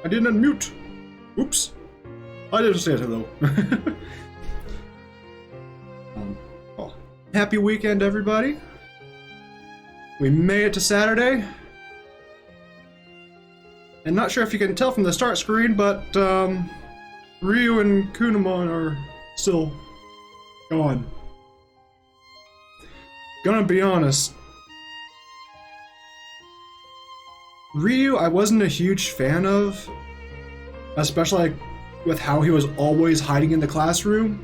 didn't unmute. Oops. I didn't say hello. Oh. Happy weekend, everybody. We made it to Saturday. And not sure if you can tell from the start screen, but Ryu and Kunamon are still gone. Gonna be honest. Ryu, I wasn't a huge fan of, especially with how he was always hiding in the classroom.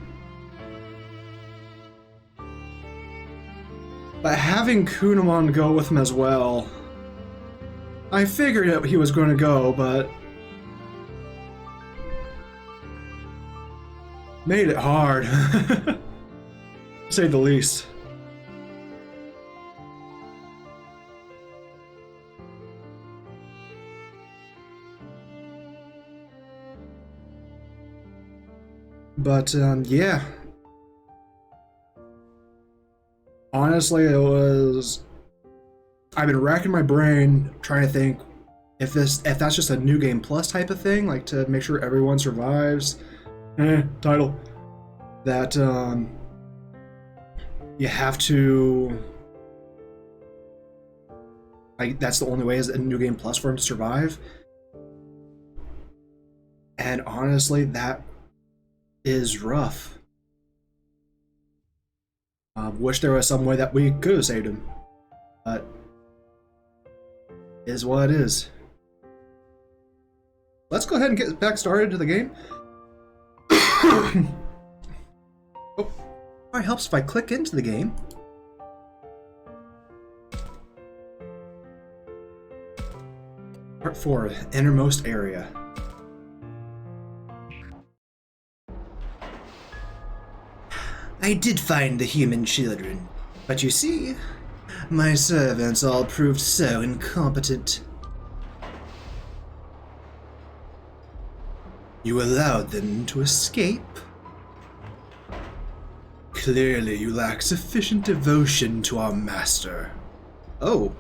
But having Kunamon go with him as well, I figured that he was going to go, but made it hard, to say the least. But yeah, honestly, I've been racking my brain trying to think if that's just a new game plus type of thing, like to make sure everyone survives. Title that you have to, like, that's the only way is a new game plus for him to survive. And honestly, that is rough. Wish there was some way that we could have saved him, but is what it is. Let's go ahead and get back started to the game. Oh, it helps if I click into the game. Part 4, Innermost Area. I did find the human children, but you see, my servants all proved so incompetent. You allowed them to escape? Clearly you lack sufficient devotion to our master. Oh.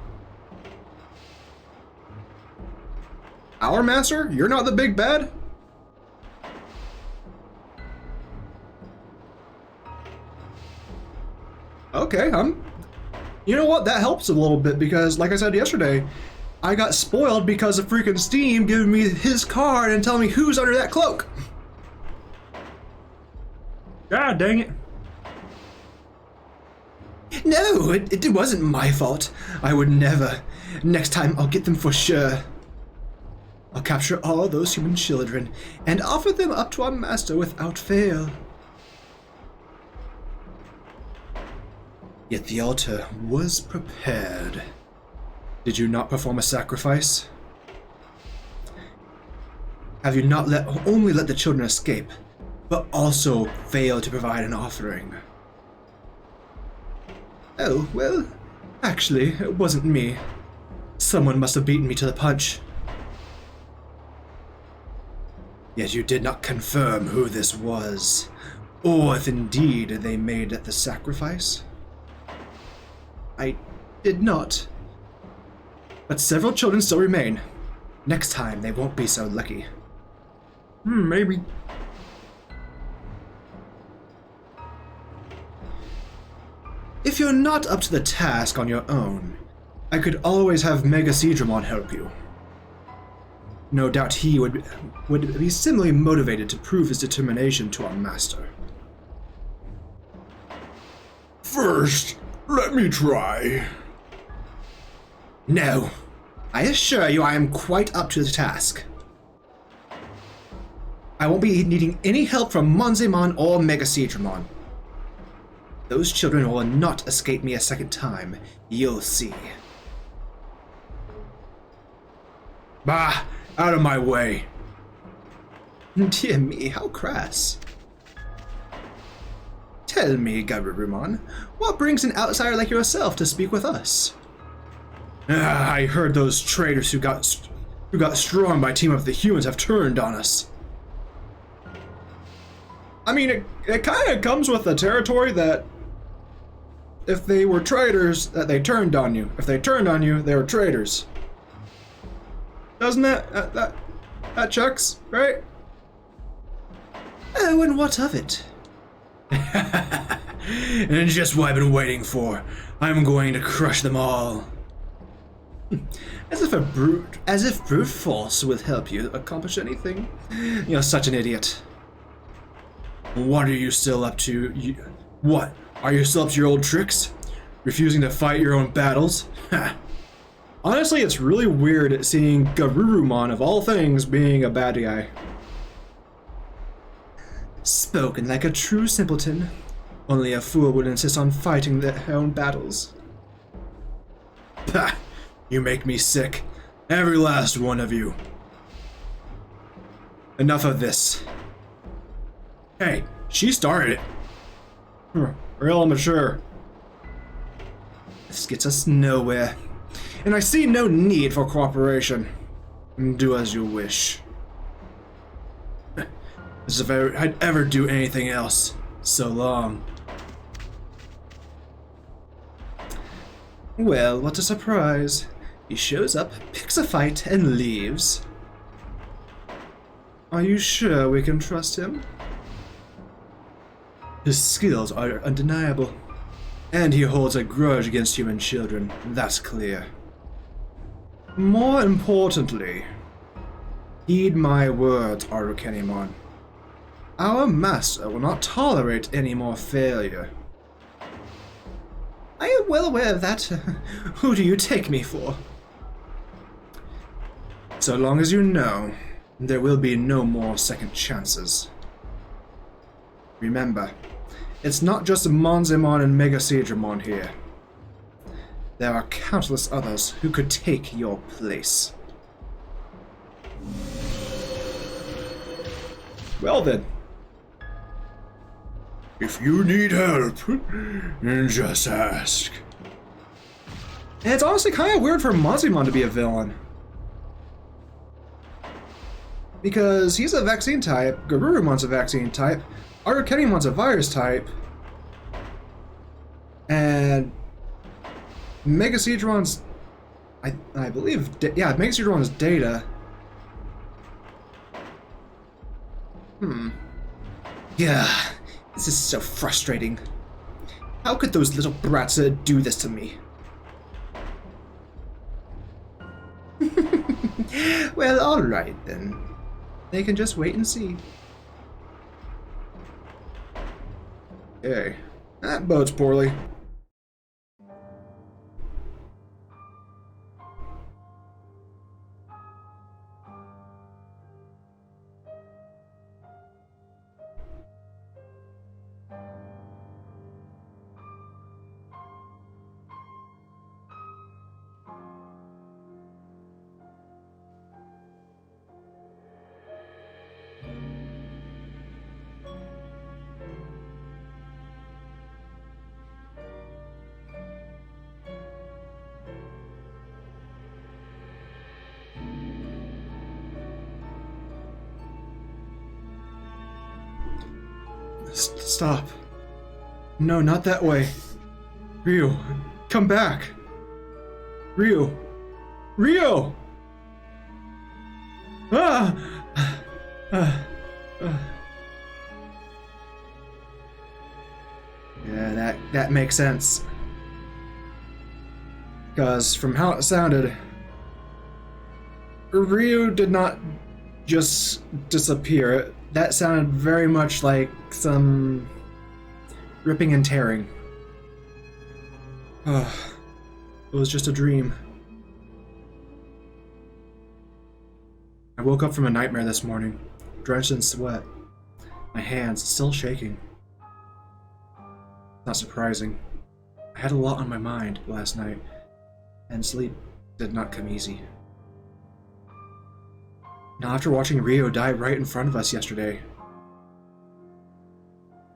Our master? You're not the big bad? Okay, you know what? That helps a little bit because, like I said yesterday, I got spoiled because of freaking Steam giving me his card and telling me who's under that cloak. God dang it. No, it wasn't my fault. I would never. Next time, I'll get them for sure. I'll capture all those human children and offer them up to our master without fail. Yet the altar was prepared. Did you not perform a sacrifice? Have you not only let the children escape, but also failed to provide an offering? Oh, well, actually, it wasn't me. Someone must have beaten me to the punch. Yet you did not confirm who this was, or if indeed they made the sacrifice? I did not. But several children still remain. Next time, they won't be so lucky. Maybe. If you're not up to the task on your own, I could always have Digimon help you. No doubt he would be similarly motivated to prove his determination to our master. First, let me try. No. I assure you I am quite up to the task. I won't be needing any help from Monzemon or Digimon. Those children will not escape me a second time. You'll see. Bah! Out of my way! Dear me, how crass. Tell me, Garurumon, what brings an outsider like yourself to speak with us? I heard those traitors who got strong by Team of the Humans have turned on us. I mean, it kind of comes with the territory that if they were traitors, that they turned on you. If they turned on you, they were traitors. Doesn't that That checks, right? Oh, and what of it? And just what I've been waiting for. I'm going to crush them all. As if brute force would help you accomplish anything. You're such an idiot. What are you still up to? What? Are you still up to your old tricks? Refusing to fight your own battles? Honestly, it's really weird seeing Garurumon, of all things, being a bad guy. Spoken like a true simpleton. Only a fool would insist on fighting their own battles. Pah! You make me sick. Every last one of you. Enough of this. Hey, she started it. Real immature. This gets us nowhere. And I see no need for cooperation. Do as you wish. As if I'd ever do anything else. So long. Well, what a surprise. He shows up, picks a fight, and leaves. Are you sure we can trust him? His skills are undeniable. And he holds a grudge against human children, that's clear. More importantly, heed my words, Arukenimon. Our master will not tolerate any more failure. I am well aware of that. Who do you take me for? So long as you know, there will be no more second chances. Remember, it's not just Monzemon and Megasedramon here. There are countless others who could take your place. Well then. If you need help, just ask. And it's honestly kind of weird for Monzemon to be a villain. Because he's a vaccine type, Garurumon's a vaccine type, Arukenimon's a virus type, and Megasedron's, I believe, Megasedron is Data. Yeah, this is so frustrating. How could those little brats do this to me? Well, alright then. They can just wait and see. Okay, that bodes poorly. Stop. No, not that way. Ryo, come back. Ryo. Ryo! Ah! Yeah, that makes sense. Because from how it sounded, Ryo did not just disappear. That sounded very much like some ripping and tearing. It was just a dream. I woke up from a nightmare this morning, drenched in sweat, my hands still shaking. Not surprising. I had a lot on my mind last night, and sleep did not come easy. Now, after watching Ryo die right in front of us yesterday.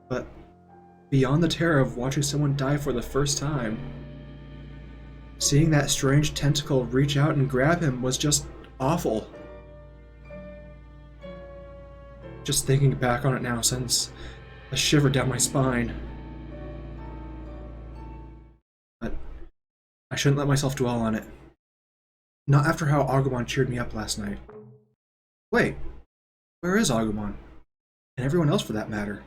But beyond the terror of watching someone die for the first time, seeing that strange tentacle reach out and grab him was just awful. Just thinking back on it now sends a shiver down my spine. But I shouldn't let myself dwell on it. Not after how Agumon cheered me up last night. Wait, where is Agumon? And everyone else for that matter?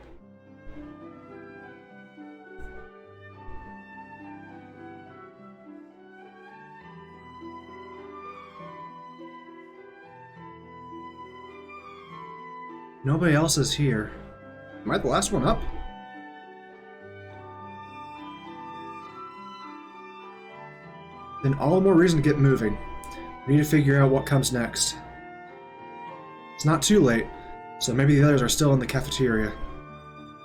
Nobody else is here. Am I the last one up? Then all the more reason to get moving. We need to figure out what comes next. It's not too late, so maybe the others are still in the cafeteria.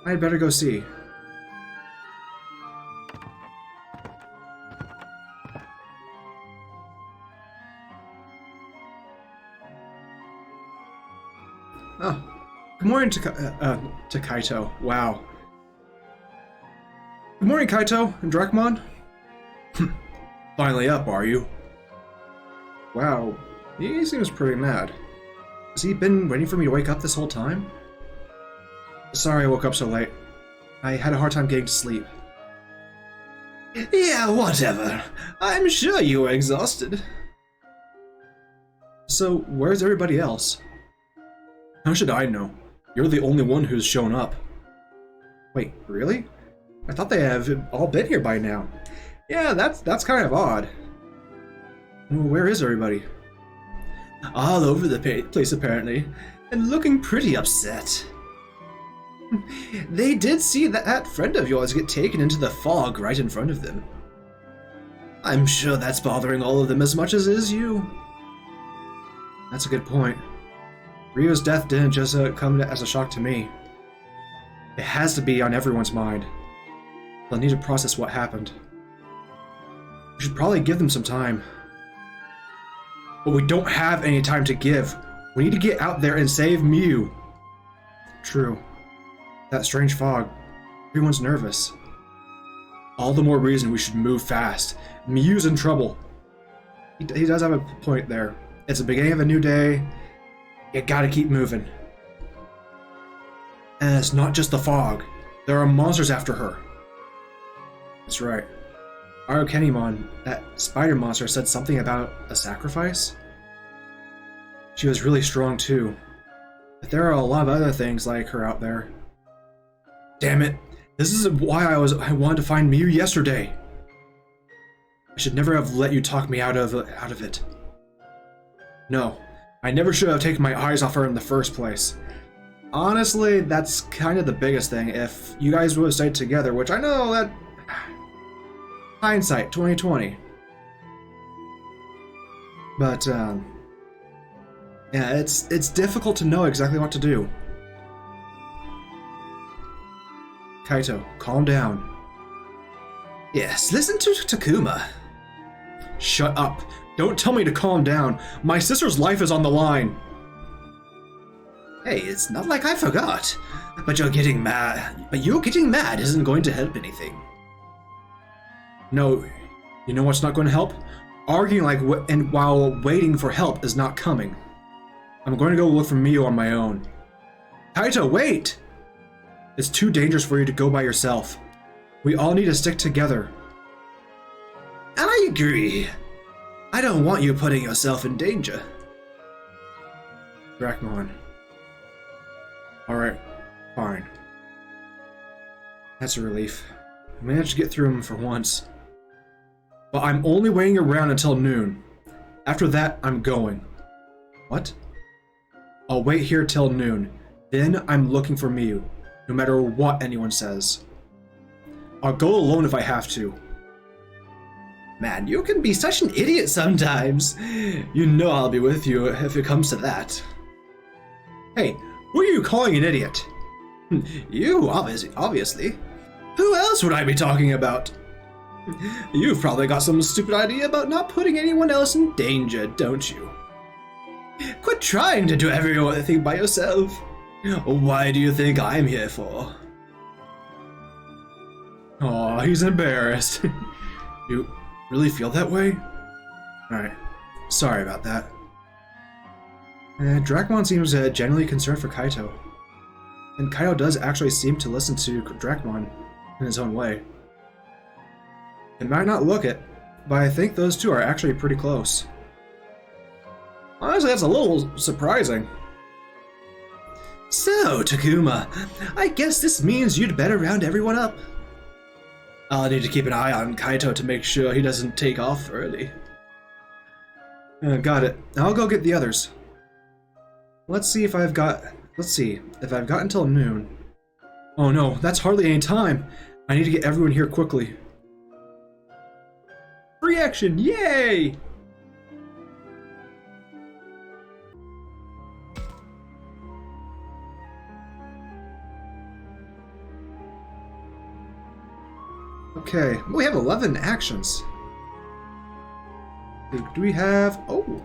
I'd better go see. Oh, good morning to Kaito. Wow. Good morning, Kaito and Drakmon. Finally up, are you? Wow, he seems pretty mad. Has he been waiting for me to wake up this whole time? Sorry I woke up so late. I had a hard time getting to sleep. Yeah, whatever. I'm sure you were exhausted. So, where's everybody else? How should I know? You're the only one who's shown up. Wait, really? I thought they have all been here by now. Yeah, that's kind of odd. Well, where is everybody? All over the place, apparently, and looking pretty upset. They did see that friend of yours get taken into the fog right in front of them. I'm sure that's bothering all of them as much as it is you. That's a good point. Ryo's death didn't just come as a shock to me. It has to be on everyone's mind. They'll need to process what happened. We should probably give them some time. But we don't have any time to give. We need to get out there and save Mew. True. That strange fog. Everyone's nervous. All the more reason we should move fast. Mew's in trouble. He does have a point there. It's the beginning of a new day. You gotta keep moving. And it's not just the fog. There are monsters after her. That's right. Arukenimon, that spider monster, said something about a sacrifice? She was really strong too. But there are a lot of other things like her out there. Damn it! This is why I wanted to find Mew yesterday. I should never have let you talk me out of it. No, I never should have taken my eyes off her in the first place. Honestly, that's kind of the biggest thing. If you guys would have stayed together, which I know that hindsight 2020. But yeah, it's difficult to know exactly what to do. Kaito, calm down. Yes, listen to Takuma. Shut up. Don't tell me to calm down. My sister's life is on the line. Hey, it's not like I forgot. But you're getting mad. But you getting mad isn't going to help anything. No, you know what's not going to help? Arguing while waiting for help is not coming. I'm going to go look for Mio on my own. Kaito, wait! It's too dangerous for you to go by yourself. We all need to stick together. I agree. I don't want you putting yourself in danger. Drakmon. Alright, fine. That's a relief. I managed to get through him for once. But I'm only waiting around until noon. After that, I'm going. What? I'll wait here till noon. Then I'm looking for Miu, no matter what anyone says. I'll go alone if I have to. Man, you can be such an idiot sometimes. You know I'll be with you if it comes to that. Hey, who are you calling an idiot? You, obviously. Who else would I be talking about? You've probably got some stupid idea about not putting anyone else in danger, don't you? Quit trying to do everything by yourself. Why do you think I'm here for? Aw, he's embarrassed. You really feel that way? Alright, sorry about that. Drakmon seems genuinely concerned for Kaito. And Kaito does actually seem to listen to Drakmon in his own way. It might not look it, but I think those two are actually pretty close. Honestly, that's a little surprising. So, Takuma, I guess this means you'd better round everyone up. I'll need to keep an eye on Kaito to make sure he doesn't take off early. Got it. I'll go get the others. Let's see if I've got until noon. Oh no, that's hardly any time. I need to get everyone here quickly. Free action, yay! Okay, we have 11 actions. Do we have... Oh!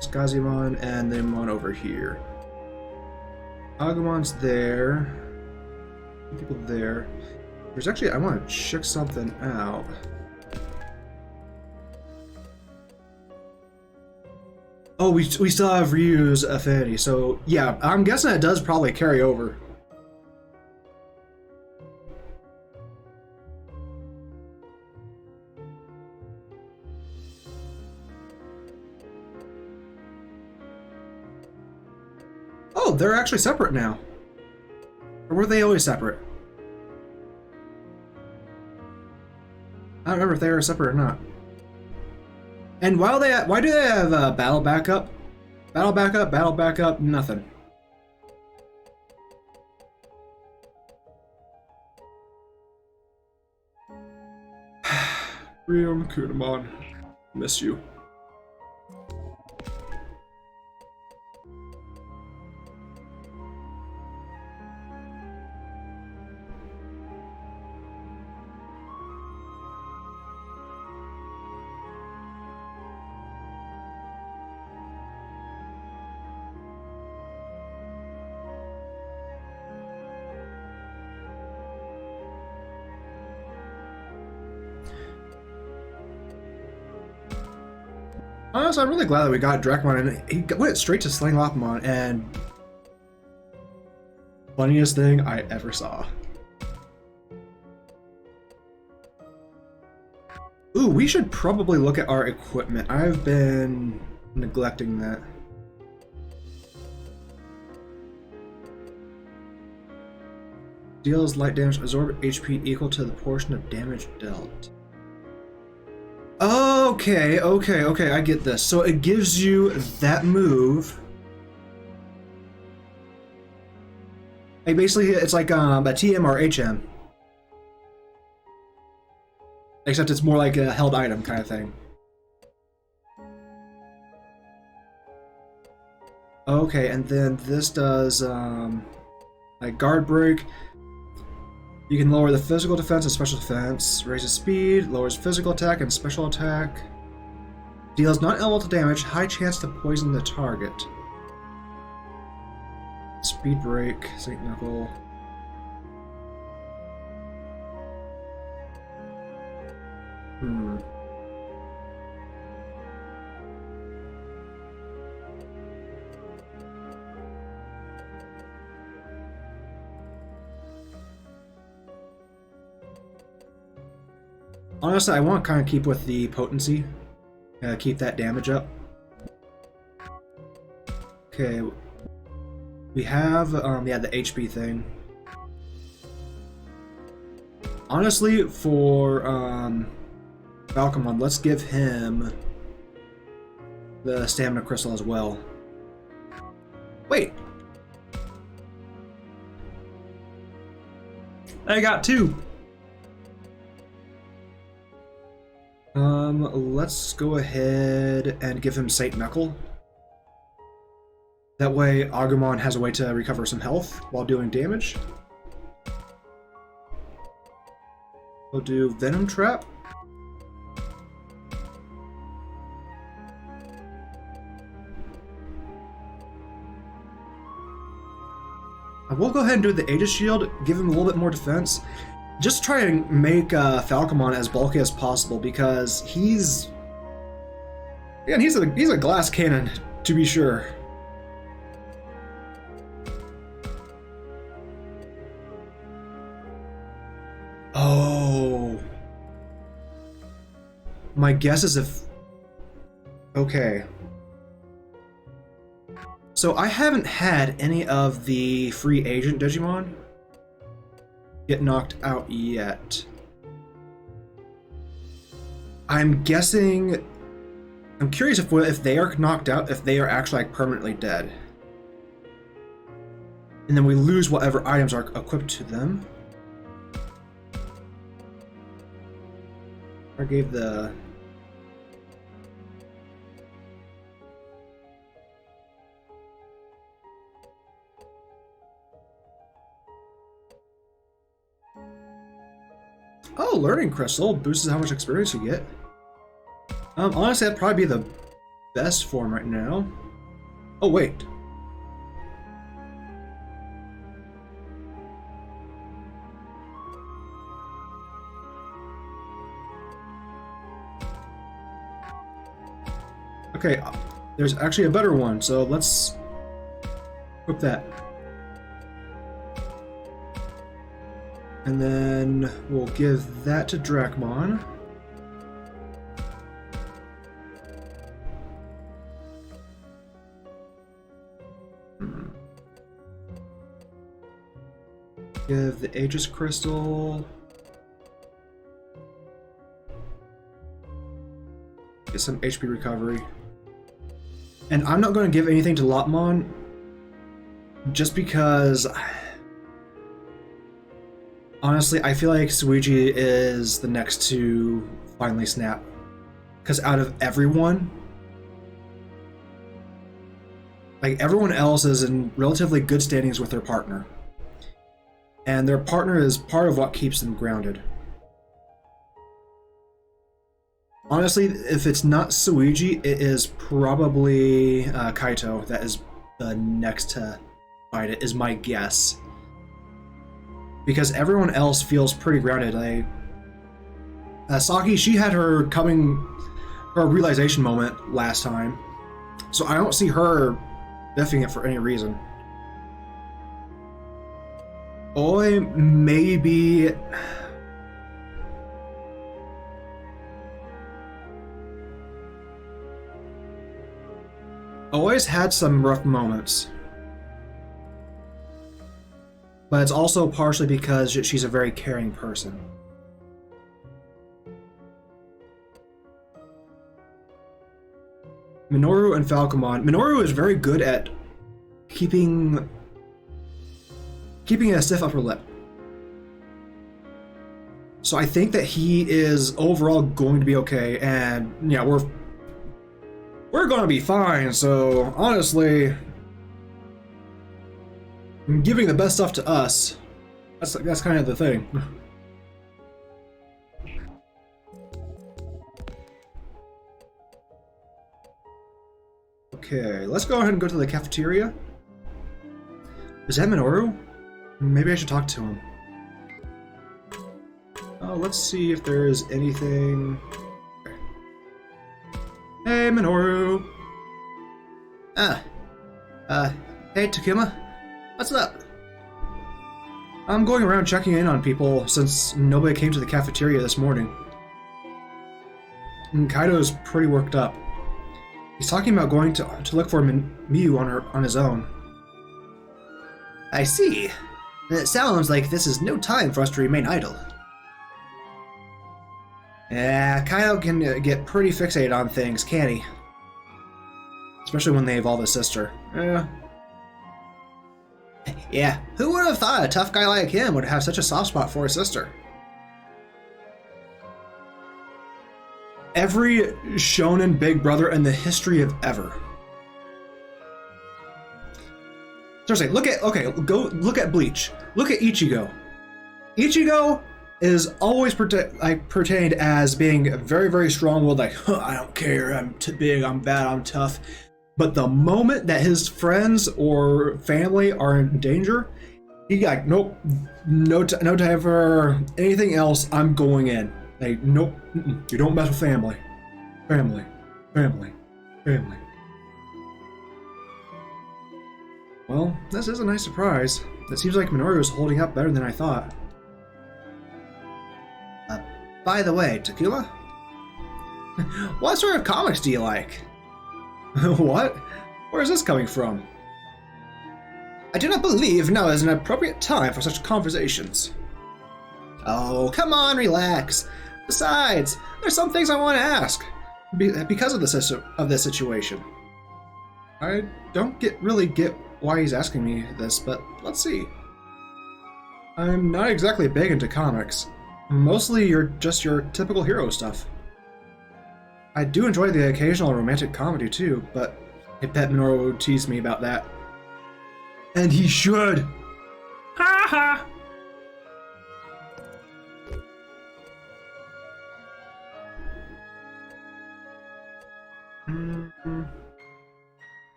Skazimon and then one over here. Agumon's there. People there. There's actually... I want to check something out. Oh, we still have Ryu's affinity, so yeah, I'm guessing it does probably carry over. Oh, they're actually separate now. Or were they always separate? I don't remember if they were separate or not. And why do they have battle backup? Battle backup, nothing. Ryo Kunamon, miss you. Honestly, I'm really glad that we got Drakmon, and he went straight to Sling Lopamon, and funniest thing I ever saw. Ooh, we should probably look at our equipment. I've been neglecting that. Deals light damage, absorb HP equal to the portion of damage dealt. Okay, I get this. So it gives you that move. Like basically, it's like a TM or HM. Except it's more like a held item kind of thing. Okay, and then this does like guard break. You can lower the physical defense and special defense, raises speed, lowers physical attack and special attack, deals non-elemental damage, high chance to poison the target. Speed break, St. Knuckle. Honestly, I want to kind of keep with the potency. Keep that damage up. Okay. We have, yeah, the HP thing. Honestly, for, Falcomon, let's give him the Stamina Crystal as well. Wait! I got two! Let's go ahead and give him Saint Knuckle. That way, Agumon has a way to recover some health while doing damage. We'll do Venom Trap. We'll go ahead and do the Aegis Shield, give him a little bit more defense. Just try and make Falcomon as bulky as possible because he's a glass cannon, to be sure. Oh, my guess is if okay. So I haven't had any of the free agent Digimon get knocked out yet. I'm guessing... I'm curious if they are knocked out, if they are actually like permanently dead. And then we lose whatever items are equipped to them. I gave the... Oh, Learning Crystal boosts how much experience you get. Honestly, that'd probably be the best form right now. Oh, wait. Okay, there's actually a better one, so let's equip that. And then we'll give that to Dracmon. Give the Aegis Crystal. Get some HP recovery. And I'm not going to give anything to Lopmon just because... Honestly, I feel like Suigi is the next to finally snap. Because out of everyone, like everyone else is in relatively good standings with their partner. And their partner is part of what keeps them grounded. Honestly, if it's not Suigi, it is probably Kaito that is the next to fight it, is my guess. Because everyone else feels pretty grounded. Like Saki, she had her realization moment last time, so I don't see her biffing it for any reason. Oi, maybe. Oi's had some rough moments. But it's also partially because she's a very caring person. Minoru and Falcomon. Minoru is very good at keeping a stiff upper lip. So I think that he is overall going to be okay, and yeah, we're going to be fine. So honestly, giving the best stuff to us, that's kind of the thing. Okay, let's go ahead and go to the cafeteria. Is that Minoru? Maybe I should talk to him. Let's see if there's anything... Okay. Hey, Minoru! Hey, Takuma. What's up? I'm going around checking in on people since nobody came to the cafeteria this morning. And Kaido's pretty worked up. He's talking about going to look for Miyu on his own. I see. It sounds like this is no time for us to remain idle. Yeah, Kaido can get pretty fixated on things, can't he? Especially when they evolve his sister. Yeah, who would have thought a tough guy like him would have such a soft spot for his sister? Every shonen big brother in the history of ever. Seriously, look at Bleach. Look at Ichigo. Ichigo is always pertained as being very, very strong-willed, like, huh, I don't care, I'm too big, I'm bad, I'm tough. But the moment that his friends or family are in danger, he got, nope, no time for anything else, I'm going in. Like, nope, you don't mess with family. Family. Well, this is a nice surprise. It seems like Minoru is holding up better than I thought. By the way, Takuma? What sort of comics do you like? What? Where is this coming from? I do not believe now is an appropriate time for such conversations. Oh, come on, relax. Besides, there's some things I want to ask because of this situation. I don't really get why he's asking me this, but let's see. I'm not exactly big into comics. Mostly just your typical hero stuff. I do enjoy the occasional romantic comedy too, but Pet Minoru teased me about that. And he should! Ha ha!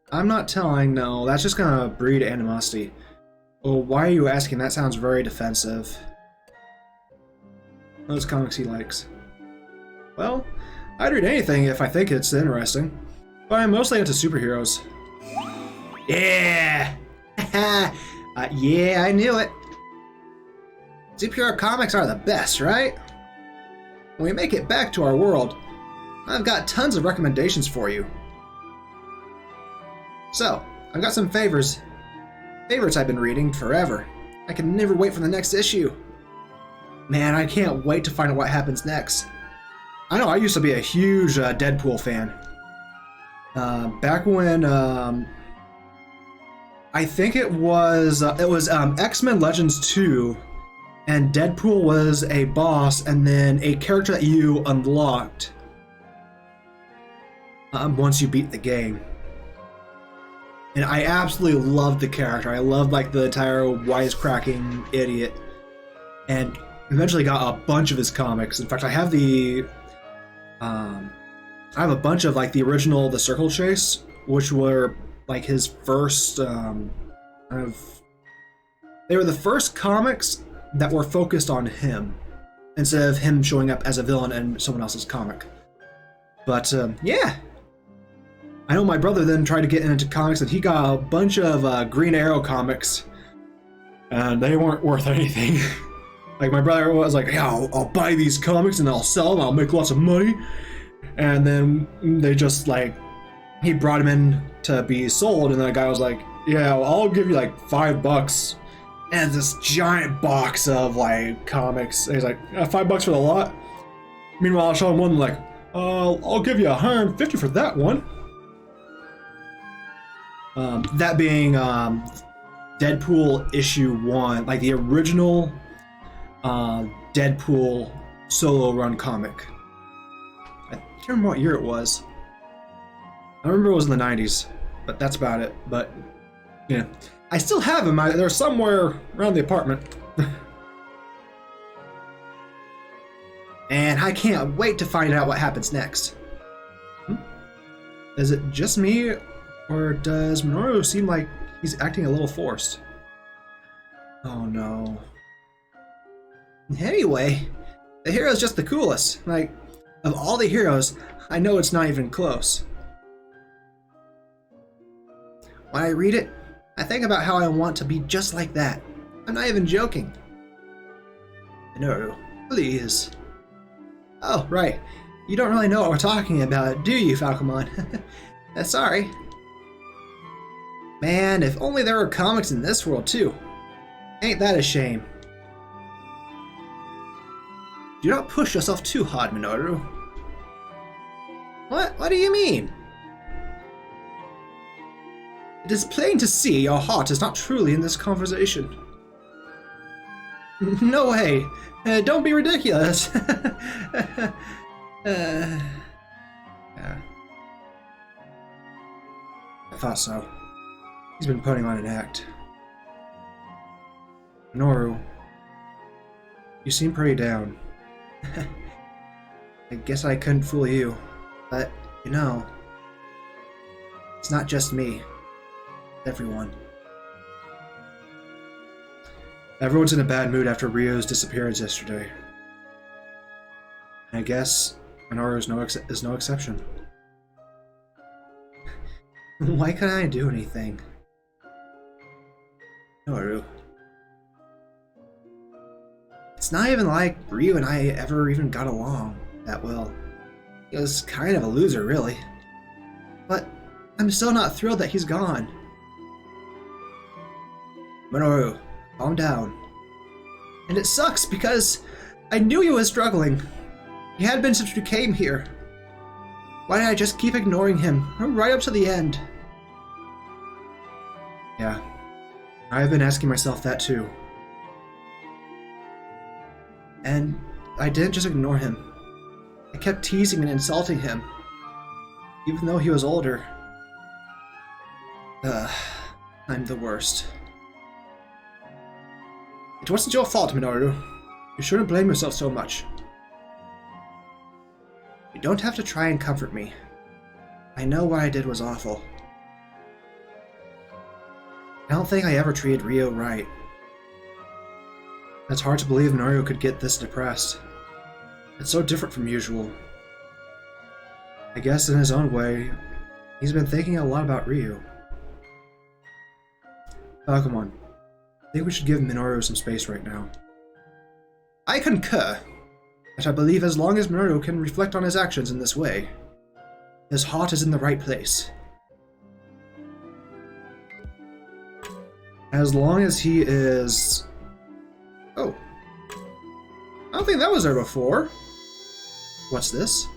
I'm not telling, no. That's just gonna breed animosity. Well, why are you asking? That sounds very defensive. Those comics he likes. Well, I'd read anything if I think it's interesting. But I'm mostly into superheroes. Yeah! Yeah, I knew it. Superhero comics are the best, right? When we make it back to our world, I've got tons of recommendations for you. So, I've got some favorites I've been reading forever. I can never wait for the next issue. Man, I can't wait to find out what happens next. I know I used to be a huge Deadpool fan. Back when I think it was X-Men Legends 2, and Deadpool was a boss, and then a character that you unlocked once you beat the game. And I absolutely loved the character. I loved like the entire wisecracking idiot, and eventually got a bunch of his comics. In fact, I have a bunch of like the original The Circle Chase, which were like his first they were the first comics that were focused on him instead of him showing up as a villain in someone else's comic. But yeah, I know my brother then tried to get into comics, and he got a bunch of Green Arrow comics, and they weren't worth anything. Like, my brother was like, yeah, I'll buy these comics and I'll sell them, I'll make lots of money. And then they just like, he brought them in to be sold, and the guy was like, yeah, well, I'll give you like $5. And this giant box of like comics. And he's like, $5 for the lot? Meanwhile, I'll show him one like, I'll give you $150 for that one. That being Deadpool issue 1, like the original Deadpool solo run comic. I can't remember what year it was. I remember it was in the 90s, but that's about it. But yeah, I still have them. They're somewhere around the apartment. And I can't wait to find out what happens next. Is it just me, or does Minoru seem like he's acting a little forced? Oh no. Anyway, the hero's just the coolest. Like, of all the heroes, I know it's not even close. When I read it, I think about how I want to be just like that. I'm not even joking. Minoru, please. Oh, right. You don't really know what we're talking about, do you, Falcomon? Sorry. Man, if only there were comics in this world, too. Ain't that a shame? Do not push yourself too hard, Minoru. What do you mean? It is plain to see your heart is not truly in this conversation. No way. Don't be ridiculous. Yeah. I thought so. He's been putting on an act. Minoru, you seem pretty down. I guess I couldn't fool you, but, you know, it's not just me. Everyone. Everyone's in a bad mood after Ryo's disappearance yesterday. I guess Minoru is no exception. Why couldn't I do anything? Minoru. It's not even like Ryo and I ever even got along. that well. He was kind of a loser, really. But I'm still not thrilled that he's gone. Minoru, calm down. And it sucks because I knew he was struggling. He had been since we came here. Why did I just keep ignoring him right up to the end? Yeah, I've been asking myself that too. And I didn't just ignore him. I kept teasing and insulting him, even though he was older. I'm the worst. It wasn't your fault, Minoru. You shouldn't blame yourself so much. You don't have to try and comfort me. I know what I did was awful. I don't think I ever treated Ryo right. It's hard to believe Minoru could get this depressed. It's so different from usual. I guess in his own way, he's been thinking a lot about Ryu. Oh, come on. I think we should give Minoru some space right now. I concur, but I believe as long as Minoru can reflect on his actions in this way, his heart is in the right place. As long as he is... Oh. I don't think that was there before. What's this?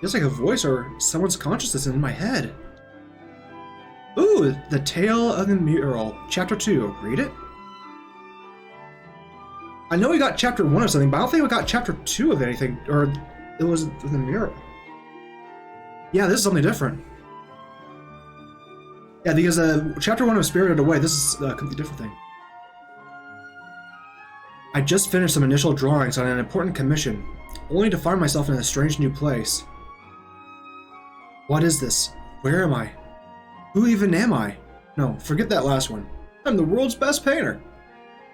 Feels like a voice or someone's consciousness in my head. Ooh, The Tale of the Mural, Chapter 2. Read it? I know we got Chapter 1 of something, but I don't think we got Chapter 2 of anything. Or it was the mural. Yeah, this is something different. Yeah, because Chapter 1 of Spirited Away, this is a completely different thing. I just finished some initial drawings on an important commission, only to find myself in a strange new place. What is this? Where am I? Who even am I? No, forget that last one. I'm the world's best painter.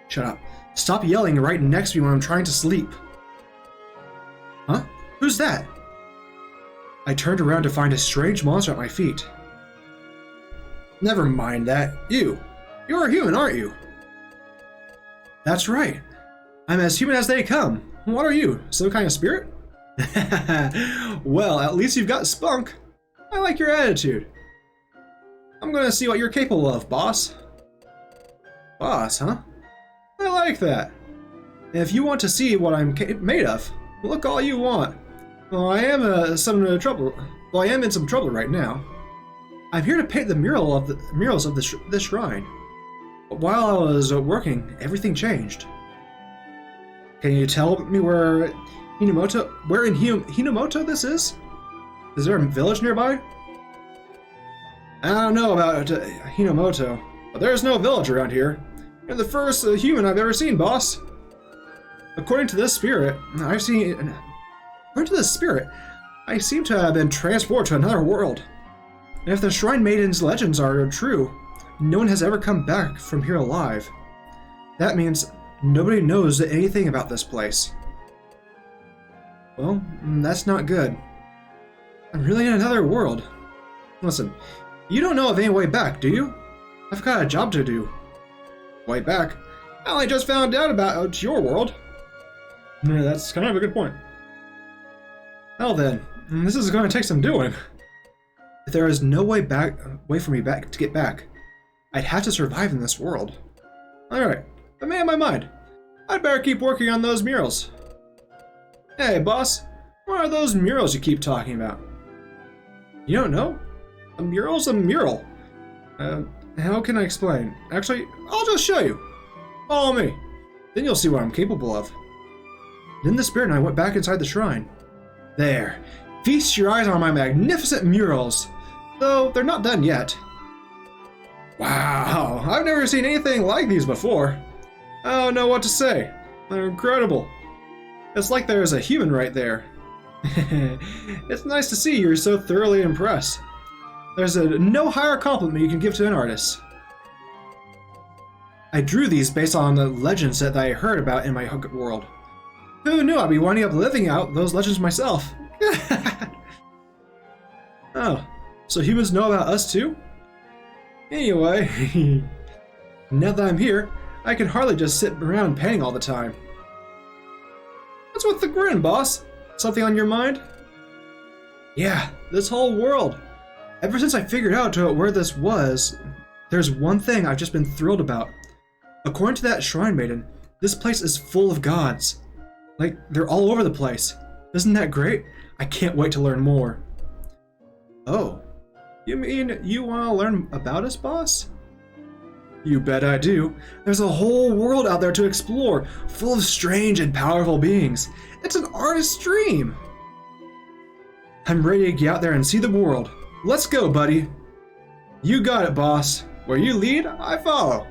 Shut up. Stop yelling right next to me when I'm trying to sleep. Huh? Who's that? I turned around to find a strange monster at my feet. Never mind that. You're a human, aren't you? That's right. I'm as human as they come. What are you? Some kind of spirit? Well, at least you've got spunk. I like your attitude. I'm gonna see what you're capable of, boss. Boss, huh? I like that. And if you want to see what I'm made of, look all you want. Well, I am in some trouble right now. I'm here to paint the murals of this shrine. But while I was working, everything changed. Can you tell me where in Hinomoto this is? Is there a village nearby? I don't know about Hinomoto, but there's no village around here. You're the first human I've ever seen, boss. According to this spirit, I seem to have been transported to another world. And if the Shrine Maiden's legends are true, no one has ever come back from here alive. That means nobody knows anything about this place. Well, that's not good. I'm really in another world. Listen, you don't know of any way back, do you? I've got a job to do. Way back? I only just found out about your world. Yeah, that's kind of a good point. Well then, this is going to take some doing. If there is no way for me to get back, I'd have to survive in this world. Alright, I made up my mind. I'd better keep working on those murals. Hey, boss, what are those murals you keep talking about? You don't know? A mural's a mural. How can I explain? Actually, I'll just show you. Follow me. Then you'll see what I'm capable of. Then the spirit and I went back inside the shrine. There. Feast your eyes on my magnificent murals. Though they're not done yet. Wow, I've never seen anything like these before. I don't know what to say. They're incredible. It's like there's a human right there. It's nice to see you're so thoroughly impressed. There's no higher compliment you can give to an artist. I drew these based on the legends that I heard about in my world. Who knew I'd be winding up living out those legends myself? Oh, so humans know about us too? Anyway, now that I'm here, I can hardly just sit around painting all the time. What's with the grin, boss? Something on your mind? Yeah, this whole world. Ever since I figured out where this was, there's one thing I've just been thrilled about. According to that shrine maiden, this place is full of gods. Like, they're all over the place. Isn't that great? I can't wait to learn more. Oh, you mean you want to learn about us, boss? You bet I do. There's a whole world out there to explore, full of strange and powerful beings. It's an artist's dream. I'm ready to get out there and see the world. Let's go, buddy. You got it, boss. Where you lead, I follow.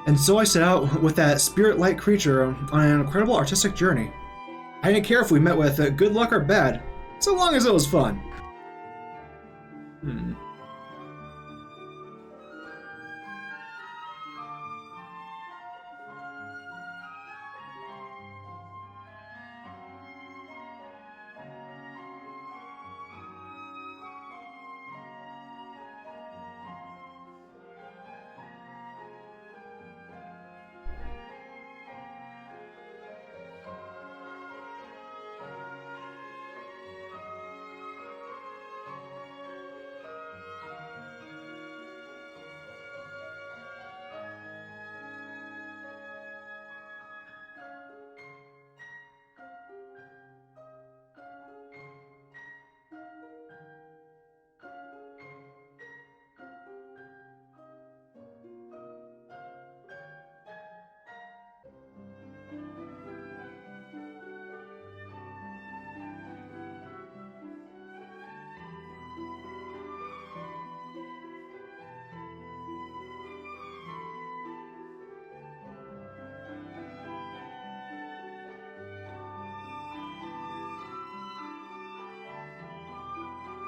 And so I set out with that spirit-like creature on an incredible artistic journey. I didn't care if we met with good luck or bad, so long as it was fun.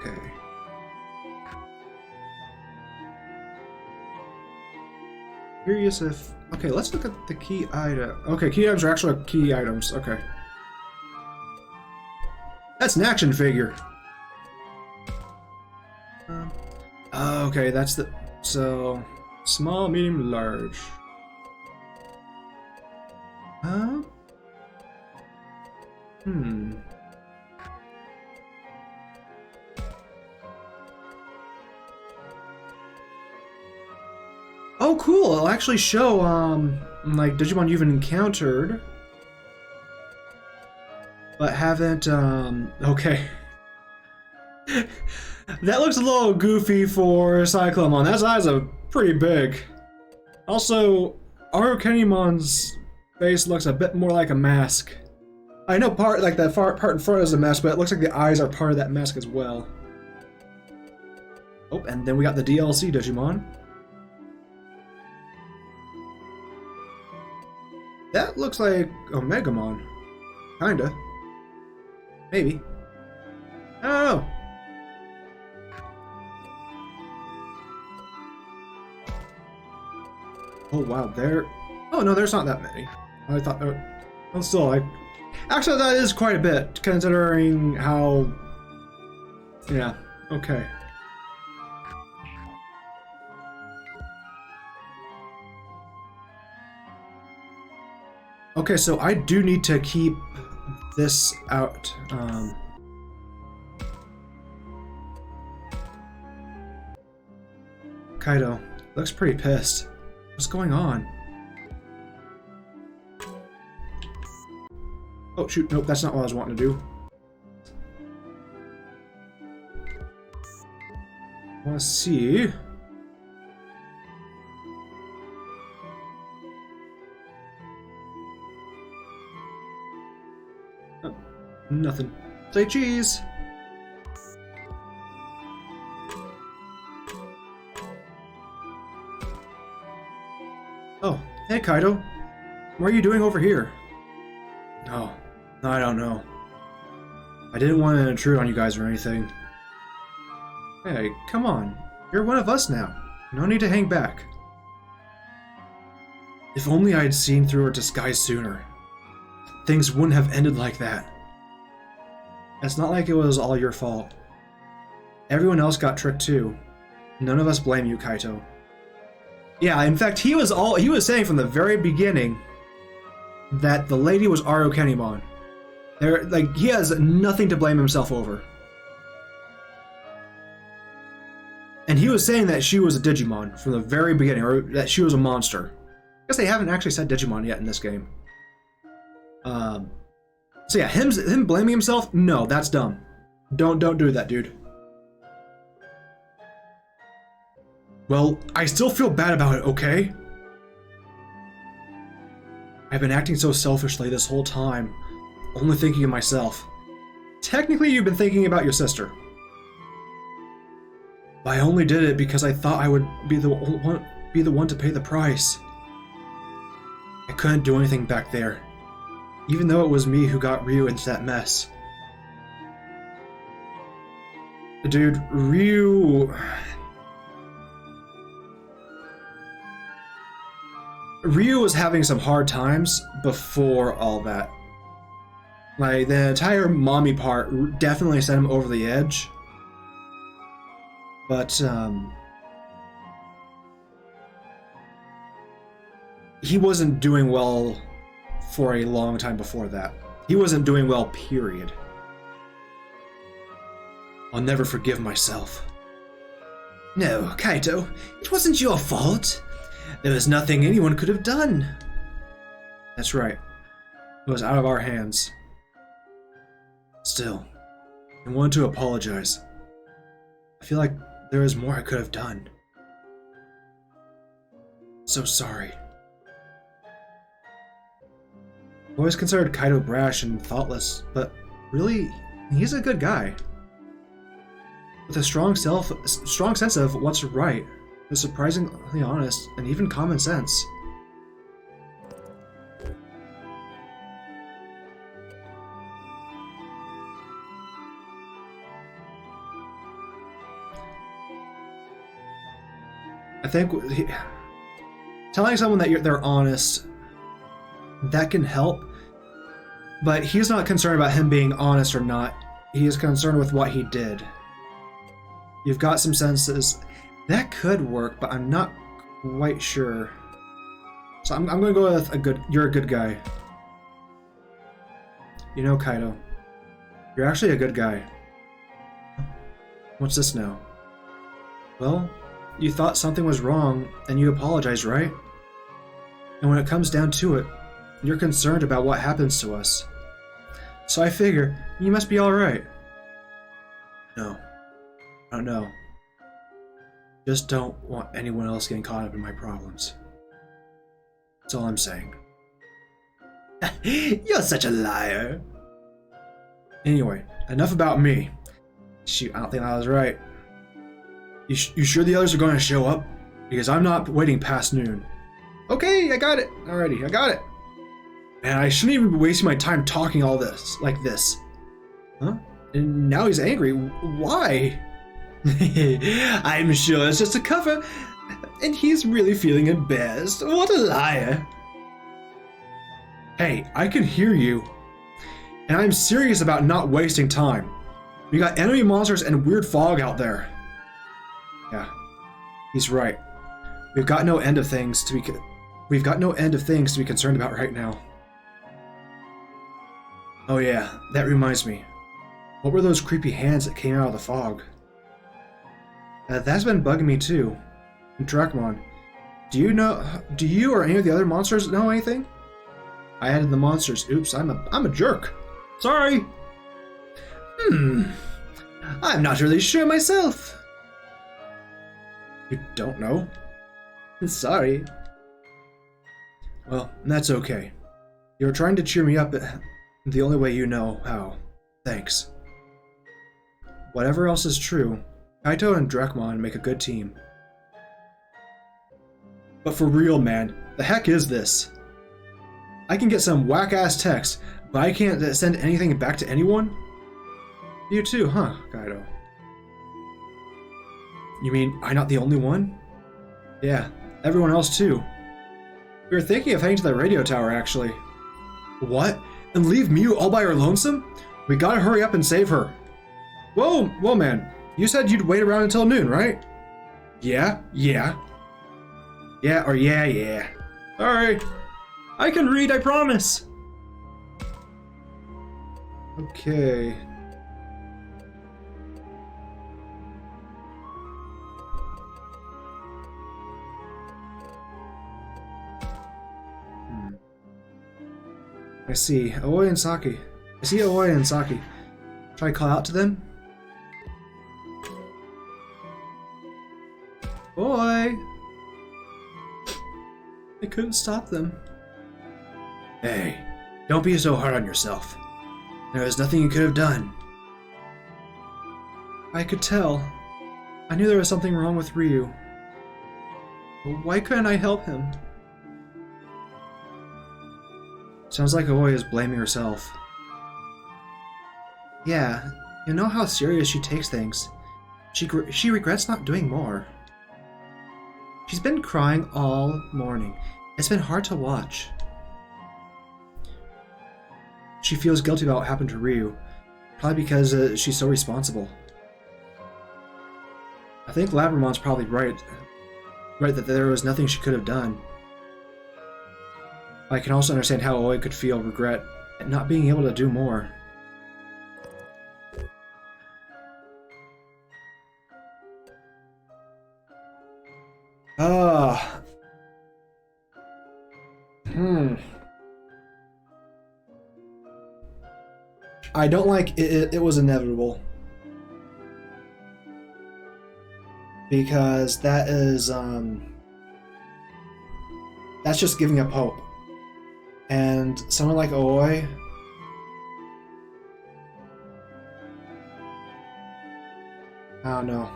Okay. Curious if... Okay, let's look at the key item. Okay, key items are actually key items. Okay. That's an action figure. Okay, that's the... So... Small, medium, large. Oh, cool! It'll actually show, like, Digimon you've encountered, but haven't, okay. That looks a little goofy for Cyclomon. That eyes are pretty big. Also, Arukenimon's face looks a bit more like a mask. I know part, like, that part in front is a mask, but it looks like the eyes are part of that mask as well. Oh, and then we got the DLC Digimon. That looks like Omegamon. Kinda. Maybe. I don't know. Oh wow, there... Oh no, there's not that many. I thought... well, still, actually, that is quite a bit, considering how... Yeah, okay. Okay, so I do need to keep this out. Kaido looks pretty pissed. What's going on? Oh shoot, nope, that's not what I was wanting to do. I want to see. Nothing. Say cheese! Oh, hey Kaido. What are you doing over here? Oh, I don't know. I didn't want to intrude on you guys or anything. Hey, come on. You're one of us now. No need to hang back. If only I had seen through her disguise sooner. Things wouldn't have ended like that. It's not like it was all your fault. Everyone else got tricked too. None of us blame you, Kaito. Yeah, in fact, he was saying from the very beginning that the lady was Arukenimon. Like, he has nothing to blame himself over. And he was saying that she was a Digimon from the very beginning, or that she was a monster. I guess they haven't actually said Digimon yet in this game. So yeah, him blaming himself, no, that's dumb. Don't do that, dude. Well, I still feel bad about it, okay? I've been acting so selfishly this whole time, only thinking of myself. Technically, you've been thinking about your sister. I only did it because I thought I would be the one to pay the price. I couldn't do anything back there, even though it was me who got Ryu into that mess. Dude, Ryu was having some hard times before all that. Like, the entire mommy part definitely sent him over the edge. But, he wasn't doing well for a long time before that. He wasn't doing well, period. I'll never forgive myself. No, Kaito, it wasn't your fault. There was nothing anyone could have done. That's right. It was out of our hands. Still, I wanted to apologize. I feel like there is more I could have done. So sorry. I've always considered Kaito brash and thoughtless, but really, he's a good guy. With a strong sense of what's right, is surprisingly honest, and even common sense. I think telling someone that they're honest, that can help, but he's not concerned about him being honest or not. He is concerned with what he did. You've got some senses. That could work, but I'm not quite sure. So I'm going to go with you're a good guy. You know, Kaito, you're actually a good guy. What's this now? Well, you thought something was wrong, and you apologized, right? And when it comes down to it, you're concerned about what happens to us. So I figure, you must be alright. No. I don't know. Just don't want anyone else getting caught up in my problems. That's all I'm saying. You're such a liar. Anyway, enough about me. Shoot, I don't think I was right. You sure the others are going to show up? Because I'm not waiting past noon. Okay, I got it. Alrighty, I got it. Man, I shouldn't even be wasting my time talking all this, like this. Huh? And now he's angry. Why? I'm sure it's just a cover, and he's really feeling embarrassed. What a liar. Hey, I can hear you. And I'm serious about not wasting time. We got enemy monsters and weird fog out there. Yeah, he's right. We've got no end of things to be concerned about right now. Oh yeah, that reminds me. What were those creepy hands that came out of the fog? That's been bugging me too. Dracmon, do you or any of the other monsters know anything? I added the monsters. Oops, I'm a jerk. Sorry. I'm not really sure myself. You don't know? Sorry. Well, that's okay. You were trying to cheer me up the only way you know how. Thanks. Whatever else is true, Kaito and Dracmon make a good team. But for real, man, the heck is this? I can get some whack-ass text, but I can't send anything back to anyone? You too, huh, Kaito? You mean I'm not the only one? Yeah, everyone else too. We were thinking of heading to the radio tower, actually. What? And leave Miu all by her lonesome? We gotta hurry up and save her. Whoa, man. You said you'd wait around until noon, right? Yeah. Yeah, or yeah. Sorry. I can read, I promise. Okay. I see. Aoi and Saki. I see Aoi and Saki. Try to call out to them? Oi! I couldn't stop them. Hey, don't be so hard on yourself. There was nothing you could have done. I could tell. I knew there was something wrong with Ryu. Why couldn't I help him? Sounds like Aoi is blaming herself. Yeah, you know how serious she takes things. She regrets not doing more. She's been crying all morning. It's been hard to watch. She feels guilty about what happened to Ryu, probably because she's so responsible. I think Labramon's probably right that there was nothing she could have done. I can also understand how Aoi could feel regret at not being able to do more. Ah. I don't like it was inevitable. Because that is, that's just giving up hope. And someone like Aoi, I don't know.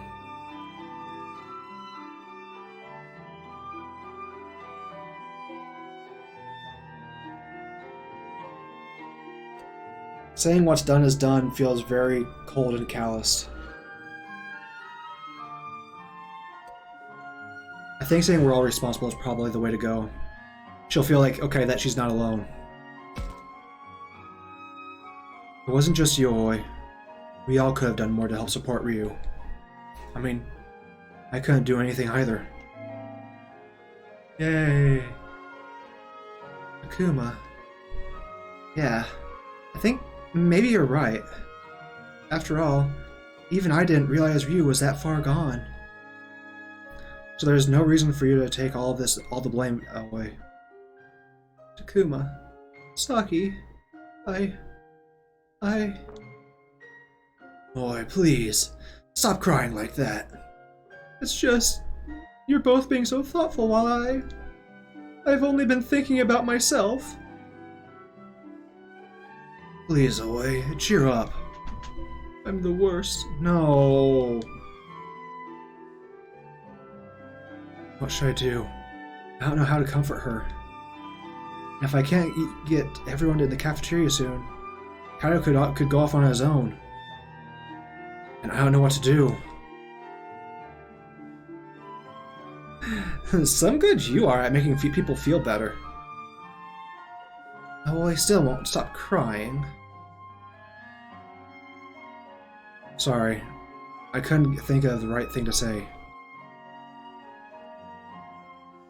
Saying what's done is done feels very cold and calloused. I think saying we're all responsible is probably the way to go. She'll feel like, okay, that she's not alone. It wasn't just you, Aoi. We all could have done more to help support Ryu. I mean, I couldn't do anything either. Yay! Akuma. Yeah, I think maybe you're right. After all, even I didn't realize Ryu was that far gone. So there's no reason for you to take all the blame away. Takuma. Saki. Boy, please. Stop crying like that. It's just... you're both being so thoughtful while I've only been thinking about myself. Please, Aoi, cheer up. I'm the worst. No. What should I do? I don't know how to comfort her. And if I can't get everyone to the cafeteria soon, Kaido could go off on his own. And I don't know what to do. Some good you are at making people feel better. Oh, well, I still won't stop crying. Sorry, I couldn't think of the right thing to say.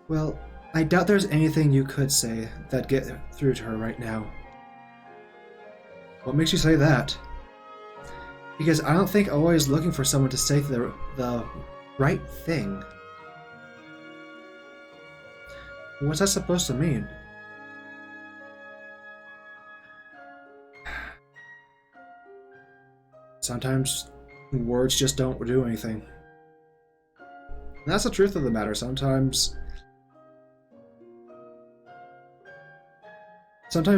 Well, I doubt there's anything you could say that'd get through to her right now. What makes you say that? Because I don't think Aoi is looking for someone to say the right thing. What's that supposed to mean? Sometimes words just don't do anything. And that's the truth of the matter. Sometimes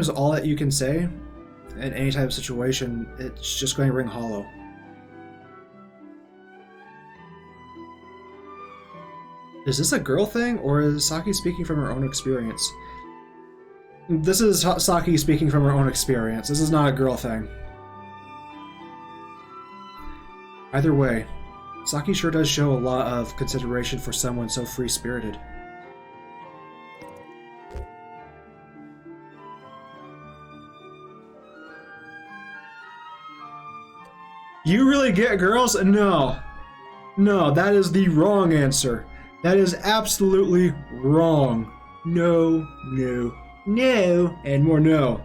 all that you can say in any type of situation, it's just going to ring hollow. Is this a girl thing, or is Saki speaking from her own experience? This is Saki speaking from her own experience. This is not a girl thing. Either way, Saki sure does show a lot of consideration for someone so free-spirited. You really get girls? No. No, that is the wrong answer. That is absolutely wrong. No, no, no, and more no.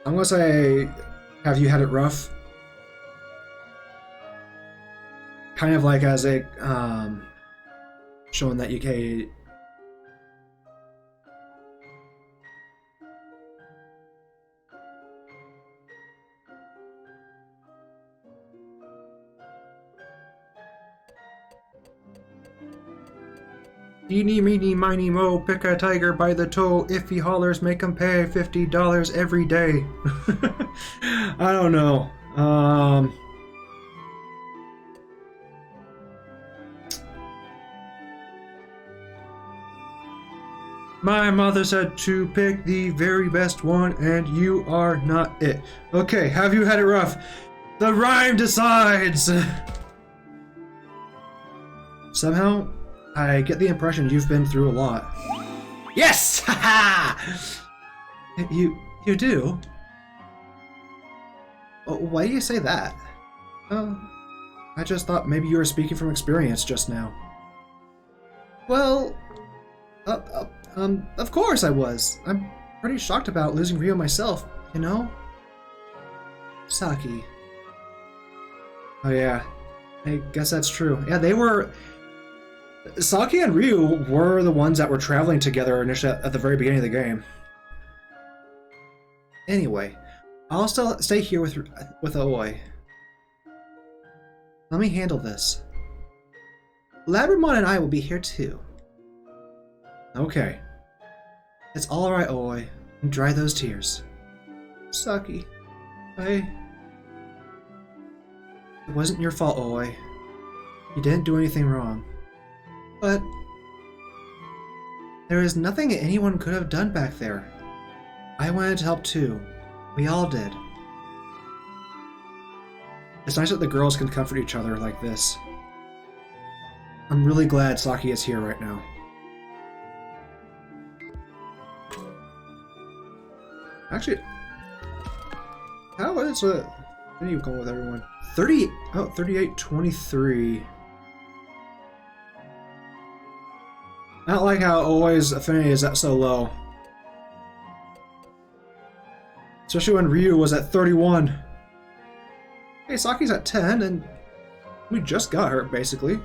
I'm gonna say, have you had it rough? Kind of like as a, showing that you can. Eeny, meeny, miny, mo, pick a tiger by the toe. If he hollers, make him pay $50 every day. I don't know. My mother said to pick the very best one, and you are not it. Okay, have you had it rough? The rhyme decides! Somehow, I get the impression you've been through a lot. Yes! Haha! You do? Why do you say that? Oh, I just thought maybe you were speaking from experience just now. Well, of course I was. I'm pretty shocked about losing Rio myself, you know? Saki. Oh yeah, I guess that's true. Yeah, they were... Saki and Ryu were the ones that were traveling together initially at the very beginning of the game. Anyway, I'll still stay here with Aoi. Let me handle this. Labramon and I will be here too. Okay. It's all right, Aoi. Dry those tears. Saki, It wasn't your fault, Aoi. You didn't do anything wrong. But there is nothing anyone could have done back there. I wanted to help too. We all did. It's nice that the girls can comfort each other like this. I'm really glad Saki is here right now. Actually, how is it? What are you going with everyone? 38-23. I don't like how always affinity is at so low. Especially when Ryu was at 31. Hey, Saki's at 10, and we just got her, basically.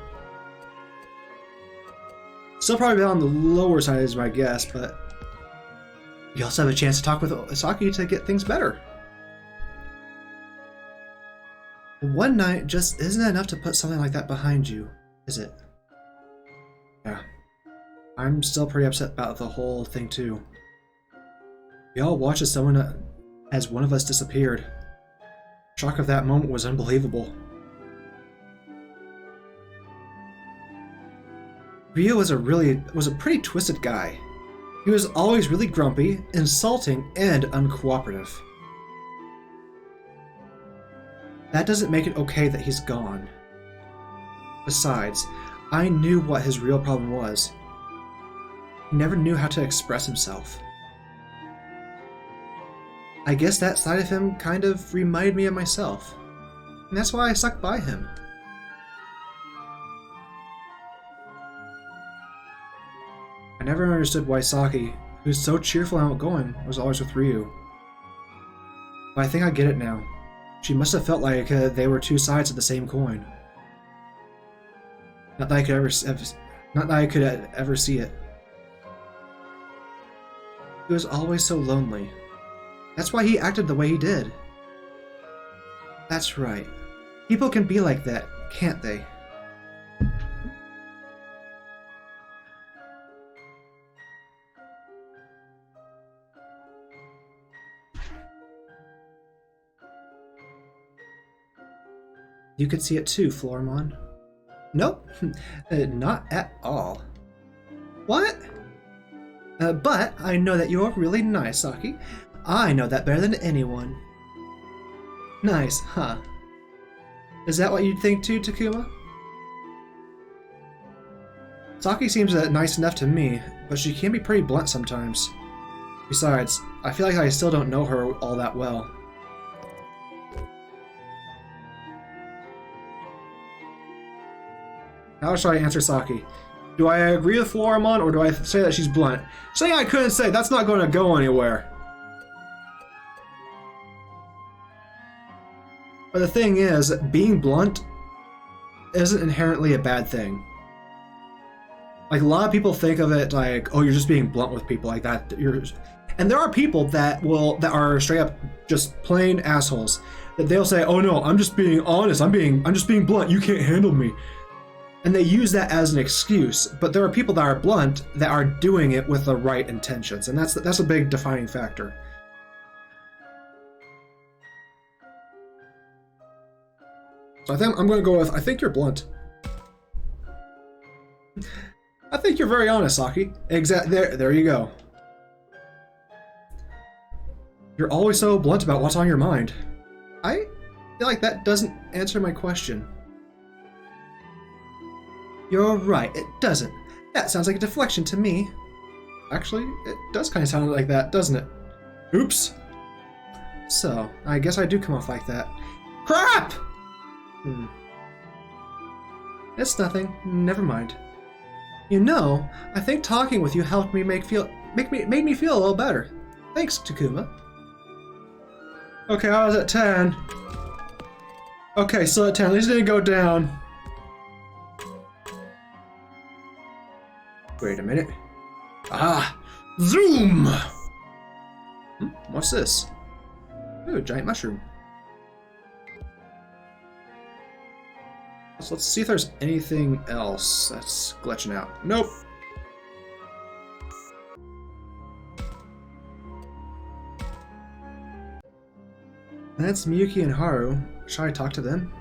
Still probably on the lower side is my guess, but you also have a chance to talk with Saki to get things better. One night just isn't enough to put something like that behind you, is it? Yeah. I'm still pretty upset about the whole thing too. We all watched as one of us disappeared. Shock of that moment was unbelievable. Ryo was a pretty twisted guy. He was always really grumpy, insulting, and uncooperative. That doesn't make it okay that he's gone. Besides, I knew what his real problem was. He never knew how to express himself. I guess that side of him kind of reminded me of myself. And that's why I stuck by him. I never understood why Saki, who's so cheerful and outgoing, was always with Ryu. But I think I get it now. She must have felt like they were two sides of the same coin. Not that I could ever see it. He was always so lonely. That's why he acted the way he did. That's right. People can be like that, can't they? You could see it too, Floramon. Nope, not at all. What? But I know that you're really nice, Saki. I know that better than anyone. Nice, huh? Is that what you'd think too, Takuma? Saki seems nice enough to me, but she can be pretty blunt sometimes. Besides, I feel like I still don't know her all that well. How should I answer Saki? Do I agree with Floramon, or do I say that she's blunt? Saying I couldn't say, that's not going to go anywhere. But the thing is, being blunt isn't inherently a bad thing. Like, a lot of people think of it like, oh, you're just being blunt with people like that. And there are people that are straight up just plain assholes. That they'll say, oh no, I'm just being honest. I'm just being blunt. You can't handle me. And they use that as an excuse. But there are people that are blunt that are doing it with the right intentions, and that's a big defining factor. So I'm going to go with, I think you're blunt. I think you're very honest, Saki. There you go. You're always so blunt about what's on your mind. I feel like that doesn't answer my question. You're right, it doesn't. That sounds like a deflection to me. Actually, it does kind of sound like that, doesn't it? Oops. So, I guess I do come off like that. Crap! It's nothing. Never mind. You know, I think talking with you helped me made me feel a little better. Thanks, Takuma. Okay, I was at 10. Okay, still at 10. At least it didn't go down. Wait a minute. Ah! Zoom! What's this? Ooh, giant mushroom. So let's see if there's anything else that's glitching out. Nope. That's Miyuki and Haru. Shall I talk to them?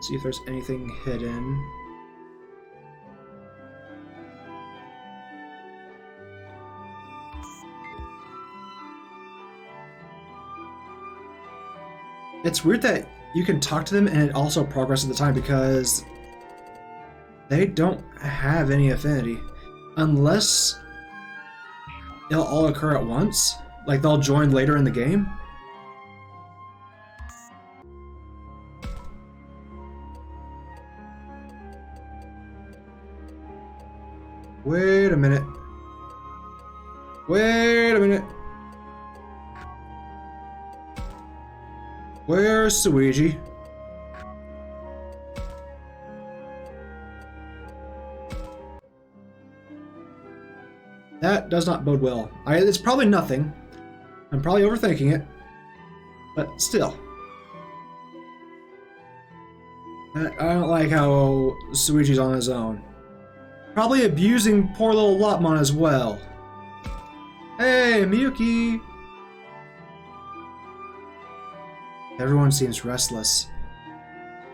See if there's anything hidden. It's weird that you can talk to them and it also progresses the time because they don't have any affinity. Unless it'll all occur at once. Like they'll join later in the game. Wait a minute. Wait a minute. Where's Suiji? That does not bode well. It's probably nothing. I'm probably overthinking it. But still. I don't like how Suiji's on his own. Probably abusing poor little Lopmon as well. Hey, Miyuki! Everyone seems restless.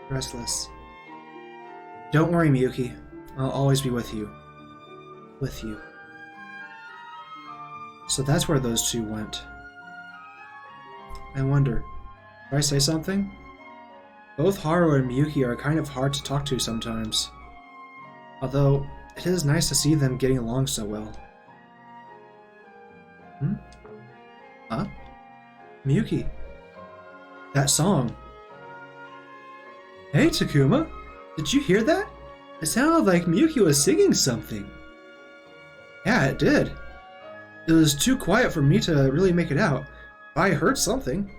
Restless. Don't worry, Miyuki. I'll always be with you. With you. So that's where those two went. I wonder, did I say something? Both Haru and Miyuki are kind of hard to talk to sometimes. Although, it is nice to see them getting along so well. Huh? Miyuki. That song. Hey, Takuma. Did you hear that? It sounded like Miyuki was singing something. Yeah, it did. It was too quiet for me to really make it out. But I heard something.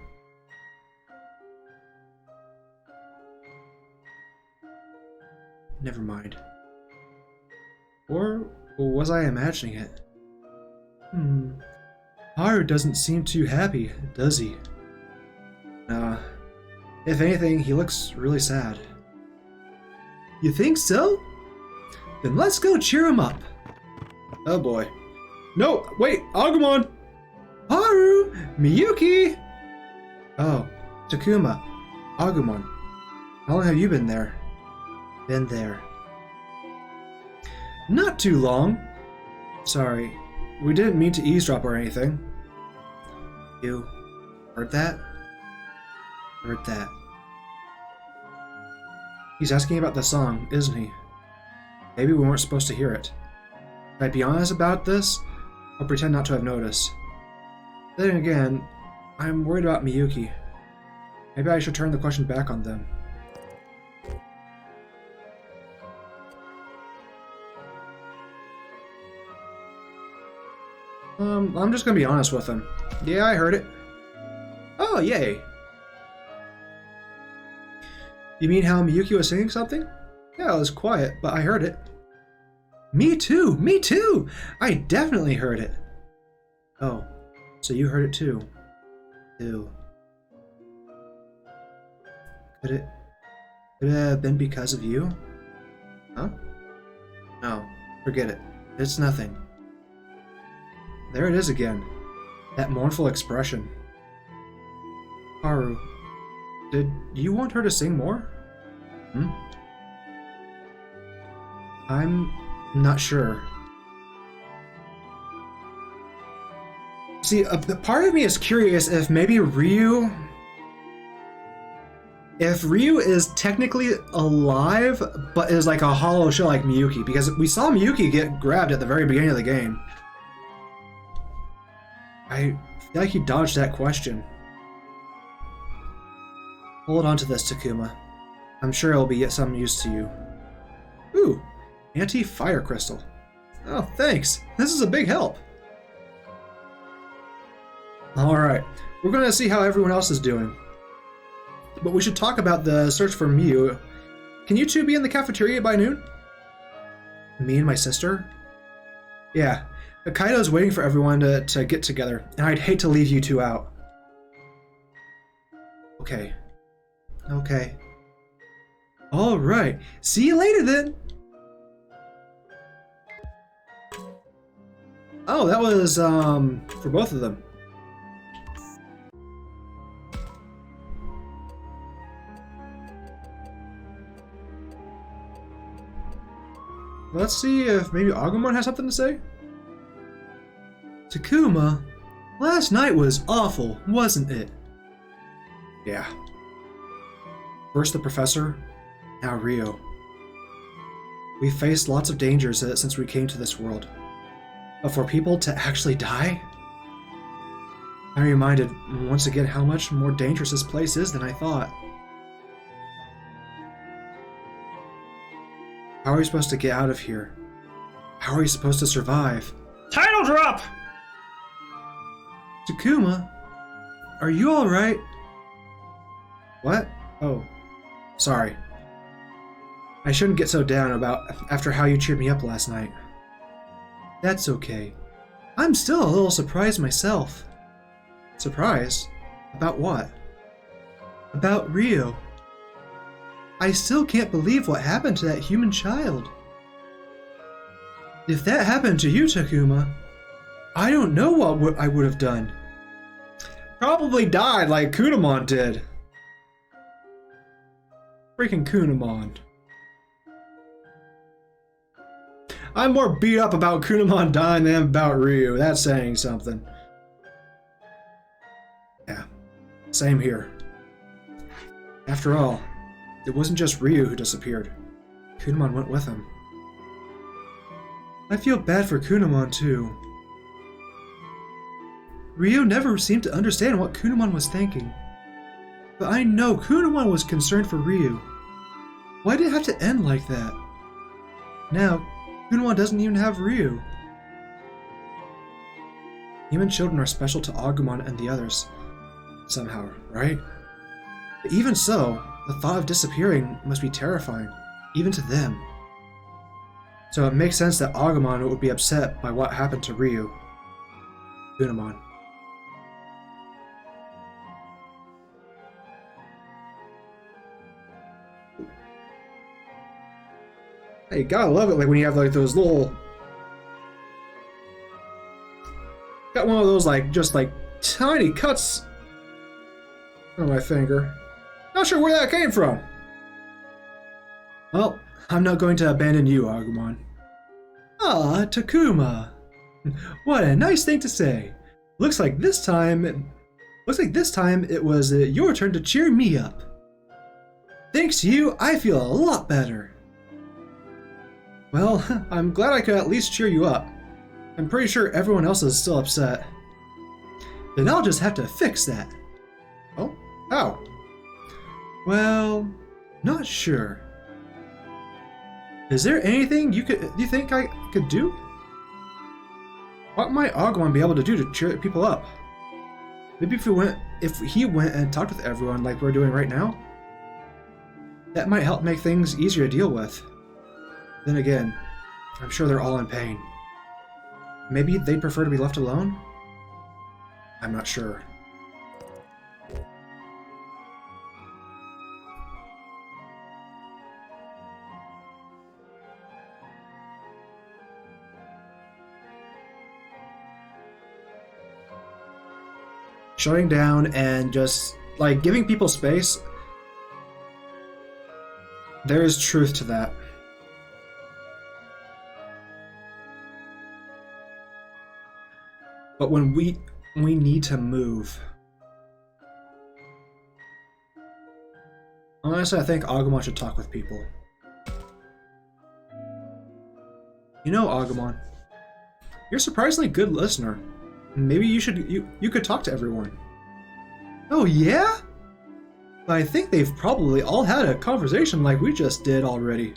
Never mind. Or was I imagining it? Haru doesn't seem too happy, does he? If anything, he looks really sad. You think so? Then let's go cheer him up. Oh boy. No, wait, Agumon! Haru! Miyuki! Oh, Takuma. Agumon. How long have you been there? Been there. Not too long. Sorry, we didn't mean to eavesdrop or anything. You heard that? Heard that. He's asking about the song, isn't he? Maybe we weren't supposed to hear it. Should I be honest about this, or pretend not to have noticed? Then again, I'm worried about Miyuki. Maybe I should turn the question back on them. I'm just gonna be honest with him. Yeah, I heard it. Oh, yay. You mean how Miyuki was singing something? Yeah, it was quiet, but I heard it. Me too! Me too! I definitely heard it. Oh, so you heard it too. Ew. Could it have been because of you? Huh? No, forget it. It's nothing. There it is again. That mournful expression. Haru, did you want her to sing more? Hmm? I'm not sure. See, part of me is curious if maybe Ryu... If Ryu is technically alive, but is like a hollow shell like Miyuki, because we saw Miyuki get grabbed at the very beginning of the game. I feel like he dodged that question. Hold on to this, Takuma. I'm sure it'll be some use to you. Ooh, anti-fire crystal. Oh, thanks. This is a big help. Alright, we're gonna see how everyone else is doing. But we should talk about the search for Miu. Can you two be in the cafeteria by noon? Me and my sister? Yeah, Kaido's waiting for everyone to get together, and I'd hate to leave you two out. Okay. Okay. Alright, see you later then! Oh, that was, for both of them. Let's see if maybe Agumon has something to say. Takuma, last night was awful, wasn't it? Yeah. First the professor, now Rio. We've faced lots of dangers since we came to this world. But for people to actually die? I'm reminded once again how much more dangerous this place is than I thought. How are we supposed to get out of here? How are we supposed to survive? Title drop! Takuma, are you alright? What? Oh, sorry. I shouldn't get so down after how you cheered me up last night. That's okay. I'm still a little surprised myself. Surprised? About what? About Rio. I still can't believe what happened to that human child. If that happened to you, Takuma, I don't know what I would have done. Probably died like Kunamon did. Freaking Kunamon. I'm more beat up about Kunamon dying than about Ryu. That's saying something. Yeah, same here. After all, it wasn't just Ryu who disappeared. Kunamon went with him. I feel bad for Kunamon too. Ryu never seemed to understand what Kunamon was thinking. But I know Kunamon was concerned for Ryu. Why did it have to end like that? Now, Kunamon doesn't even have Ryu. Human children are special to Agumon and the others. Somehow, right? But even so, the thought of disappearing must be terrifying, even to them. So it makes sense that Agumon would be upset by what happened to Ryu. Kunamon. Hey, you gotta love it, like when you have like those little... Got one of those like, just like tiny cuts on my finger. Not sure where that came from. Well, I'm not going to abandon you, Agumon. Ah, Takuma. What a nice thing to say. Looks like this time it was your turn to cheer me up. Thanks to you, I feel a lot better. Well, I'm glad I could at least cheer you up. I'm pretty sure everyone else is still upset. Then I'll just have to fix that. Oh? How? Well, not sure. Is there anything you think I could do? What might Agumon be able to do to cheer people up? Maybe if he went and talked with everyone like we're doing right now, that might help make things easier to deal with. Then again, I'm sure they're all in pain. Maybe they'd prefer to be left alone? I'm not sure. Shutting down and just, like, giving people space, there is truth to that. But when we need to move. Honestly, I think Agumon should talk with people. You know, Agumon, you're a surprisingly good listener. Maybe you could talk to everyone. Oh yeah? I think they've probably all had a conversation like we just did already.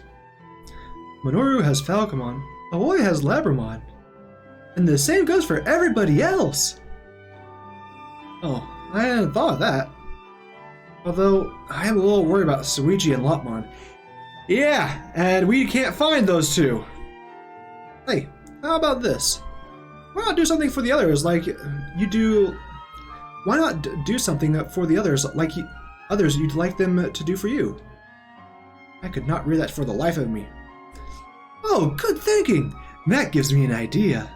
Minoru has Falcomon, Aoi has Labramon, and the same goes for everybody else. Oh, I hadn't thought of that. Although, I am a little worried about Suichi and Lopmon. Yeah, and we can't find those two. Hey, how about this? Why not do something for the others like you do? Why not do something for the others like others you'd like them to do for you? I could not read that for the life of me. Oh, good thinking! That gives me an idea.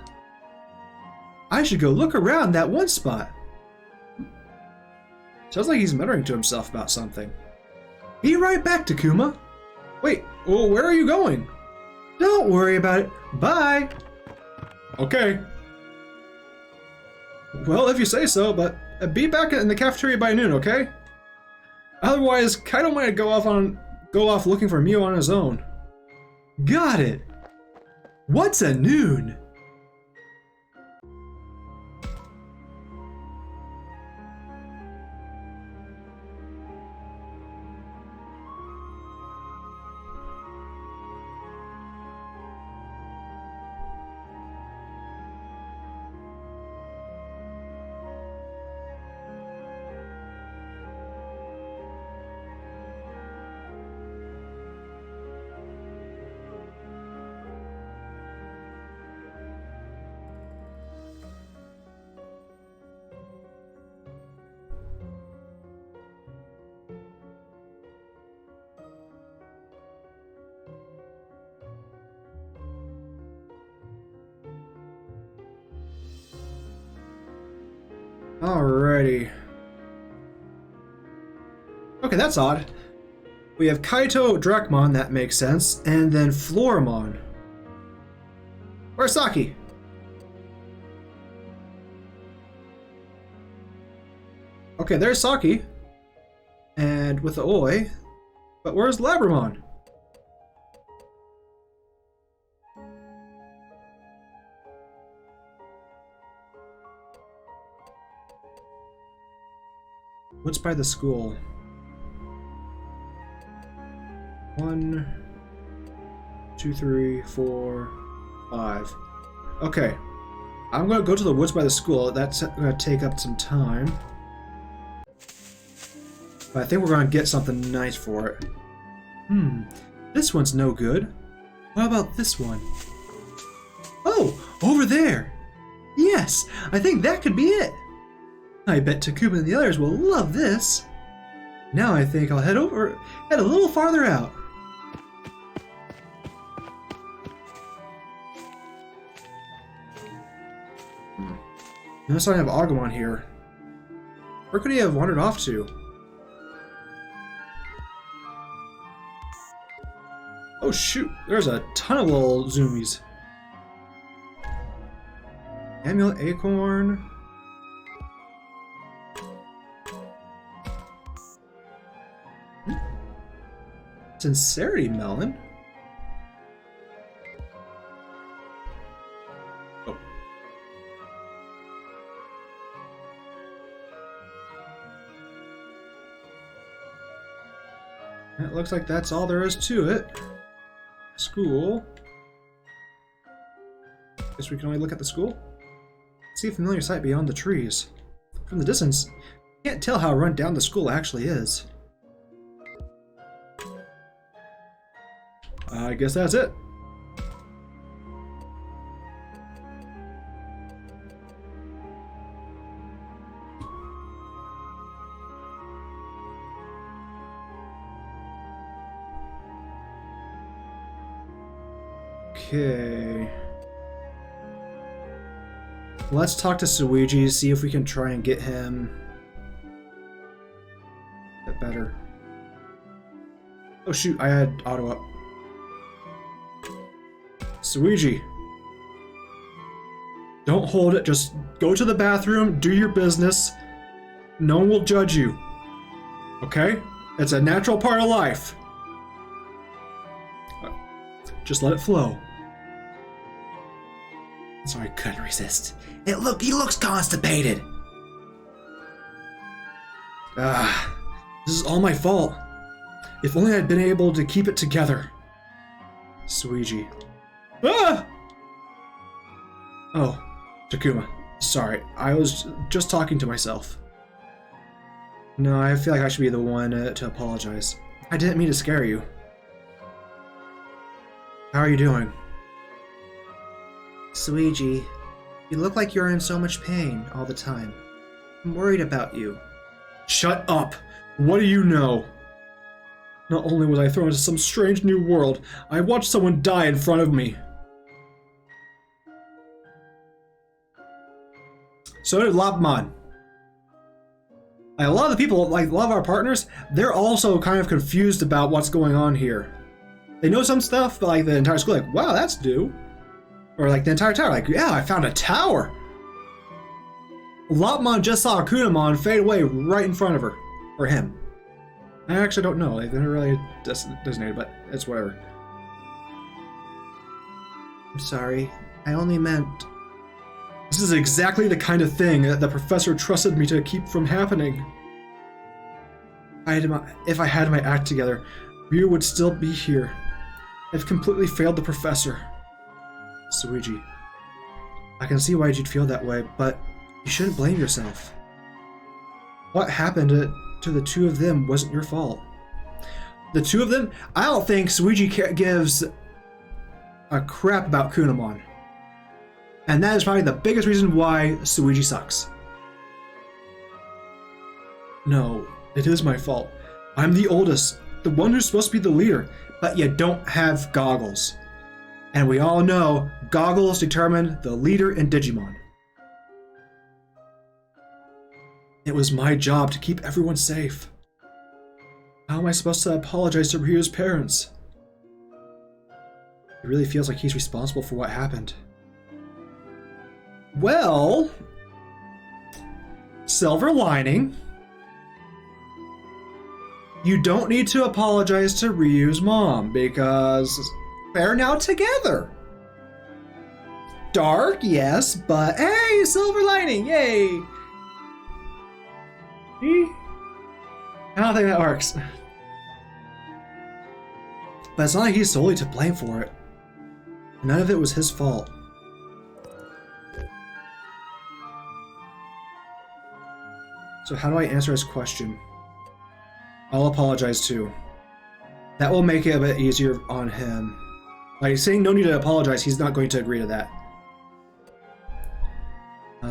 I should go look around that one spot. Sounds like he's muttering to himself about something. Be right back, Takuma. Wait, well, where are you going? Don't worry about it. Bye. Okay. Well, if you say so, but be back in the cafeteria by noon, okay? Otherwise, Kaido might go off looking for Mio on his own. Got it. What's a noon? Alrighty. Okay, that's odd. We have Kaito Dracmon, that makes sense, and then Floramon. Where's Saki? Okay, there's Saki. And with the Oi. But where's Labramon? What's by the school? 1, 2, 3, 4, 5. Okay. I'm gonna go to the woods by the school. That's gonna take up some time. But I think we're gonna get something nice for it. This one's no good. What about this one? Oh, over there! Yes, I think that could be it! I bet Takuma and the others will love this. Now I think I'll head a little farther out. No sign of Agumon here. Where could he have wandered off to? Oh shoot, there's a ton of little zoomies. Amulet Acorn. Sincerity Melon? Oh. It looks like that's all there is to it. School. Guess we can only look at the school? See a familiar sight beyond the trees. From the distance, you can't tell how run down the school actually is. I guess that's it. Okay. Let's talk to Suiji, see if we can try and get him a bit better. Oh shoot, I had auto up. Suiji. Don't hold it, just go to the bathroom, do your business. No one will judge you. Okay? It's a natural part of life. Just let it flow. Sorry, couldn't resist. He looks constipated. This is all my fault. If only I'd been able to keep it together. Suiji. Ah! Oh, Takuma. Sorry, I was just talking to myself. No, I feel like I should be the one to apologize. I didn't mean to scare you. How are you doing? Suiji, you look like you're in so much pain all the time. I'm worried about you. Shut up! What do you know? Not only was I thrown into some strange new world, I watched someone die in front of me. So did Labman. Like, a lot of the people, like a lot of our partners, they're also kind of confused about what's going on here. They know some stuff, but like the entire school, like, wow, that's new. Or like the entire tower, like, yeah, I found a tower. Lopmon just saw Kunamon fade away right in front of her. Or him. I actually don't know. Like, they're not really designated, but it's whatever. I'm sorry. I only meant... This is exactly the kind of thing that the professor trusted me to keep from happening. If I had my act together, Ryu would still be here. I've completely failed the professor. Suiji, I can see why you'd feel that way, but you shouldn't blame yourself. What happened to the two of them wasn't your fault. The two of them? I don't think Suiji gives a crap about Kunamon. And that is probably the biggest reason why Suiji sucks. No, it is my fault. I'm the oldest, the one who's supposed to be the leader, but you don't have goggles. And we all know goggles determine the leader in Digimon. It was my job to keep everyone safe. How am I supposed to apologize to Ryu's parents? It really feels like he's responsible for what happened. Well, silver lining. You don't need to apologize to Ryu's mom because they're now together. Dark, yes, but hey, silver lining, yay! See? I don't think that works. But it's not like he's solely to blame for it. None of it was his fault. So how do I answer his question? I'll apologize too. That will make it a bit easier on him. Like, saying no need to apologize, he's not going to agree to that.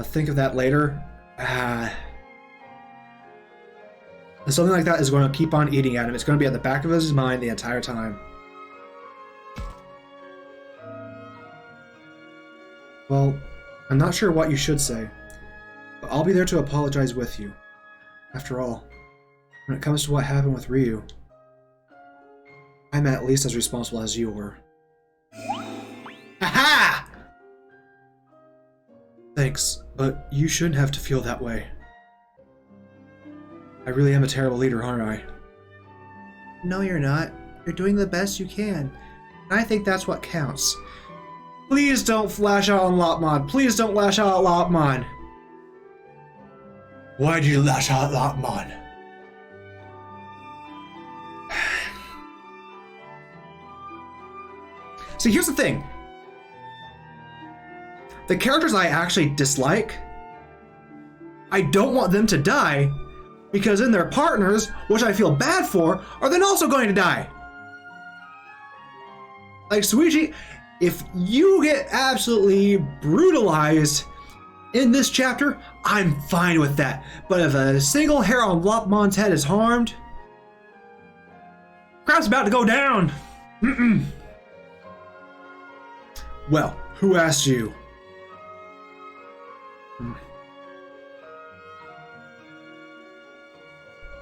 Think of that later. Something like that is going to keep on eating at him. It's going to be at the back of his mind the entire time. Well, I'm not sure what you should say, but I'll be there to apologize with you. After all, when it comes to what happened with Ryu, I'm at least as responsible as you were. Ha-ha! Thanks, but you shouldn't have to feel that way. I really am a terrible leader, aren't I? No, you're not. You're doing the best you can. And I think that's what counts. Please don't flash out on Lopmon. Please don't lash out at Lopmon. Why'd you lash out at Lopmon? See, here's the thing. the characters I actually dislike, I don't want them to die, because then their partners, which I feel bad for, are then also going to die. Like Suichi, if you get absolutely brutalized in this chapter, I'm fine with that. But if a single hair on Lopmon's head is harmed, crap's about to go down. Well, who asked you?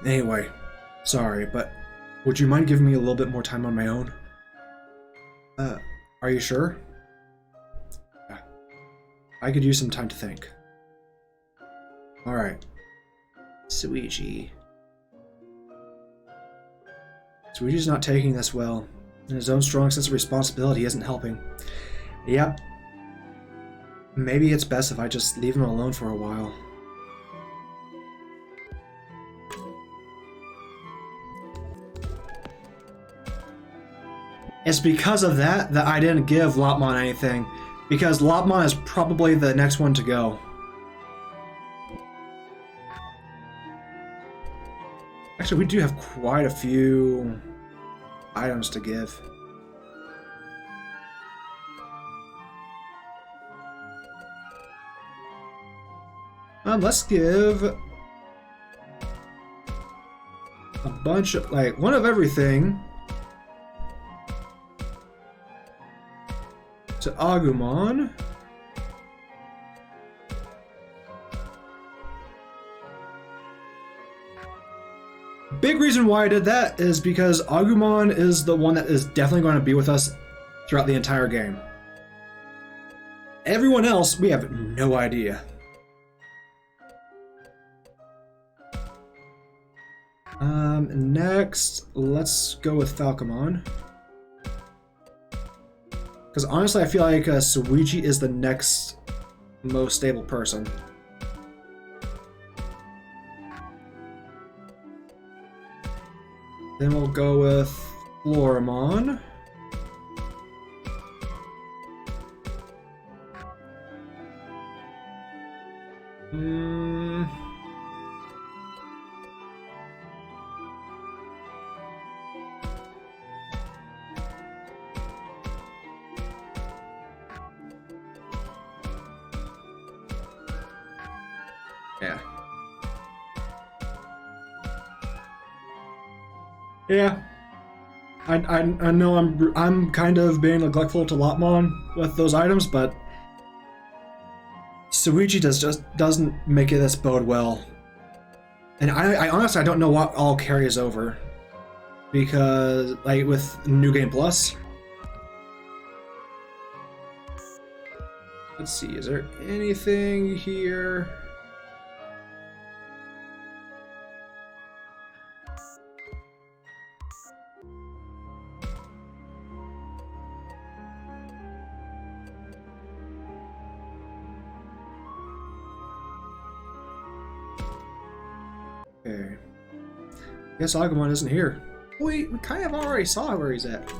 Anyway, sorry, but would you mind giving me a little bit more time on my own? Are you sure? Yeah. I could use some time to think. Alright. Suichi. Suichi's not taking this well, and his own strong sense of responsibility isn't helping. Yep. Maybe it's best if I just leave him alone for a while. It's because of that I didn't give Lopmon anything, because Lopmon is probably the next one to go. Actually, we do have quite a few items to give. Let's give a bunch of, like, one of everything to Agumon. Big reason why I did that is because Agumon is the one that is definitely going to be with us throughout the entire game. Everyone else, we have no idea. Next, let's go with Falcomon. Because honestly, I feel like Suichi is the next most stable person. Then we'll go with Floramon. Yeah. Yeah. I know I'm kind of being neglectful to Lopmon with those items, but Suichi just doesn't make it this bode well. And I honestly don't know what all carries over, because like with New Game Plus. Let's see, is there anything here? Okay. Guess Agumon isn't here. Wait, we kind of already saw where he's at.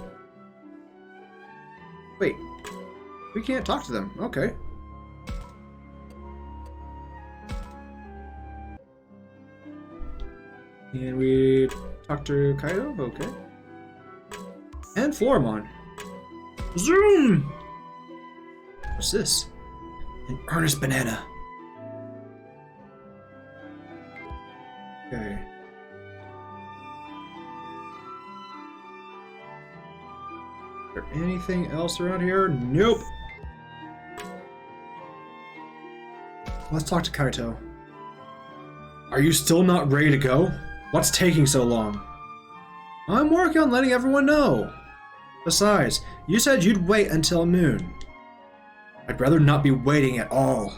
Wait. We can't talk to them. Okay. And we talk to Kaido? Okay. And Floramon. Zoom! What's this? An earnest banana. Okay. Is there anything else around here? Nope. Let's talk to Kaito. Are you still not ready to go? What's taking so long? I'm working on letting everyone know. Besides, you said you'd wait until noon. I'd rather not be waiting at all.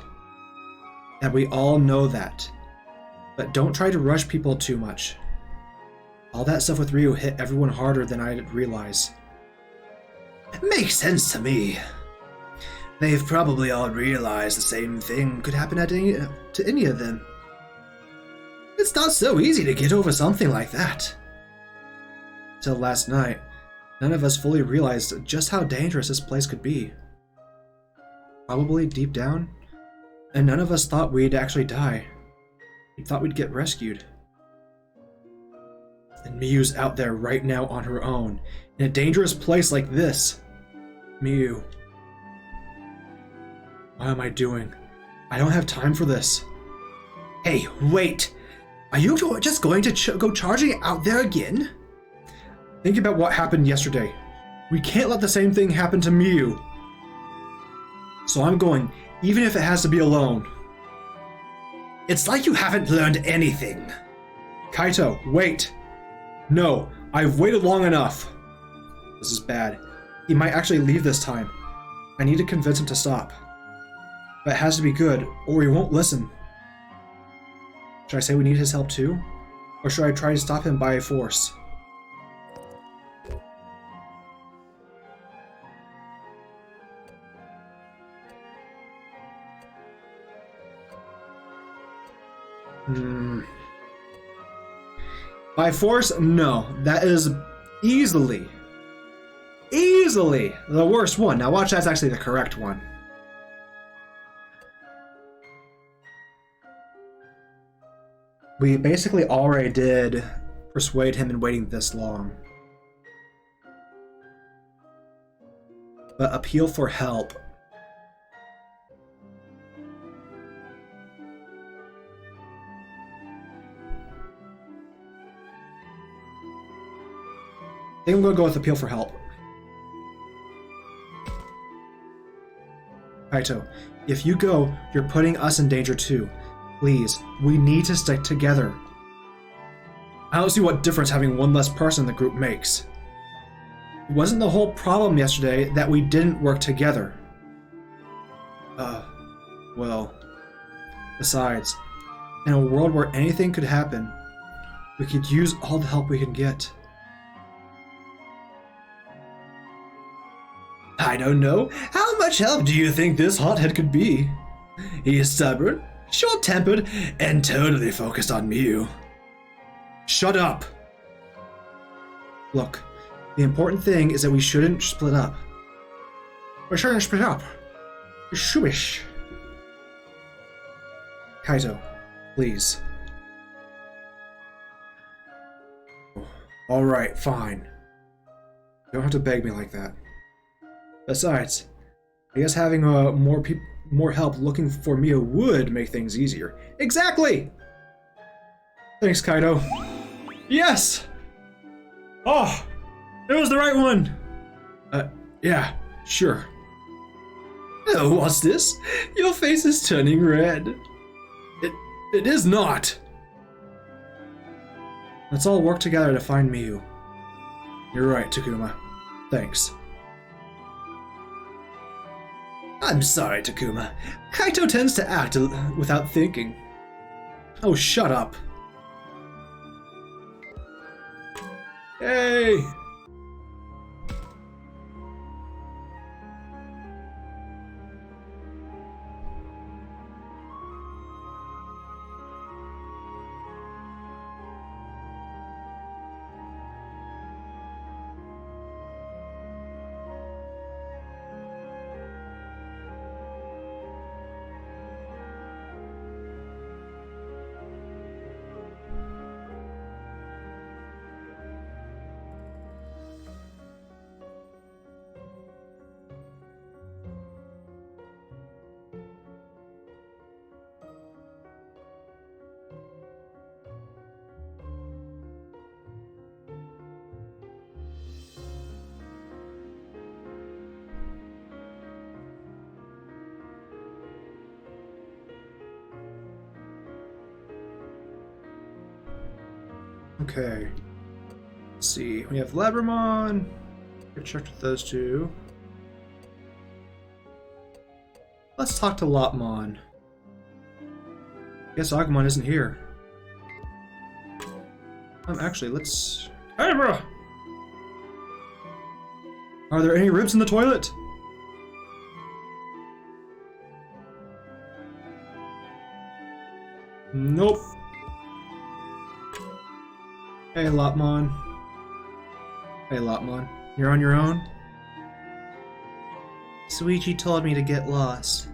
And we all know that. But don't try to rush people too much. All that stuff with Ryu hit everyone harder than I'd realize. Makes sense to me. They've probably all realized the same thing could happen to any of them. It's not so easy to get over something like that. Till last night, none of us fully realized just how dangerous this place could be. Probably deep down. And none of us thought we'd actually die. We thought we'd get rescued. And Miyu's out there right now on her own, in a dangerous place like this. Miyu. What am I doing? I don't have time for this. Hey, wait! Are you just going to go charging out there again? Think about what happened yesterday. We can't let the same thing happen to Miyu. So I'm going, even if it has to be alone. It's like you haven't learned anything. Kaito, wait. No, I've waited long enough. This is bad. He might actually leave this time. I need to convince him to stop. But it has to be good, or he won't listen. Should I say we need his help too? Or should I try to stop him by force? By force? No. That is easily the worst one. Now watch, that's actually the correct one. We basically already did persuade him in waiting this long. But appeal for help. I think I'm gonna go with appeal for help. Kaito, if you go, you're putting us in danger too. Please, we need to stick together. I don't see what difference having one less person in the group makes. Wasn't the whole problem yesterday that we didn't work together? Well, besides, in a world where anything could happen, we could use all the help we can get. I don't know. How much help do you think this hothead could be? He is stubborn, short-tempered, and totally focused on Miyu. Shut up! Look, the important thing is that we shouldn't split up. We shouldn't split up. Shumish. Kaito, please. Alright, fine. You don't have to beg me like that. Besides, I guess having more help looking for Miyu would make things easier. Exactly! Thanks, Kaito. Yes! Oh! It was the right one! Yeah, sure. Oh, what's this? Your face is turning red. It is not! Let's all work together to find Miyu. You're right, Takuma. Thanks. I'm sorry, Takuma. Kaito tends to act without thinking. Oh, shut up. Hey! Okay. Let's see. We have Labramon. Get checked with those two. Let's talk to Lopmon. Guess Agumon isn't here. Actually, let's... Hey, bro! Are there any ribs in the toilet? Nope. Hey, Lopmon. Hey, Lopmon. You're on your own? Suichi told me to get lost.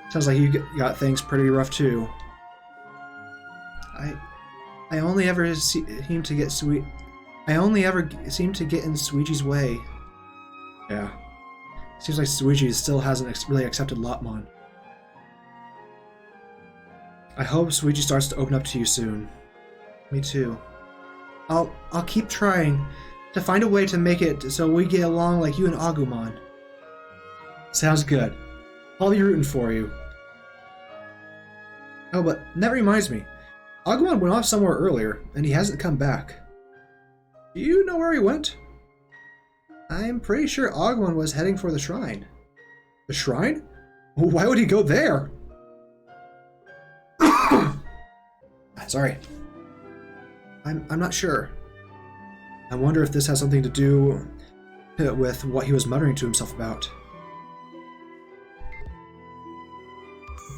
Sounds like you got things pretty rough too. I only ever seem to get I only ever seem to get in Suichi's way. Yeah. Seems like Suichi still hasn't really accepted Lopmon. I hope Suichi starts to open up to you soon. Me too. I'll keep trying to find a way to make it so we get along like you and Agumon. Sounds good. I'll be rooting for you. Oh, but that reminds me. Agumon went off somewhere earlier, and he hasn't come back. Do you know where he went? I'm pretty sure Agumon was heading for the shrine. The shrine? Why would he go there? Sorry. I'm not sure. I wonder if this has something to do with what he was muttering to himself about.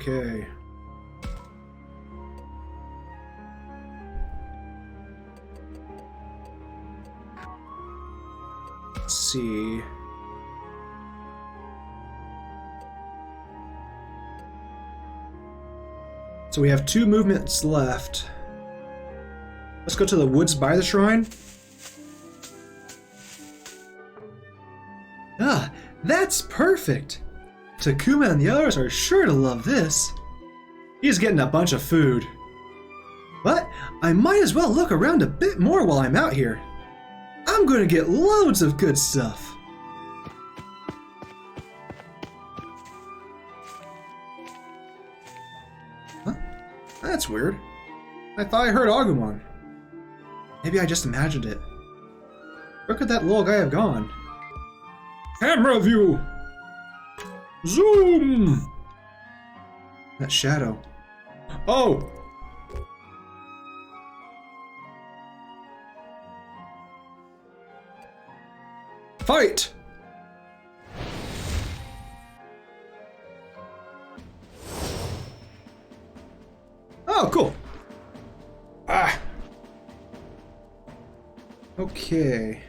Okay. Let's see. So we have 2 movements left. Let's go to the woods by the shrine. Ah, that's perfect! Takuma and the others are sure to love this. He's getting a bunch of food. But I might as well look around a bit more while I'm out here. I'm gonna get loads of good stuff. Huh? That's weird. I thought I heard Agumon. Maybe I just imagined it. Where could that little guy have gone? Camera view! Zoom! That shadow. Oh! Fight! Oh, cool. Ah. Okay.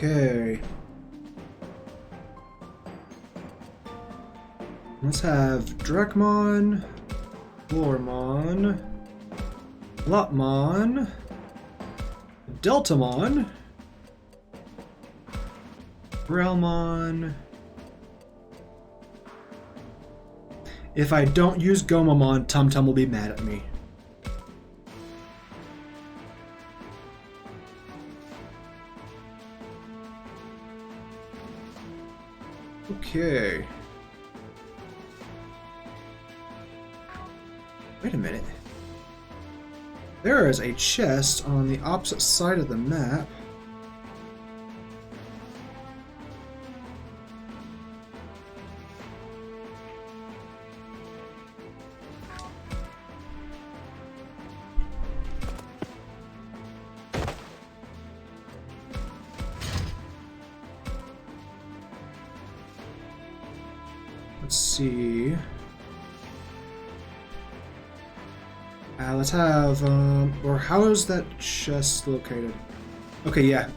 Okay. Let's have Drakmon, Lormon, Lopmon, Deltamon, Realmon. If I don't use Gomamon, Tum Tum will be mad at me. Okay. Wait a minute. There is a chest on the opposite side of the map. Let's see. Let's have, or how is that chest located? Okay, yeah.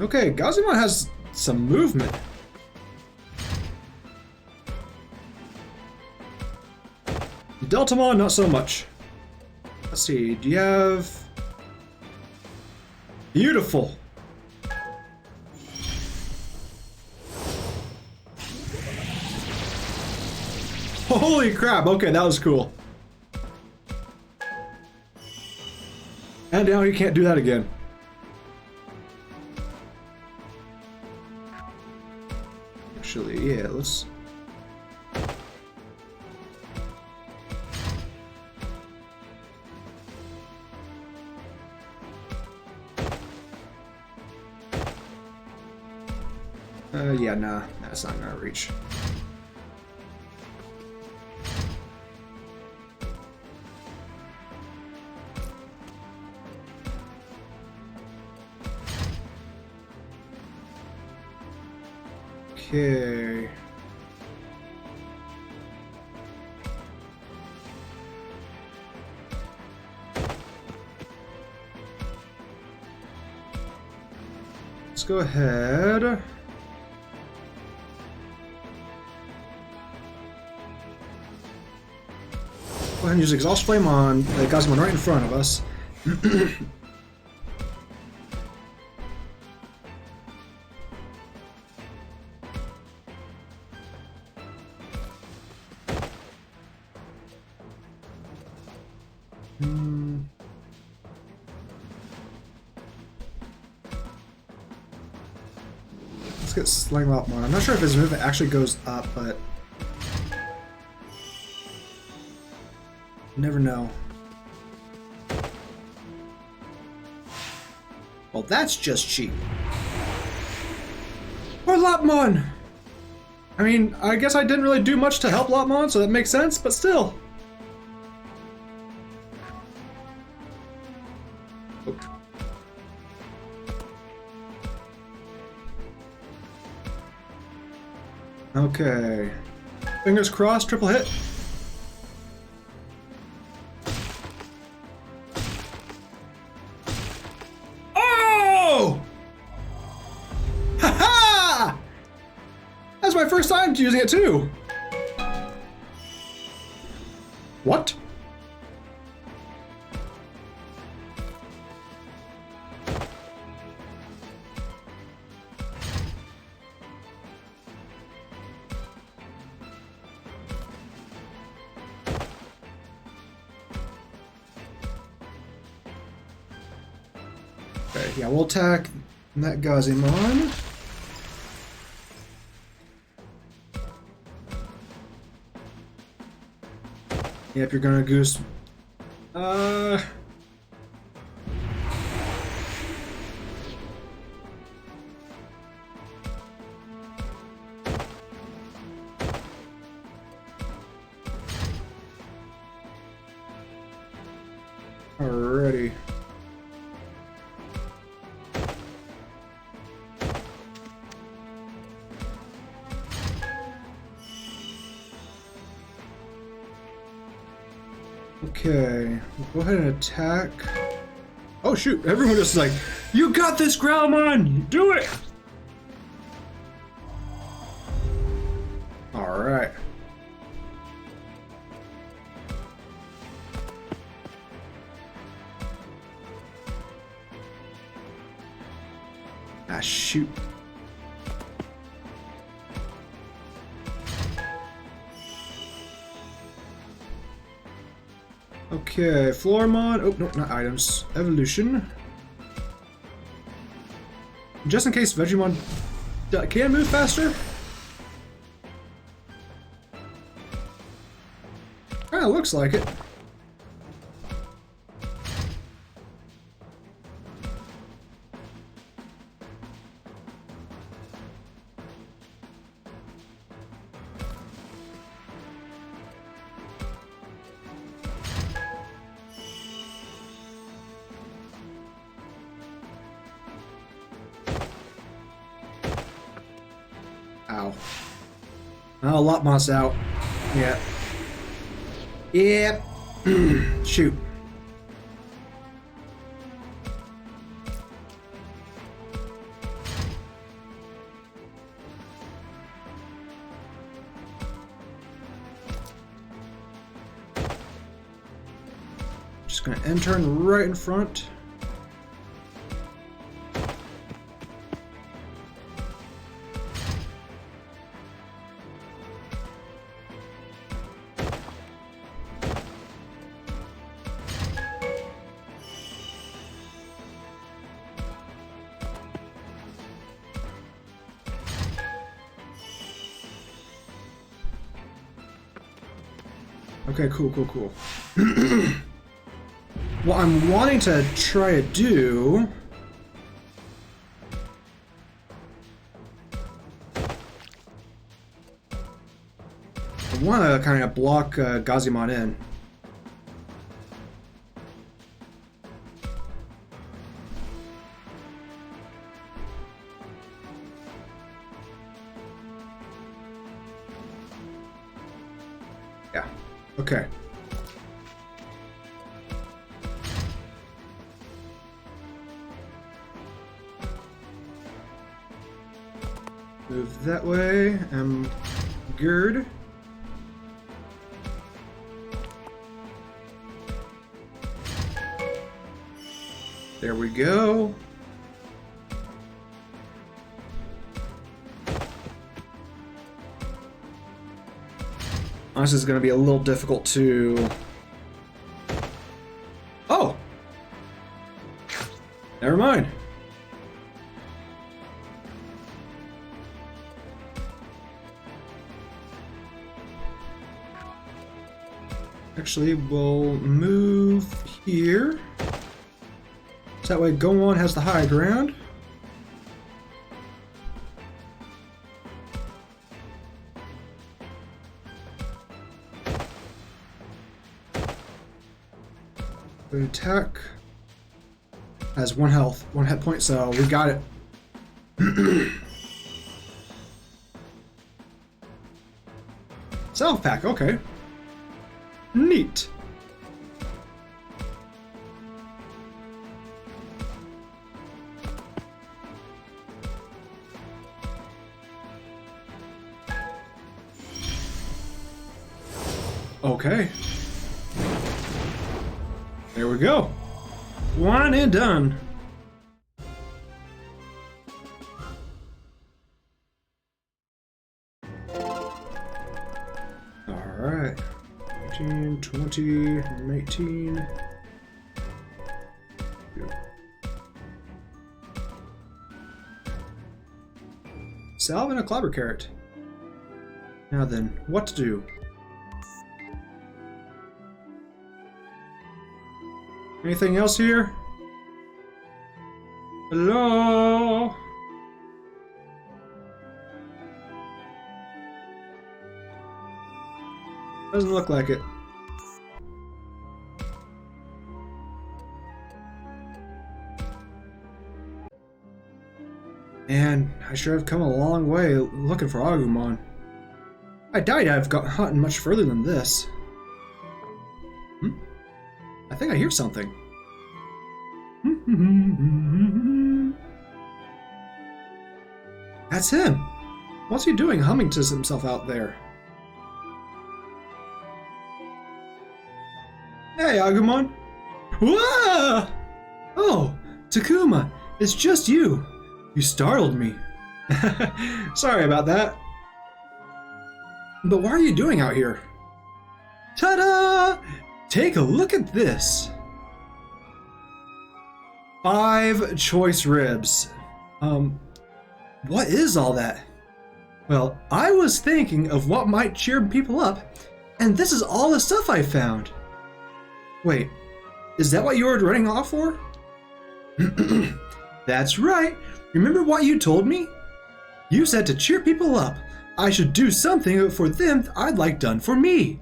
Okay, Gazumon has some movement. Deltamon, not so much. Let's see, do you have... Beautiful! Holy crap, okay, that was cool. And now you can't do that again. Actually, yeah, let's... yeah, nah, that's not gonna reach. Okay. Let's go ahead. Go ahead and use Exhaust Flame on the Gazmon right in front of us. Let's get Slang Lopmon. I'm not sure if his movement actually goes up, but never know. Well, that's just cheap. Poor Lopmon! I mean, I guess I didn't really do much to help Lopmon, so that makes sense, but still. Oh. Okay. Fingers crossed, triple hit. Oh! Ha-ha! That's my first time using it too. What? Okay, yeah, we'll attack that Gazimon. Yep, you're gonna goose. Alrighty. Okay, we'll go ahead and attack. Oh shoot, everyone just like, you got this, Growlmon! Do it! Alright. Ah, shoot. Okay, Floramon. Oh, no, not items. Evolution. Just in case Vegemon can move faster. Kinda looks like it. Ow. Oh, Lopmon's out. Yeah. Yep. Shoot. Just gonna end turn right in front. Okay, cool. What I'm wanting to try to do... I want to kind of block Gazimon in. Yeah, okay. Move that way. I'm good. There we go. This is going to be a little difficult to... Oh! Never mind. Actually, we'll move here. So that way Goemon has the high ground. The attack has 1 health, 1 hit point, so we got it. Self pack, okay. Neat. Okay. There we go. One and done. Alright. 19, 20, 19. Salve and a clobber carrot. Now then, what to do? Anything else here? Hello? Doesn't look like it. Man, I sure have come a long way looking for Agumon. I doubt I've gotten much further than this. I think I hear something. That's him! What's he doing humming to himself out there? Hey, Agumon! Whoa! Oh, Takuma, it's just you! You startled me. Sorry about that. But what are you doing out here? Ta-da! Take a look at this. 5 choice ribs. What is all that? Well, I was thinking of what might cheer people up, and this is all the stuff I found. Wait, is that what you were running off for? That's right. Remember what you told me? You said to cheer people up, I should do something for them I'd like done for me.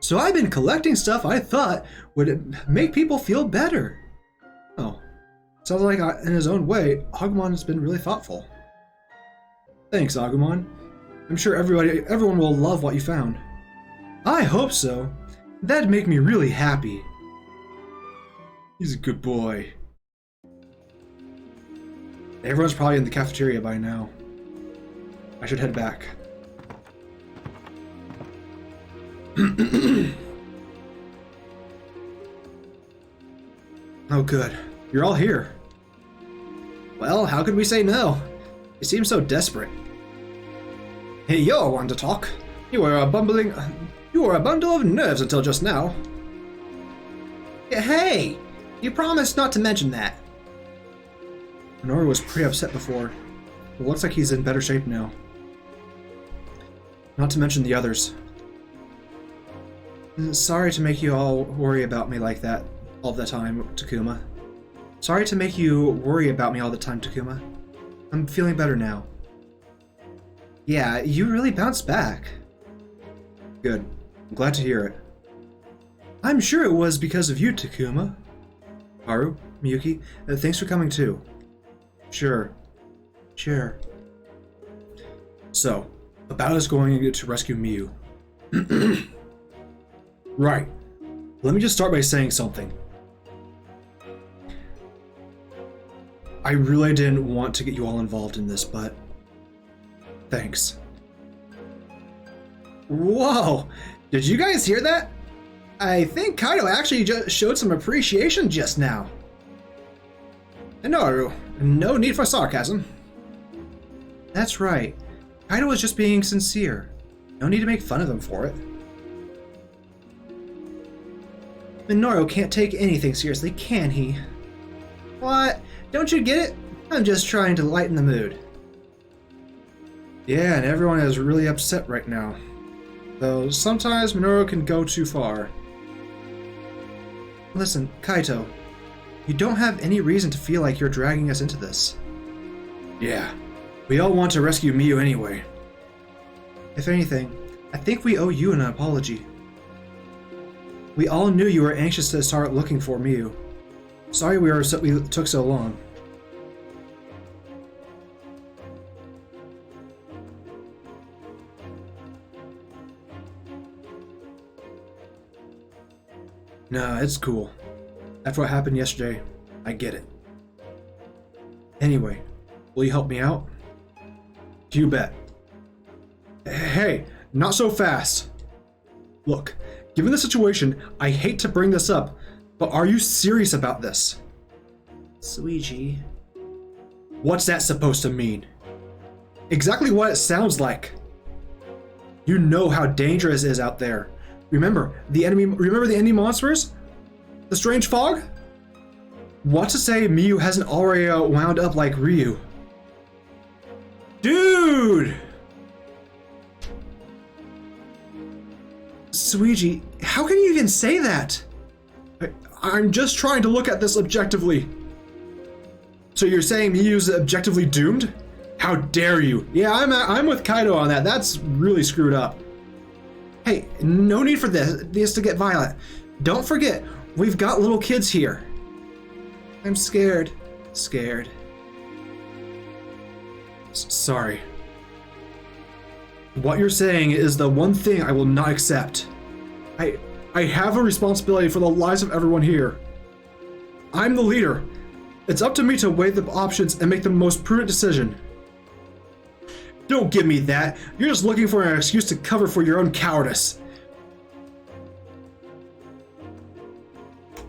So I've been collecting stuff I thought would make people feel better. Oh, sounds like in his own way, Agumon has been really thoughtful. Thanks, Agumon. I'm sure everyone will love what you found. I hope so. That'd make me really happy. He's a good boy. Everyone's probably in the cafeteria by now. I should head back. Oh good, you're all here. Well, how could we say no? You seem so desperate. Hey, you're one to talk. You were a bundle of nerves until just now. Hey, you promised not to mention that. Minoru was pretty upset before. It looks like he's in better shape now. Not to mention the others. Sorry to make you all worry about me like that all the time, Takuma. Sorry to make you worry about me all the time, Takuma. I'm feeling better now. Yeah, you really bounced back. Good. I'm glad to hear it. I'm sure it was because of you, Takuma. Haru, Miyuki, thanks for coming too. Sure. So, about us going to rescue Miyu. Right. Let me just start by saying something. I really didn't want to get you all involved in this, but thanks. Whoa! Did you guys hear that? I think Kaido actually just showed some appreciation just now. No need for sarcasm. That's right. Kaido was just being sincere. No need to make fun of him for it. Minoru can't take anything seriously, can he? What? Don't you get it? I'm just trying to lighten the mood. Yeah, and everyone is really upset right now. Though sometimes Minoru can go too far. Listen, Kaito, you don't have any reason to feel like you're dragging us into this. Yeah, we all want to rescue Miyu anyway. If anything, I think we owe you an apology. We all knew you were anxious to start looking for Miyu. Sorry we took so long. Nah, it's cool. After what happened yesterday, I get it. Anyway, will you help me out? You bet. Hey, not so fast. Look, given the situation, I hate to bring this up, but are you serious about this? Suiji. What's that supposed to mean? Exactly what it sounds like. You know how dangerous it is out there. Remember the enemy monsters? The strange fog? What to say Miyu hasn't already wound up like Ryu? Dude! Suiji, how can you even say that? I'm just trying to look at this objectively. So you're saying Miyu's objectively doomed? How dare you? Yeah, I'm with Kaido on that. That's really screwed up. Hey, no need for this to get violent. Don't forget, we've got little kids here. I'm scared. Sorry. What you're saying is the one thing I will not accept. I have a responsibility for the lives of everyone here. I'm the leader. It's up to me to weigh the options and make the most prudent decision. Don't give me that. You're just looking for an excuse to cover for your own cowardice.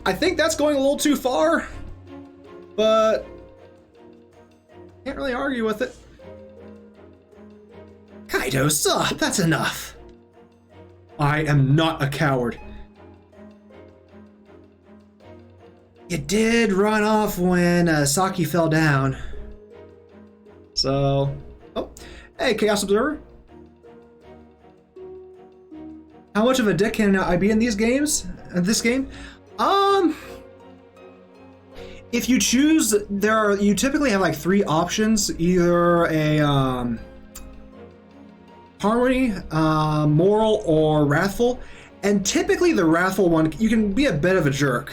I think that's going a little too far, but can't really argue with it. Kaido, stop. That's enough. I am not a coward. You did run off when Saki fell down. So, oh, hey, Chaos Observer. How much of a dick can I be in these games? In this game? If you choose, you typically have like 3 options. Either a harmony, moral, or wrathful. And typically the wrathful one, you can be a bit of a jerk.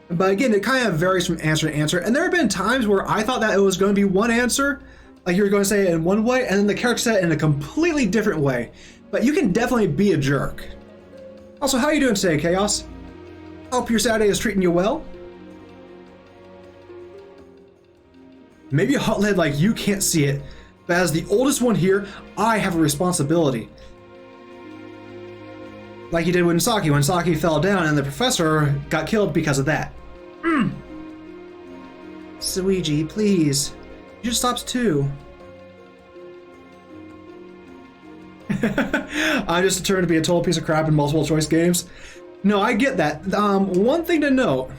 But again, it kind of varies from answer to answer. And there have been times where I thought that it was going to be one answer, like you were going to say it in one way, and then the character said it in a completely different way. But you can definitely be a jerk. Also, how are you doing today, Chaos? Hope your Saturday is treating you well. Maybe a hothead like you can't see it, but as the oldest one here, I have a responsibility. Like you did when Saki fell down and the professor got killed because of that. Suiji, please. You should stop too. I'm just determined to be a total piece of crap in multiple choice games. No, I get that. One thing to note.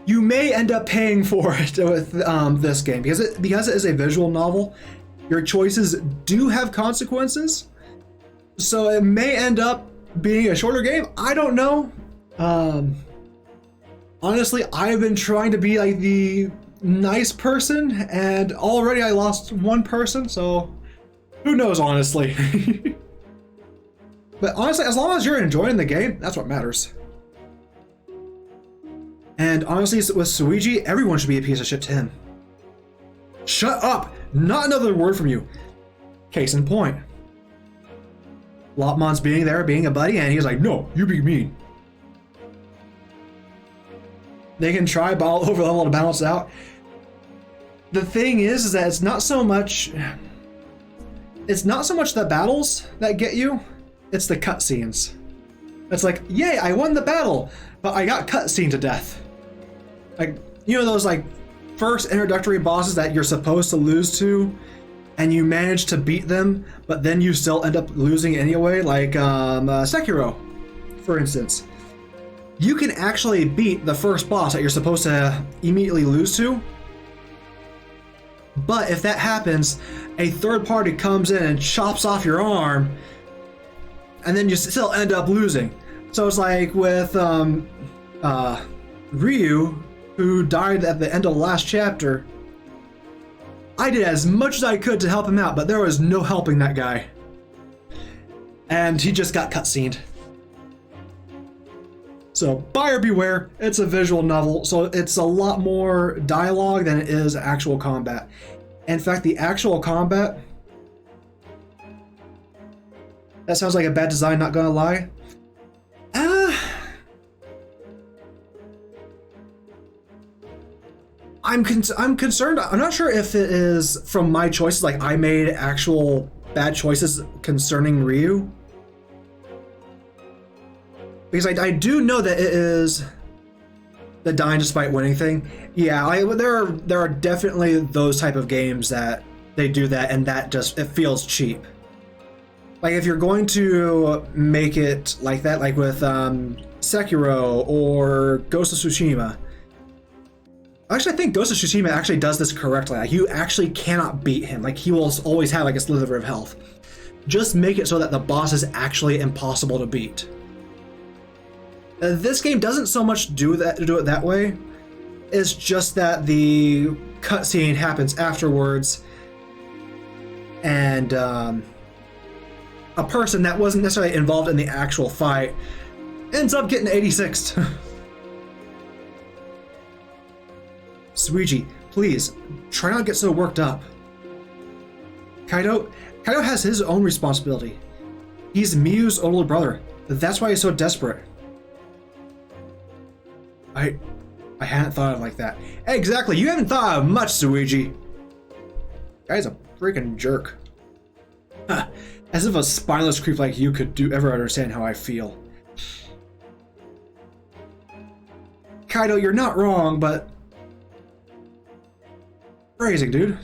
You may end up paying for it with this game because it is a visual novel, Your choices do have consequences, so it may end up being a shorter game. I don't know. Honestly, I've been trying to be like the nice person, and already I lost one person, so who knows, honestly. But honestly, as long as you're enjoying the game, that's what matters. And honestly, with Suiji, everyone should be a piece of shit to him. Shut up! Not another word from you. Case in point. Lopmon's being there, being a buddy, and he's like, no, you be mean. They can try ball over level to balance it out. The thing is that it's not so much the battles that get you, it's the cutscenes. It's like, yay, I won the battle, but I got cutscene to death. Like, you know those like first introductory bosses that you're supposed to lose to, and you manage to beat them, but then you still end up losing anyway, like Sekiro, for instance. You can actually beat the first boss that you're supposed to immediately lose to, but if that happens, a third party comes in and chops off your arm, and then you still end up losing. So it's like with Ryu, who died at the end of the last chapter. I did as much as I could to help him out, but there was no helping that guy. And he just got cutscened. So buyer beware, it's a visual novel, so it's a lot more dialogue than it is actual combat. In fact, the actual combat, that sounds like a bad design, not gonna lie. I'm concerned. I'm not sure if it is from my choices, like I made actual bad choices concerning Ryu. Because I do know that it is the dying despite winning thing. Yeah, there are definitely those type of games that they do that, and that just, it feels cheap. Like if you're going to make it like that, like with Sekiro or Ghost of Tsushima. Actually, I think Ghost of Tsushima actually does this correctly. Like, you actually cannot beat him. Like, he will always have like a sliver of health. Just make it so that the boss is actually impossible to beat. This game doesn't so much do it that way. It's just that the cutscene happens afterwards, and a person that wasn't necessarily involved in the actual fight ends up getting 86th. Suiji, please, try not to get so worked up. Kaido has his own responsibility. He's Miyu's older brother. That's why he's so desperate. I hadn't thought of it like that. Exactly, you haven't thought of much, Suiji. Guy's a freaking jerk. Huh. As if a spineless creep like you could ever understand how I feel. Kaido, you're not wrong, but... Phrasing, dude.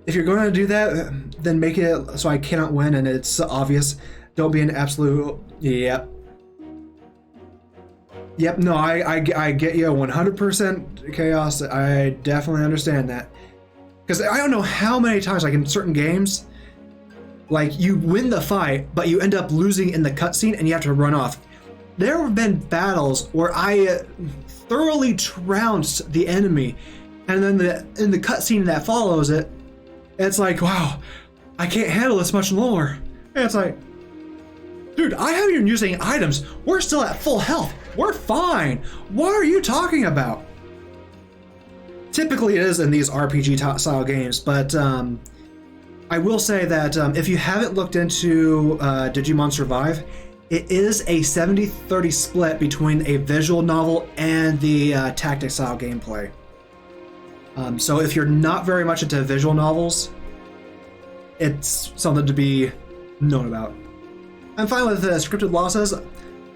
If you're going to do that, then make it so I cannot win and it's obvious. Don't be an absolute... Yep. Yep, no, I get you 100% Chaos. I definitely understand that. Because I don't know how many times, like in certain games, like you win the fight, but you end up losing in the cutscene and you have to run off. There have been battles where I thoroughly trounced the enemy, and then in the cutscene that follows it, it's like, wow, I can't handle this much longer. And it's like, dude, I haven't even used any items. We're still at full health. We're fine. What are you talking about? Typically it is in these RPG style games, but I will say that if you haven't looked into Digimon Survive, it is a 70-30 split between a visual novel and the tactic style gameplay. So if you're not very much into visual novels, it's something to be known about. I'm fine with scripted losses.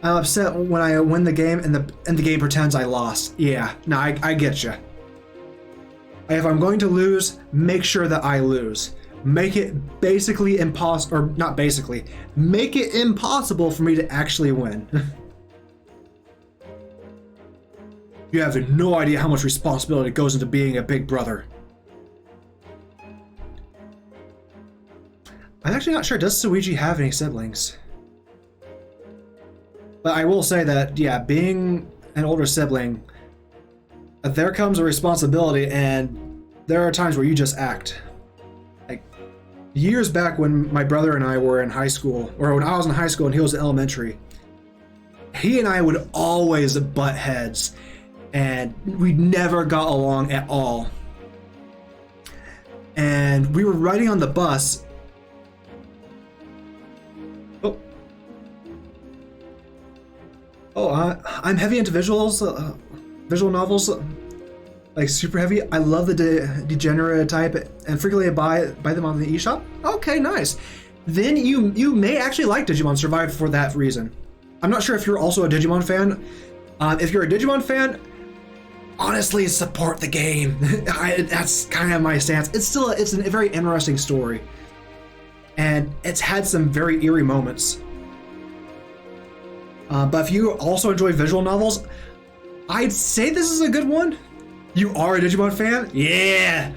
I'm upset when I win the game and the game pretends I lost. Yeah, no, I get you. If I'm going to lose, make sure that I lose. Make it basically impossible, or not basically, make it impossible for me to actually win. You have no idea how much responsibility goes into being a big brother. I'm actually not sure. Does Suiji have any siblings? But I will say that, yeah, being an older sibling, there comes a responsibility, and there are times where you just act. Like, years back when my brother and I were in high school, or when I was in high school and he was in elementary, he and I would always butt heads, and we never got along at all. And we were riding on the bus. I'm heavy into visual novels, like super heavy. I love the degenerate type, and frequently I buy them on the eShop. Okay, nice. Then you may actually like Digimon Survive for that reason. I'm not sure if you're also a Digimon fan. If you're a Digimon fan, honestly, support the game. That's kind of my stance. It's a very interesting story, and it's had some very eerie moments. But if you also enjoy visual novels, I'd say this is a good one. You are a Digimon fan? Yeah!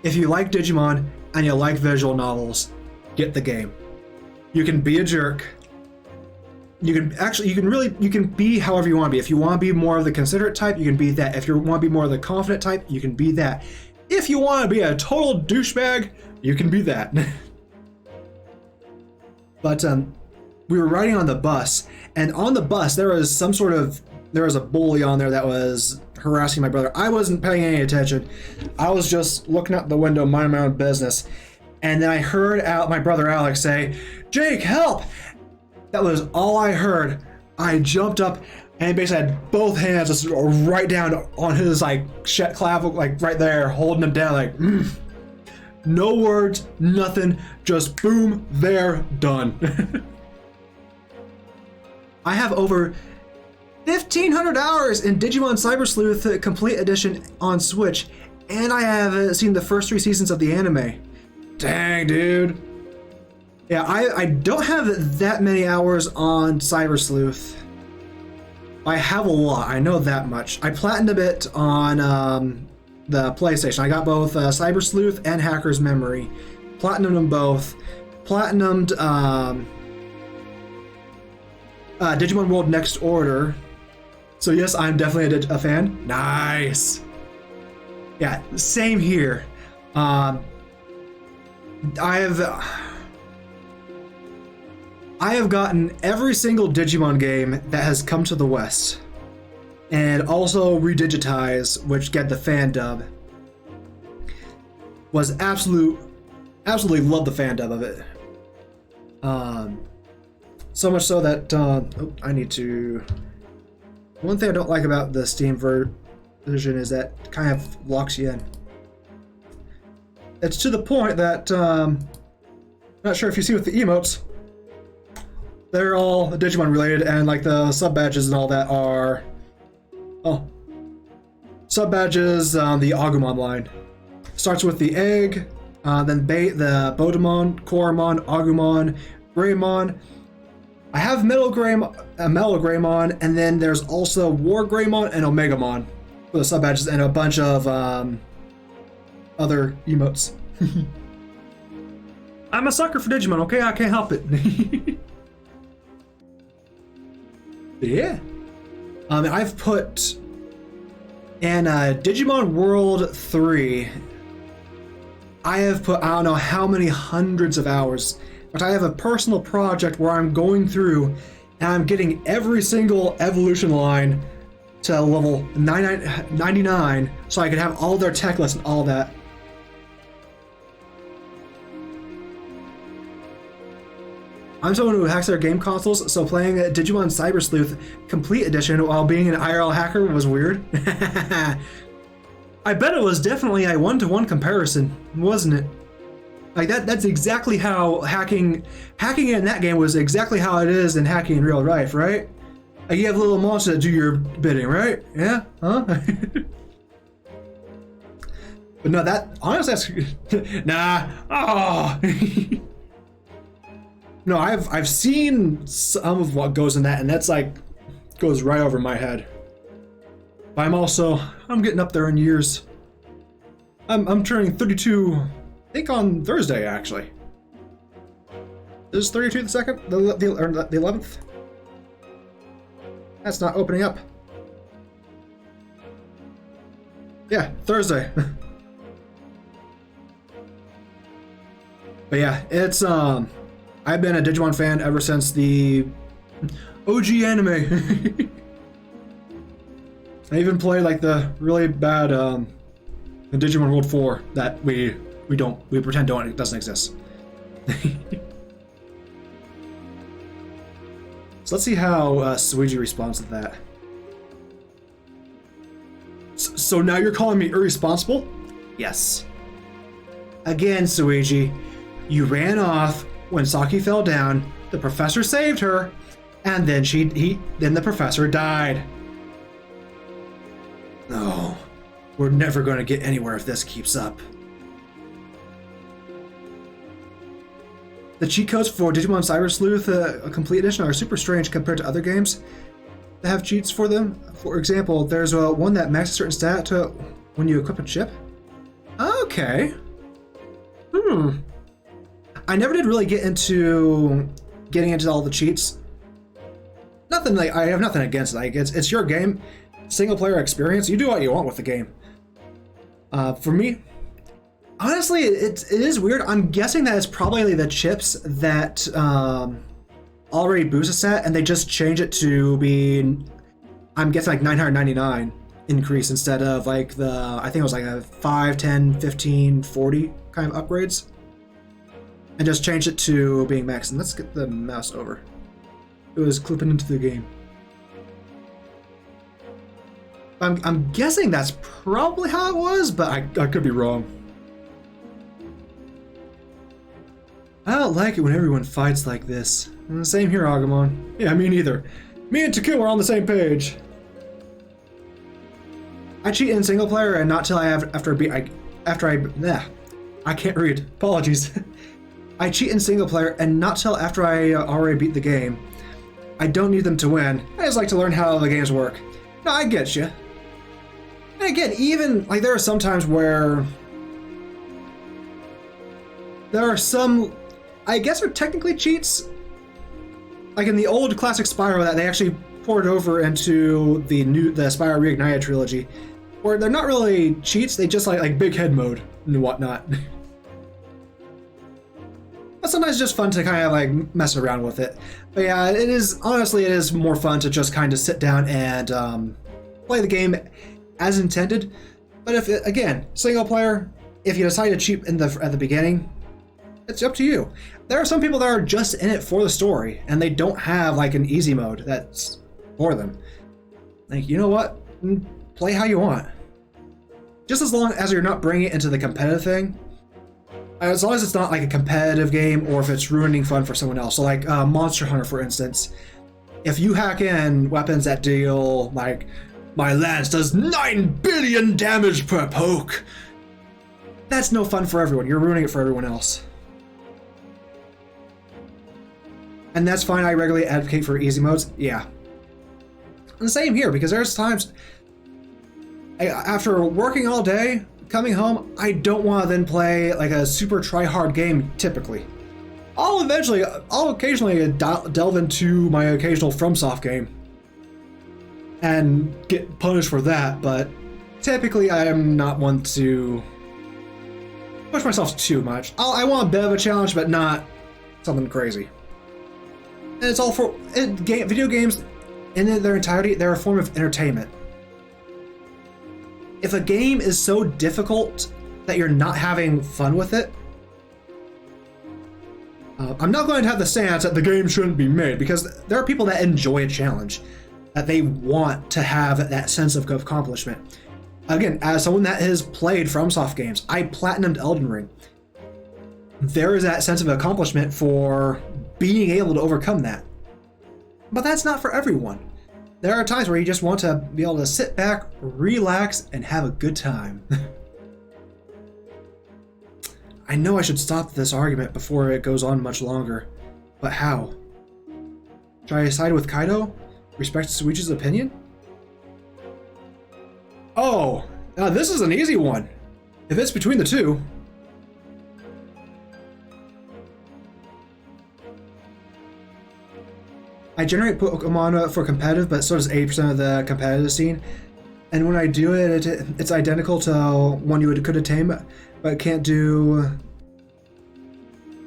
If you like Digimon and you like visual novels, get the game. You can be a jerk. You can be however you want to be. If you want to be more of the considerate type, you can be that. If you want to be more of the confident type, you can be that. If you want to be a total douchebag, you can be that. But we were riding on the bus, and on the bus there was a bully on there that was harassing my brother. I wasn't paying any attention. I was just looking out the window, minding my own business. And then I heard my brother Alex say, "Jake, help!" That was all I heard. I jumped up and basically had both hands just right down on his clavicle, right there, holding him down, no words, nothing, just boom, there, done. I have over 1,500 hours in Digimon Cyber Sleuth Complete Edition on Switch, and I have seen the first 3 seasons of the anime. Dang, dude. Yeah, I don't have that many hours on Cyber Sleuth. I have a lot, I know that much. I platinumed it on the PlayStation. I got both Cyber Sleuth and Hacker's Memory. Platinumed them both. Platinumed Digimon World Next Order. So yes, I'm definitely a fan. Nice. Yeah, same here. I have gotten every single Digimon game that has come to the West, and also Redigitize, which get the fan dub. Was absolutely love the fan dub of it. So much so that I need to. One thing I don't like about the Steam version is that it kind of locks you in. It's to the point that not sure if you see with the emotes, they're all Digimon related, and the sub badges and all that are sub badges. The Agumon line starts with the egg, then the Bodemon, Koromon, Agumon, Greymon. I have Metal Greymon, and then there's also War Greymon and Omegamon for the sub badges, and a bunch of other emotes. I'm a sucker for Digimon, okay? I can't help it. Yeah. I've put in Digimon World 3. I have put, I don't know how many hundreds of hours, but I have a personal project where I'm going through and I'm getting every single evolution line to level 99 so I can have all their tech lists and all that. I'm someone who hacks their game consoles, so playing Digimon Cyber Sleuth Complete Edition while being an IRL hacker was weird. I bet it was definitely a one-to-one comparison, wasn't it? That's exactly how hacking in that game was exactly how it is in hacking in real life, right? You have little monsters that do your bidding, right? Yeah? Huh? But no, that honestly, that's nah. Oh. No, I've seen some of what goes in that, and that's goes right over my head. But I'm getting up there in years. I'm turning 32, I think on Thursday actually. Is 32 the second? The 11th? That's not opening up. Yeah, Thursday. But yeah, it's I've been a Digimon fan ever since the OG anime. I even played like the really bad the Digimon World 4 that we pretend it doesn't exist. So let's see how Suiji responds to that. So now you're calling me irresponsible? Yes. Again, Suiji, you ran off when Saki fell down, the professor saved her, and then then the professor died. No, we're never going to get anywhere if this keeps up. The cheat codes for Digimon Cyber Sleuth, a complete edition, are super strange compared to other games that have cheats for them. For example, there's one that maxes a certain stat when you equip a chip. Okay. I never did really get into getting into all the cheats. Nothing like I have nothing against it. Like it's your game, single player experience. You do what you want with the game. For me, honestly, it is weird. I'm guessing that it's probably the chips that already boost a set, and they just change it to be, I'm guessing like 999 increase instead of like I think it was like a 5, 10, 15, 40 kind of upgrades. And just change it to being max. And let's get the mouse over. It was clipping into the game. I'm guessing that's probably how it was, but I could be wrong. I don't like it when everyone fights like this. Same here, Agumon. Yeah, me neither. Me and Takuma are on the same page. I cheat in single player and not till I can't read. Apologies. I cheat in single player and not till after I already beat the game. I don't need them to win. I just like to learn how the games work. No, I get you. And again, even like there are some times where there are some, I guess, are technically cheats. Like in the old classic Spyro that they actually poured over into the Spyro Reignited trilogy, where they're not really cheats. They just like big head mode and whatnot. But sometimes it's just fun to kind of like mess around with it. But yeah, it is more fun to just kind of sit down and play the game as intended. But again, single player, if you decide to cheat at the beginning, it's up to you. There are some people that are just in it for the story and they don't have like an easy mode that's for them. Like, you know what? Play how you want. Just as long as you're not bringing it into the competitive thing. As long as it's not like a competitive game or if it's ruining fun for someone else. So like Monster Hunter, for instance. If you hack in weapons that deal like, my lance does 9 billion damage per poke. That's no fun for everyone. You're ruining it for everyone else. And that's fine. I regularly advocate for easy modes. Yeah. And the same here, because there's times after working all day, coming home, I don't want to then play like a super try-hard game typically. I'll occasionally delve into my occasional FromSoft game and get punished for that, but typically I am not one to push myself too much. I want a bit of a challenge, but not something crazy. And it's all for video games in their entirety. They're a form of entertainment. If a game is so difficult that you're not having fun with it, I'm not going to have the stance that the game shouldn't be made, because there are people that enjoy a challenge, that they want to have that sense of accomplishment. Again, as someone that has played FromSoft games, I platinumed Elden Ring. There is that sense of accomplishment for being able to overcome that. But that's not for everyone. There are times where you just want to be able to sit back, relax, and have a good time. I know I should stop this argument before it goes on much longer, but how? Should I side with Kaido? Respect Suichi's opinion? Oh, now this is an easy one. If it's between the two. I generate Pokemon for competitive, but so does 80% of the competitive scene. And when I do it, it's identical to one you could attain, but it can't do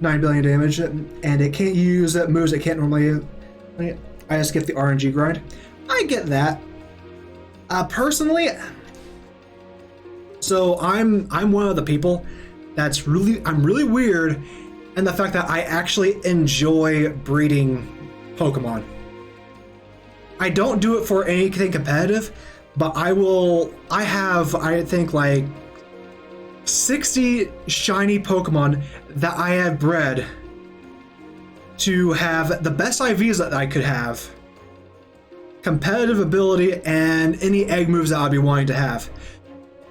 9 billion damage, and it can't use moves it can't normally. I just get the RNG grind. I get that. Personally, so I'm one of the people I'm really weird, and the fact that I actually enjoy breeding Pokemon. I don't do it for anything competitive, but I have, I think, like 60 shiny Pokemon that I have bred to have the best IVs that I could have, competitive ability, and any egg moves that I'd be wanting to have.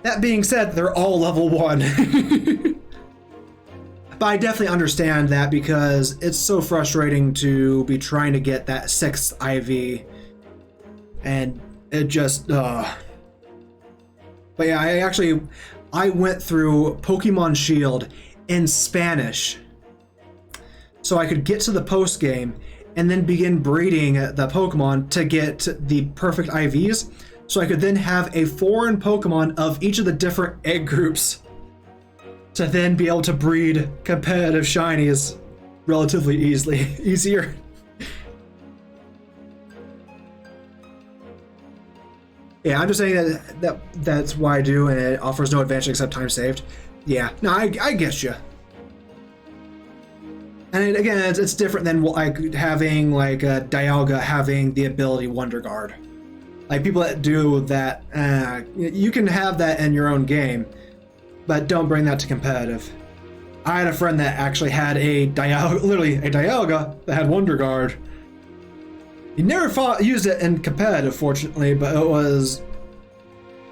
That being said, they're all level 1. But I definitely understand that because it's so frustrating to be trying to get that 6th IV. And it just, But yeah, I went through Pokemon Shield in Spanish so I could get to the post game and then begin breeding the Pokemon to get the perfect IVs, so I could then have a foreign Pokemon of each of the different egg groups to then be able to breed competitive shinies relatively easier. Yeah, I'm just saying that's why I do, and it offers no advantage except time saved. Yeah, no, I get you. And again, it's different than like having like a Dialga having the ability Wonder Guard. Like people that do that, you can have that in your own game, but don't bring that to competitive. I had a friend that actually had literally a Dialga that had Wonder Guard. He never used it in competitive, fortunately, but it was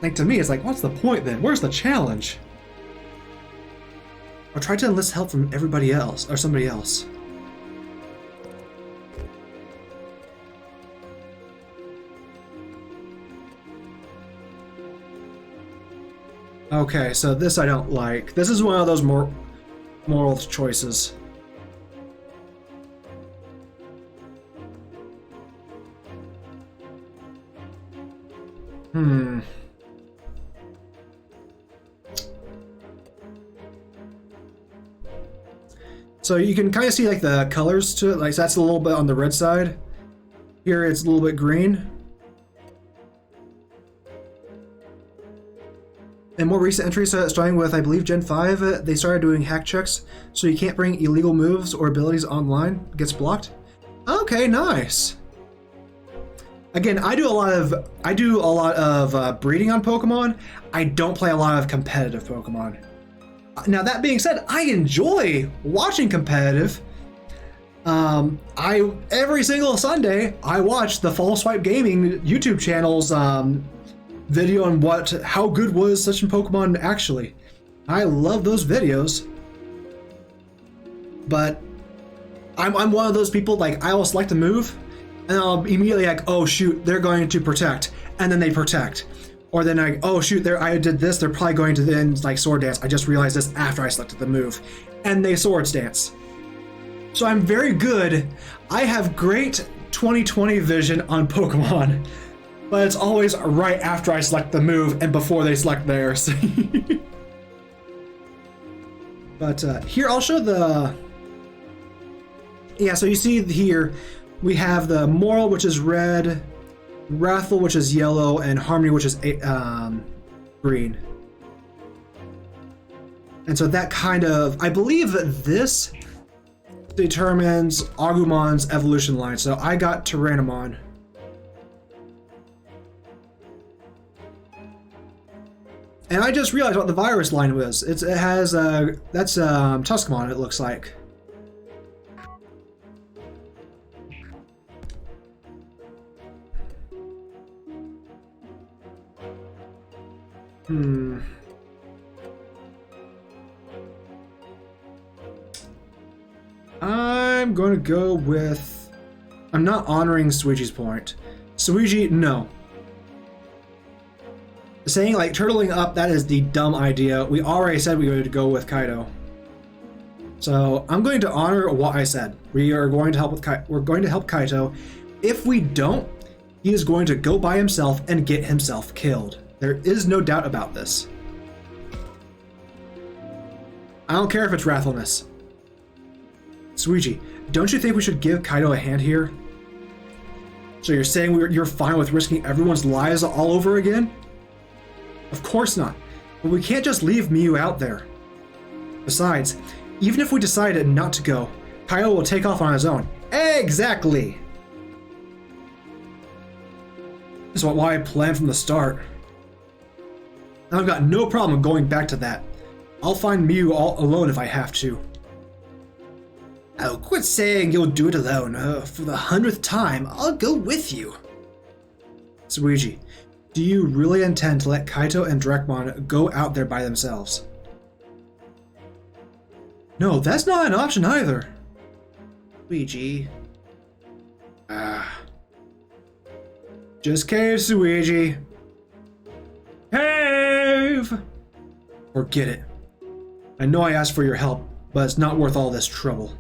like, to me, it's like, what's the point then? Where's the challenge? Or try to enlist help from everybody else or somebody else. Okay, so this I don't like. This is one of those moral choices. So you can kind of see like the colors to it, like that's a little bit on the red side. Here it's a little bit green. In more recent entries, starting with, I believe, Gen 5, they started doing hack checks, so you can't bring illegal moves or abilities online. It gets blocked. Okay, nice. Again, I do a lot of breeding on Pokemon. I don't play a lot of competitive Pokemon. Now that being said, I enjoy watching competitive. Every single Sunday I watch the Fall Swipe Gaming YouTube channel's video on how good was such a Pokemon actually. I love those videos. But I'm one of those people, like, I will select a move and I'll immediately like, oh shoot, they're going to protect, and then they protect. Or then oh shoot, I did this, they're probably going to then like Sword Dance. I just realized this after I selected the move. And they Sword Dance. So I'm very good. I have great 20/20 vision on Pokemon. But it's always right after I select the move and before they select theirs. But here, I'll show the... Yeah, so you see here, we have the Moral, which is red, Wrathful, which is yellow, and Harmony, which is green. And so that kind of... I believe this determines Agumon's evolution line. So I got Tyrannomon. And I just realized what the virus line was. It has that's Tuscamon, it looks like. I'm going to go with... I'm not honoring Suiji's point. Suiji, no. Saying like turtling up, that is the dumb idea. We already said we were to go with Kaido. So I'm going to honor what I said. We are going to help with we're going to help Kaito. If we don't, he is going to go by himself and get himself killed. There is no doubt about this. I don't care if it's wrathfulness. Suiji, don't you think we should give Kaido a hand here? So you're saying you're fine with risking everyone's lives all over again? Of course not. But we can't just leave Miyu out there. Besides, even if we decided not to go, Kaido will take off on his own. Exactly! This is why I planned from the start. I've got no problem going back to that. I'll find Miyu all alone if I have to. Oh, quit saying you'll do it alone. For the 100th time, I'll go with you. Suiji, do you really intend to let Kaito and Dracmon go out there by themselves? No, that's not an option either. Suiji. Just cave, Suiji. Cave! Forget it. I know I asked for your help, but it's not worth all this trouble.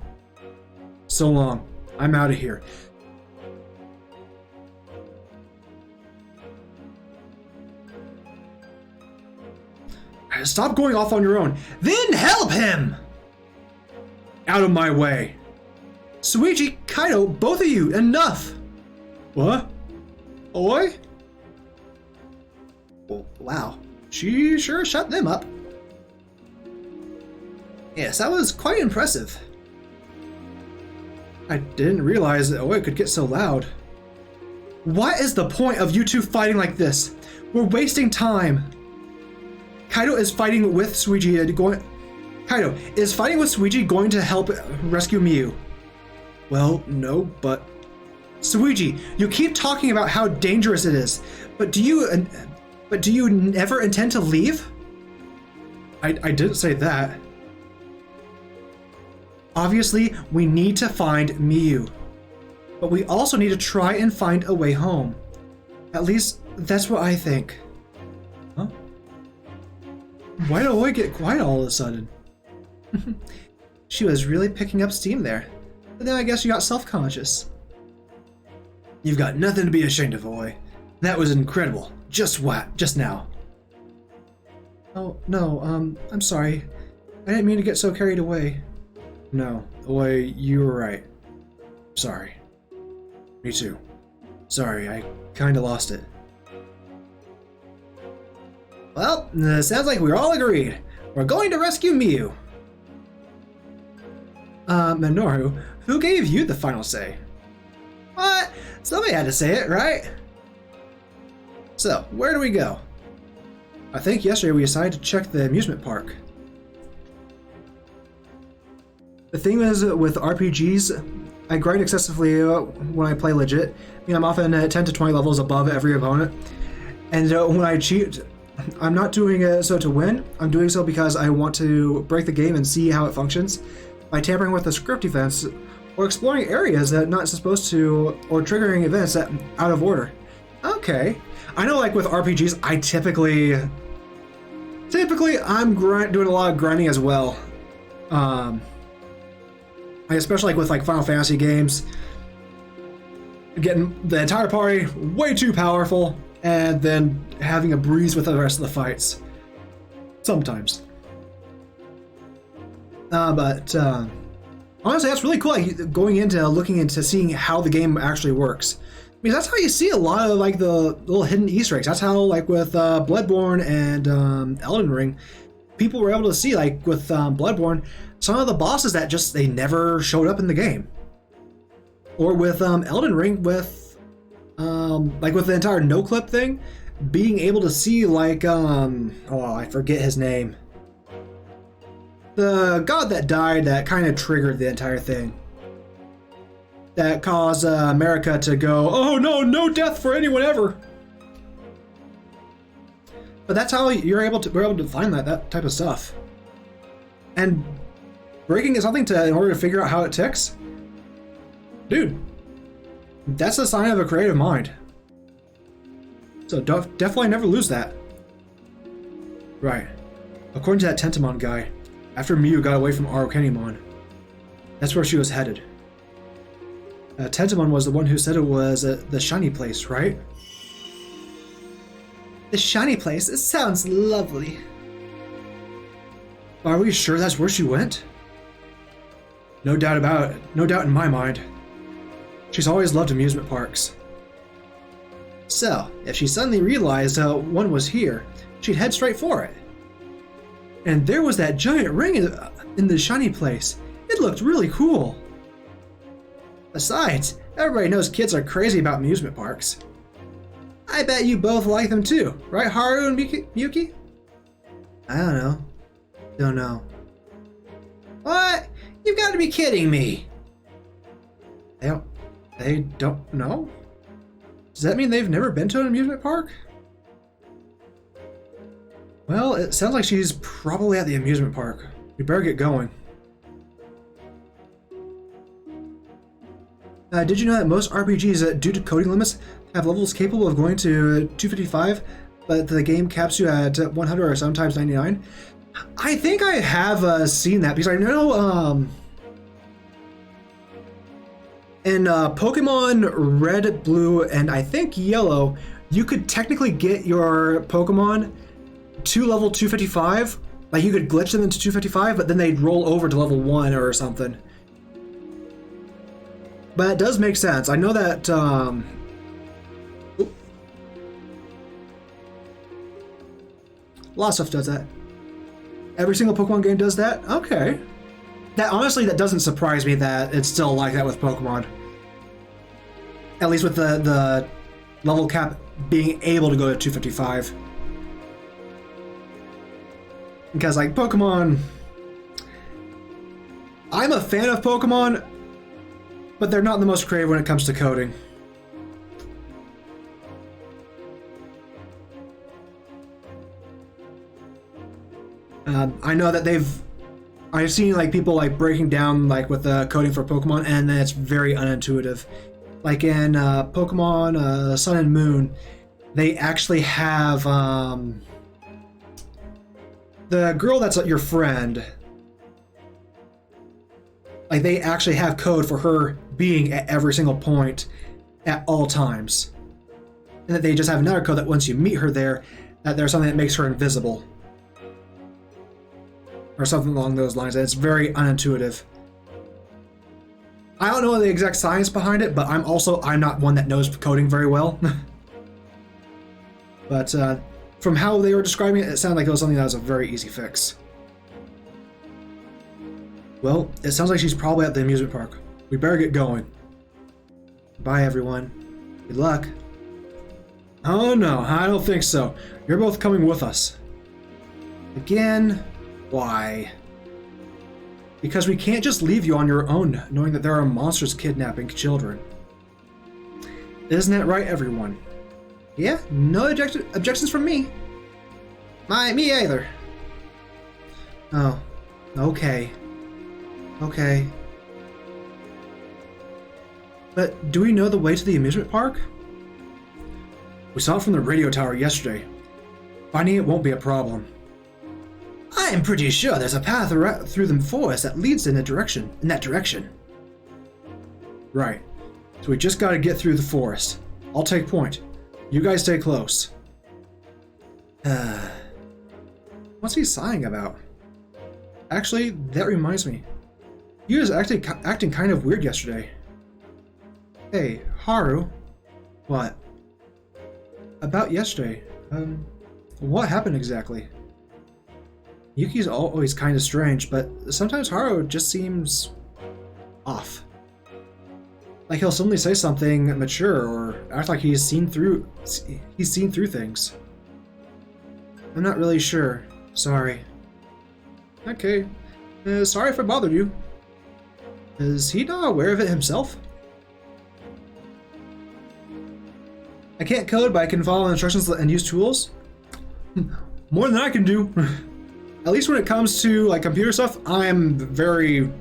So long. I'm out of here. Stop going off on your own. Then help him! Out of my way. Suiji, Kaido, both of you, enough! What? Oi? Well, wow. She sure shut them up. Yes, that was quite impressive. I didn't realize that Oi could get so loud. What is the point of you two fighting like this? We're wasting time. Kaido is fighting with Suiji Kaido, is fighting with Suiji going to help rescue Miyu? Well, no, but... Suiji, you keep talking about how dangerous it is, but do you never intend to leave? I didn't say that. Obviously, we need to find Miyu, but we also need to try and find a way home. At least, that's what I think. Huh? Why did Oi get quiet all of a sudden? She was really picking up steam there, but then I guess you got self-conscious. You've got nothing to be ashamed of, Oi. That was incredible. Just now. Oh, no, I'm sorry. I didn't mean to get so carried away. No, Oi, you were right. Sorry. Me too. Sorry, I kinda lost it. Well, sounds like we're all agreed. We're going to rescue Miyu. Minoru, who gave you the final say? What? Somebody had to say it, right? So, where do we go? I think yesterday we decided to check the amusement park. The thing is, with RPGs, I grind excessively when I play legit. I mean, I'm often 10 to 20 levels above every opponent. And when I cheat, I'm not doing it so to win. I'm doing so because I want to break the game and see how it functions by tampering with the script events or exploring areas that are not supposed to, or triggering events that out of order. Okay. I know, like with RPGs, I typically I'm doing a lot of grinding as well. Especially like with like Final Fantasy games, getting the entire party way too powerful and then having a breeze with the rest of the fights. Sometimes. But honestly, that's really cool. Like, going into looking into seeing how the game actually works. I mean, that's how you see a lot of like the little hidden Easter eggs. That's how, like with Bloodborne and Elden Ring, people were able to see, like with Bloodborne, some of the bosses that just they never showed up in the game. Or with Elden Ring, with like with the entire no clip thing, being able to see like oh, I forget his name. The god that died that kind of triggered the entire thing. That caused America to go, oh no, no death for anyone ever. But that's how we're able to find that type of stuff. And breaking is something in order to figure out how it ticks. Dude, that's a sign of a creative mind. So definitely never lose that. Right. According to that Tentamon guy, after Miyu got away from Arukenimon, that's where she was headed. Tentamon was the one who said it was the shiny place, right? The shiny place? It sounds lovely. Are we sure that's where she went? No doubt about it. No doubt in my mind. She's always loved amusement parks. So, if she suddenly realized one was here, she'd head straight for it. And there was that giant ring in the shiny place. It looked really cool. Besides, everybody knows kids are crazy about amusement parks. I bet you both like them too, right, Haru and Miyuki? I don't know. Don't know. What? You've got to be kidding me. They don't know? Does that mean they've never been to an amusement park? Well, it sounds like she's probably at the amusement park. We better get going. Did you know that most RPGs, due to coding limits, have levels capable of going to 255, but the game caps you at 100 or sometimes 99? I think I have seen that, because I know in Pokemon Red, Blue, and I think Yellow, you could technically get your Pokemon to level 255. Like, you could glitch them into 255, but then they'd roll over to level 1 or something. But it does make sense. I know that, a lot of stuff does that. Every single Pokemon game does that? Okay. Honestly, that doesn't surprise me that it's still like that with Pokemon. At least with the level cap being able to go to 255. Because, like, Pokemon... I'm a fan of Pokemon, but they're not the most creative when it comes to coding. I know that I've seen like people like breaking down like with coding for Pokemon, and then it's very unintuitive. Like in Pokemon Sun and Moon, they actually have the girl that's your friend. Like, they actually have code for her being at every single point at all times. And that they just have another code that once you meet her there, that there's something that makes her invisible. Or something along those lines. And it's very unintuitive. I don't know the exact science behind it, but I'm not one that knows coding very well. But from how they were describing it, it sounded like it was something that was a very easy fix. Well, it sounds like she's probably at the amusement park. We better get going. Bye, everyone. Good luck. Oh no, I don't think so. You're both coming with us. Again? Why? Because we can't just leave you on your own, knowing that there are monsters kidnapping children. Isn't that right, everyone? Yeah, no objections from me. Me either. Oh, okay. Okay. But do we know the way to the amusement park? We saw it from the radio tower yesterday. Finding it won't be a problem. I am pretty sure there's a path through the forest that leads in that direction. Right. So we just gotta get through the forest. I'll take point. You guys stay close. What's he sighing about? Actually, that reminds me. He was acting kind of weird yesterday. Hey, Haru. What? About yesterday. What happened exactly? Yuki's always kind of strange, but sometimes Haru just seems off. Like he'll suddenly say something mature or act like he's seen through things. I'm not really sure. Sorry. Okay. Sorry if I bothered you. Is he not aware of it himself? I can't code, but I can follow instructions and use tools. More than I can do. At least when it comes to like computer stuff, I'm very...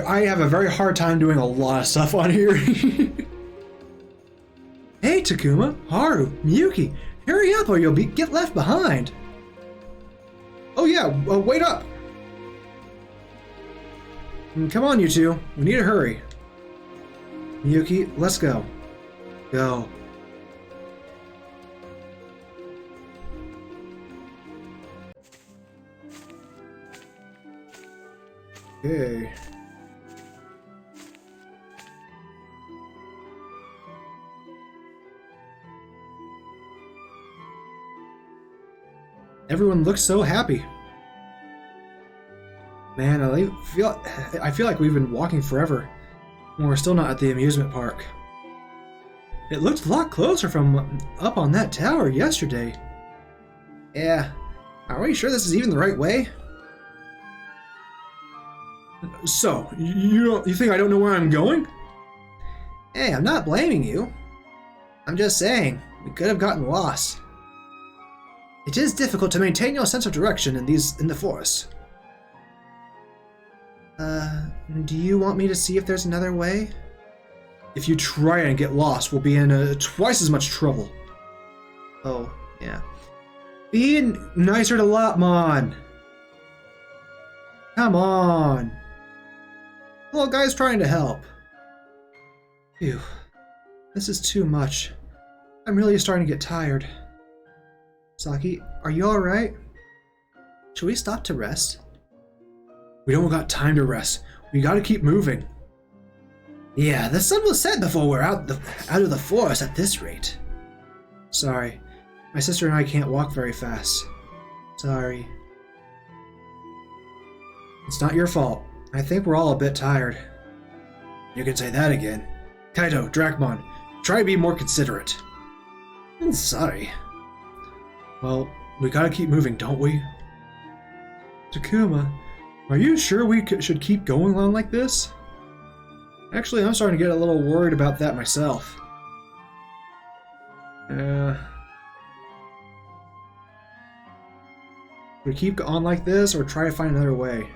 I have a very hard time doing a lot of stuff on here. Hey Takuma, Haru, Miyuki, hurry up or you'll get left behind. Oh yeah, wait up. Come on, you two. We need to hurry. Miyuki, let's go. Go. Okay. Everyone looks so happy. Man, I feel like we've been walking forever, and we're still not at the amusement park. It looked a lot closer from up on that tower yesterday. Yeah, are we sure this is even the right way? So, you think I don't know where I'm going? Hey, I'm not blaming you. I'm just saying, we could have gotten lost. It is difficult to maintain your sense of direction in the forest. Do you want me to see if there's another way? If you try and get lost, we'll be in twice as much trouble. Oh, yeah. Be nicer to Lopmon! Come on! The little guy's trying to help. Phew. This is too much. I'm really starting to get tired. Saki, are you alright? Should we stop to rest? We don't got time to rest. We gotta keep moving. Yeah, the sun will set before we're out of the forest at this rate. Sorry. My sister and I can't walk very fast. Sorry. It's not your fault. I think we're all a bit tired. You can say that again. Kaito, Dracmon, try to be more considerate. I'm sorry. Well, we gotta keep moving, don't we? Takuma, are you sure we should keep going on like this? Actually, I'm starting to get a little worried about that myself. We keep on like this, or try to find another way?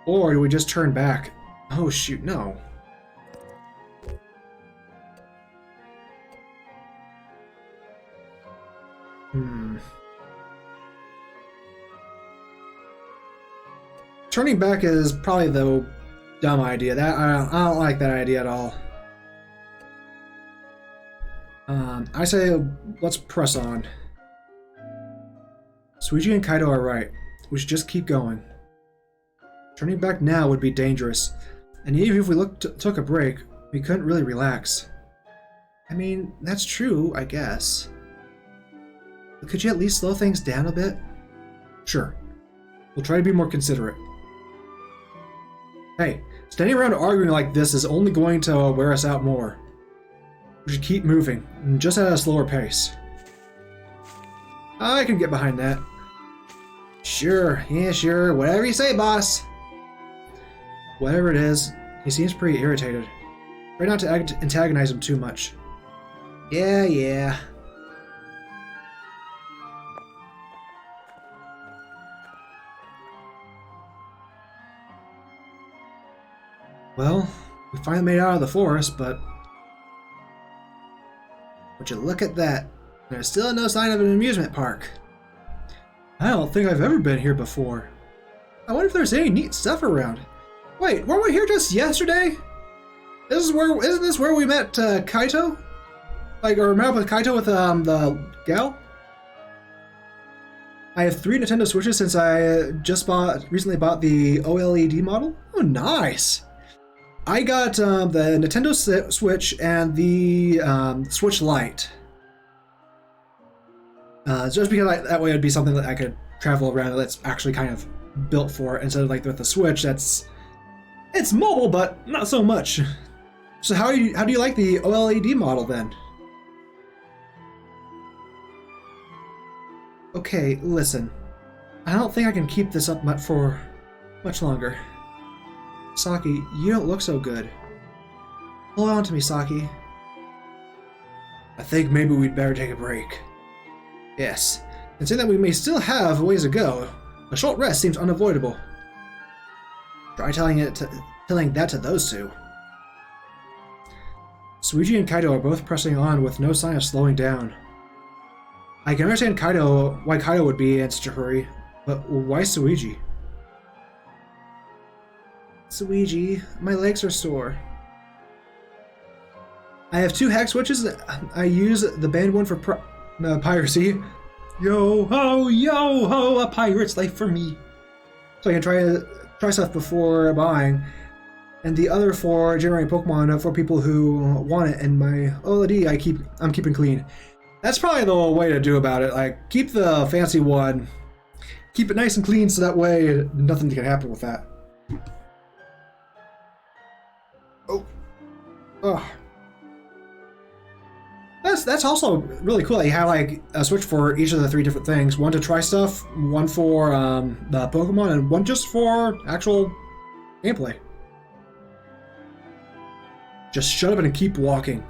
Or do we just turn back? Oh shoot, no. Turning back is probably the dumb idea. I don't like that idea at all. I say let's press on. Suiji and Kaito are right. We should just keep going. Turning back now would be dangerous, and even if we took a break, we couldn't really relax. I mean, that's true, I guess. But could you at least slow things down a bit? Sure. We'll try to be more considerate. Hey, standing around arguing like this is only going to wear us out more. We should keep moving, just at a slower pace. I can get behind that. Sure, yeah, sure, whatever you say, boss. Whatever it is, he seems pretty irritated. Try not to antagonize him too much. Yeah. Well, we finally made it out of the forest, but... Would you look at that? There's still no sign of an amusement park. I don't think I've ever been here before. I wonder if there's any neat stuff around. Wait, weren't we here just yesterday? Isn't this where we met Kaito? Or met up with Kaito with the gal? I have 3 Nintendo Switches since I recently bought the OLED model. Oh, nice! I got the Nintendo Switch and the Switch Lite. Just because that way it'd be something that I could travel around that's actually kind of built for it, instead of like with the Switch it's mobile but not so much. So how do you like the OLED model then? Okay, listen. I don't think I can keep this up for much longer. Saki, you don't look so good. Hold on to me, Saki. I think maybe we'd better take a break. Yes, considering that we may still have a ways to go, a short rest seems unavoidable. Try telling that to those two. Suiji and Kaito are both pressing on with no sign of slowing down. I can understand why Kaito would be in such a hurry, but why Suiji? Suigi, my legs are sore. I have 2 hack switches. I use the banned one for piracy. Yo ho, a pirate's life for me. So I can try stuff before buying, and the other for generating Pokemon for people who want it. And my OLED, I'm keeping clean. That's probably the way to do about it. Like, keep the fancy one, keep it nice and clean, so that way nothing can happen with that. Oh. That's also really cool that you have like a switch for each of the 3 different things. One to try stuff, one for the Pokemon, and one just for actual gameplay. Just shut up and keep walking.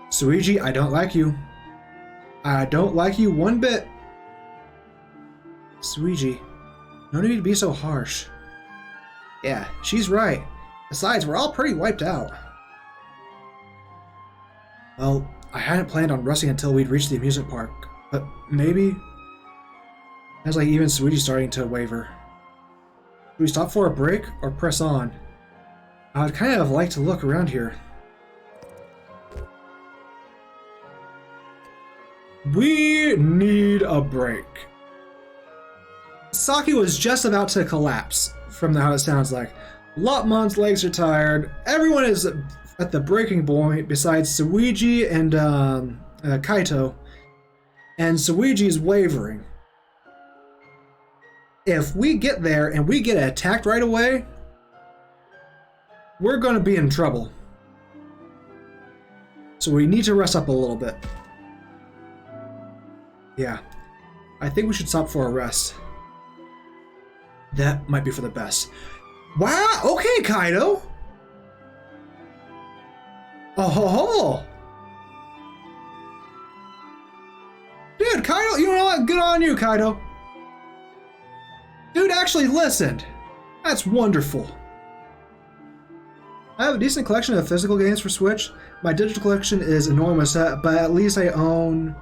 Suigi, I don't like you. I don't like you one bit. Suigi, no need to be so harsh. Yeah, she's right. Besides, we're all pretty wiped out. Well, I hadn't planned on resting until we'd reached the amusement park, but maybe... As like even Suigi's starting to waver. Do we stop for a break or press on? I'd kind of like to look around here. We need a break. Saki was just about to collapse from how it sounds like. Lopmon's legs are tired. Everyone is at the breaking point besides Suigi and Kaito. And Suigi's wavering. If we get there and we get attacked right away, we're going to be in trouble. So we need to rest up a little bit. Yeah, I think we should stop for a rest. That might be for the best. Wow, okay, Kaito. Oh ho ho. Dude, Kaito, you know what? Good on you, Kaito. Dude actually listened. That's wonderful. I have a decent collection of physical games for Switch. My digital collection is enormous, but at least I own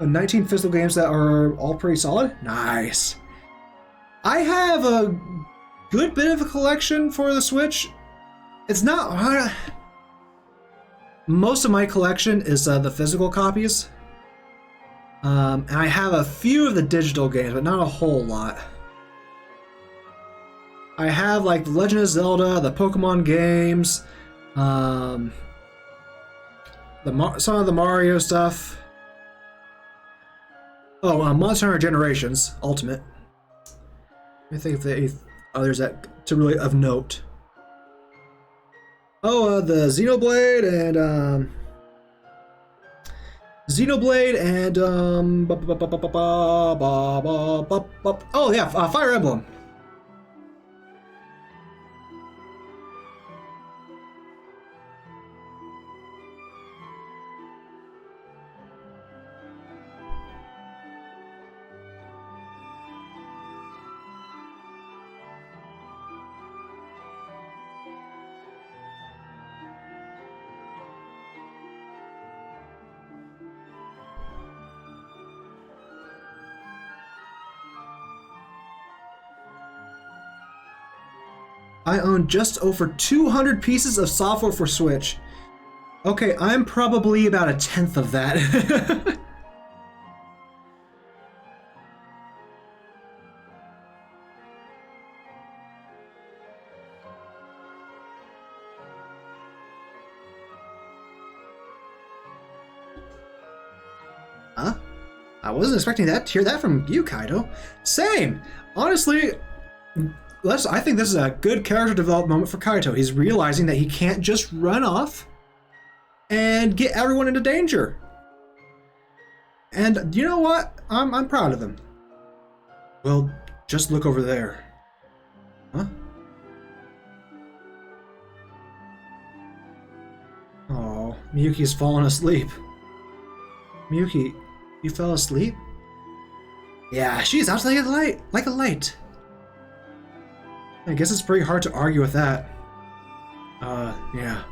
19 physical games that are all pretty solid. Nice. I have a good bit of a collection for the Switch. It's not... most of my collection is the physical copies. And I have a few of the digital games, but not a whole lot. I have like The Legend of Zelda, the Pokemon games, some of the Mario stuff. Oh, Monster Hunter Generations Ultimate. Let me think of the others that to really of note. Oh, the Xenoblade and oh yeah, Fire Emblem. I own just over 200 pieces of software for Switch. Okay, I'm probably about 1/10 of that. Huh? I wasn't expecting to hear that from you, Kaito. Same! Honestly, I think this is a good character development moment for Kaito. He's realizing that he can't just run off and get everyone into danger. And you know what? I'm proud of him. Well, just look over there. Huh? Oh, Miyuki's fallen asleep. Miyuki, you fell asleep? Yeah, she's out like a light. I guess it's pretty hard to argue with that. Yeah.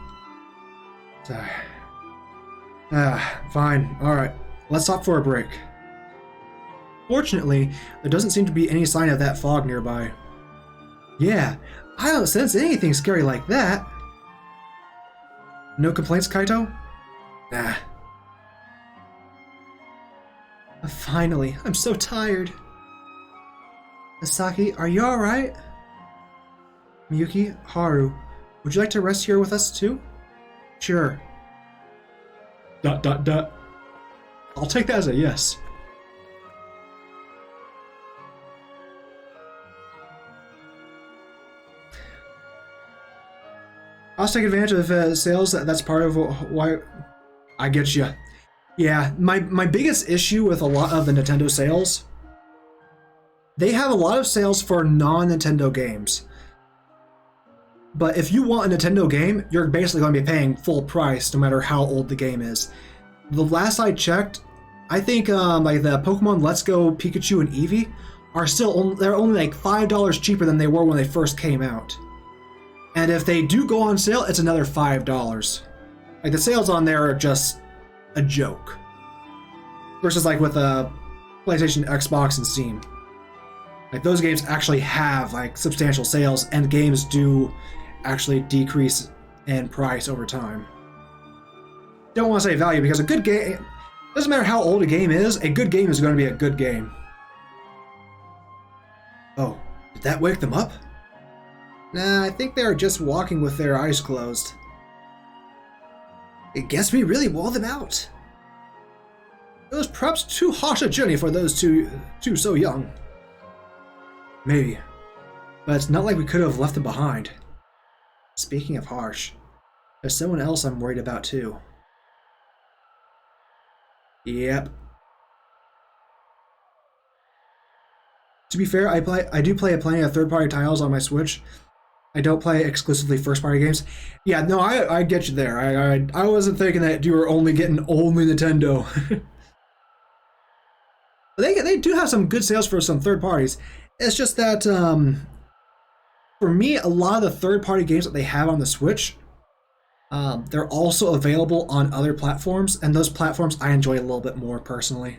Fine. Alright. Let's stop for a break. Fortunately, there doesn't seem to be any sign of that fog nearby. Yeah, I don't sense anything scary like that. No complaints, Kaito? Nah. Finally, I'm so tired. Misaki, are you alright? Miyuki, Haru, would you like to rest here with us too? Sure. ... I'll take that as a yes. I'll take advantage of sales. That's part of why I get you. Yeah, my biggest issue with a lot of the Nintendo sales, they have a lot of sales for non-Nintendo games. But if you want a Nintendo game, you're basically going to be paying full price no matter how old the game is. The last I checked, I think like the Pokemon Let's Go Pikachu and Eevee are still they're only like $5 cheaper than they were when they first came out. And if they do go on sale, it's another $5. Like the sales on there are just a joke. Versus like with PlayStation, Xbox, and Steam. Like those games actually have like substantial sales, and games do actually decrease in price over time. Don't want to say value because a good game, doesn't matter how old a game is, a good game is going to be a good game. Oh, did that wake them up? Nah, I think they were just walking with their eyes closed. I guess we really wore them out. It was perhaps too harsh a journey for those two so young. Maybe. But it's not like we could have left them behind. Speaking of harsh, there's someone else I'm worried about too. Yep. To be fair, I do play plenty of third-party titles on my Switch. I don't play exclusively first-party games. Yeah, no, I get you there. I wasn't thinking that you were only getting only Nintendo. They do have some good sales for some third parties. It's just that for me, a lot of the third-party games that they have on the Switch, they're also available on other platforms, and those platforms I enjoy a little bit more personally.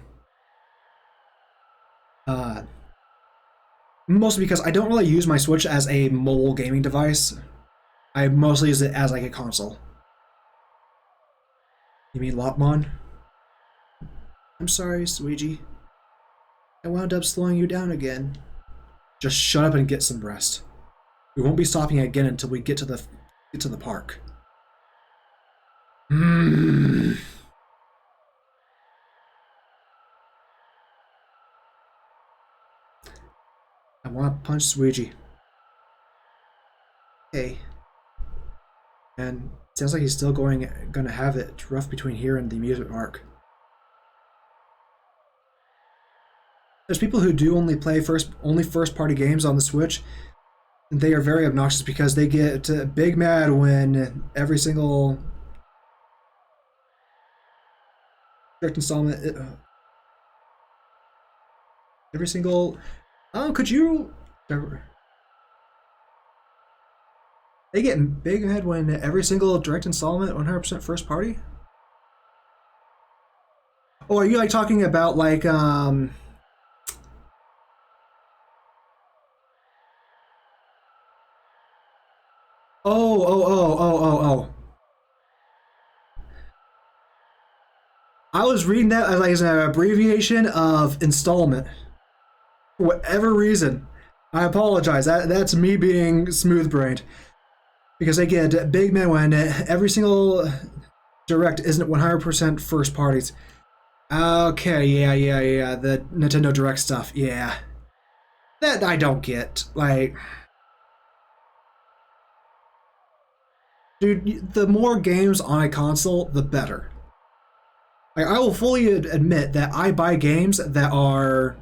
Mostly because I don't really use my Switch as a mobile gaming device. I mostly use it as like a console. You mean Lopmon? I'm sorry, Suiji. I wound up slowing you down again. Just shut up and get some rest. We won't be stopping again until we get to the park. I want to punch Suiji. Hey. And sounds like he's still gonna have it rough between here and the amusement park. There's people who do only play first-party games on the Switch. And they are very obnoxious because they get big mad when every single direct installment, every single. Could you? They get big mad when every single direct installment 100% first party. Oh, are you like talking about like Oh. I was reading that as like as an abbreviation of installment. For whatever reason. I apologize. That's me being smooth-brained. Because they get big man when every single direct isn't 100% first parties. Okay, yeah. The Nintendo Direct stuff, yeah. That I don't get. Like... Dude, the more games on a console, the better. Like, I will fully admit that I buy games that are...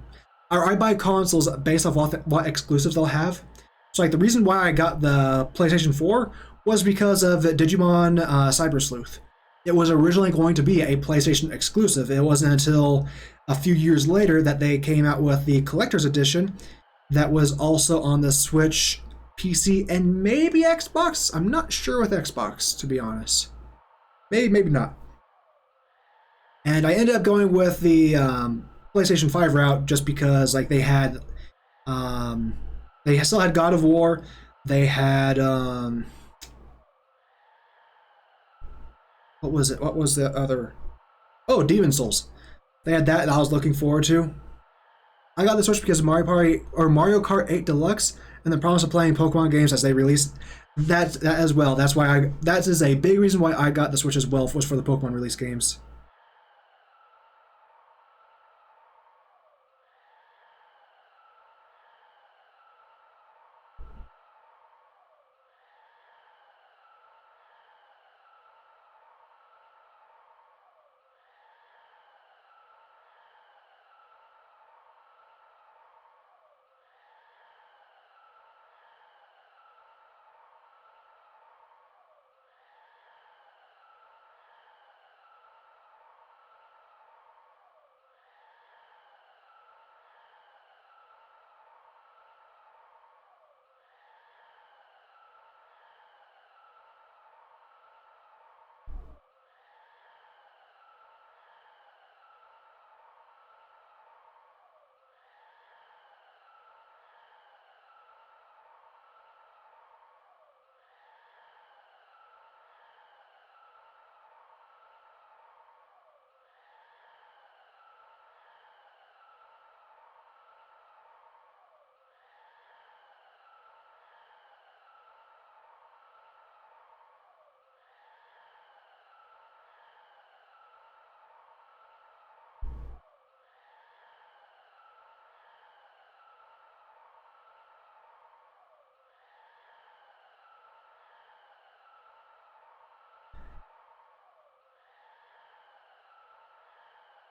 Or I buy consoles based off what exclusives they'll have. So, like, the reason why I got the PlayStation 4 was because of Digimon Cyber Sleuth. It was originally going to be a PlayStation exclusive. It wasn't until a few years later that they came out with the Collector's Edition that was also on the Switch, PC, and maybe Xbox? I'm not sure with Xbox, to be honest. Maybe not. And I ended up going with the PlayStation 5 route just because like they still had God of War, they had what was it? What was the other? Oh, Demon Souls. They had that I was looking forward to. I got the Switch because of Mario Party or Mario Kart 8 Deluxe and the promise of playing Pokemon games as they released that as well. That's why that is a big reason why I got the Switch as well, was for the Pokemon release games.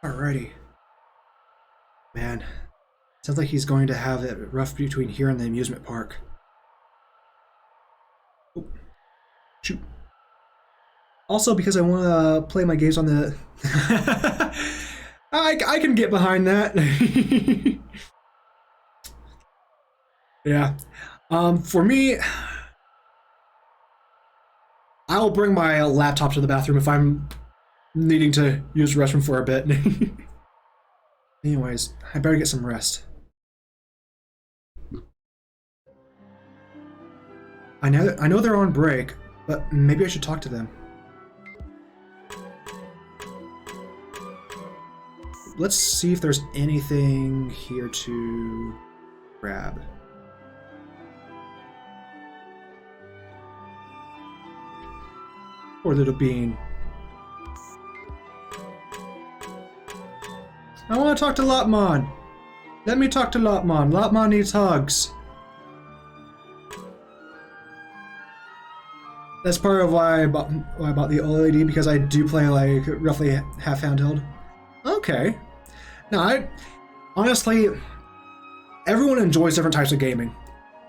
Alrighty. Man, sounds like he's going to have it rough between here and the amusement park. Oh, shoot. Also, because I want to play my games on the... I can get behind that. Yeah. For me, I will bring my laptop to the bathroom if I'm needing to use the restroom for a bit. Anyways, I better get some rest. I know they're on break, but maybe I should talk to them. Let's see if there's anything here to grab. Poor little bean. I want to talk to Lopmon. Let me talk to Lopmon. Lopmon needs hugs. That's part of why I bought the OLED, because I do play like roughly half handheld. Okay. Now, honestly, everyone enjoys different types of gaming.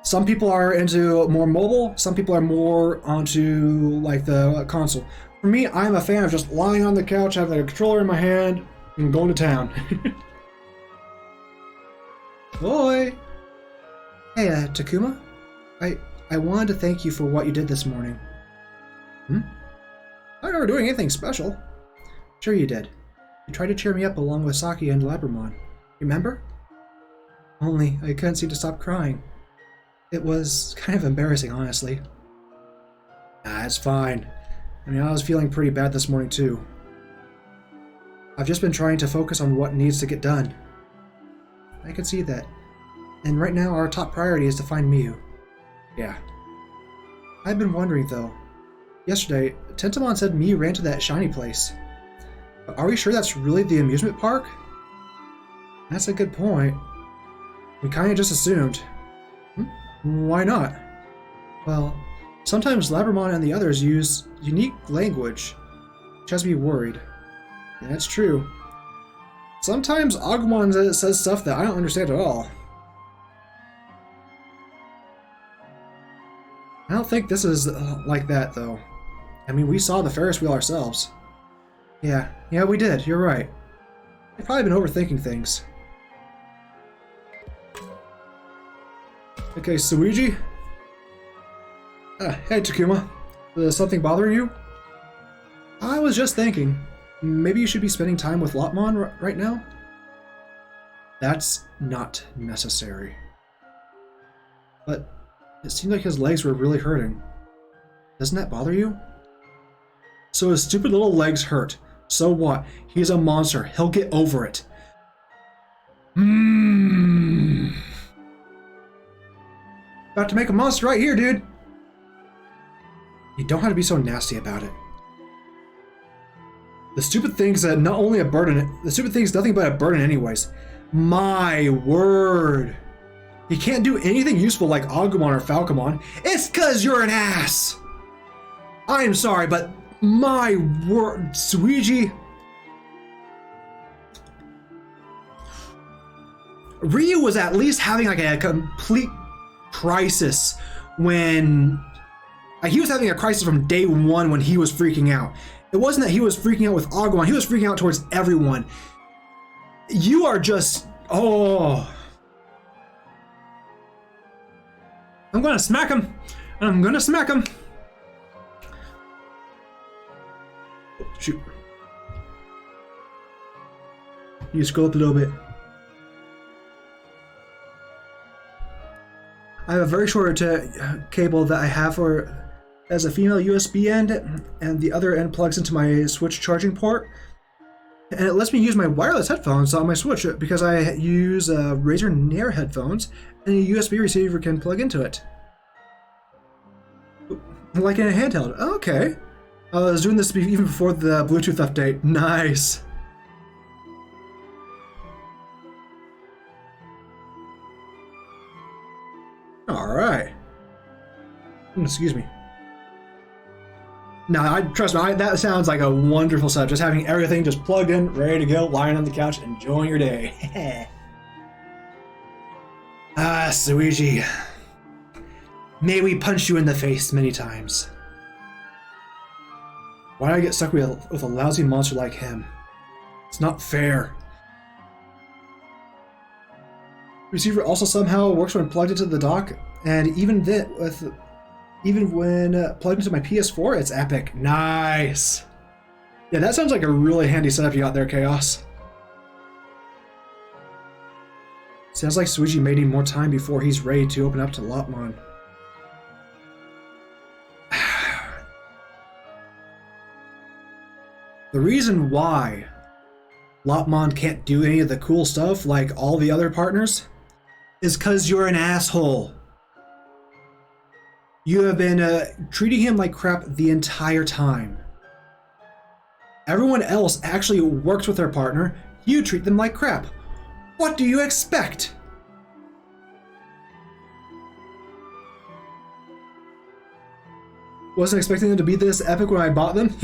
Some people are into more mobile, some people are more onto like the console. For me, I'm a fan of just lying on the couch, having a controller in my hand, and going to town. Boy! Hey, Takuma? I wanted to thank you for what you did this morning. I never doing anything special. Sure you did. You tried to cheer me up along with Saki and Labramon. Remember? Only I couldn't seem to stop crying. It was kind of embarrassing, honestly. It's fine. I mean, I was feeling pretty bad this morning, too. I've just been trying to focus on what needs to get done. I can see that. And right now, our top priority is to find Miyu. Yeah. I've been wondering, though. Yesterday, Tentamon said Miyu ran to that shiny place. But are we sure that's really the amusement park? That's a good point. We kinda just assumed. Why not? Well, sometimes Labramon and the others use unique language, which has me worried. And that's true. Sometimes Agumon says stuff that I don't understand at all. I don't think this is like that, though. I mean, we saw the Ferris wheel ourselves. Yeah, we did. You're right. I've probably been overthinking things. Okay, Suiji? Hey, Takuma. Is something bothering you? I was just thinking, maybe you should be spending time with Lopmon right now? That's not necessary. But it seemed like his legs were really hurting. Doesn't that bother you? So his stupid little legs hurt. So what? He's a monster. He'll get over it. About to make a monster right here, dude. You don't have to be so nasty about it. The stupid thing's not only a burden, the stupid thing's nothing but a burden anyways. My word. You can't do anything useful like Agumon or Falcomon. It's cause you're an ass. I'm sorry, but my word, Suigi. Ryu was at least having like a complete crisis when he was having a crisis from day one when he was freaking out. It wasn't that he was freaking out with Agumon, he was freaking out towards everyone. You are just, oh. I'm gonna smack him. I'm gonna smack him. Shoot. You scroll up a little bit. I have a very short cable that I have for as a female USB end, and the other end plugs into my Switch charging port. And it lets me use my wireless headphones on my Switch because I use Razer Nair headphones, and a USB receiver can plug into it. Like in a handheld. Okay. I was doing this even before the Bluetooth update. Nice. Alright. Excuse me. No, trust me, that sounds like a wonderful setup. Just having everything just plugged in, ready to go, lying on the couch, enjoying your day. Ah, Suigi. May we punch you in the face many times. Why did I get stuck with a lousy monster like him? It's not fair. Receiver also somehow works when plugged into the dock, and even when plugged into my PS4, it's epic. Nice. Yeah, that sounds like a really handy setup you got there, Chaos. Sounds like Suigi may need more time before he's ready to open up to Lopmon. The reason why Lopmon can't do any of the cool stuff like all the other partners is because you're an asshole. You have been treating him like crap the entire time. Everyone else actually works with their partner. You treat them like crap. What do you expect? Wasn't expecting them to be this epic when I bought them.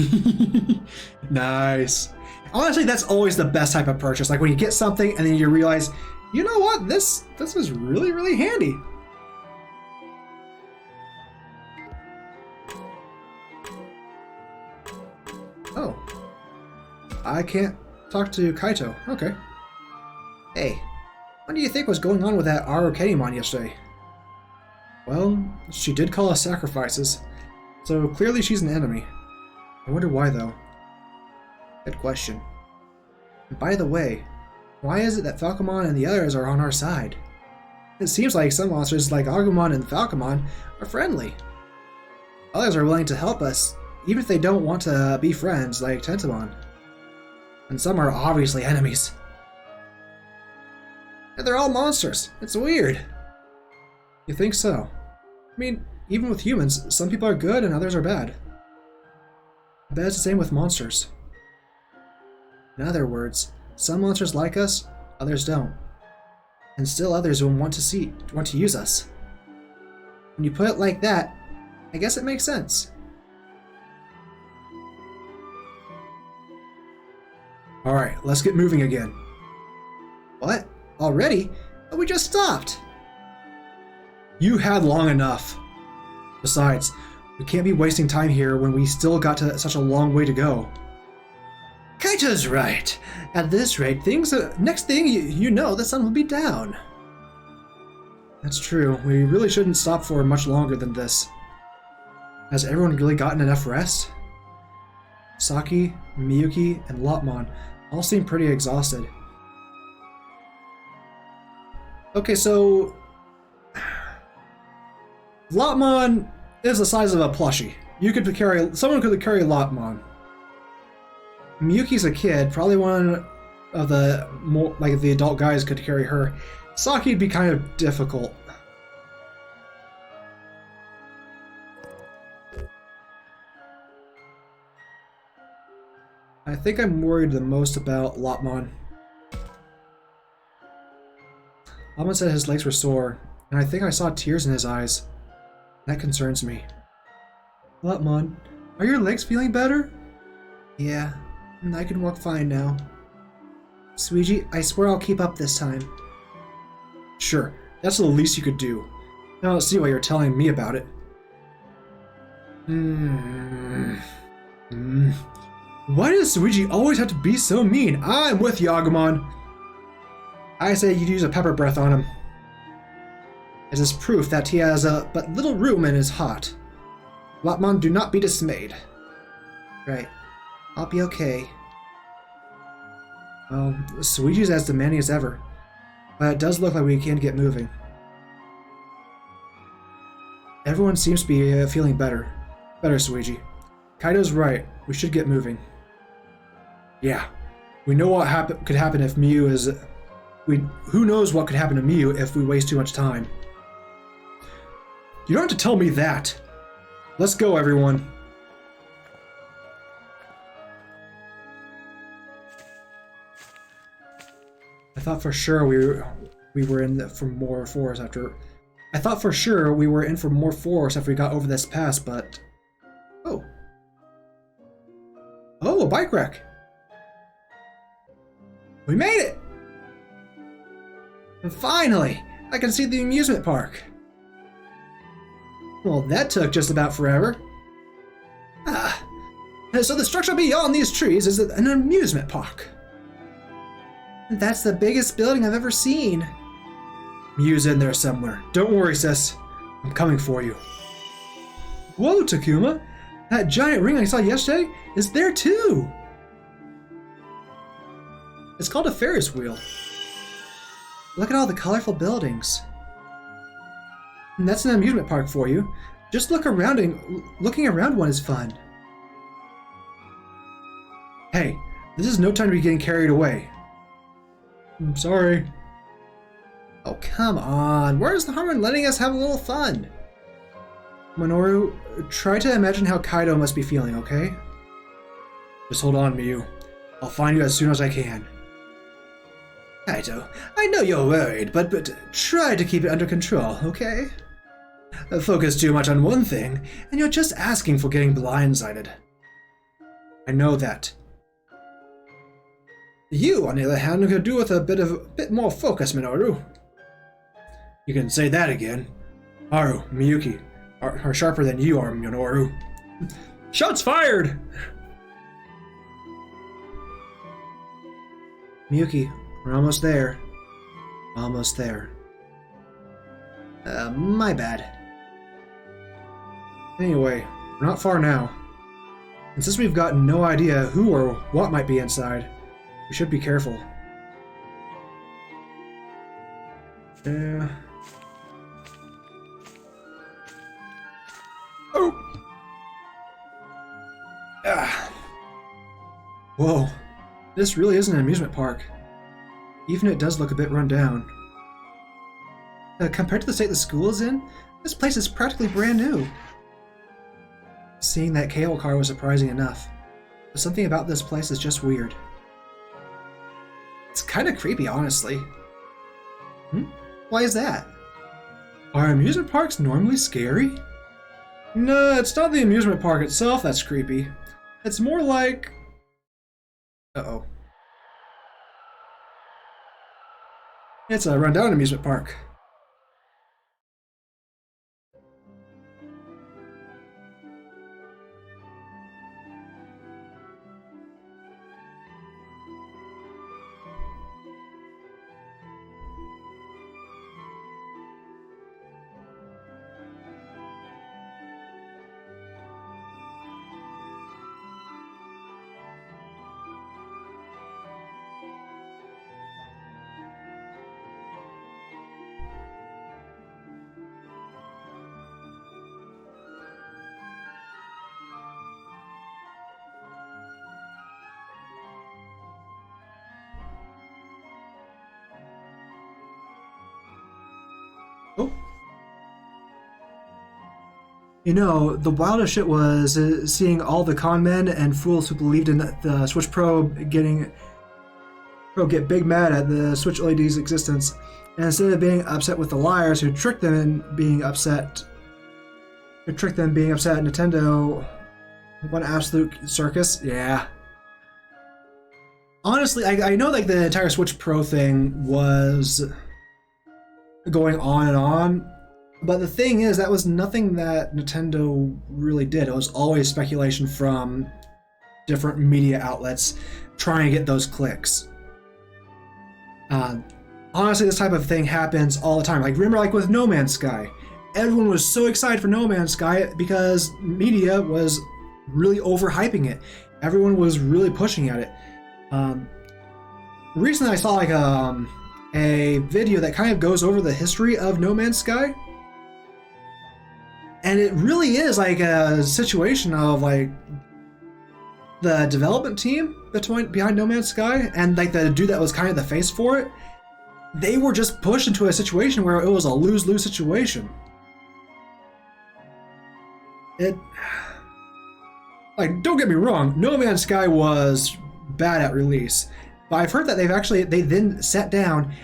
Nice. Honestly, that's always the best type of purchase. Like when you get something and then you realize, you know what, this is really, really handy. Oh. I can't talk to Kaito. Okay. Hey, what do you think was going on with that Arukenimon yesterday? Well, she did call us sacrifices, so clearly she's an enemy. I wonder why, though. Good question. And by the way, why is it that Falcomon and the others are on our side? It seems like some monsters like Agumon and Falcomon are friendly. Others are willing to help us, even if they don't want to be friends, like Tentomon. And some are obviously enemies. And they're all monsters. It's weird. You think so? I mean, even with humans, some people are good and others are bad. I bet it's the same with monsters. In other words, some monsters like us, others don't. And still others will want to use us. When you put it like that, I guess it makes sense. Alright, let's get moving again. What? Already? But we just stopped! You had long enough. Besides, we can't be wasting time here when we still got to such a long way to go. Kaito's right. At this rate, next thing you know, the sun will be down. That's true. We really shouldn't stop for much longer than this. Has everyone really gotten enough rest? Saki, Miyuki, and Lopmon all seem pretty exhausted. Okay, so Lotmon is the size of a plushie. Someone could carry Lotmon. Miyuki's a kid, probably one of the more like the adult guys could carry her. Saki'd be kind of difficult. I think I'm worried the most about Lotmon. Lotmon said his legs were sore, and I think I saw tears in his eyes. That concerns me. Lotmon, are your legs feeling better? Yeah, I can walk fine now. Suiji, I swear I'll keep up this time. Sure, that's the least you could do. Now let's see why you're telling me about it. Why does Suiji always have to be so mean? I'm with you, Agumon. I say you use a pepper breath on him. It is proof that he has but little room in his heart. Lotmon, do not be dismayed. Right. I'll be okay. Well, Suiji's as demanding as ever. But it does look like we can get moving. Everyone seems to be feeling better. Better, Suiji. Kaido's right. We should get moving. Yeah. We know what could happen if Miyu is... Who knows what could happen to Miyu if we waste too much time. You don't have to tell me that. Let's go, everyone. I thought for sure we were in for more force after... I thought for sure we were in for more force after we got over this pass, but... Oh. Oh, a bike wreck. We made it! And finally, I can see the amusement park. Well, that took just about forever. Ah. So the structure beyond these trees is an amusement park. That's the biggest building I've ever seen. Miyu's in there somewhere. Don't worry, sis. I'm coming for you. Whoa, Takuma! That giant ring I saw yesterday is there too! It's called a Ferris wheel. Look at all the colorful buildings. And that's an amusement park for you. Just look around, and looking around one is fun. Hey, this is no time to be getting carried away. I'm sorry. Oh, come on. Where's the harm in letting us have a little fun? Minoru, try to imagine how Kaido must be feeling, okay? Just hold on, Miyu. I'll find you as soon as I can. Kaido, I know you're worried, but try to keep it under control, okay? Focus too much on one thing, and you're just asking for getting blindsided. I know that. You, on the other hand, could do with a bit more focus, Minoru. You can say that again. Haru, Miyuki are sharper than you are, Minoru. Shots fired! Miyuki, we're almost there. Almost there. My bad. Anyway, we're not far now. And since we've got no idea who or what might be inside, we should be careful. Yeah. Oh! Ah. Whoa. This really isn't an amusement park. Even it does look a bit run down. Compared to the state the school is in, this place is practically brand new. Seeing that cable car was surprising enough, but something about this place is just weird. It's kind of creepy, honestly. Why is that? Are amusement parks normally scary? No, it's not the amusement park itself that's creepy. It's more like... Uh-oh. It's a rundown amusement park. Oh. You know, the wildest shit was seeing all the con men and fools who believed in the Switch Pro get big mad at the Switch OLED's existence, and instead of being upset with the liars who tricked them being upset at Nintendo, one absolute circus. Yeah. Honestly, I know like the entire Switch Pro thing was going on and on, but the thing is that was nothing that Nintendo really did. It was always speculation from different media outlets trying to get those clicks. Honestly, this type of thing happens all the time. Like, remember, like with No Man's Sky, everyone was so excited for No Man's Sky because media was really overhyping it. Everyone was really pushing at it. Recently, I saw like a video that kind of goes over the history of No Man's Sky, and it really is like a situation of like the development team behind No Man's Sky and like the dude that was kind of the face for it. They were just pushed into a situation where it was a lose-lose situation. Like, don't get me wrong, No Man's Sky was bad at release, but I've heard that they then sat down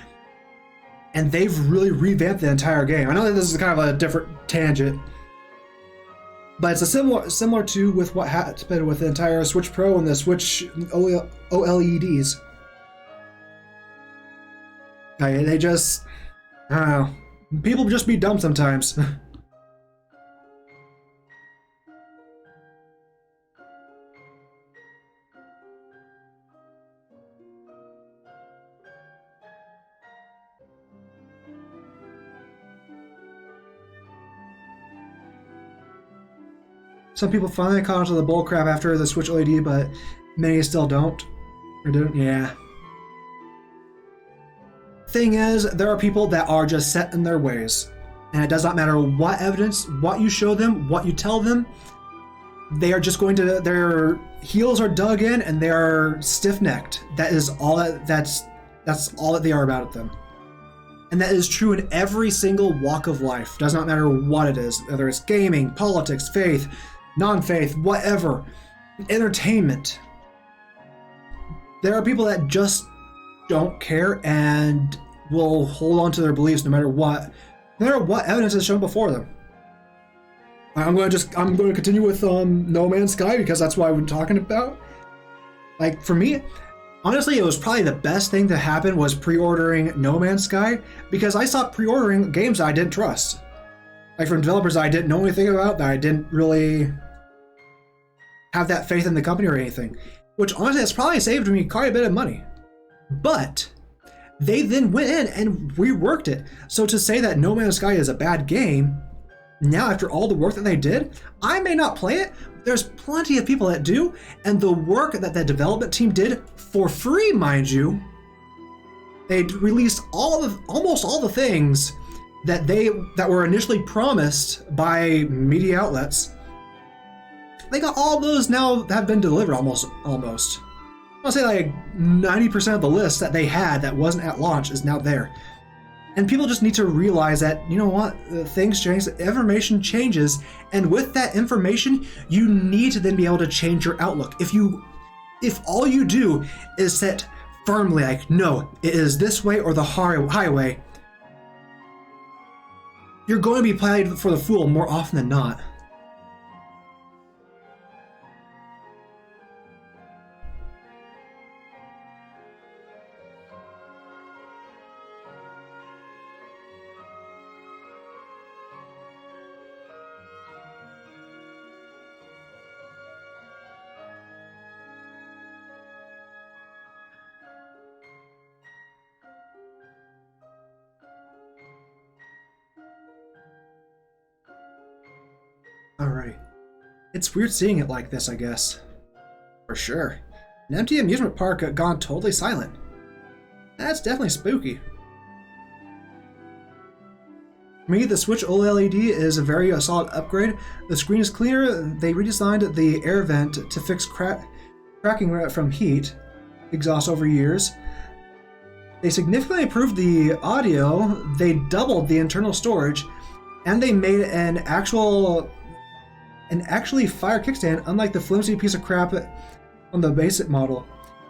and they've really revamped the entire game. I know that this is kind of a different tangent, but it's a similar to with what happened with the entire Switch Pro and the Switch OLEDs. They just, I don't know, people just be dumb sometimes. Some people finally caught onto the bullcrap after the Switch OLED, but many still don't. Or don't, yeah. Thing is, there are people that are just set in their ways. And it does not matter what evidence, what you show them, what you tell them, they are just going to, their heels are dug in and they are stiff-necked. That is all that's all that they are about them. And that is true in every single walk of life. Does not matter what it is, whether it's gaming, politics, faith, non-faith, whatever, entertainment. There are people that just don't care and will hold on to their beliefs no matter what evidence is shown before them. I'm going to continue with No Man's Sky because that's what I've been talking about. Like, for me, honestly, it was probably the best thing to happen was pre-ordering No Man's Sky, because I stopped pre-ordering games that I didn't trust. Like, from developers that I didn't know anything about, that I didn't really have that faith in the company or anything. Which, honestly, has probably saved me quite a bit of money. But they then went in and reworked it. So to say that No Man's Sky is a bad game, now after all the work that they did, I may not play it. There's plenty of people that do, and the work that the development team did for free, mind you, they released almost all the things that were initially promised by media outlets. They got all those now have been delivered almost. I'll say like 90% of the list that they had that wasn't at launch is now there. And people just need to realize that, you know what, things change, information changes, and with that information, you need to then be able to change your outlook. If all you do is set firmly like, no, it is this way or the highway, you're going to be played for the fool more often than not. Alright. It's weird seeing it like this, I guess. For sure. An empty amusement park gone totally silent. That's definitely spooky. For me, the Switch OLED is a very solid upgrade. The screen is cleaner. They redesigned the air vent to fix cracking from heat exhaust over years. They significantly improved the audio, they doubled the internal storage, and they made an actually fire kickstand, unlike the flimsy piece of crap on the basic model.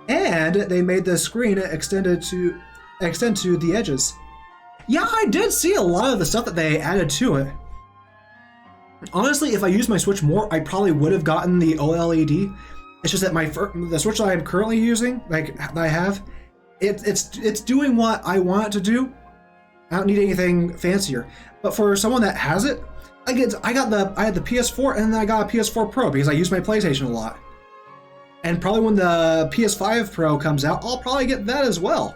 And they made the screen extend to the edges. Yeah, I did see a lot of the stuff that they added to it. Honestly, if I used my Switch more, I probably would have gotten the OLED. It's just that the Switch that I'm currently using, like that I have, it's doing what I want it to do. I don't need anything fancier. But for someone that has it, I had the PS4 and then I got a PS4 Pro because I use my PlayStation a lot. And probably when the PS5 Pro comes out, I'll probably get that as well.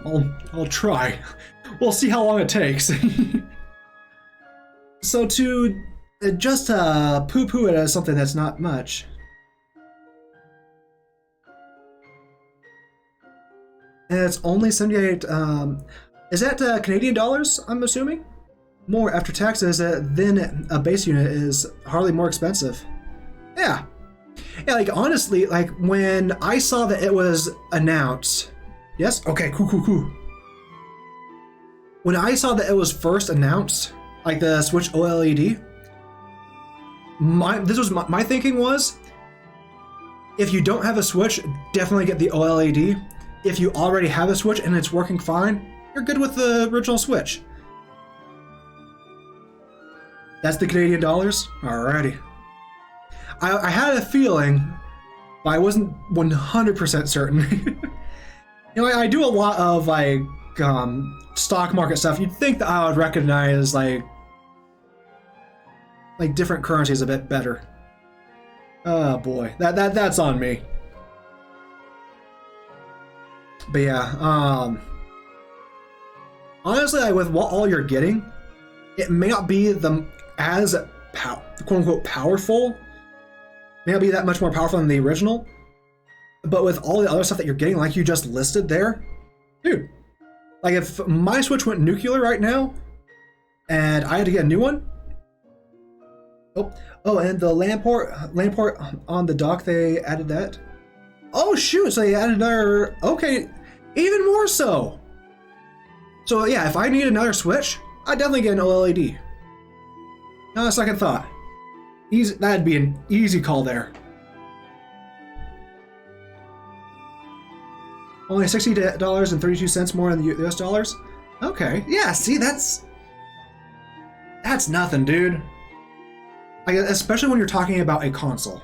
I'll try. We'll see how long it takes. So to just poo-poo it as something that's not much. And it's only 78. Is that Canadian dollars? I'm assuming. More after taxes than a base unit is hardly more expensive. Yeah. Yeah, like honestly, like when I saw that it was announced. Yes? Okay, cool. When I saw that it was first announced, like the Switch OLED, my thinking was, if you don't have a Switch, definitely get the OLED. If you already have a Switch and it's working fine, you're good with the original Switch. That's the Canadian dollars? Alrighty. I had a feeling, but I wasn't 100% certain. You know, I do a lot of like stock market stuff. You'd think that I would recognize like different currencies a bit better. Oh boy, that's on me. But yeah, honestly, like with what all you're getting, it may not be as quote unquote powerful. May not be that much more powerful than the original, but with all the other stuff that you're getting, like you just listed there, dude. Like if my Switch went nuclear right now, and I had to get a new one. Oh, and the LAN port on the dock, they added that. Oh shoot! So they added another. Okay, even more so. So yeah, if I need another Switch, I'd definitely get an OLED. Not a second thought. That'd be an easy call there. Only $60.32 more in the US dollars? Okay, yeah, see, that's nothing, dude. Like, especially when you're talking about a console.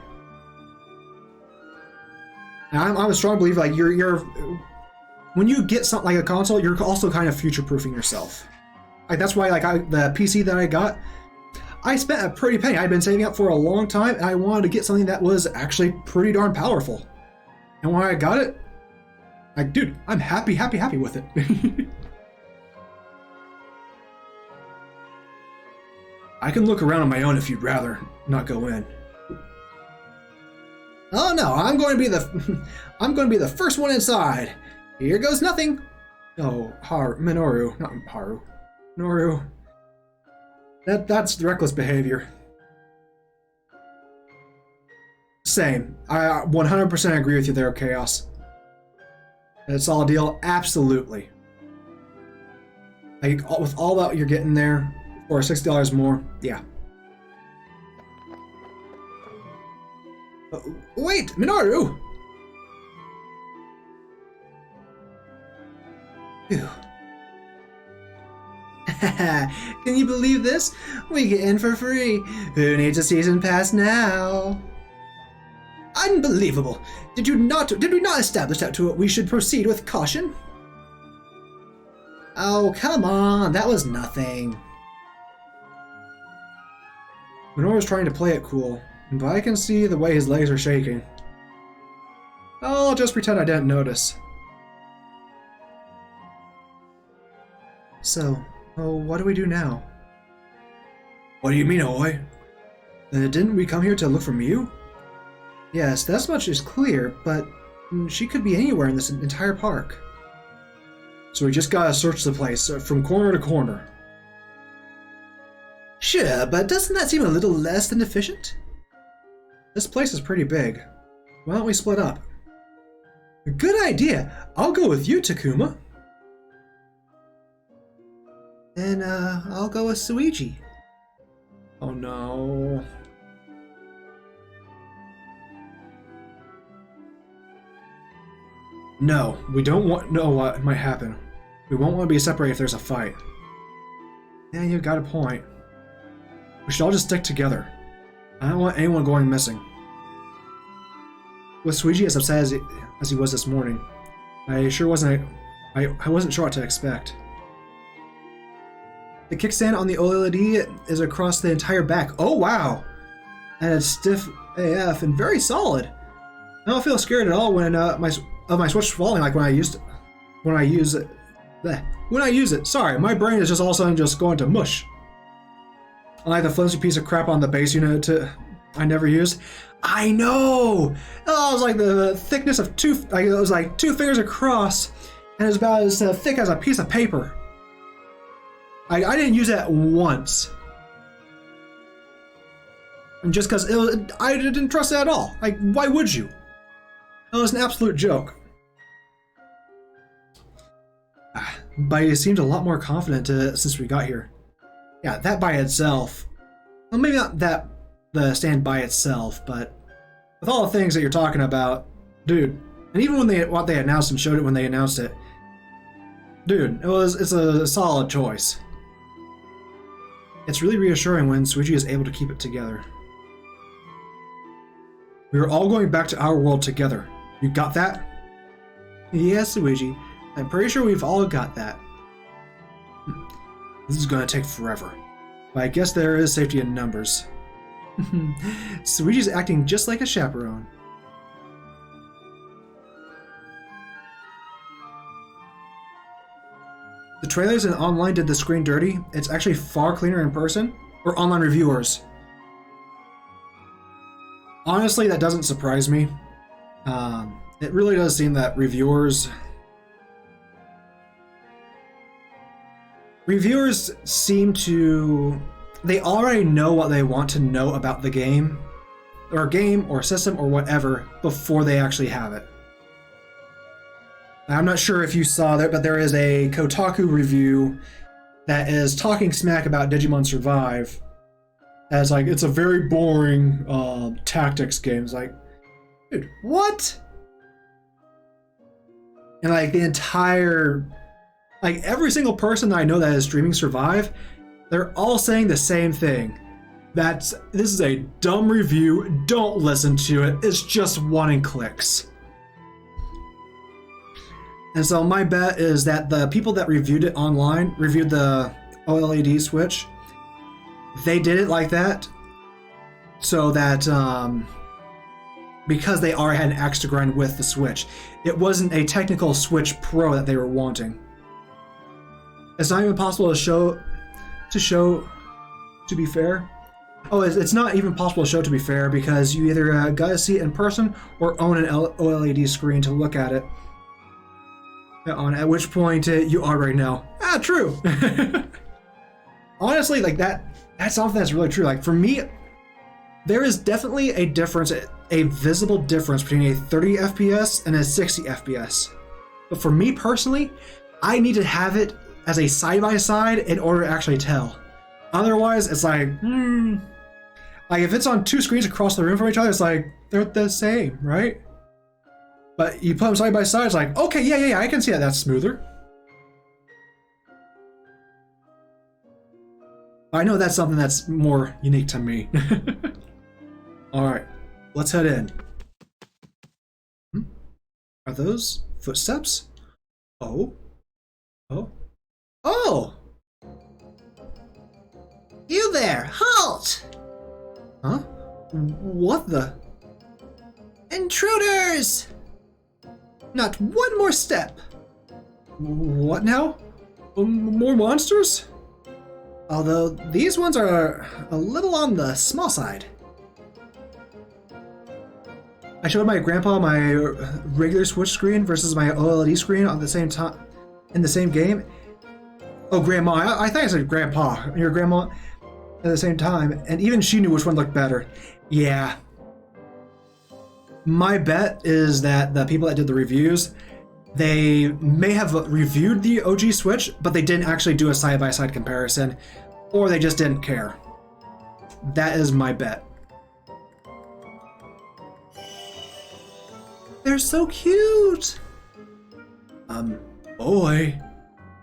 And I'm a strong believer, like, when you get something like a console, you're also kind of future-proofing yourself. Like, that's why, like, the PC that I got, I spent a pretty penny. I'd been saving up for a long time, and I wanted to get something that was actually pretty darn powerful. And when I got it, like, dude, I'm happy with it. I can look around on my own if you'd rather not go in. Oh no, I'm going to be the first one inside. Here goes nothing. Oh, Minoru, not Haru. Minoru. That's reckless behavior. Same. I 100% agree with you there, Chaos. It's all a deal, absolutely. Like, with all that you're getting there for $60 more, yeah. Wait, Minoru! Phew. Can you believe this? We get in for free. Who needs a season pass now? Unbelievable! Did we not establish that we should proceed with caution? Oh, come on, that was nothing. Minoru's trying to play it cool, but I can see the way his legs are shaking. I'll just pretend I didn't notice. So, what do we do now? What do you mean, Oi? Didn't we come here to look for Mew? Yes, that much is clear, but she could be anywhere in this entire park. So we just gotta search the place from corner to corner. Sure, but doesn't that seem a little less than efficient? This place is pretty big. Why don't we split up? Good idea! I'll go with you, Takuma. then I'll go with Suigi. Oh no. No, we don't want to know what might happen. We won't want to be separated if there's a fight. Yeah, you've got a point. We should all just stick together. I don't want anyone going missing. With Suigi as upset as he was this morning, I wasn't sure what to expect. The kickstand on the OLED is across the entire back. Oh wow! And it's stiff AF and very solid. I don't feel scared at all when my Switch falling like when I use it. When I use it, sorry, my brain is just all of a sudden just going to mush. Unlike the flimsy piece of crap on the base unit I never used. I know! Oh, it was like the thickness of it was like 2 fingers across, and it was about as thick as a piece of paper. I didn't use that once. And just because I didn't trust it at all. Like, why would you? It was an absolute joke. But he seemed a lot more confident since we got here. Yeah, that by itself. Well, maybe not the stand by itself, but with all the things that you're talking about, dude. And even when what they announced and showed it when they announced it, dude, it's a solid choice. It's really reassuring when Suigi is able to keep it together. We are all going back to our world together. You got that? Yes, Luigi. I'm pretty sure we've all got that. This is gonna take forever. But I guess there is safety in numbers. Luigi's acting just like a chaperone. The trailers and online did the screen dirty. It's actually far cleaner in person. Or online reviewers. Honestly, that doesn't surprise me. It really does seem that reviewers seem to... They already know what they want to know about the game or system or whatever before they actually have it. I'm not sure if you saw that, but there is a Kotaku review that is talking smack about Digimon Survive as like it's a very boring tactics game. It's like, dude, what? And like the entire, like every single person that I know that is streaming Survive, they're all saying the same thing. This is a dumb review. Don't listen to it. It's just wanting clicks. And so my bet is that the people that reviewed it online, reviewed the OLED Switch, they did it like that so that because they already had an axe to grind with the Switch. It wasn't a technical Switch Pro that they were wanting. It's not even possible to be fair. Oh, it's not even possible to show to be fair because you either gotta see it in person or own an OLED screen to look at it. At which point you already know. Ah, true. Honestly, like that's something that's really true. Like for me, there is definitely a difference, a visible difference between a 30 FPS and a 60 FPS. But for me personally, I need to have it as a side-by-side in order to actually tell. Otherwise, it's like, like if it's on 2 screens across the room from each other, it's like, they're the same, right? But you put them side by side, it's like, okay, yeah, I can see that. That's smoother. I know that's something that's more unique to me. Alright, let's head in. Are those footsteps? Oh. You there, halt! Huh? What the? Intruders! Not one more step. What now? More monsters? Although these ones are a little on the small side. I showed my grandpa my regular Switch screen versus my OLED screen at the same time in the same game. Oh, grandma! I thought I said grandpa. Your grandma at the same time, and even she knew which one looked better. Yeah. My bet is that the people that did the reviews, They may have reviewed the OG Switch, but they didn't actually do a side-by-side comparison, or they just didn't care. That is my bet. They're so cute! Boy.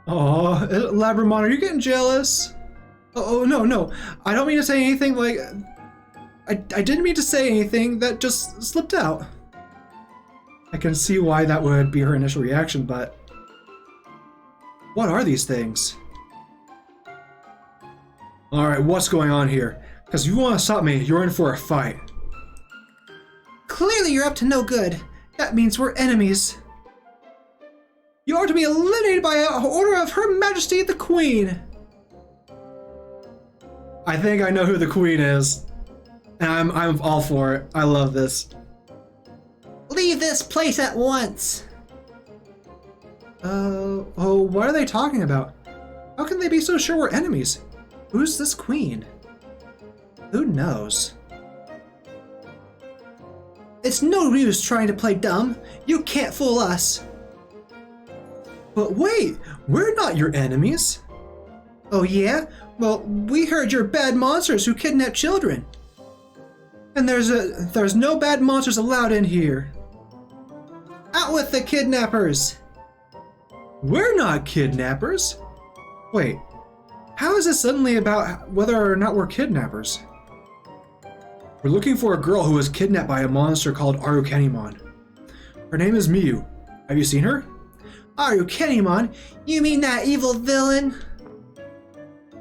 Aw, Labramon, are you getting jealous? Oh, no. I don't mean to say anything like... I didn't mean to say anything, that just slipped out. I can see why that would be her initial reaction, but... What are these things? Alright, what's going on here? Because if you want to stop me, you're in for a fight. Clearly you're up to no good. That means we're enemies. You are to be eliminated by order of Her Majesty the Queen. I think I know who the Queen is. And I'm all for it. I love this. Leave this place at once. Oh, what are they talking about? How can they be so sure we're enemies? Who's this Queen? Who knows? It's no use trying to play dumb. You can't fool us. But wait, we're not your enemies. Oh yeah? Well, we heard you're bad monsters who kidnap children. And there's no bad monsters allowed in here. Out with the kidnappers! We're not kidnappers? Wait, how is this suddenly about whether or not we're kidnappers? We're looking for a girl who was kidnapped by a monster called Arukenimon. Her name is Miyu. Have you seen her? Arukenimon? You mean that evil villain?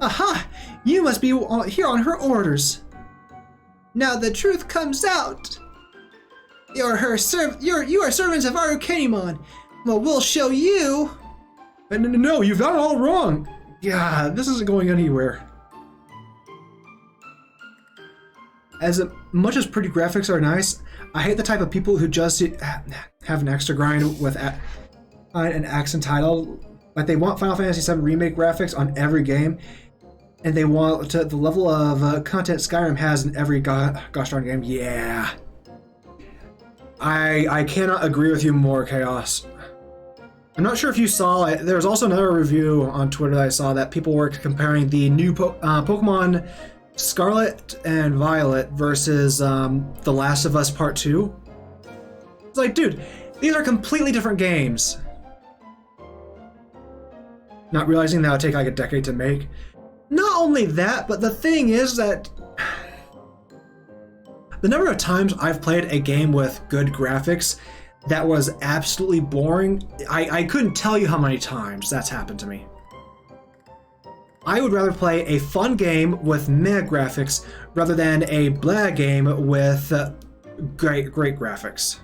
Aha! You must be here on her orders. Now the truth comes out. You are servants of Arukenimon. Well, we'll show you. No, you've got it all wrong. Yeah, this isn't going anywhere. As much as pretty graphics are nice, I hate the type of people who just have an extra grind with an accent title. Like they want Final Fantasy VII Remake graphics on every game, and they want the level of content Skyrim has in every gosh darn game. Yeah. I cannot agree with you more, Chaos. I'm not sure if you saw, there was also another review on Twitter that I saw that people were comparing the new Pokemon Scarlet and Violet versus The Last of Us Part 2. It's like, dude, these are completely different games. Not realizing that would take like a decade to make. Not only that, but the thing is that the number of times I've played a game with good graphics that was absolutely boring, I couldn't tell you how many times that's happened to me. I would rather play a fun game with meh graphics rather than a blah game with great graphics.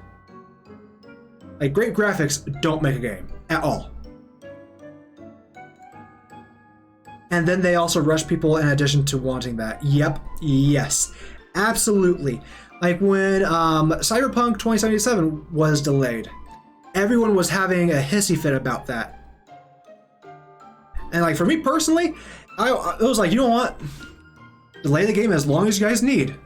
Like, great graphics don't make a game at all. And then they also rush people in addition to wanting that. Yep, yes, absolutely. Like when Cyberpunk 2077 was delayed, everyone was having a hissy fit about that. And like for me personally, I was like, you know what? Delay the game as long as you guys need.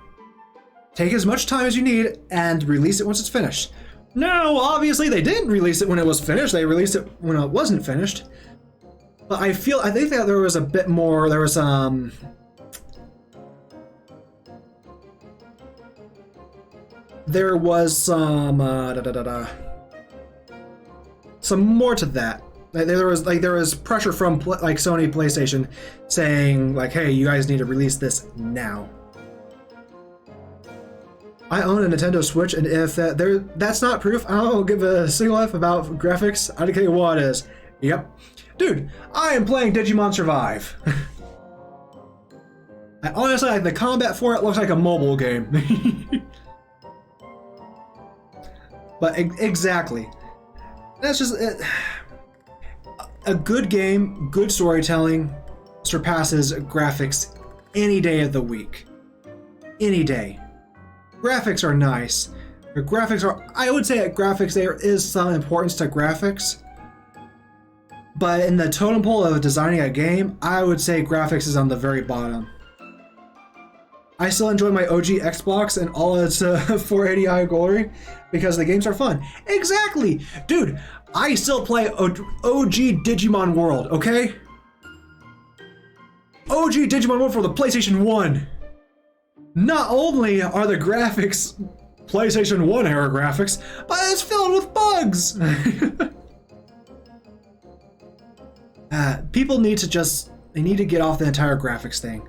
Take as much time as you need and release it once it's finished. No, obviously they didn't release it when it was finished. They released it when it wasn't finished. But I think that there was a bit more, there was some some more to that. There was pressure from like Sony PlayStation saying like, hey, you guys need to release this now. I own a Nintendo Switch, and if that's not proof, I don't give a single F about graphics. I don't care what it is. Yep. Dude, I am playing Digimon Survive. I honestly, like, the combat for it looks like a mobile game. But exactly. That's just it. A good game, good storytelling surpasses graphics any day of the week. Any day. Graphics are nice. I would say at graphics there is some importance to graphics. But in the totem pole of designing a game, I would say graphics is on the very bottom. I still enjoy my OG Xbox and all its 480i glory because the games are fun. Exactly! Dude, I still play OG Digimon World, okay? OG Digimon World for the PlayStation 1. Not only are the graphics PlayStation 1 era graphics, but it's filled with bugs. People need to get off the entire graphics thing.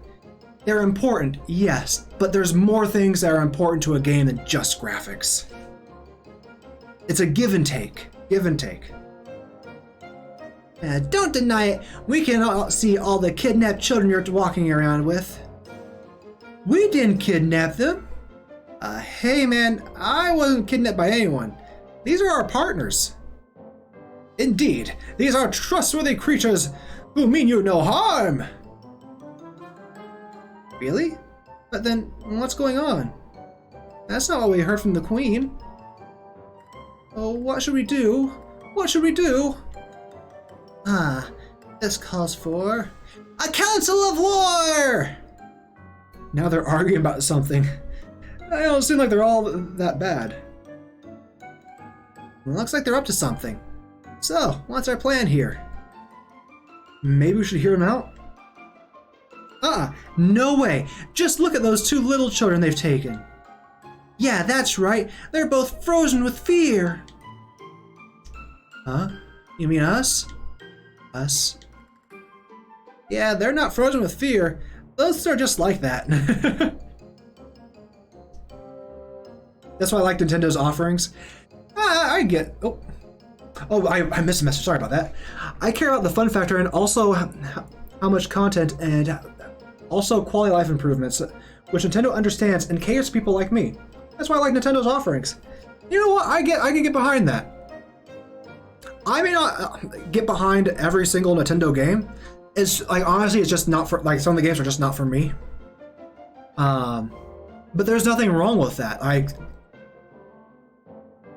They're important, yes, but there's more things that are important to a game than just graphics. It's a give and take. Give and take. Don't deny it. We can all see all the kidnapped children you're walking around with. We didn't kidnap them. Hey man, I wasn't kidnapped by anyone. These are our partners. Indeed, these are trustworthy creatures who mean you no harm. Really? But then, what's going on? That's not what we heard from the Queen. Oh, what should we do? What should we do? This calls for a council of war! Now they're arguing about something. They don't seem like they're all that bad. Looks like they're up to something. So, what's our plan here? Maybe we should hear them out? No way! Just look at those two little children they've taken. Yeah, that's right. They're both frozen with fear. Huh? You mean us? Us? Yeah, they're not frozen with fear. Those are just like that. That's why I like Nintendo's offerings. I get... Oh, I missed a message. Sorry about that. I care about the fun factor and also how much content and also quality of life improvements, which Nintendo understands and caters to people like me. That's why I like Nintendo's offerings. You know what? I can get behind that. I may not get behind every single Nintendo game. It's like, honestly, it's just not for, like, some of the games are just not for me. But there's nothing wrong with that. Like,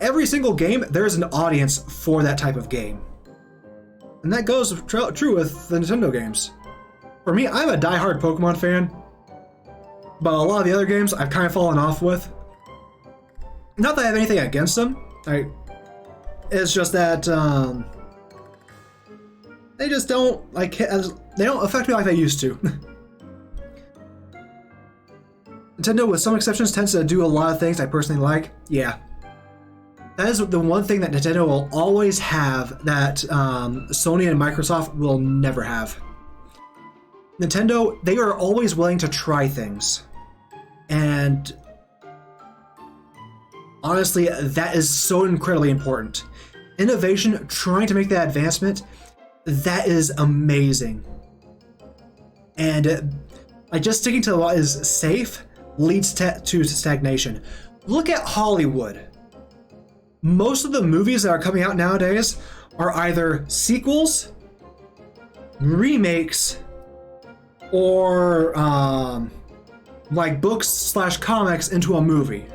every single game, there's an audience for that type of game. And that goes true with the Nintendo games. For me, I'm a diehard Pokemon fan, but a lot of the other games I've kind of fallen off with. Not that I have anything against them. It's just that they just don't they don't affect me like they used to. Nintendo, with some exceptions, tends to do a lot of things I personally like. Yeah. That is the one thing that Nintendo will always have that Sony and Microsoft will never have. Nintendo, they are always willing to try things. And honestly, that is so incredibly important. Innovation, trying to make that advancement, that is amazing. And just sticking to what is safe leads to stagnation. Look at Hollywood. Most of the movies that are coming out nowadays are either sequels, remakes, or like books/comics into a movie.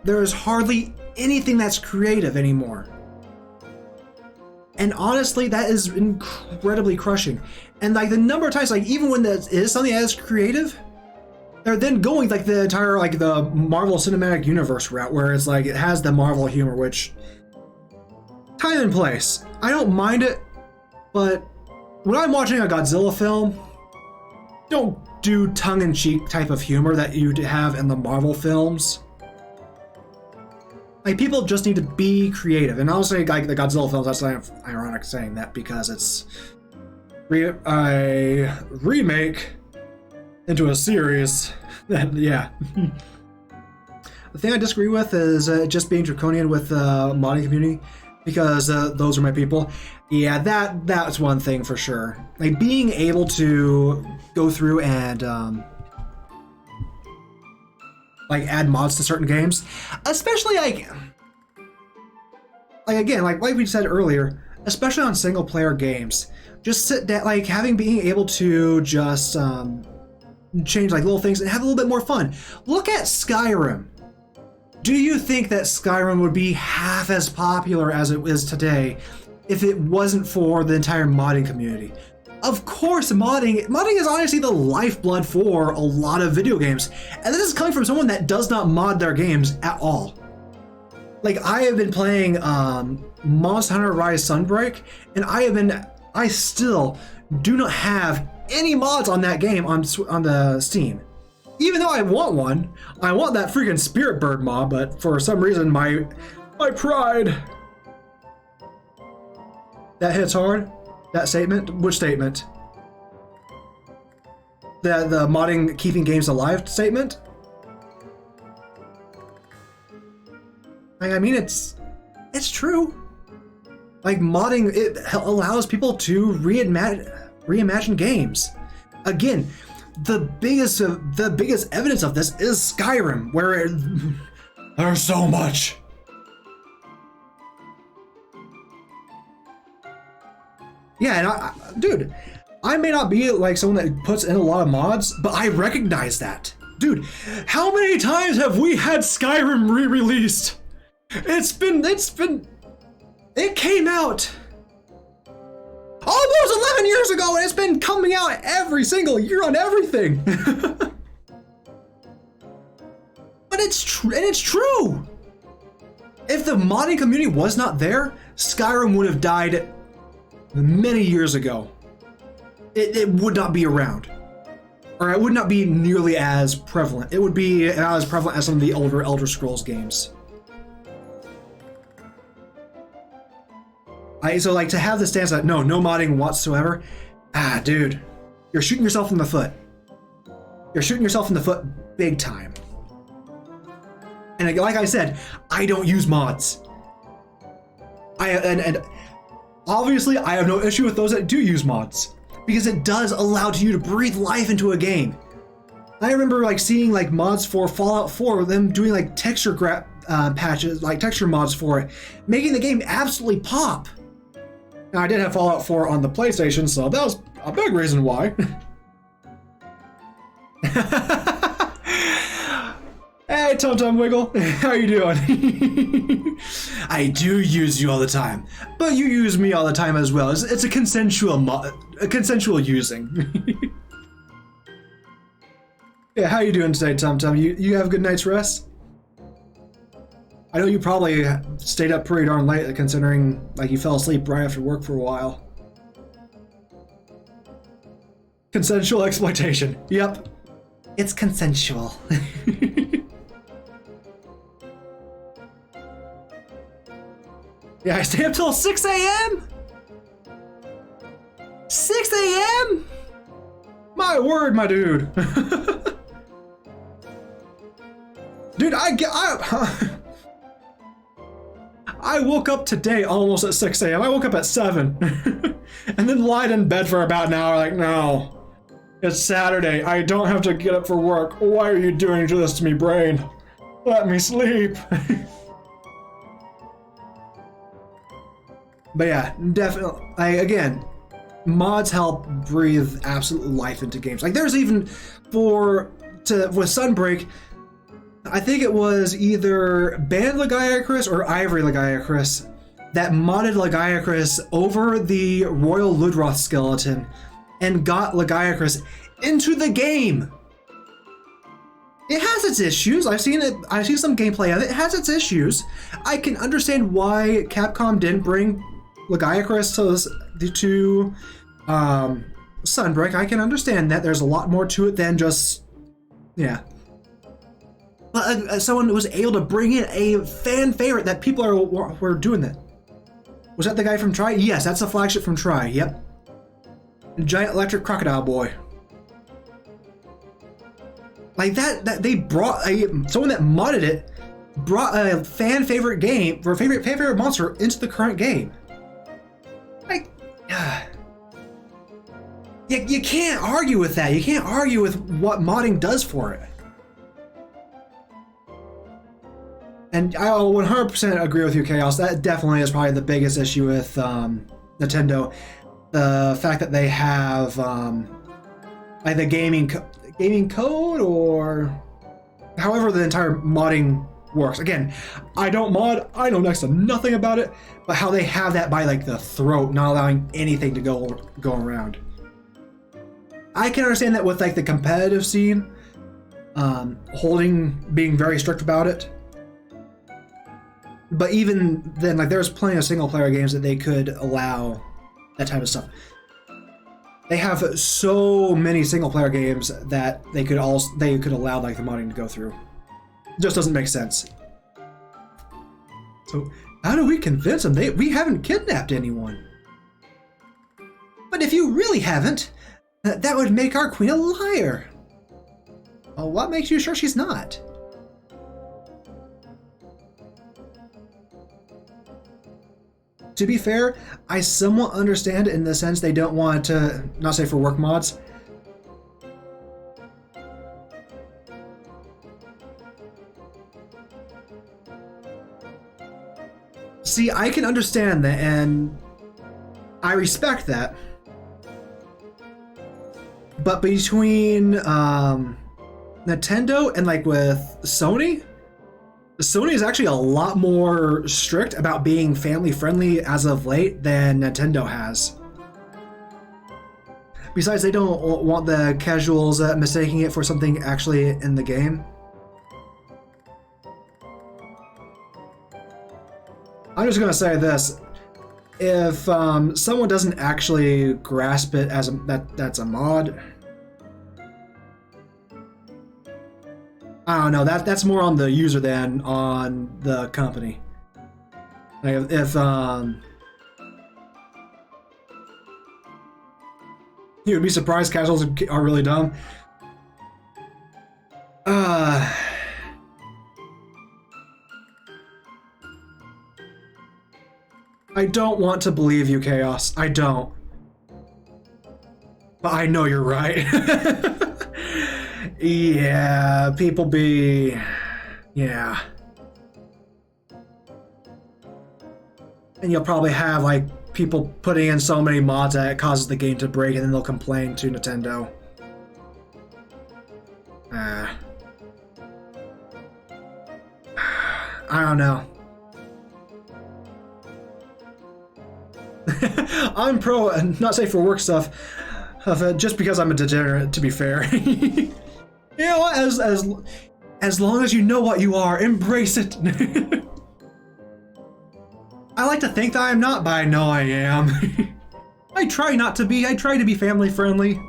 There is hardly anything that's creative anymore. And honestly, that is incredibly crushing. And like the number of times, like even when that is something that is creative, they're then going like the entire like the Marvel Cinematic Universe route, where it's like it has the Marvel humor, which time and place. I don't mind it, but when I'm watching a Godzilla film, don't do tongue-in-cheek type of humor that you have in the Marvel films. Like, people just need to be creative. And I'll say, like, the Godzilla films, that's ironic saying that because it's a remake into a series. Yeah. The thing I disagree with is just being draconian with the modding community, because those are my people. Yeah, that's one thing for sure. Like, being able to go through and like add mods to certain games, especially like again, like we said earlier, especially on single player games, just sit down, like being able to just change like little things and have a little bit more fun. Look at Skyrim. Do you think that Skyrim would be half as popular as it is today if it wasn't for the entire modding community? Of course, modding is honestly the lifeblood for a lot of video games. And this is coming from someone that does not mod their games at all. Like, I have been playing Monster Hunter Rise Sunbreak, and I still do not have any mods on that game on the Steam. Even though I want one, I want that freaking Spirit Bird mod, but for some reason my pride. That hits hard. That statement? Which statement? The modding keeping games alive statement? I mean, it's true. Like, modding, it allows people to reimagine games. Again, the biggest evidence of this is Skyrim, where there's so much. Yeah, and dude, I may not be like someone that puts in a lot of mods, but I recognize that. Dude, how many times have we had Skyrim re-released? It came out almost 11 years ago, and it's been coming out every single year on everything. But it's true. If the modding community was not there, Skyrim would have died many years ago. It would not be around. Or it would not be nearly as prevalent. It would be not as prevalent as some of the older Elder Scrolls games. So like, to have the stance that no modding whatsoever, dude, you're shooting yourself in the foot. You're shooting yourself in the foot big time. And like I said, I don't use mods. And obviously I have no issue with those that do use mods, because it does allow you to breathe life into a game. I remember like seeing like mods for Fallout 4, them doing like texture patches, like texture mods for it, making the game absolutely pop. Now, I did have Fallout 4 on the PlayStation, so that was a big reason why. Hey, Tum Tum Wiggle, how you doing? I do use you all the time, but you use me all the time as well. It's a consensual using. Yeah, how you doing today, Tum Tum? You have a good night's rest? I know you probably stayed up pretty darn late, considering like you fell asleep right after work for a while. Consensual exploitation. Yep. It's consensual. Yeah, I stay up till 6 a.m. 6 a.m. My word, my dude. Dude, I woke up today almost at 6 a.m. I woke up at 7. And then lied in bed for about an hour like, no, it's Saturday. I don't have to get up for work. Why are you doing this to me, brain? Let me sleep. But yeah, definitely, again, mods help breathe absolute life into games. Like, there's even with Sunbreak, I think it was either Band Lagiacrus or Ivory Lagiacrus that modded Lagiacrus over the Royal Ludroth skeleton and got Lagiacrus into the game. It has its issues. I've seen some gameplay of it. It has its issues. I can understand why Capcom didn't bring Lagiacrus to Sunbreak. I can understand that. There's a lot more to it than just, yeah. But someone was able to bring in a fan favorite that people were doing that. Was that the guy from Tri? Yes, that's the flagship from Tri. Yep. Giant electric crocodile boy. Like that they brought someone that modded it, brought a fan favorite game or favorite monster into the current game. Like, you can't argue with that. You can't argue with what modding does for it. And I'll 100% agree with you, Chaos. That definitely is probably the biggest issue with Nintendo. The fact that they have like the gaming code, or however the entire modding works. Again, I don't mod. I know next to nothing about it. But how they have that by like the throat, not allowing anything to go around. I can understand that with like the competitive scene, being very strict about it. But even then, like, there's plenty of single player games that they could allow that type of stuff. They have so many single player games that they could allow like the modding to go through. It just doesn't make sense. So how do we convince them? We haven't kidnapped anyone. But if you really haven't, that would make our queen a liar. Well, what makes you sure she's not? To be fair, I somewhat understand in the sense they don't want to, not safe for work mods. See, I can understand that, and I respect that. But between Nintendo and like with Sony is actually a lot more strict about being family friendly as of late than Nintendo has. Besides, they don't want the casuals mistaking it for something actually in the game. I'm just gonna say this: if someone doesn't actually grasp it as that's a mod, I don't know. That's more on the user than on the company. Like if you would be surprised casuals are really dumb. I don't want to believe you, Chaos. I don't. But I know you're right. Yeah, people be... Yeah. And you'll probably have, like, people putting in so many mods that it causes the game to break, and then they'll complain to Nintendo. I don't know. I'm pro not safe for work stuff, just because I'm a degenerate, to be fair. You know what? As long as you know what you are, embrace it. I like to think that I'm not, but I know I am. I try not to be. I try to be family friendly.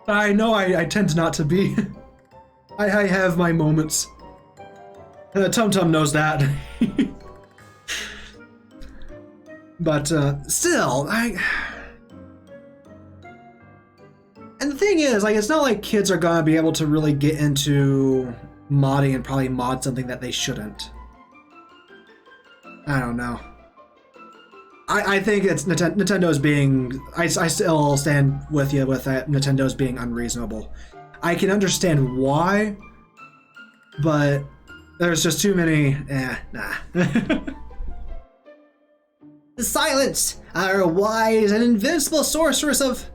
I know I tend not to be. I have my moments. Tum Tum knows that. But still, and the thing is, like, it's not like kids are gonna be able to really get into modding and probably mod something that they shouldn't. I don't know. I think it's Nintendo's being. I still stand with you with that. Nintendo's being unreasonable. I can understand why, but there's just too many. Nah. Silence! Our wise and invincible sorceress of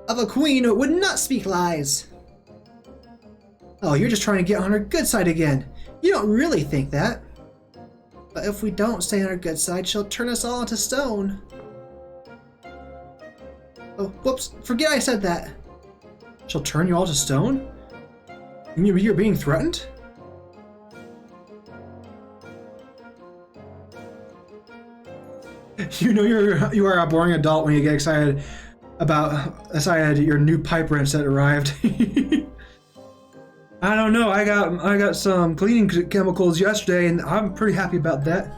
a queen would not speak lies. Oh, you're just trying to get on her good side again. You don't really think that. But if we don't stay on her good side, she'll turn us all into stone. Oh, whoops, forget I said that. She'll turn you all to stone? You're being threatened? You know you are a boring adult when you get excited about your new pipe wrench that arrived. I don't know. I got some cleaning chemicals yesterday, and I'm pretty happy about that.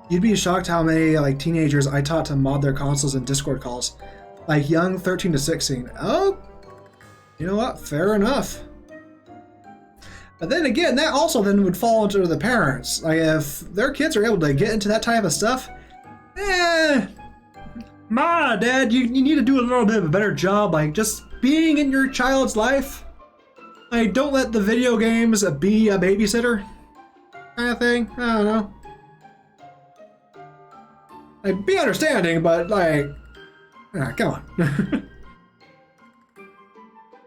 You'd be shocked how many like teenagers I taught to mod their consoles and Discord calls, like young 13 to 16. Oh, you know what? Fair enough. But then again, that also then would fall into the parents. Like, if their kids are able to get into that type of stuff, Ma, Dad, you need to do a little bit of a better job, like, just being in your child's life. Like, don't let the video games be a babysitter, kind of thing. I don't know. Like, be understanding, but, like, come on.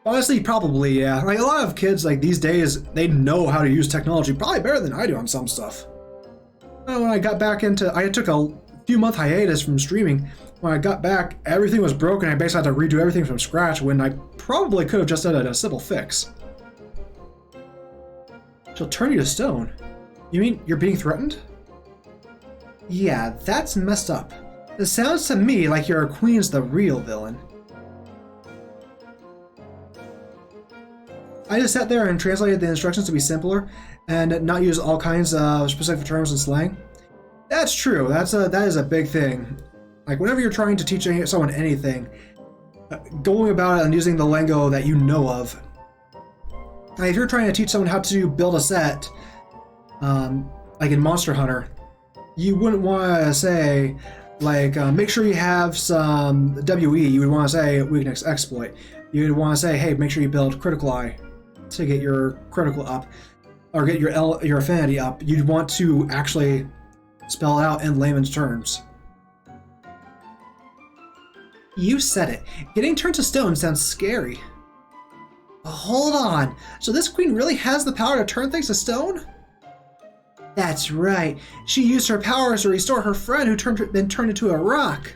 Honestly, probably, yeah. Like, a lot of kids, like, these days, they know how to use technology probably better than I do on some stuff. When I got back into... I took a few-month hiatus from streaming. When I got back, everything was broken. I basically had to redo everything from scratch when I probably could have just done a simple fix. She'll turn you to stone. You mean you're being threatened? Yeah, that's messed up. It sounds to me like your queen's the real villain. I just sat there and translated the instructions to be simpler and not use all kinds of specific terms and slang. That's true. That is a big thing. Like whenever you're trying to teach someone anything, going about it and using the lingo that you know of. Like if you're trying to teach someone how to build a set, like in Monster Hunter, you wouldn't want to say, like, make sure you have some WE. You would want to say weakness exploit. You would want to say, hey, make sure you build critical eye to get your critical up, or get your affinity up. You'd want to actually spell it out in layman's terms. You said it. Getting turned to stone sounds scary. Hold on. So this queen really has the power to turn things to stone? That's right. She used her powers to restore her friend who been turned into a rock.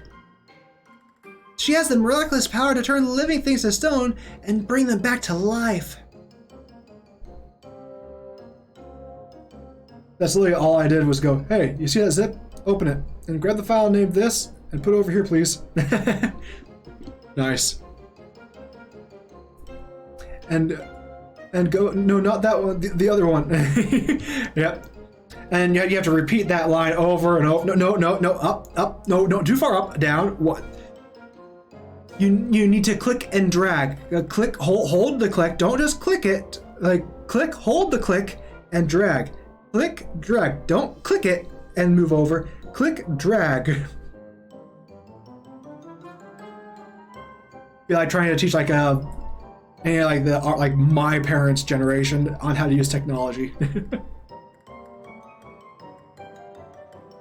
She has the miraculous power to turn living things to stone and bring them back to life. That's literally all I did was go, hey, you see that zip? Open it. And grab the file named this and put it over here, please. Nice. And go, no, not that one, the other one. Yep. And you have to repeat that line over and over. No, up, no, too far up, down. What? You need to click and drag. Click, hold the click. Don't just click it. Like click, hold the click, and drag. Click, drag. Don't click it and move over. Click, drag. Be like trying to teach like my parents' generation on how to use technology.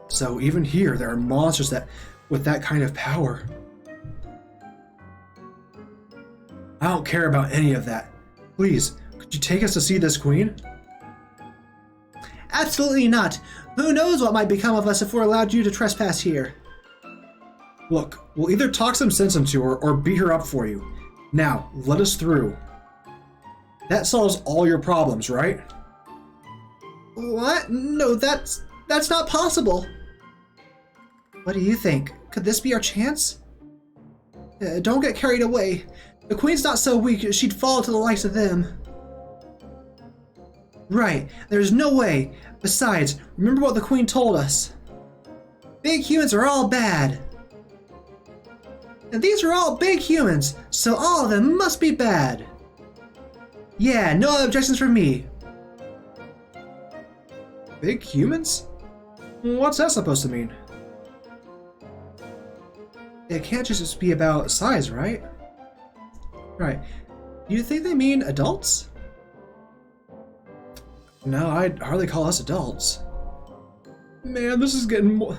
So even here, there are monsters with that kind of power. I don't care about any of that. Please, could you take us to see this queen? Absolutely not. Who knows what might become of us if we're allowed you to trespass here. Look, we'll either talk some sense into her or beat her up for you. Now, let us through. That solves all your problems, right? What? No, that's not possible. What do you think? Could this be our chance? Don't get carried away. The queen's not so weak she'd fall to the likes of them. Right, there's no way. Besides, remember what the queen told us. Big humans are all bad. And these are all big humans, so all of them must be bad. Yeah, no objections from me. Big humans? What's that supposed to mean? It can't just be about size, right? Right. Do you think they mean adults? No, I'd hardly call us adults. Man, this is getting more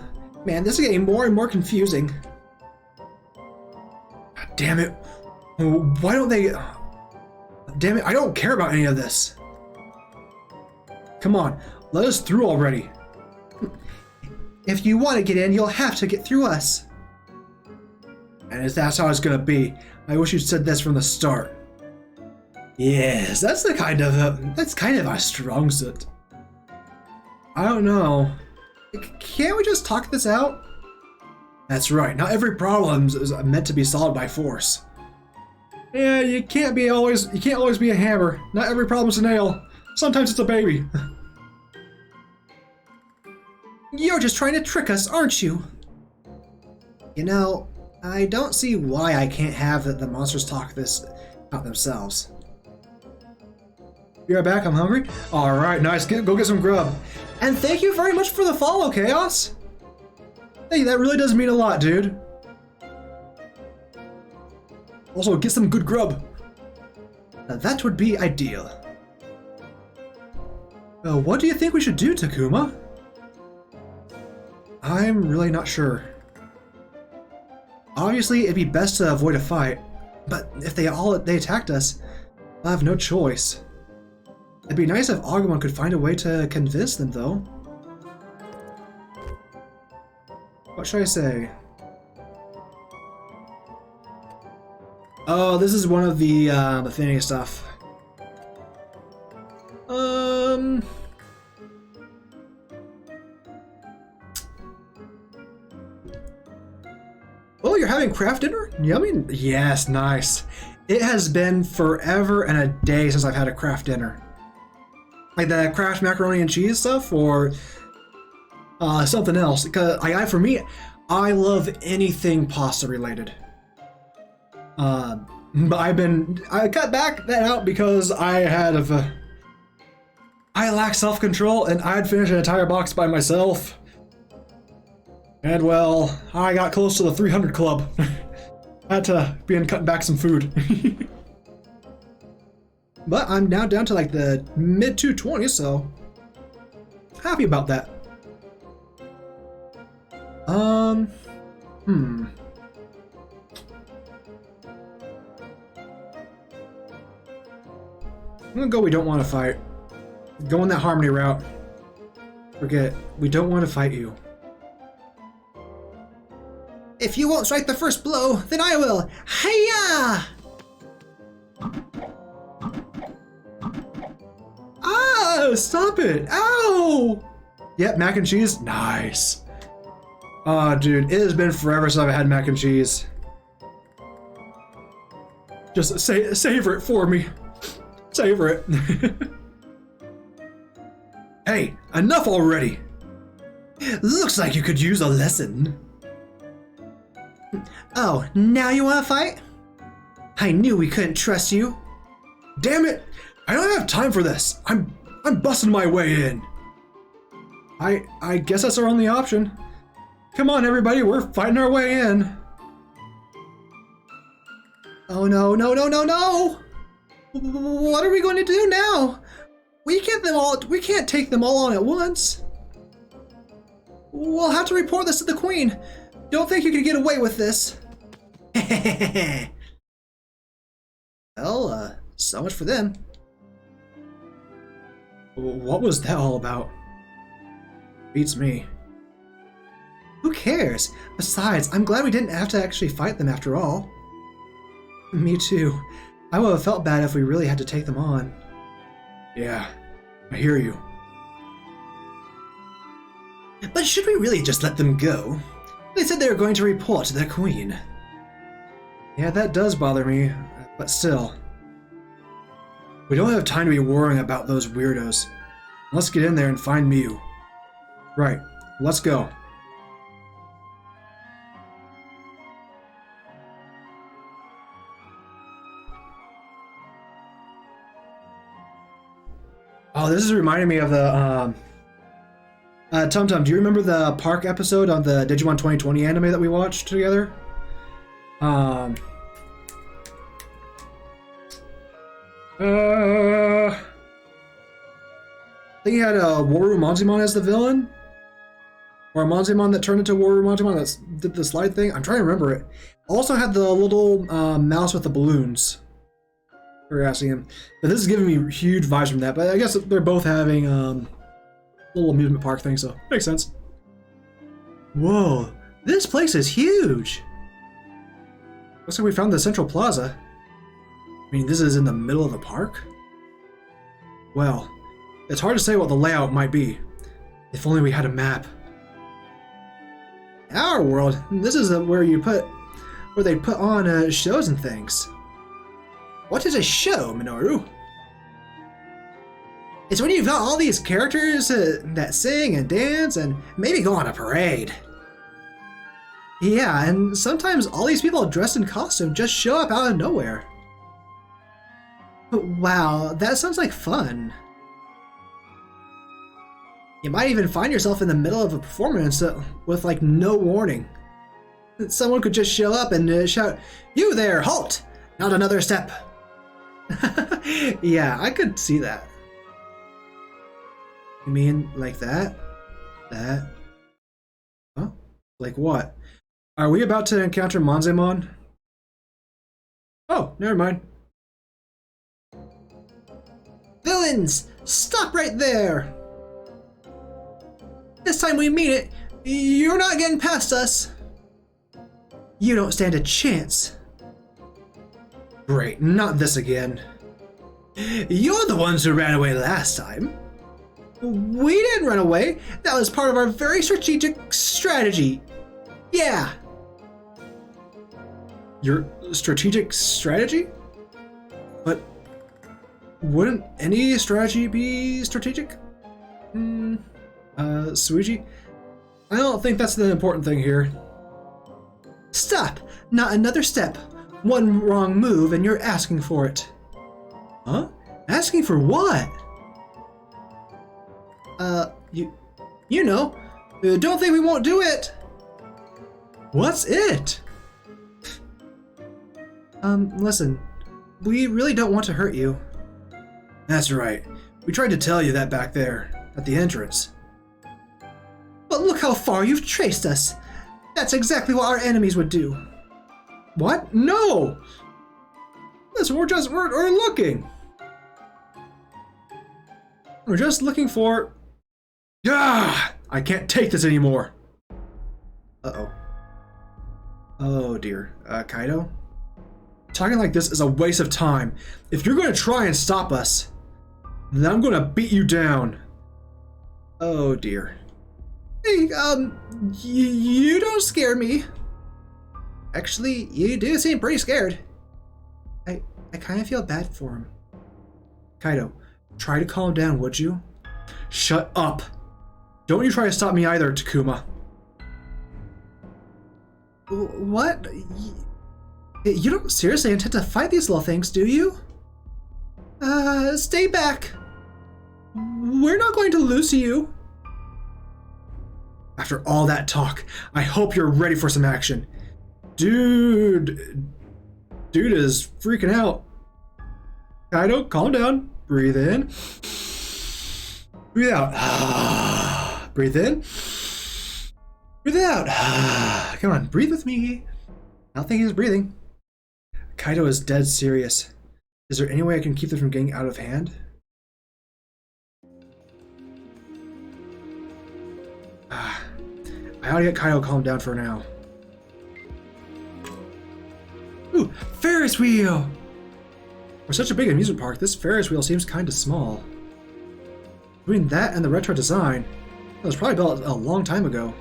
and more confusing. God damn it. Why don't they... Damn it, I don't care about any of this. Come on, let us through already. If you want to get in, you'll have to get through us. And if that's how it's gonna be, I wish you'd said this from the start. Yes, that's kind of our strong suit. I don't know. Can't we just talk this out? That's right, not every problem is meant to be solved by force. Yeah, you can't always be a hammer. Not every problem's a nail. Sometimes it's a baby. You're just trying to trick us, aren't you? You know, I don't see why I can't have the monsters talk this out themselves. Be right back, I'm hungry. Alright, nice, go get some grub. And thank you very much for the follow, Chaos! Hey, that really does mean a lot, dude. Also, get some good grub. That would be ideal. What do you think we should do, Takuma? I'm really not sure. Obviously, it'd be best to avoid a fight, but if they attacked us, I'll have no choice. It'd be nice if Agumon could find a way to convince them, though. What should I say? Oh, this is one of the thing stuff. Oh, you're having craft dinner? Yummy. Yes, nice. It has been forever and a day since I've had a craft dinner. Like the craft macaroni and cheese stuff, or something else. Because for me, I love anything pasta related. But I cut that out because I lack self-control, and I'd finished an entire box by myself. And well, I got close to the 300 club. I had to be cutting back some food. But I'm now down to like the mid 220s, so happy about that. I'm gonna go we don't want to fight. Go on that harmony route. Forget, we don't want to fight you. If you won't strike the first blow, then I will. Hiya! Ah, stop it! Ow! Yep, mac and cheese. Nice. Oh, dude, it has been forever since I've had mac and cheese. Just savor it for me. Savor it. Hey, enough already. Looks like you could use a lesson. Oh, now you want to fight? I knew we couldn't trust you. Damn it! I don't have time for this. I'm busting my way in. I guess that's our only option. Come on, everybody, we're fighting our way in. Oh no, no, no, no, no! What are we going to do now? We can't take them all on at once. We'll have to report this to the Queen. Don't think you can get away with this. Well, so much for them. What was that all about? Beats me. Who cares? Besides, I'm glad we didn't have to actually fight them after all. Me too. I would have felt bad if we really had to take them on. Yeah, I hear you. But should we really just let them go? They said they were going to report to their queen. Yeah, that does bother me, but still. We don't have time to be worrying about those weirdos. Let's get in there and find Mew. Right, let's go. Oh, this is reminding me of the, Tum Tum, do you remember the park episode on the Digimon 2020 anime that we watched together? I think he had a Waru Monzimon as the villain? Or a Monzimon that turned into Waru Monzimon that did the slide thing? I'm trying to remember it. Also had the little mouse with the balloons. We're asking him. But this is giving me huge vibes from that, but I guess they're both having little amusement park thing, so makes sense. Whoa, this place is huge. Looks like we found the Central Plaza. I mean, this is in the middle of the park? Well, it's hard to say what the layout might be. If only we had a map. Our world, this is where they put on shows and things. What is a show, Minoru? It's when you've got all these characters that sing and dance and maybe go on a parade. Yeah, and sometimes all these people dressed in costume just show up out of nowhere. Wow, that sounds like fun. You might even find yourself in the middle of a performance with like no warning. Someone could just show up and shout, "You there, halt! Not another step." Yeah, I could see that. You mean like that? That? Huh? Like what? Are we about to encounter Monzimon? Oh, never mind. Villains! Stop right there! This time we mean it. You're not getting past us. You don't stand a chance. Great, not this again. You're the ones who ran away last time. We didn't run away. That was part of our very strategic strategy. Yeah. Your strategic strategy? But wouldn't any strategy be strategic? Suiji? I don't think that's the important thing here. Stop! Not another step. One wrong move and you're asking for it. Huh? Asking for what? You know, don't think we won't do it. What's it? Listen, we really don't want to hurt you. That's right. We tried to tell you that back there, at the entrance. But look how far you've traced us. That's exactly what our enemies would do. What? No! Listen, we're looking. We're just looking for... Ah! I can't take this anymore. Uh-oh. Oh dear. Kaido? Talking like this is a waste of time. If you're going to try and stop us, then I'm going to beat you down. Oh dear. Hey, you don't scare me. Actually, you do seem pretty scared. I kind of feel bad for him. Kaido, try to calm down, would you? Shut up. Don't you try to stop me either, Takuma. What? You don't seriously intend to fight these little things, do you? Stay back. We're not going to lose to you. After all that talk, I hope you're ready for some action. Dude is freaking out. Kaido, calm down. Breathe in. Breathe out. Breathe in. Breathe out. Come on, breathe with me. I don't think he's breathing. Kaido is dead serious. Is there any way I can keep this from getting out of hand? I ought to get Kaido calmed down for now. Ooh, Ferris wheel! For such a big amusement park, this Ferris wheel seems kinda small. Between that and the retro design, it was probably built a long time ago.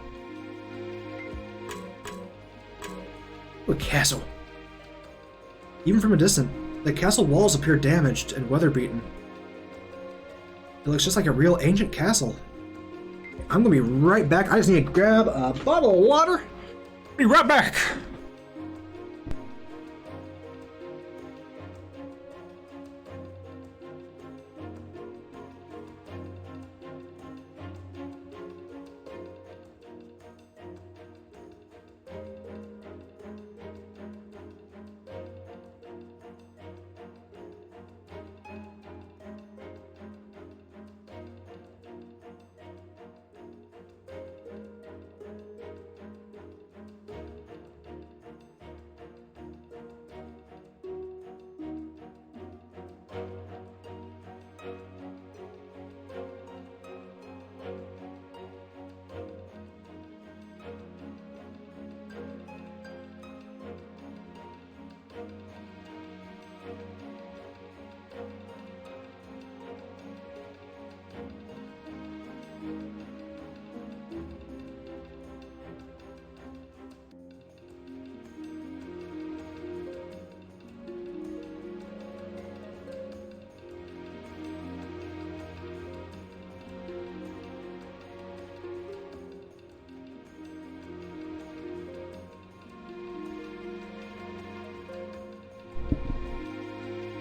Ooh, a castle. Even from a distance, the castle walls appear damaged and weather-beaten. It looks just like a real ancient castle. I'm gonna be right back. I just need to grab a bottle of water. Be right back.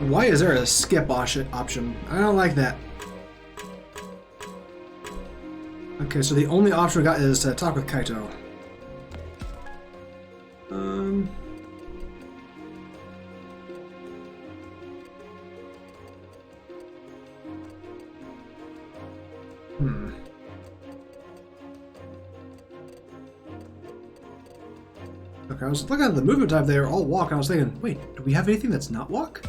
Why is there a skip option? I don't like that. Okay, so the only option we got is to talk with Kaito. Okay, I was looking at the movement type there, all walk, and I was thinking, wait, do we have anything that's not walk?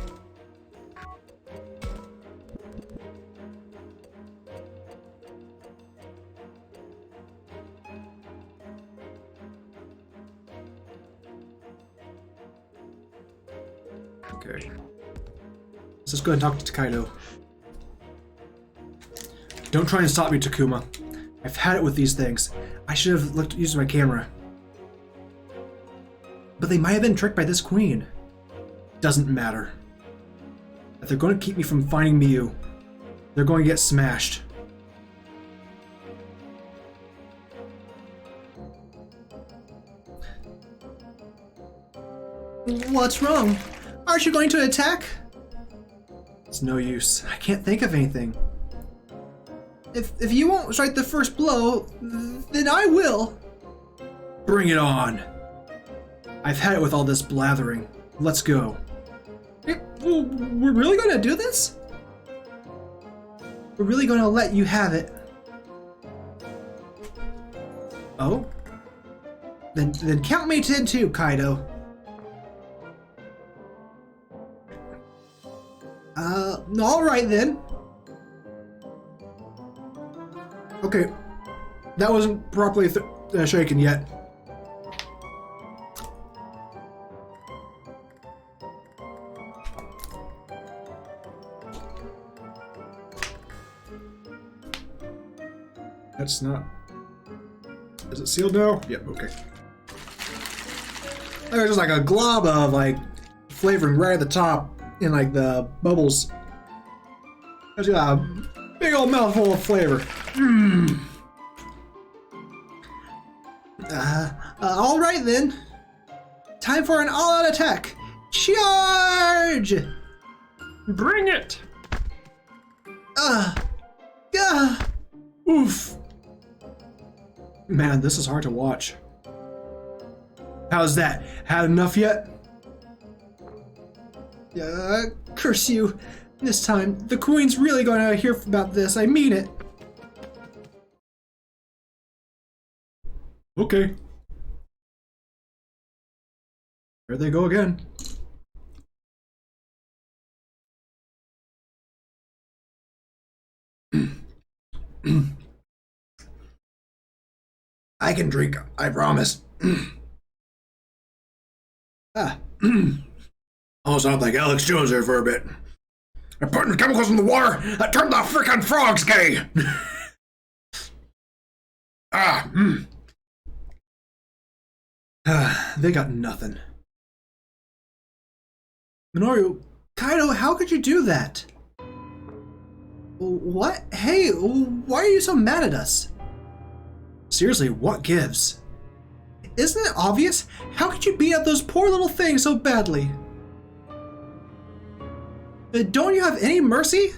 Okay. Let's just go ahead and talk to Kaido. Don't try and stop me, Takuma. I've had it with these things. I should have used my camera. But they might have been tricked by this queen. Doesn't matter. If they're going to keep me from finding Miu, they're going to get smashed. What's wrong? Aren't you going to attack? It's no use. I can't think of anything. If you won't strike the first blow, then I will. Bring it on. I've had it with all this blathering. Let's go. We're really going to do this? We're really going to let you have it. Oh? Then count me to 2, Kaido. Alright then. Okay. That wasn't properly shaken yet. That's not... Is it sealed now? Yep, okay. There's just like a glob of like flavoring right at the top in like the bubbles. There's got a big old mouthful of flavor. Mmm. Alright then. Time for an all-out attack. Charge! Bring it! Oof. Man, this is hard to watch. How's that? Had enough yet? Curse you. This time, the Queen's really going to hear about this. I mean it. Okay. There they go again. I can drink, I promise. Almost sound like Alex Jones there for a bit. I'm putting chemicals in the water that turned the frickin' frogs gay! They got nothing. Minoru, Kaido, how could you do that? What? Hey, why are you so mad at us? Seriously, what gives? Isn't it obvious? How could you beat up those poor little things so badly? Don't you have any mercy?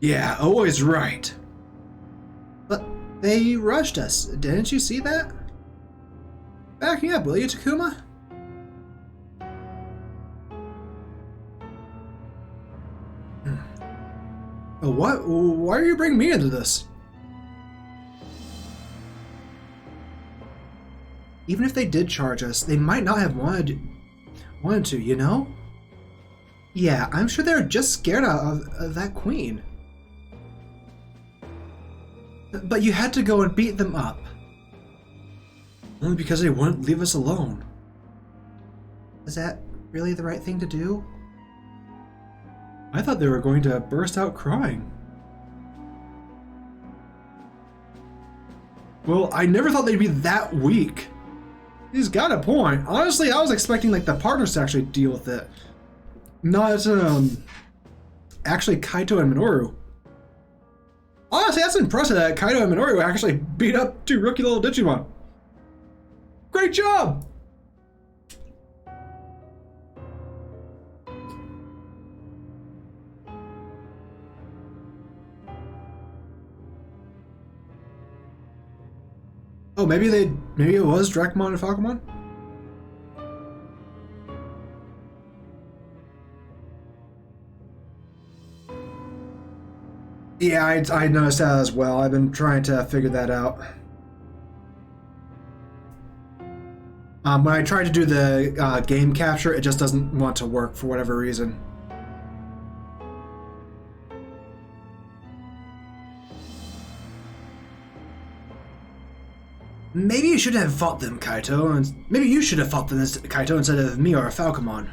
Yeah, always right. But they rushed us. Didn't you see that? Back me up, will you, Takuma? What? Why are you bringing me into this? Even if they did charge us, they might not have wanted to, you know? Yeah, I'm sure they're just scared of that queen. But you had to go and beat them up. Only because they wouldn't leave us alone. Is that really the right thing to do? I thought they were going to burst out crying. Well, I never thought they'd be that weak. He's got a point. Honestly, I was expecting like the partners to actually deal with it. Not actually Kaito and Minoru. Honestly, that's impressive that Kaito and Minoru actually beat up 2 rookie little Digimon. Great job! Oh, maybe it was Dracmon and Falcomon? Yeah, I noticed that as well. I've been trying to figure that out. When I try to do the game capture, it just doesn't want to work for whatever reason. Maybe you should have fought them, Kaito, and maybe you should have fought them, Kaito, instead of me or a Falcomon.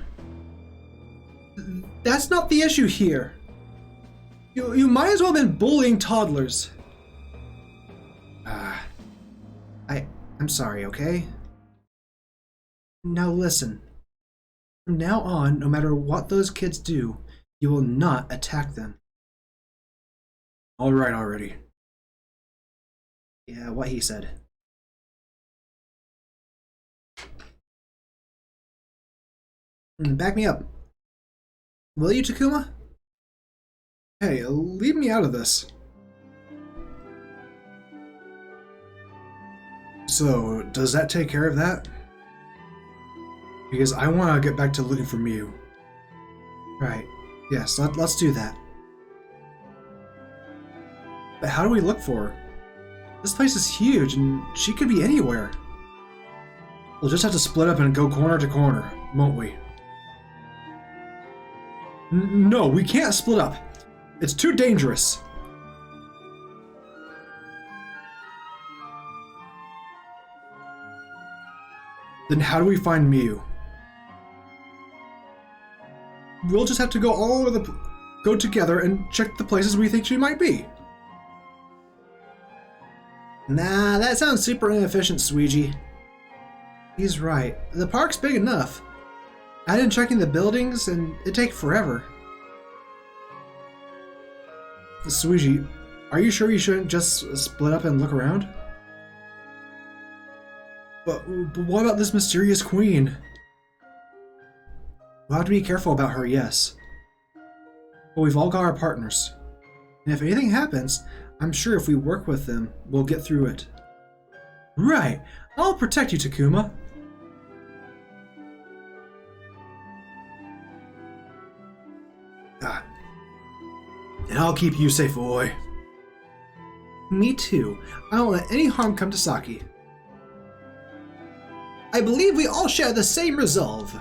That's not the issue here. You might as well have been bullying toddlers. I'm sorry, okay? Now listen. From now on, no matter what those kids do, you will not attack them. All right already. Yeah, what he said. Back me up. Will you, Takuma? Hey, leave me out of this. So, does that take care of that? Because I want to get back to looking for Mew. Right. Yes, let's do that. But how do we look for her? This place is huge, and she could be anywhere. We'll just have to split up and go corner to corner, won't we? No, we can't split up. It's too dangerous. Then how do we find Mew? We'll just have to go all over go together and check the places we think she might be. Nah, that sounds super inefficient, Suiji. He's right. The park's big enough. Add in checking the buildings, and it'd take forever. Suiji, are you sure you shouldn't just split up and look around? But what about this mysterious queen? We'll have to be careful about her, yes. But we've all got our partners. And if anything happens, I'm sure if we work with them, we'll get through it. Right! I'll protect you, Takuma. And I'll keep you safe, boy. Me too. I won't let any harm come to Saki. I believe we all share the same resolve.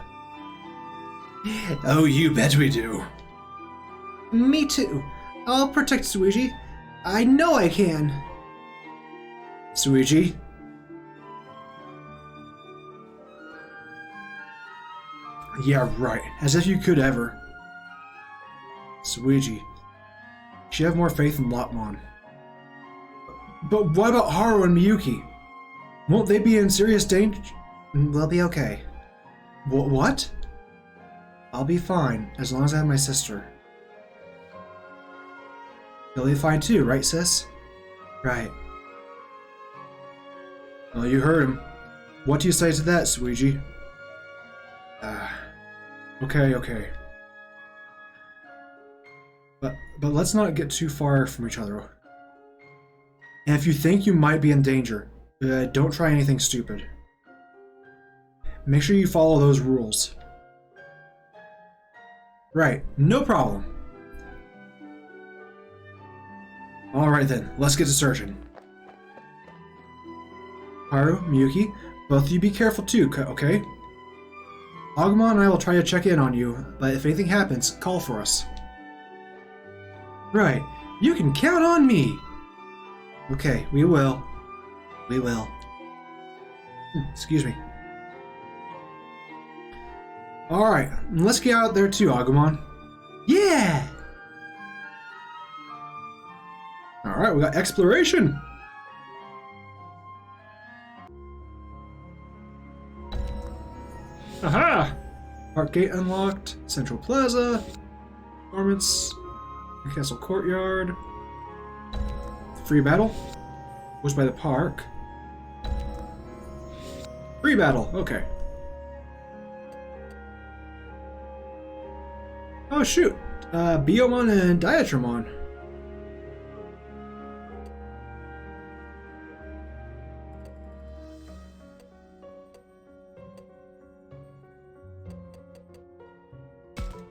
Oh, you bet we do. Me too. I'll protect Suiji. I know I can. Suiji? Yeah, right. As if you could ever. Suiji. You should have more faith in Lopmon. But what about Haru and Miyuki? Won't they be in serious danger? We'll be okay. What? I'll be fine, as long as I have my sister. You'll be fine too, right, sis? Right. Well, you heard him. What do you say to that, Suiji? Okay. But let's not get too far from each other. And if you think you might be in danger, don't try anything stupid. Make sure you follow those rules. Right, no problem. Alright then, let's get to searching. Haru, Miyuki, both of you be careful too, okay? Agumon and I will try to check in on you, but if anything happens, call for us. Right, you can count on me! Okay, we will. We will. Excuse me. Alright, let's get out there too, Agumon. Yeah! Alright, we got exploration! Aha! Park gate unlocked, Central Plaza, performance, Castle Courtyard, free battle, was by the park. Free battle, okay. Oh shoot, Biomon and Diatramon.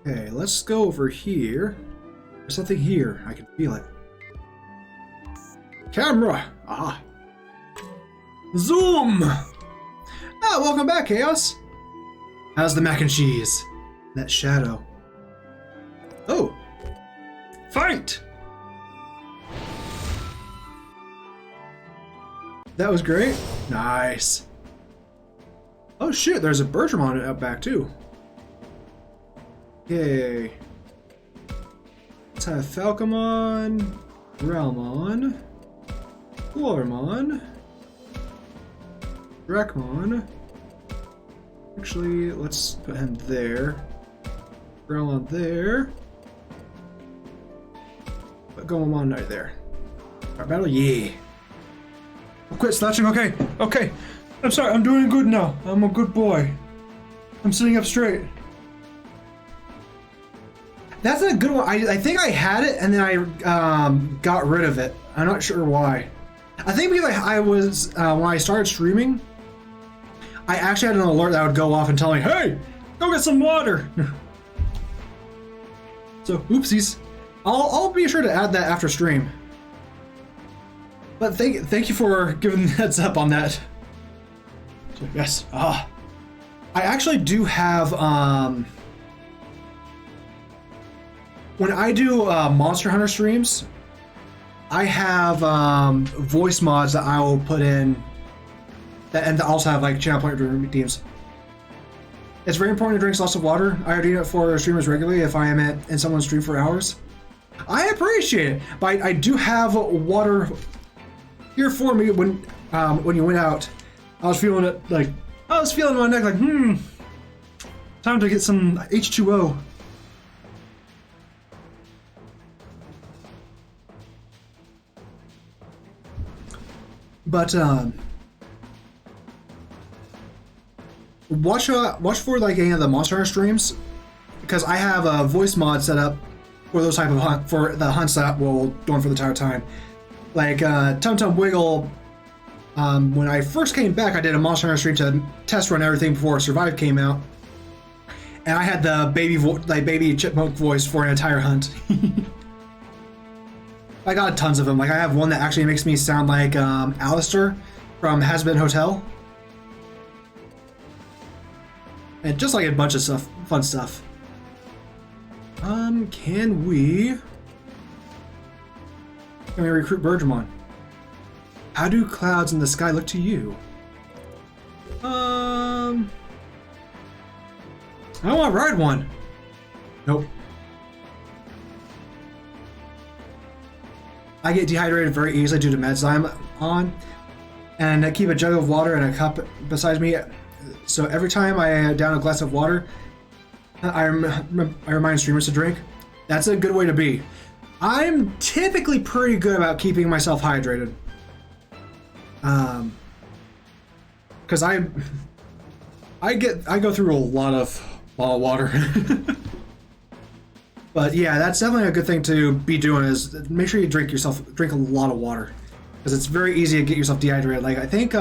Okay, let's go over here. There's something here. I can feel it. Camera! Ah! Zoom! Ah, welcome back, Chaos! How's the mac and cheese? That shadow. Oh! Fight! That was great. Nice. Oh shit, there's a Bertramon out back too. Yay. Let's have Falcomon, Realmon, Floormon, Drakmon, Actually, let's put him there. Gremlin there. Put Gomamon right there. Our battle, yeah. Oh, quit slashing. Okay, okay. I'm sorry. I'm doing good now. I'm a good boy. I'm sitting up straight. That's a good one. I think I had it and then I got rid of it. I'm not sure why. I think because I was when I started streaming, I actually had an alert that would go off and tell me, "Hey, go get some water." So, oopsies. I'll be sure to add that after stream. But thank you for giving the heads up on that. So, yes. I actually do have when I do Monster Hunter streams, I have voice mods that I will put in that, and also have like channel point redeems. It's very important to drink lots of water. I do it for streamers regularly if I am in someone's stream for hours. I appreciate it, but I do have water here for me. When you went out, I was feeling it like I was feeling my neck like time to get some H2O. But watch for like any of the Monster Hunter streams, because I have a voice mod set up for those type of for the hunts that will go on for the entire time. Like Tum Tum Wiggle. When I first came back, I did a Monster Hunter stream to test run everything before Survive came out, and I had the baby chipmunk voice for an entire hunt. I got tons of them. Like I have one that actually makes me sound like Alistair from Has Been Hotel, and just like a bunch of stuff, fun stuff. Can we recruit Digimon? How do clouds in the sky look to you? I don't want to ride one. Nope. I get dehydrated very easily due to meds I'm on, and I keep a jug of water and a cup beside me. So every time I down a glass of water, I remind streamers to drink. That's a good way to be. I'm typically pretty good about keeping myself hydrated. Because I go through a lot of water. But yeah, that's definitely a good thing to be doing, is make sure you drink a lot of water, because it's very easy to get yourself dehydrated. Like I think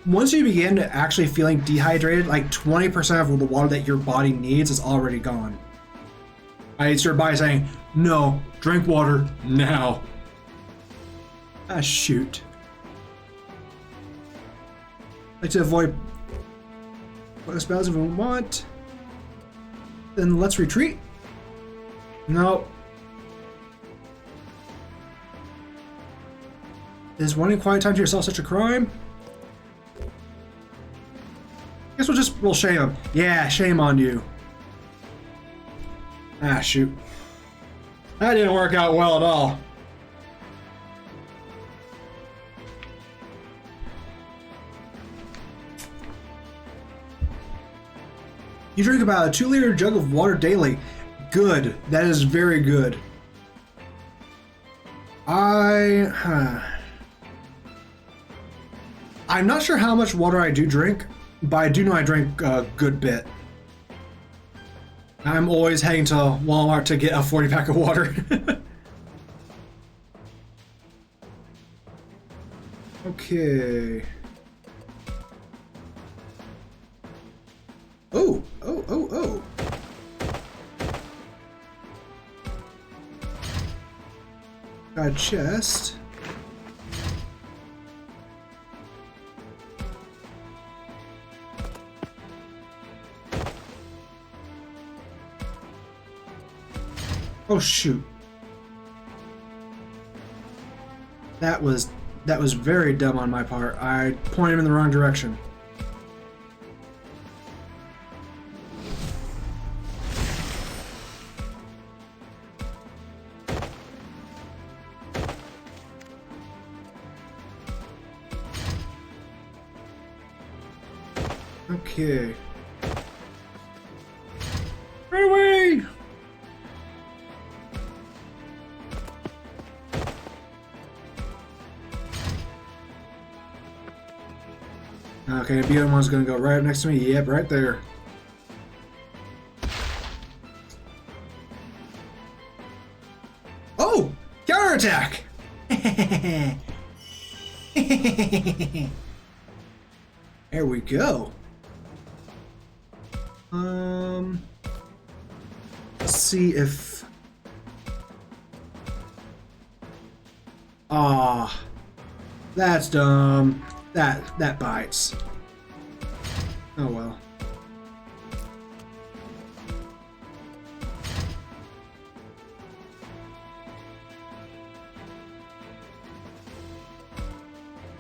once you begin actually feeling dehydrated, like 20% of the water that your body needs is already gone. It's your body saying, no, drink water now. Ah, shoot. Like to avoid bonus battles if we want. Then let's retreat. No. Is wanting quiet time to yourself such a crime? Guess we'll shame him. Yeah, shame on you. Ah, shoot. That didn't work out well at all. You drink about a 2-liter jug of water daily. Good. That is very good. I'm not sure how much water I do drink, but I do know I drink a good bit. I'm always heading to Walmart to get a 40-pack of water. Okay. Oh. Got a chest. Oh shoot. That was very dumb on my part. I pointed him in the wrong direction. Okay. Right away! Okay, BM1's gonna go right up next to me. Yep, right there. Oh! Counterattack! There we go. Let's see if... Ah, that's dumb. That bites. Oh well.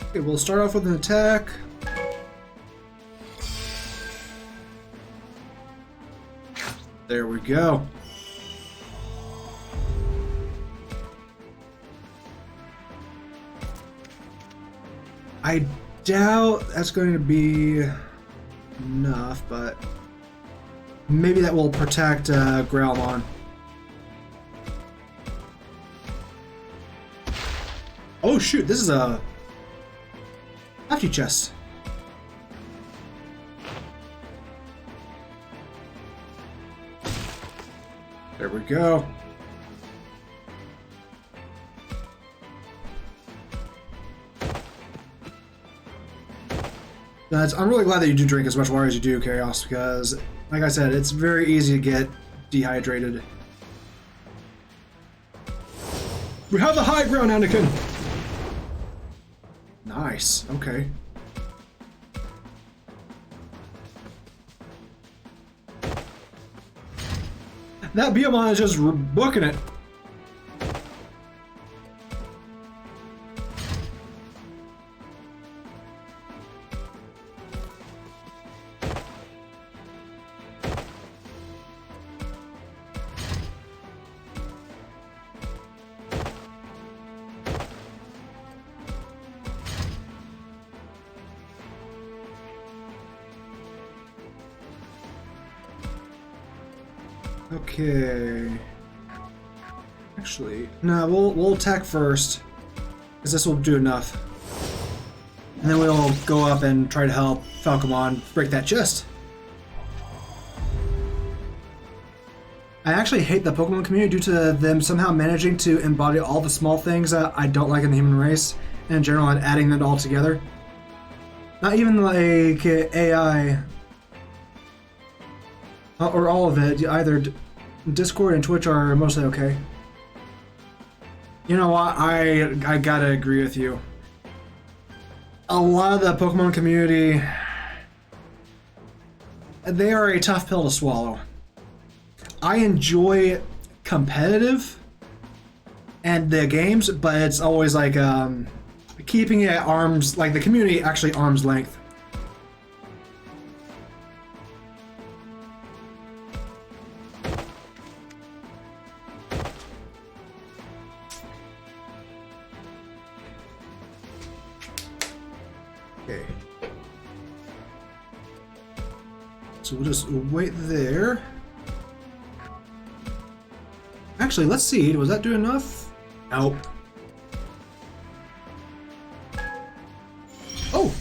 Okay, we'll start off with an attack. There we go. I doubt that's going to be enough, but maybe that will protect Growlmon. Oh shoot, this is a hefty chest. There we go. I'm really glad that you do drink as much water as you do, Chaos, because, like I said, it's very easy to get dehydrated. We have the high ground, Anakin! Nice, okay. That Biomon is just booking it. Okay. Actually, no, we'll attack first, because this will do enough. And then we'll go up and try to help Falcomon break that chest. I actually hate the Pokemon community due to them somehow managing to embody all the small things that I don't like in the human race, and in general, and adding them all together. Not even like AI, or all of it. Either Discord and Twitch are mostly okay. You know what? I gotta agree with you. A lot of the Pokemon community, they are a tough pill to swallow. I enjoy competitive and the games, but it's always like keeping it at arm's, like the community actually arm's length. Okay. So we'll just wait there. Actually, let's see. Was that doing enough? Nope. Oh!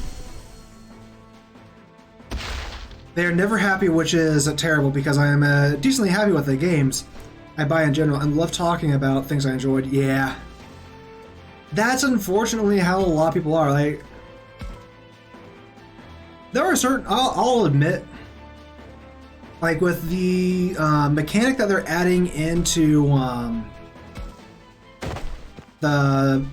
They're never happy, which is terrible because I am decently happy with the games I buy in general and love talking about things I enjoyed. Yeah. That's unfortunately how a lot of people are. Like, there are certain, I'll admit, like with the mechanic that they're adding into the,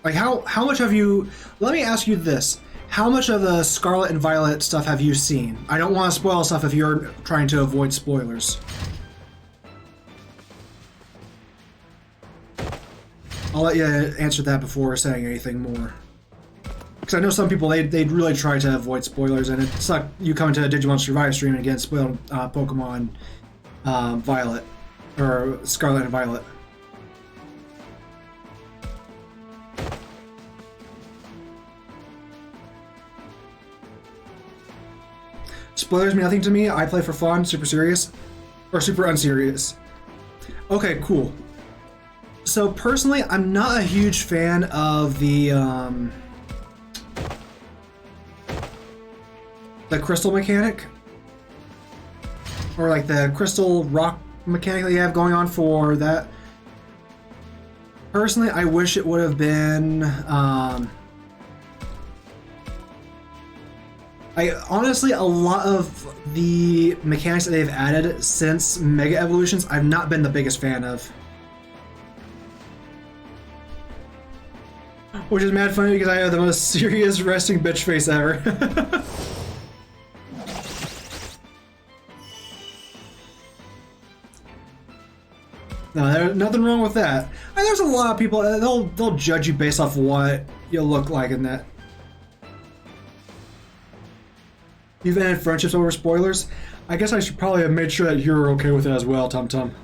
like how much have you, let me ask you this, how much of the Scarlet and Violet stuff have you seen? I don't want to spoil stuff if you're trying to avoid spoilers. I'll let you answer that before saying anything more. Because I know some people, they'd really try to avoid spoilers, and it's like you come into a Digimon Survive stream and get spoiled Pokemon Violet, or Scarlet and Violet. Spoilers mean nothing to me. I play for fun, super serious, or super unserious. Okay, cool. So personally, I'm not a huge fan of the crystal mechanic, or like the crystal rock mechanic that you have going on for that. Personally, I wish it would have been. Honestly, a lot of the mechanics that they've added since Mega Evolutions, I've not been the biggest fan of. Which is mad funny because I have the most serious resting bitch face ever. No, there's nothing wrong with that. And there's a lot of people, they'll judge you based off what you look like in that. You've ended friendships over spoilers? I guess I should probably have made sure that you're okay with it as well, Tum Tum.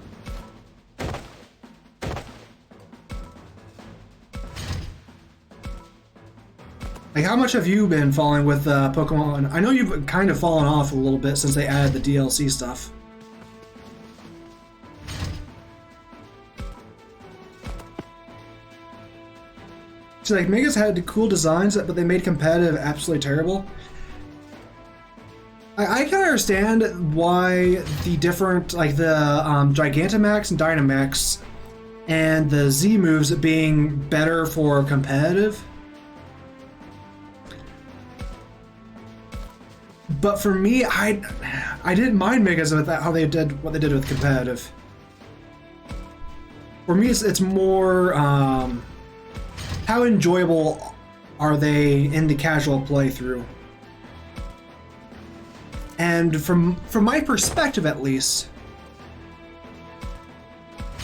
Like, how much have you been following with Pokemon? I know you've kind of fallen off a little bit since they added the DLC stuff. So, like, Mega's had cool designs, but they made competitive absolutely terrible. I can understand why the different, like the Gigantamax and Dynamax and the Z moves being better for competitive. But for me, I didn't mind Megas with that, how they did what they did with competitive. For me, it's more how enjoyable are they in the casual playthrough. And from my perspective, at least,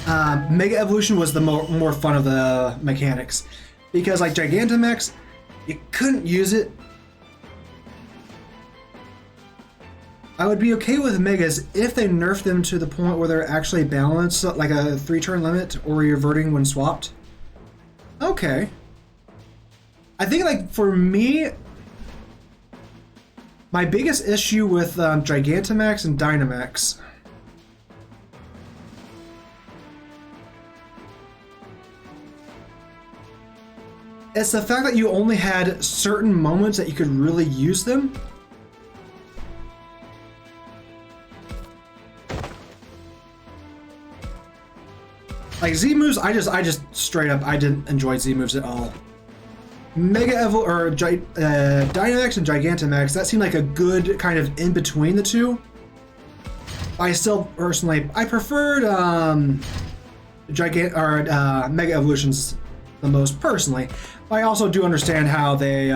Mega Evolution was the more fun of the mechanics, because like Gigantamax, you couldn't use it. I would be okay with Megas if they nerfed them to the point where they're actually balanced, like a 3-turn limit or reverting when swapped. Okay. I think, like, for me, my biggest issue with Gigantamax and Dynamax is the fact that you only had certain moments that you could really use them. Like Z moves, I just straight up, I didn't enjoy Z moves at all. Mega Evol or Dynamax and Gigantamax, that seemed like a good kind of in between the two. I still personally, I preferred Mega Evolutions the most personally. But I also do understand how they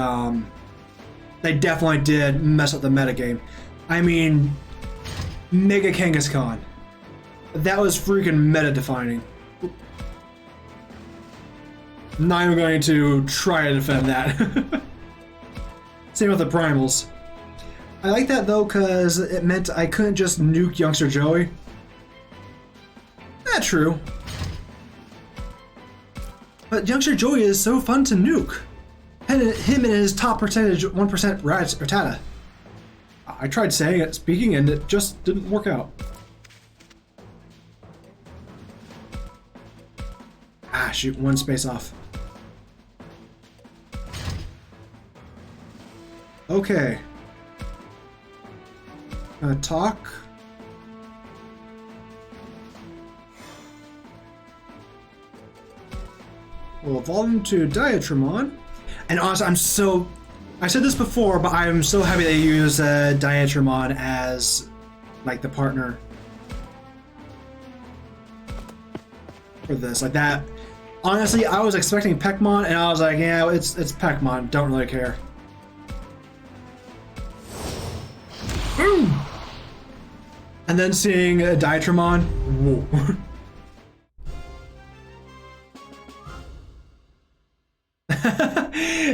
definitely did mess up the metagame. I mean, Mega Kangaskhan, that was freaking meta defining. Not even going to try to defend that. Same with the primals. I like that though, because it meant I couldn't just nuke Youngster Joey. Not true. But Youngster Joey is so fun to nuke. And him and his top percentage 1% Rattata. I tried saying it, speaking, and it just didn't work out. Ah, shoot, one space off. Okay. Talk. We'll evolve him to Diatramon. And honestly, I said this before, but I'm so happy they use Diatramon as, like, the partner for this. Like that. Honestly, I was expecting Pekmon, and I was like, yeah, it's Pekmon. Don't really care. And then seeing Diatramon, whoa.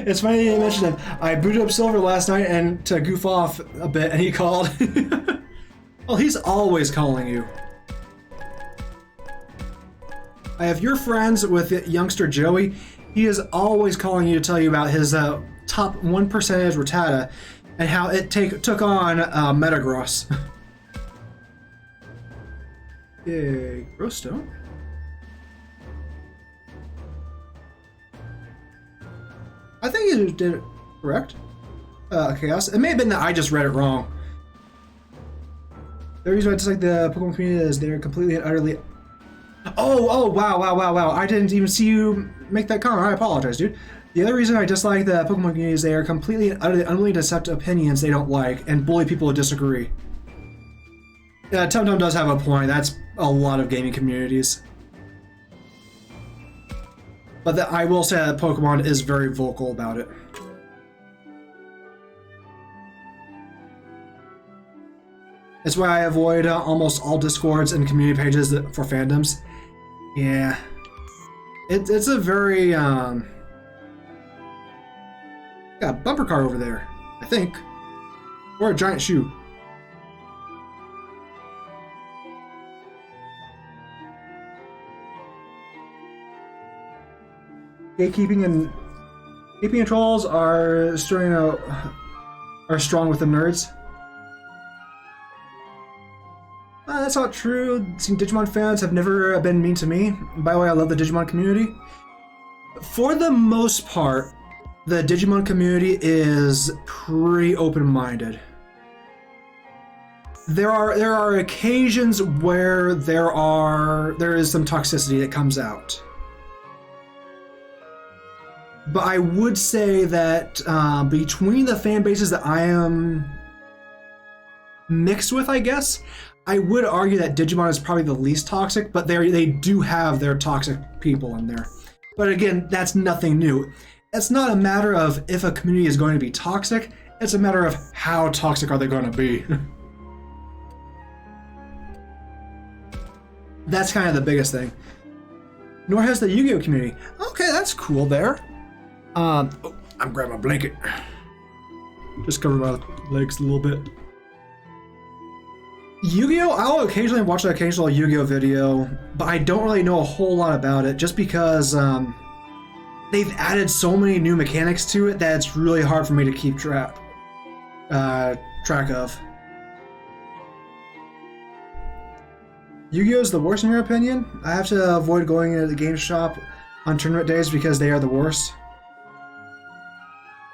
It's funny you mentioned him. I booted up Silver last night and to goof off a bit, and he called. Well, he's always calling you. If you're friends with Youngster Joey, he is always calling you to tell you about his top 1% Rattata. and how it took on Metagross. Yay, Growstone. I think you did it correct. Chaos. It may have been that I just read it wrong. The reason why I dislike the Pokemon community is they're completely and utterly. Oh, wow. I didn't even see you make that comment. I apologize, dude. The other reason I dislike the Pokemon community is they are completely and utterly unwilling to accept opinions they don't like and bully people who disagree. Yeah, Tum does have a point. That's a lot of gaming communities. But I will say that Pokemon is very vocal about it. That's why I avoid almost all Discords and community pages for fandoms. Yeah. It's a very, got a bumper car over there, I think. Or a giant shoe. Gatekeeping and trolls are strong with the nerds. That's not true. Digimon fans have never been mean to me. By the way, I love the Digimon community. For the most part, the Digimon community is pretty open-minded. There are occasions where there is some toxicity that comes out. But I would say that between the fan bases that I am mixed with, I guess, I would argue that Digimon is probably the least toxic, but they do have their toxic people in there. But again, that's nothing new. It's not a matter of if a community is going to be toxic, it's a matter of how toxic are they going to be. That's kind of the biggest thing. Nor has the Yu-Gi-Oh community. Okay, that's cool there. I'm grabbing my blanket. Just cover my legs a little bit. Yu-Gi-Oh! I'll occasionally watch an occasional Yu-Gi-Oh! Video, but I don't really know a whole lot about it just because they've added so many new mechanics to it that it's really hard for me to keep track of. Yu-Gi-Oh! Is the worst in your opinion? I have to avoid going into the game shop on tournament days because they are the worst.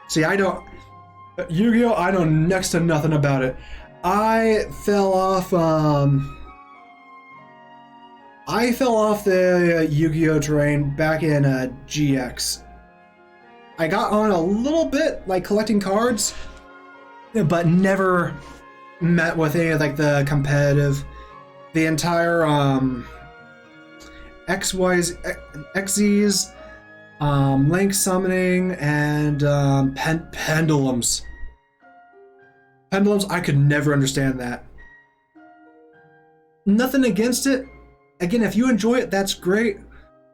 See, Yu-Gi-Oh! I know next to nothing about it. I fell off the Yu-Gi-Oh! Train back in GX. I got on a little bit, like collecting cards, but never met with any of like the competitive. The entire XYs, Link summoning, and pendulums. Pendulums, I could never understand that. Nothing against it. Again, if you enjoy it, that's great.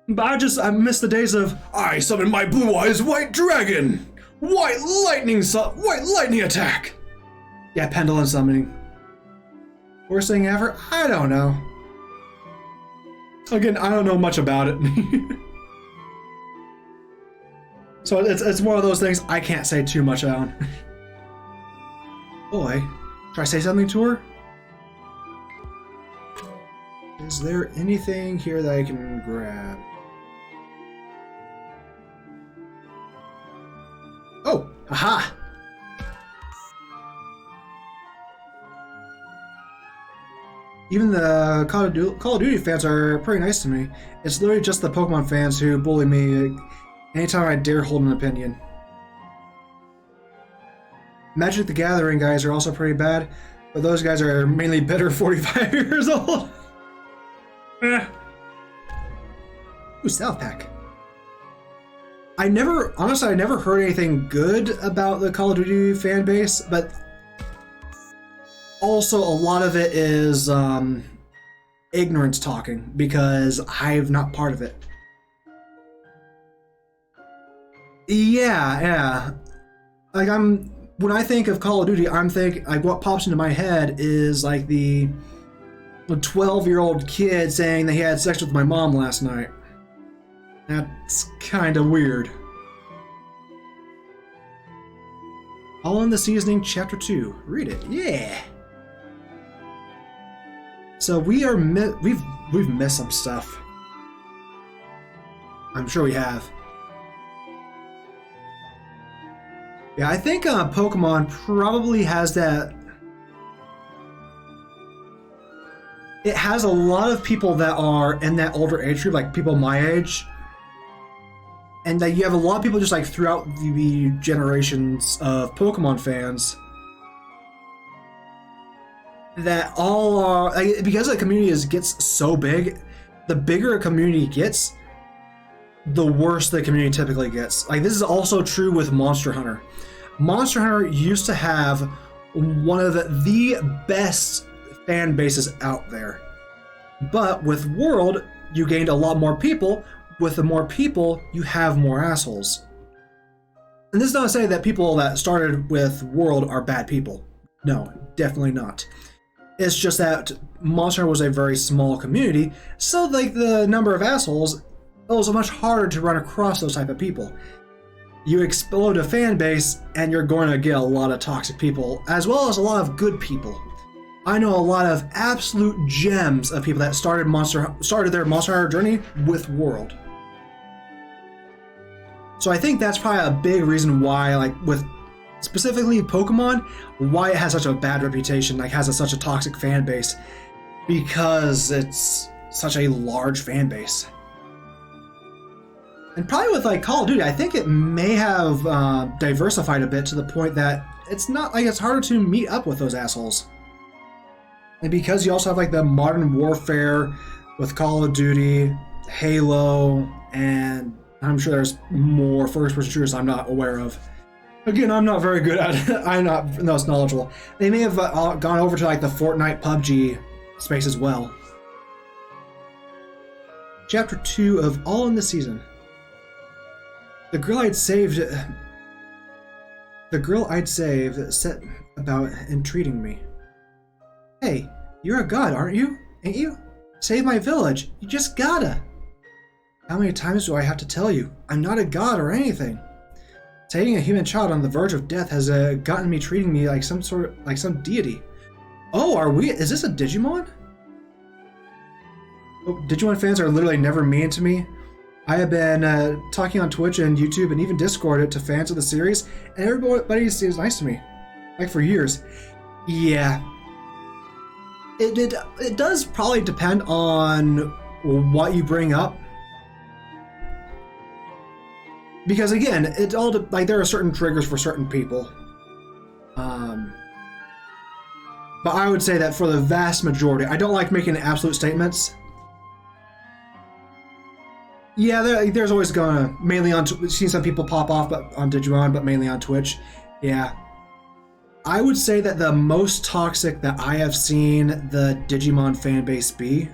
But I miss the days of, I summon my blue eyes white dragon! White lightning attack! Yeah, pendulum summoning. Worst thing ever? I don't know. Again, I don't know much about it. So it's one of those things I can't say too much on. Boy, should I say something to her? Is there anything here that I can grab? Oh, aha! Even the Call of Duty fans are pretty nice to me. It's literally just the Pokemon fans who bully me anytime I dare hold an opinion. Magic the Gathering guys are also pretty bad, but those guys are mainly bitter 45 years old. Ooh, South Pack. I never heard anything good about the Call of Duty fan base, but also a lot of it is ignorance talking because I'm not part of it. Yeah. Like when I think of Call of Duty, I'm thinking like what pops into my head is like the 12-year-old kid saying that he had sex with my mom last night. That's kind of weird. All in the Seasoning, Chapter 2. Read it. Yeah! So we've missed some stuff. I'm sure we have. Yeah, I think Pokemon probably has that. It has a lot of people that are in that older age group, like people my age. And that you have a lot of people just like throughout the generations of Pokemon fans that all are, like, because the community gets so big, the bigger a community gets, the worse the community typically gets. Like, this is also true with Monster Hunter. Monster Hunter used to have one of the best fan bases out there. But with World, you gained a lot more people. With the more people, you have more assholes. And this is not to say that people that started with World are bad people. No, definitely not. It's just that Monster Hunter was a very small community, so like the number of assholes, it was much harder to run across those type of people. You explode a fan base, and you're going to get a lot of toxic people, as well as a lot of good people. I know a lot of absolute gems of people that started their Monster Hunter journey with World. So I think that's probably a big reason why, like with specifically Pokemon, why it has such a bad reputation, like has such a toxic fan base, because it's such a large fan base. And probably with like Call of Duty, I think it may have diversified a bit to the point that it's not like it's harder to meet up with those assholes. And because you also have like the Modern Warfare with Call of Duty, Halo, and I'm sure there's more first-person shooters I'm not aware of. Again, I'm not very good at it. I'm not most knowledgeable. They may have gone over to like the Fortnite, PUBG space as well. Chapter 2 of All in the Season. The girl I'd saved set about entreating me. Hey, you're a god, aren't you? Ain't you? Save my village. You just gotta. How many times do I have to tell you? I'm not a god or anything. Saving a human child on the verge of death has gotten me treating me like some deity. Oh, is this a Digimon? Oh, Digimon fans are literally never mean to me. I have been talking on Twitch and YouTube and even Discord to fans of the series, and everybody seems nice to me. Like for years. Yeah. It does probably depend on what you bring up. Because again, it all like there are certain triggers for certain people. But I would say that for the vast majority, I don't like making absolute statements. Yeah, there's always gonna mainly on seen some people pop off, but on Digimon, but mainly on Twitch. Yeah, I would say that the most toxic that I have seen the Digimon fan base be.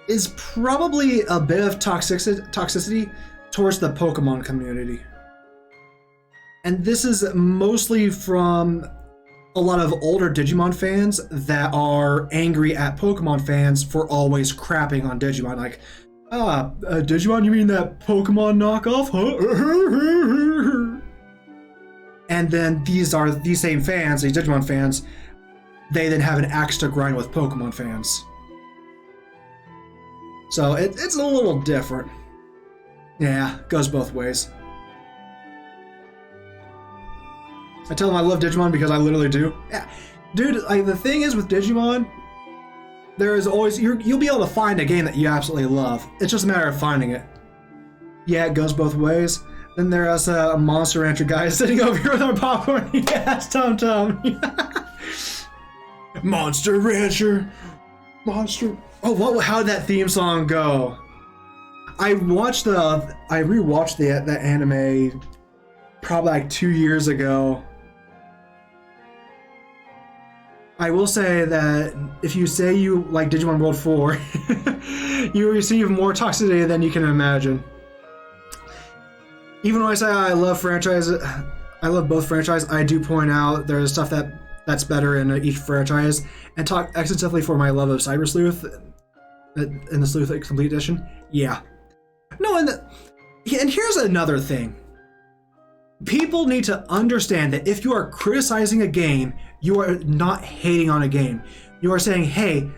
Is probably a bit of toxicity towards the Pokemon community. And this is mostly from a lot of older Digimon fans that are angry at Pokemon fans for always crapping on Digimon. Like, Digimon, you mean that Pokemon knockoff? Huh? And then these same fans, these Digimon fans, they then have an axe to grind with Pokemon fans. So it's a little different. Yeah, goes both ways. I tell them I love Digimon because I literally do. Yeah, dude. Like the thing is with Digimon, there is always you'll be able to find a game that you absolutely love. It's just a matter of finding it. Yeah, it goes both ways. Then there's a Monster Rancher guy sitting over here with our popcorn. Yes, Tom. Monster Rancher, Monster. Oh, how'd that theme song go? I rewatched the anime probably like 2 years ago. I will say that if you say you like Digimon World 4, you receive more toxicity than you can imagine. Even when I say I love both franchises, I do point out there's stuff that's better in each franchise, and talk extensively for my love of Cyber Sleuth. in the Sleuth Complete Edition. Yeah. No, and here's another thing. People need to understand that if you are criticizing a game, you are not hating on a game. You are saying, hey,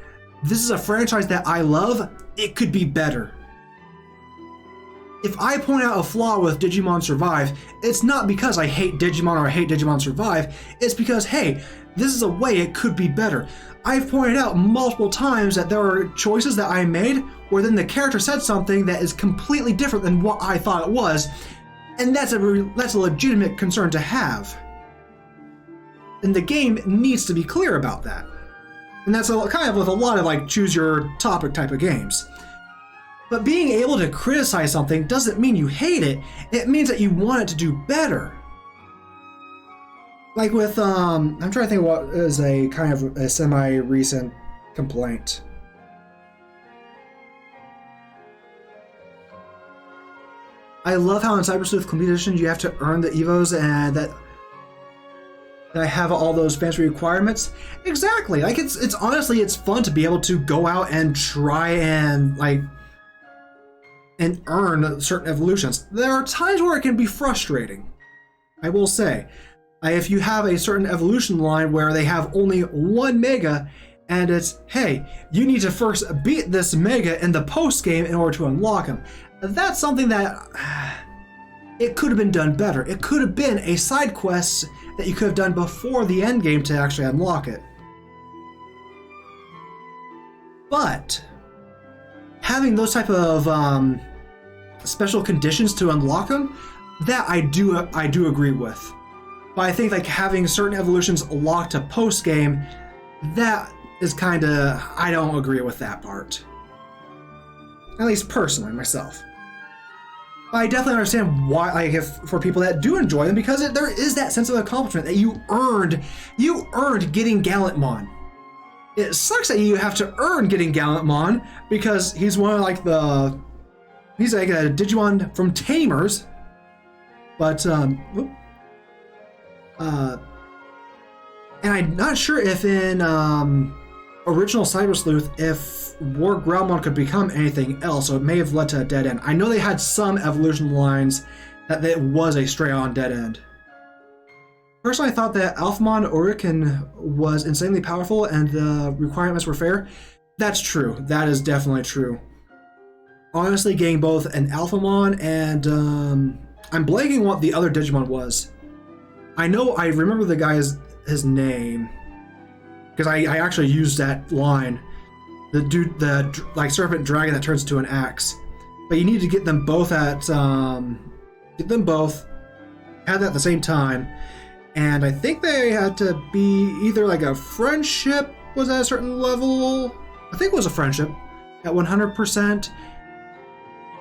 this is a franchise that I love, it could be better. If I point out a flaw with Digimon Survive, it's not because I hate Digimon or I hate Digimon Survive, it's because, hey, this is a way it could be better. I've pointed out multiple times that there are choices that I made where then the character said something that is completely different than what I thought it was, and that's a legitimate concern to have. And the game needs to be clear about that. And that's kind of with a lot of like choose your topic type of games. But being able to criticize something doesn't mean you hate it. It means that you want it to do better. Like with, I'm trying to think of what is a kind of a semi-recent complaint. I love how in Cyber Sleuth Complete Edition you have to earn the Evos and that I have all those fancy requirements. Exactly. Like it's honestly it's fun to be able to go out and try and earn certain evolutions. There are times where it can be frustrating. I will say. If you have a certain evolution line where they have only one Mega and it's, hey, you need to first beat this Mega in the post game in order to unlock him. That's something that it could have been done better. It could have been a side quest that you could have done before the end game to actually unlock it. But having those type of special conditions to unlock them, that I do agree with. But I think like having certain evolutions locked to post game, that is kind of, I don't agree with that part. At least personally, myself. But I definitely understand why, like, if for people that do enjoy them, because there is that sense of accomplishment that you earned getting Gallantmon. It sucks that you have to earn getting Gallantmon because he's one of he's like a Digimon from Tamers, but and I'm not sure if in original Cyber Sleuth if War Groundmon could become anything else, so it may have led to a dead end. I know they had some evolution lines that it was a straight-on dead end. Personally, I thought that Alphamon Orican was insanely powerful and the requirements were fair. That's true. That is definitely true. Honestly, getting both an Alphamon and I'm blanking what the other Digimon was. I remember the guy's his name because I actually used that line. The dude, the like serpent dragon that turns into an axe. But you need to get them both have that at the same time. And I think they had to be either like a friendship was at a certain level. I think it was a friendship at 100%.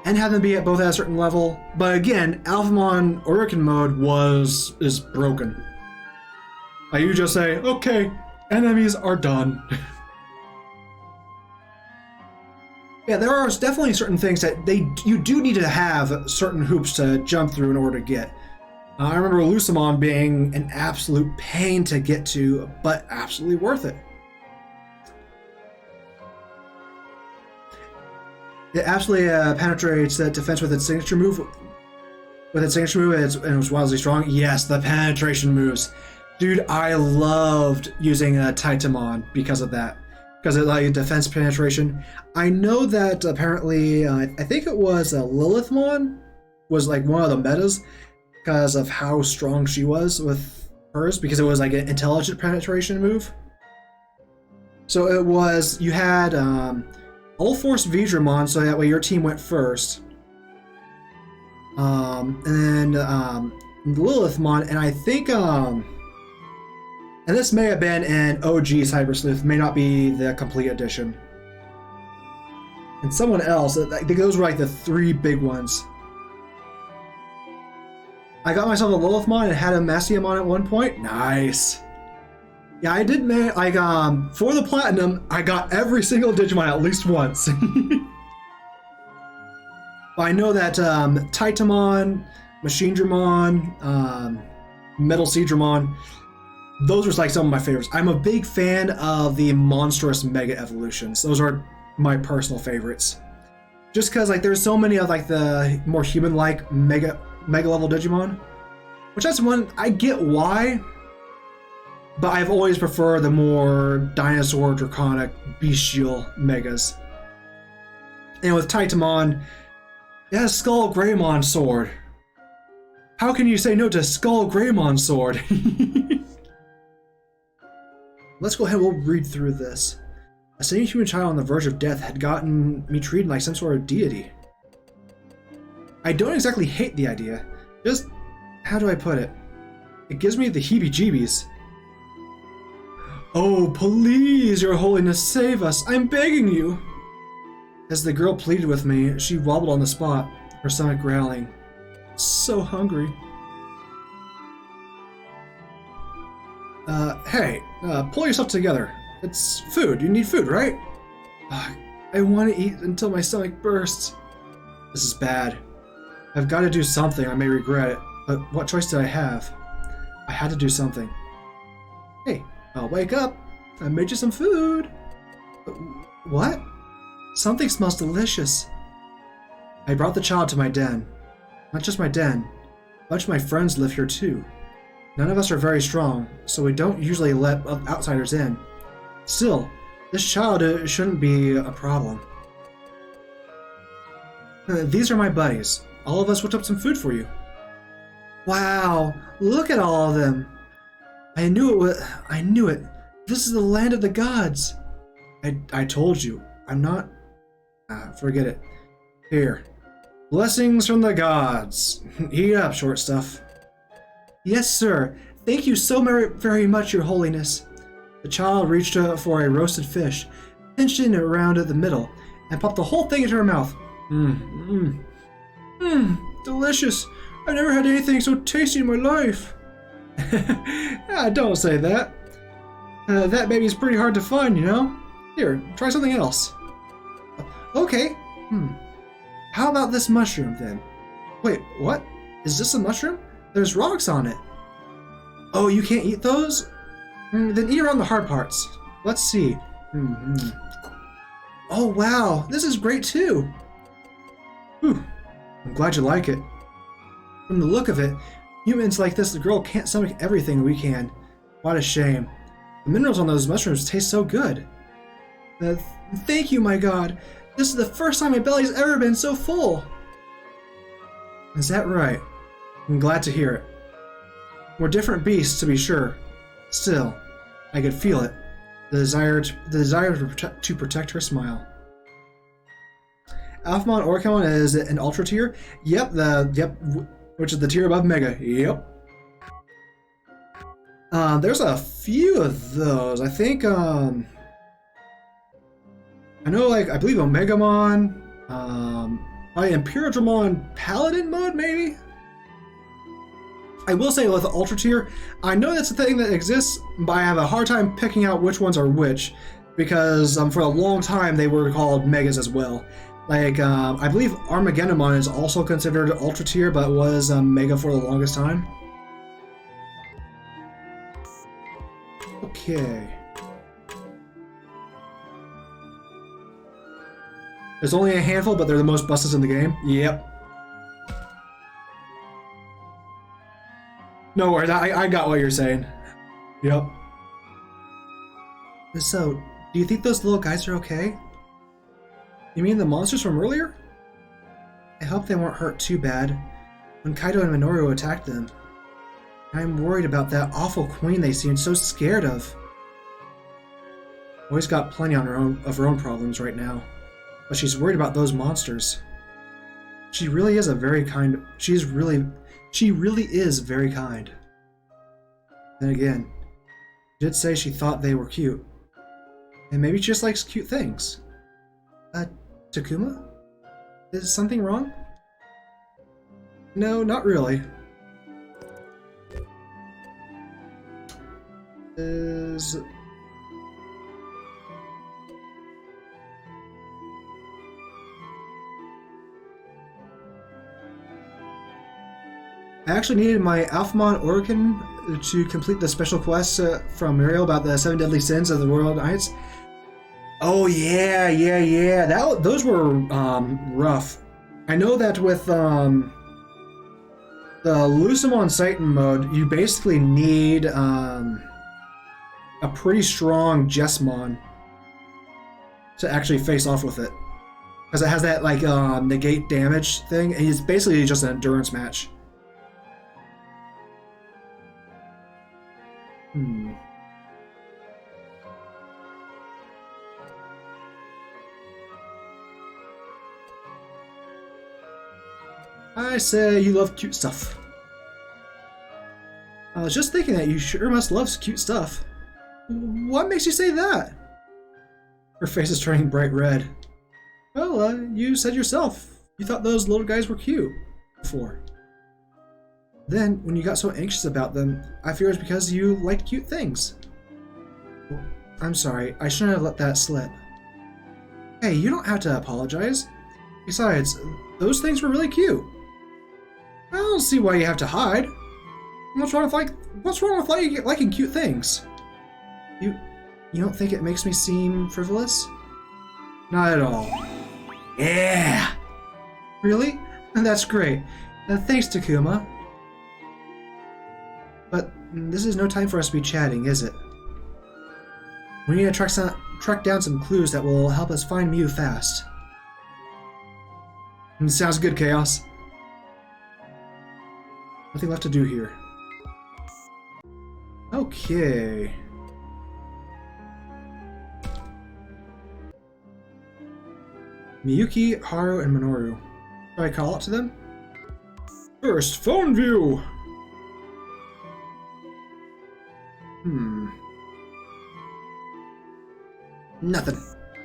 And have them be at both at a certain level. But again, Alphamon Orican mode is broken. Like you just say, okay, enemies are done. Yeah, there are definitely certain things that you do need to have certain hoops to jump through in order to get. I remember Lucamon being an absolute pain to get to, but absolutely worth it. It absolutely penetrates that defense with its signature move. And it was wildly strong. Yes, the penetration moves. Dude, I loved using Titamon because of that. Because it allowed you defense penetration. I know that apparently, I think it was Lilithmon was like one of the metas because of how strong she was with hers, because it was like an intelligent penetration move. So it was, you had All Force Vidramon, so that way your team went first. And then Lilithmon, and I think, and this may have been an OG Cyber Sleuth, may not be the complete edition. And someone else, I think those were like the three big ones. I got myself a Lilithmon and had a Mastiamon at one point. Nice. Yeah, I did for the Platinum, I got every single Digimon at least once. I know that Titamon, Machine Dramon, Metal Seedramon, those were like some of my favorites. I'm a big fan of the monstrous Mega Evolutions. Those are my personal favorites. Just because like there's so many of like the more human-like mega level Digimon, which that's one I get why, but I've always preferred the more dinosaur, draconic, bestial megas. And with Titamon, it has Skull Greymon sword. How can you say no to Skull Greymon sword? Let's go ahead. We'll read through this. A sane human child on the verge of death had gotten me treated like some sort of deity. I don't exactly hate the idea. Just, how do I put it? It gives me the heebie-jeebies. Oh, please, Your Holiness, save us. I'm begging you. As the girl pleaded with me, she wobbled on the spot, her stomach growling. So hungry. Hey, pull yourself together. It's food. You need food, right? I want to eat until my stomach bursts. This is bad. I've got to do something. I may regret it, but what choice did I have? I had to do something. Hey, I'll wake up. I made you some food. What? Something smells delicious. I brought the child to my den. Not just my den. A bunch of my friends live here too. None of us are very strong, so we don't usually let outsiders in. Still, this child shouldn't be a problem. These are my buddies. All of us whipped up some food for you. Wow, look at all of them. I knew it. This is the land of the gods. I told you. I'm not... forget it. Here. Blessings from the gods. Eat up, short stuff. Yes, sir. Thank you so very much, Your Holiness. The child reached for a roasted fish, pinched it around the middle, and popped the whole thing into her mouth. Delicious. I've never had anything so tasty in my life. Don't say that. That baby's pretty hard to find, you know? Here, try something else. Okay. How about this mushroom, then? Wait, what? Is this a mushroom? There's rocks on it. Oh, you can't eat those? Then eat around the hard parts. Let's see. Oh, wow. This is great, too. Whew. I'm glad you like it. From the look of it, humans like this, the girl can't stomach everything we can. What a shame. The minerals on those mushrooms taste so good. Thank you, my god. This is the first time my belly's ever been so full. Is that right? I'm glad to hear it. We're different beasts, to be sure. Still, I could feel it. The desire to protect her smile. Alphamon Oricon is an Ultra tier? Yep, which is the tier above Mega. Yep. There's a few of those. I think, I know, like, I believe Omegamon, Imperial Dramon Paladin mode, maybe? I will say with the Ultra tier, I know that's a thing that exists, but I have a hard time picking out which ones are which, because for a long time they were called Megas as well. Like, I believe Armageddon is also considered Ultra tier, but was Mega for the longest time. Okay. There's only a handful, but they're the most busted in the game. Yep. No worries, I got what you're saying. Yep. So, do you think those little guys are okay? You mean the monsters from earlier? I hope they weren't hurt too bad when Kaido and Minoru attacked them. I'm worried about that awful queen they seem so scared of. Always got plenty of her own problems right now, but she's worried about those monsters. She really is a very kind... She really is very kind. Then again, she did say she thought they were cute. And maybe she just likes cute things. Takuma? Is something wrong? No, not really. I actually needed my Alphamon Oricon to complete the special quest from Muriel about the 7 deadly sins of the Royal Knights. Oh yeah. Those were rough. I know that with the Lucimon Titan mode, you basically need a pretty strong Jessmon to actually face off with it, because it has that like negate damage thing, and it's basically just an endurance match. I say you love cute stuff. I was just thinking that you sure must love cute stuff. What makes you say that? Her face is turning bright red. Well, you said yourself you thought those little guys were cute before. Then, when you got so anxious about them, I fear it's because you liked cute things. I'm sorry, I shouldn't have let that slip. Hey, you don't have to apologize. Besides, those things were really cute. I don't see why you have to hide. What's wrong with liking cute things? You don't think it makes me seem frivolous? Not at all. Yeah! Really? That's great. Thanks, Takuma. But this is no time for us to be chatting, is it? We need to track down some clues that will help us find Mew fast. Sounds good, Chaos. Nothing left to do here. Okay. Miyuki, Haru, and Minoru. Should I call out to them? First, phone view! Nothing.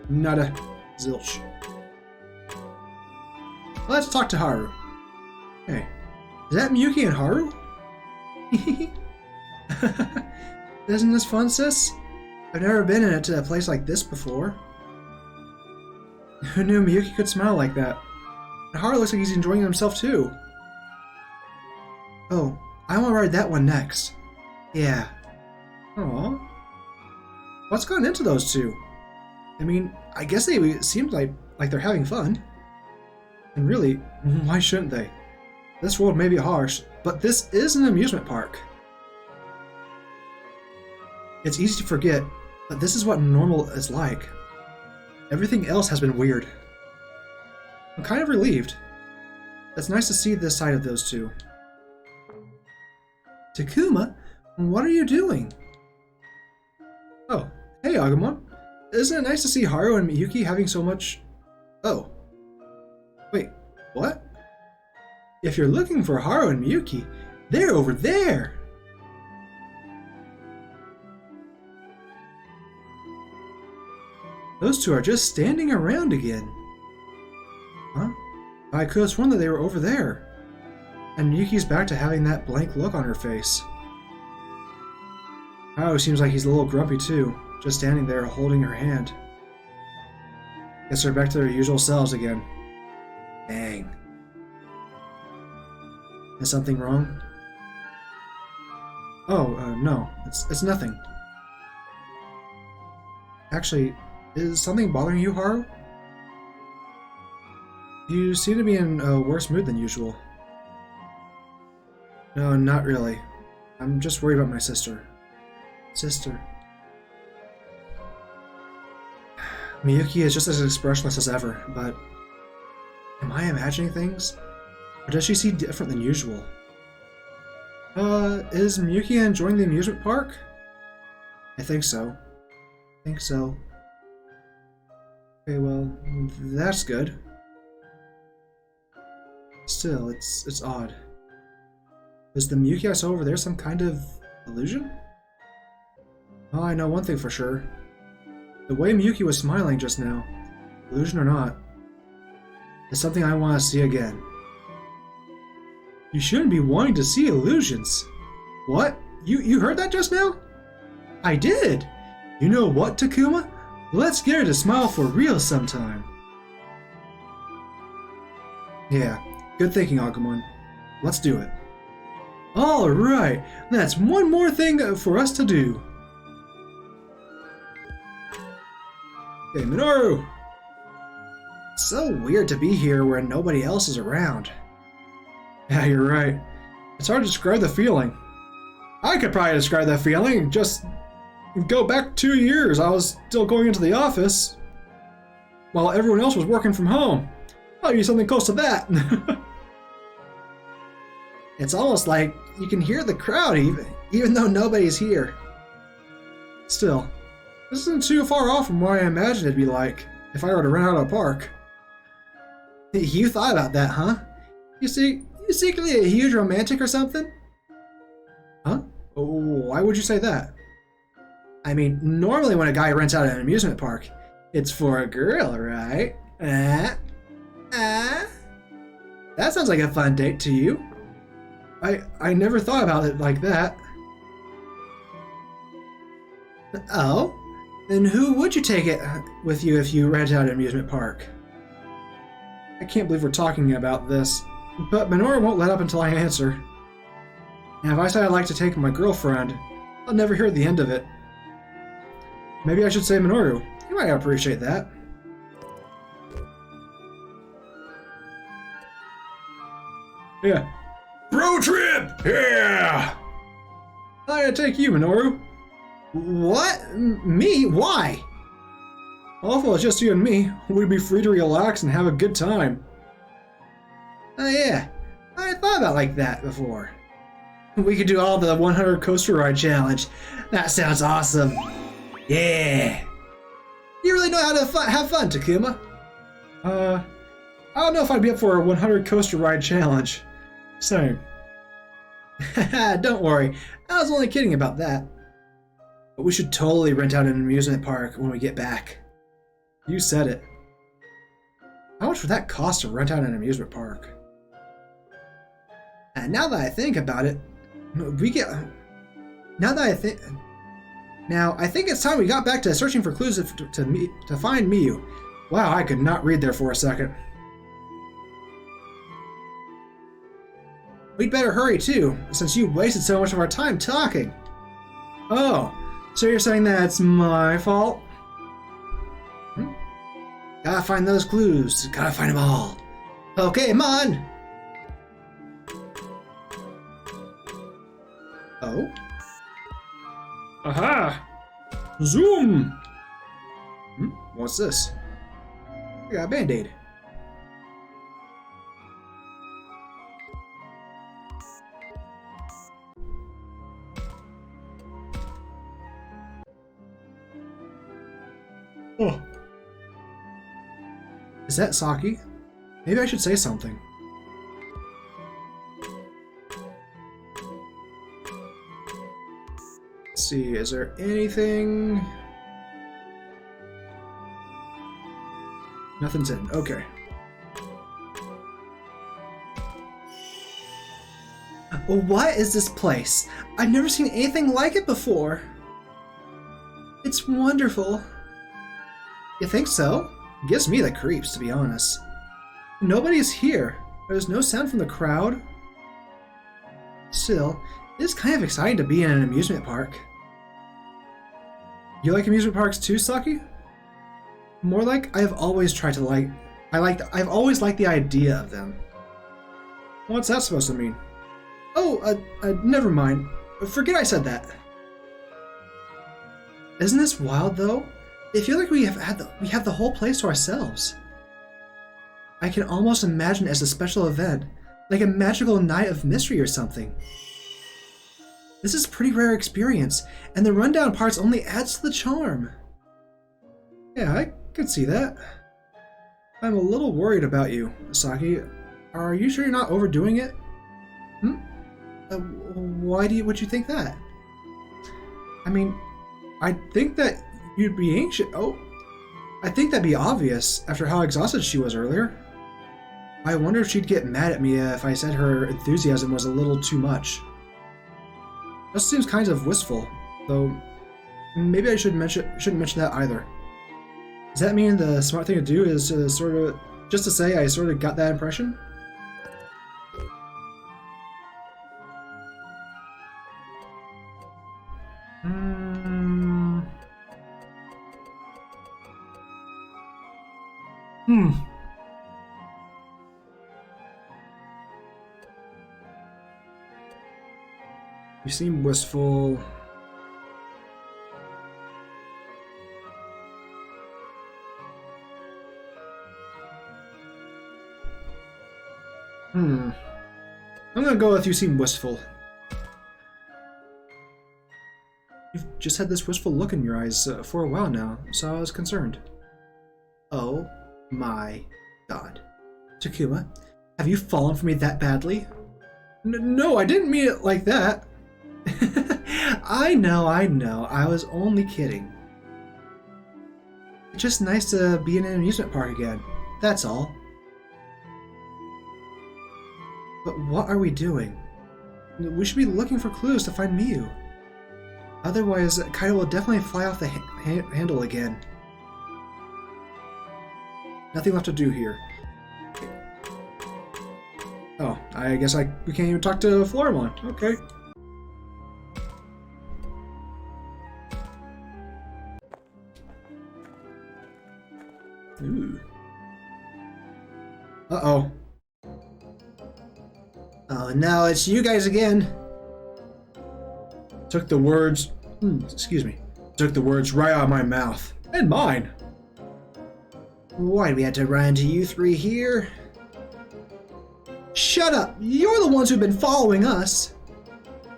Nada. Zilch. Let's talk to Haru. Hey, is that Miyuki and Haru? Isn't this fun, sis? I've never been in a place like this before. Who knew Miyuki could smile like that? And Haru looks like he's enjoying himself too. Oh, I want to ride that one next. Yeah. Aww. What's gone into those two? I mean, I guess they seem like they're having fun. And really, why shouldn't they? This world may be harsh, but this is an amusement park. It's easy to forget, but this is what normal is like. Everything else has been weird. I'm kind of relieved. It's nice to see this side of those two. Takuma, what are you doing? Oh, hey Agumon. Isn't it nice to see Haru and Miyuki having so much... Oh. Wait, what? If you're looking for Haru and Miyuki, they're over there! Those two are just standing around again. Huh? I could have sworn that they were over there. And Miyuki's back to having that blank look on her face. Haru seems like he's a little grumpy too, just standing there holding her hand. Guess they're back to their usual selves again. Dang. Is something wrong? Oh, no. It's nothing. Actually, is something bothering you, Haru? You seem to be in a worse mood than usual. No, not really. I'm just worried about my sister. Sister. Miyuki is just as expressionless as ever, but... Am I imagining things? Or does she see different than usual? Is Miyuki enjoying the amusement park? I think so. Okay, well, that's good. Still, it's odd. Is the Miyuki I saw over there some kind of illusion? Well, I know one thing for sure. The way Miyuki was smiling just now, illusion or not, is something I want to see again. You shouldn't be wanting to see illusions. What? You heard that just now? I did! You know what, Takuma? Let's get her to smile for real sometime. Yeah, good thinking, Agumon. Let's do it. Alright, that's one more thing for us to do. Hey, Minoru! It's so weird to be here where nobody else is around. Yeah, you're right. It's hard to describe the feeling. I could probably describe that feeling. Just go back 2 years. I was still going into the office while everyone else was working from home. I'll use something close to that. It's almost like you can hear the crowd even though nobody's here. Still, this isn't too far off from what I imagined it'd be like if I were to rent out a park. You thought about that, huh? You secretly a huge romantic or something? Huh? Why would you say that? I mean, normally when a guy rents out an amusement park, it's for a girl, right? That sounds like a fun date to you. I never thought about it like that. Oh? Then who would you take it with you if you rent out an amusement park? I can't believe we're talking about this, but Minoru won't let up until I answer. And if I say I'd like to take my girlfriend, I'll never hear the end of it. Maybe I should say Minoru. You might appreciate that. Yeah. Road trip! Yeah! I'd take you, Minoru. What? Me? Why? Well, if it was just you and me, we'd be free to relax and have a good time. Oh yeah, I thought about like that before. We could do all the 100 coaster ride challenge. That sounds awesome. Yeah. You really know how to have fun, Takuma. I don't know if I'd be up for a 100 coaster ride challenge. Same. Don't worry, I was only kidding about that. But we should totally rent out an amusement park when we get back. You said it. How much would that cost to rent out an amusement park? And now that I think about it, Now, I think it's time we got back to searching for clues to find Miyu. Wow, I could not read there for a second. We'd better hurry too, since you wasted so much of our time talking. Oh, so you're saying that it's my fault? Gotta find those clues. Gotta find them all. Okay, come on! Oh? Aha! Zoom! What's this? I got a band-aid. Oh. Is that Saki? Maybe I should say something. Let's see, is there anything? Nothing's in. Okay. What is this place? I've never seen anything like it before. It's wonderful. You think so? It gives me the creeps, to be honest. Nobody's here. There's no sound from the crowd. Still, it's kind of exciting to be in an amusement park. You like amusement parks too, Saki? More like I've always tried to like. I've always liked the idea of them. What's that supposed to mean? Oh, never mind. Forget I said that. Isn't this wild though? I feel like we have the whole place to ourselves. I can almost imagine it as a special event, like a magical night of mystery or something. This is a pretty rare experience, and the rundown parts only adds to the charm. Yeah, I could see that. I'm a little worried about you, Saki. Are you sure you're not overdoing it? Why would you think that? I mean, I think that you'd be anxious. Oh, I think that'd be obvious after how exhausted she was earlier. I wonder if she'd get mad at me if I said her enthusiasm was a little too much. That seems kind of wistful, though maybe I shouldn't mention that either. Does that mean the smart thing to do is to just to say I sort of got that impression? You seem wistful. I'm gonna go with you seem wistful. You've just had this wistful look in your eyes for a while now, so I was concerned. Oh my god. Takuma, have you fallen for me that badly? No, I didn't mean it like that. I know. I was only kidding. It's just nice to be in an amusement park again. That's all. But what are we doing? We should be looking for clues to find Miyu. Otherwise, Kaido will definitely fly off the handle again. Nothing left to do here. Oh, I guess we can't even talk to Floramon. Okay. Ooh. Uh-oh. Oh no, it's you guys again. Took the words... excuse me. Took the words right out of my mouth. And mine. Why do we have to run into you three here? Shut up! You're the ones who've been following us!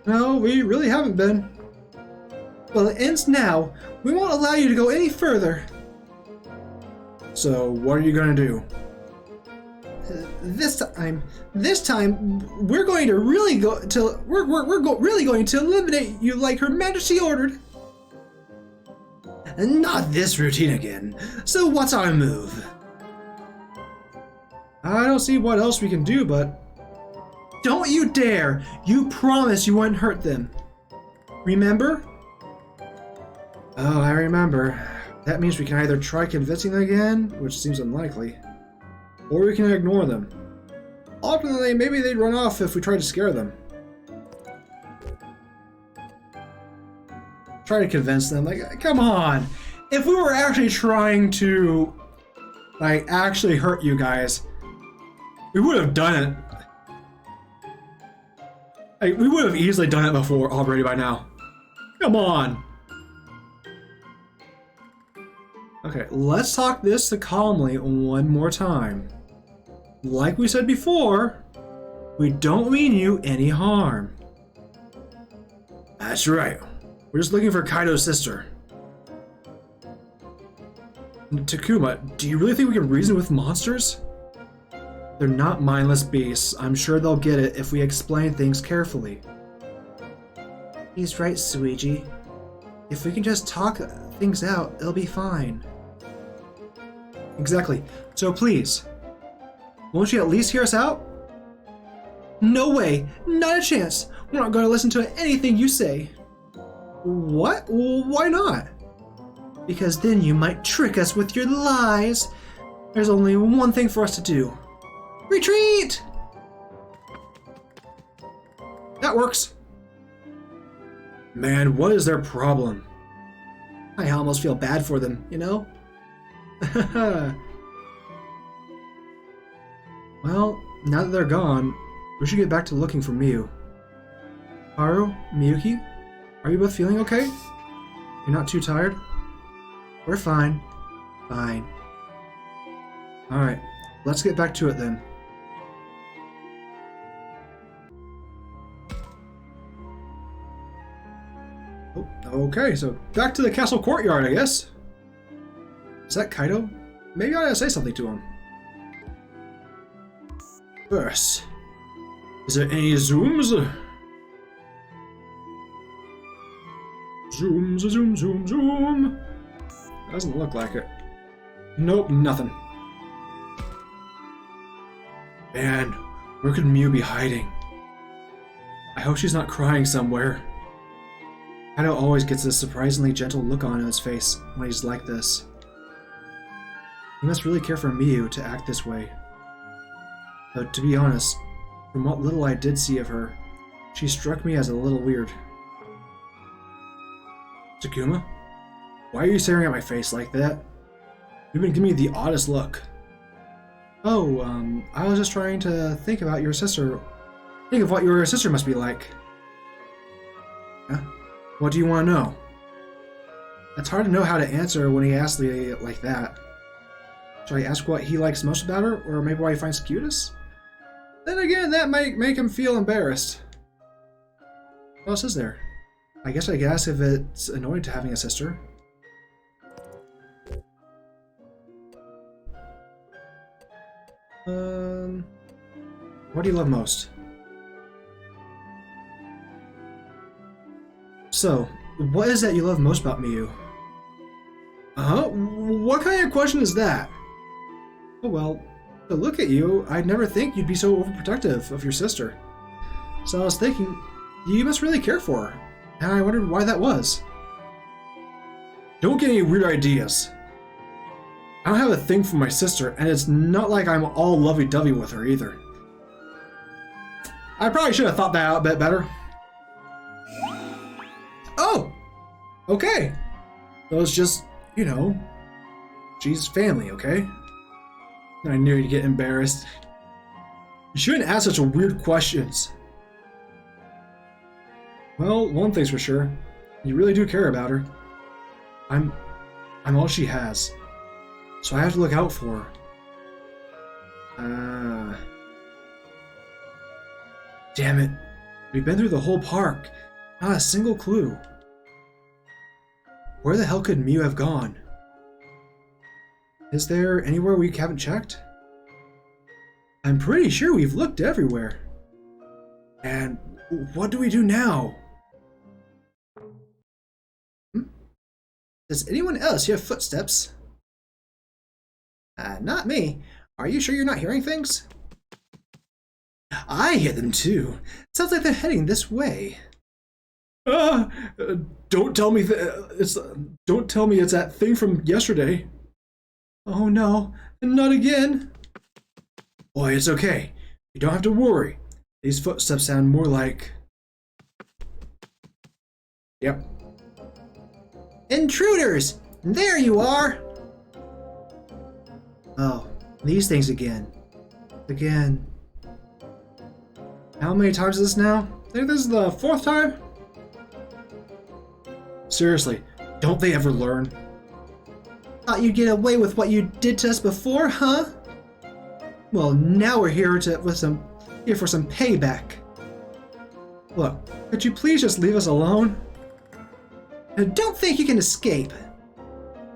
No, we really haven't been. Well, it ends now. We won't allow you to go any further. So, what are you gonna do? This time, we're going to really go to really going to eliminate you like Her Majesty ordered. And not this routine again. So what's our move? I don't see what else we can do, but don't you dare! You promised you wouldn't hurt them. Remember? Oh, I remember. That means we can either try convincing them again, which seems unlikely, or we can ignore them. Ultimately, maybe they'd run off if we tried to scare them. Try to convince them, like, come on! If we were actually trying to, like, actually hurt you guys, we would have done it. Like, we would have easily done it before already by now. Come on! Okay, let's talk this calmly one more time. Like we said before, we don't mean you any harm. That's right. We're just looking for Kaido's sister. Takuma, do you really think we can reason with monsters? They're not mindless beasts. I'm sure they'll get it if we explain things carefully. He's right, Suiji. If we can just talk things out, it'll be fine. Exactly. So please, won't you at least hear us out? No way! Not a chance! We're not going to listen to anything you say. What? Why not? Because then you might trick us with your lies. There's only one thing for us to do. Retreat! That works. Man, what is their problem? I almost feel bad for them, you know? Well, now that they're gone, we should get back to looking for Miyu. Haru, Miyuki, are you both feeling okay? You're not too tired? We're fine. Fine. Alright, let's get back to it then. Oh, okay, so back to the castle courtyard, I guess. Is that Kaido? Maybe I ought to say something to him. First, is there any zooms? Zoom, zoom, zoom, zoom. Doesn't look like it. Nope, nothing. Man, where could Miyu be hiding? I hope she's not crying somewhere. Kaido always gets this surprisingly gentle look on his face when he's like this. He must really care for Miyu to act this way. Though, to be honest, from what little I did see of her, she struck me as a little weird. Takuma? Why are you staring at my face like that? You've been giving me the oddest look. Oh, I was just trying to think about your sister. Think of what your sister must be like. Huh? What do you want to know? It's hard to know how to answer when he asks me like that. Should I ask what he likes most about her, or maybe why he finds cutest? Then again, that might make him feel embarrassed. What else is there? I guess I could ask if it's annoying to having a sister. What do you love most? So, what is that you love most about Miyu? Uh-huh? What kind of question is that? Oh well, to look at you, I'd never think you'd be so overprotective of your sister. So I was thinking, you must really care for her, and I wondered why that was. Don't get any weird ideas. I don't have a thing for my sister, and it's not like I'm all lovey-dovey with her either. I probably should have thought that out a bit better. Oh! Okay. So it's just, you know, she's family, okay? I knew you'd get embarrassed. You shouldn't ask such weird questions. Well, one thing's for sure. You really do care about her. I'm all she has. So I have to look out for her. Damn it. We've been through the whole park. Not a single clue. Where the hell could Miyu have gone? Is there anywhere we haven't checked? I'm pretty sure we've looked everywhere. And what do we do now? Does anyone else hear footsteps? Not me. Are you sure you're not hearing things? I hear them too. Sounds like they're heading this way. Don't tell me don't tell me it's that thing from yesterday. Oh no, not again. Boy, it's okay. You don't have to worry. These footsteps sound more like... Yep. Intruders! There you are! Oh, these things again. Again. How many times is this now? I think this is the 4th time? Seriously, don't they ever learn? Thought you'd get away with what you did to us before, huh? Well, now we're here for some payback. Look, could you please just leave us alone? I don't think you can escape.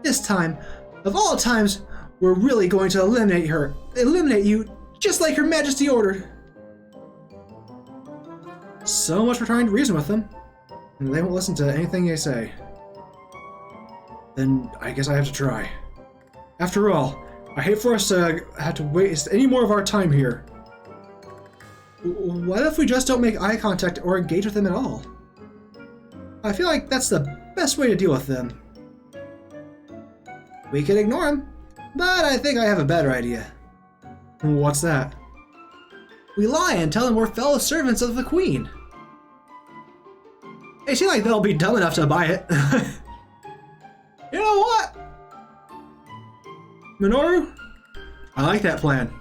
This time, of all times, we're really going to eliminate you, just like Her Majesty ordered. So much for trying to reason with them. And they won't listen to anything you say. Then I guess I have to try. After all, I hate for us to have to waste any more of our time here. What if we just don't make eye contact or engage with them at all? I feel like that's the best way to deal with them. We could ignore them, but I think I have a better idea. What's that? We lie and tell them we're fellow servants of the Queen. They seem like they'll be dumb enough to buy it. You know what? Minoru? I like that plan.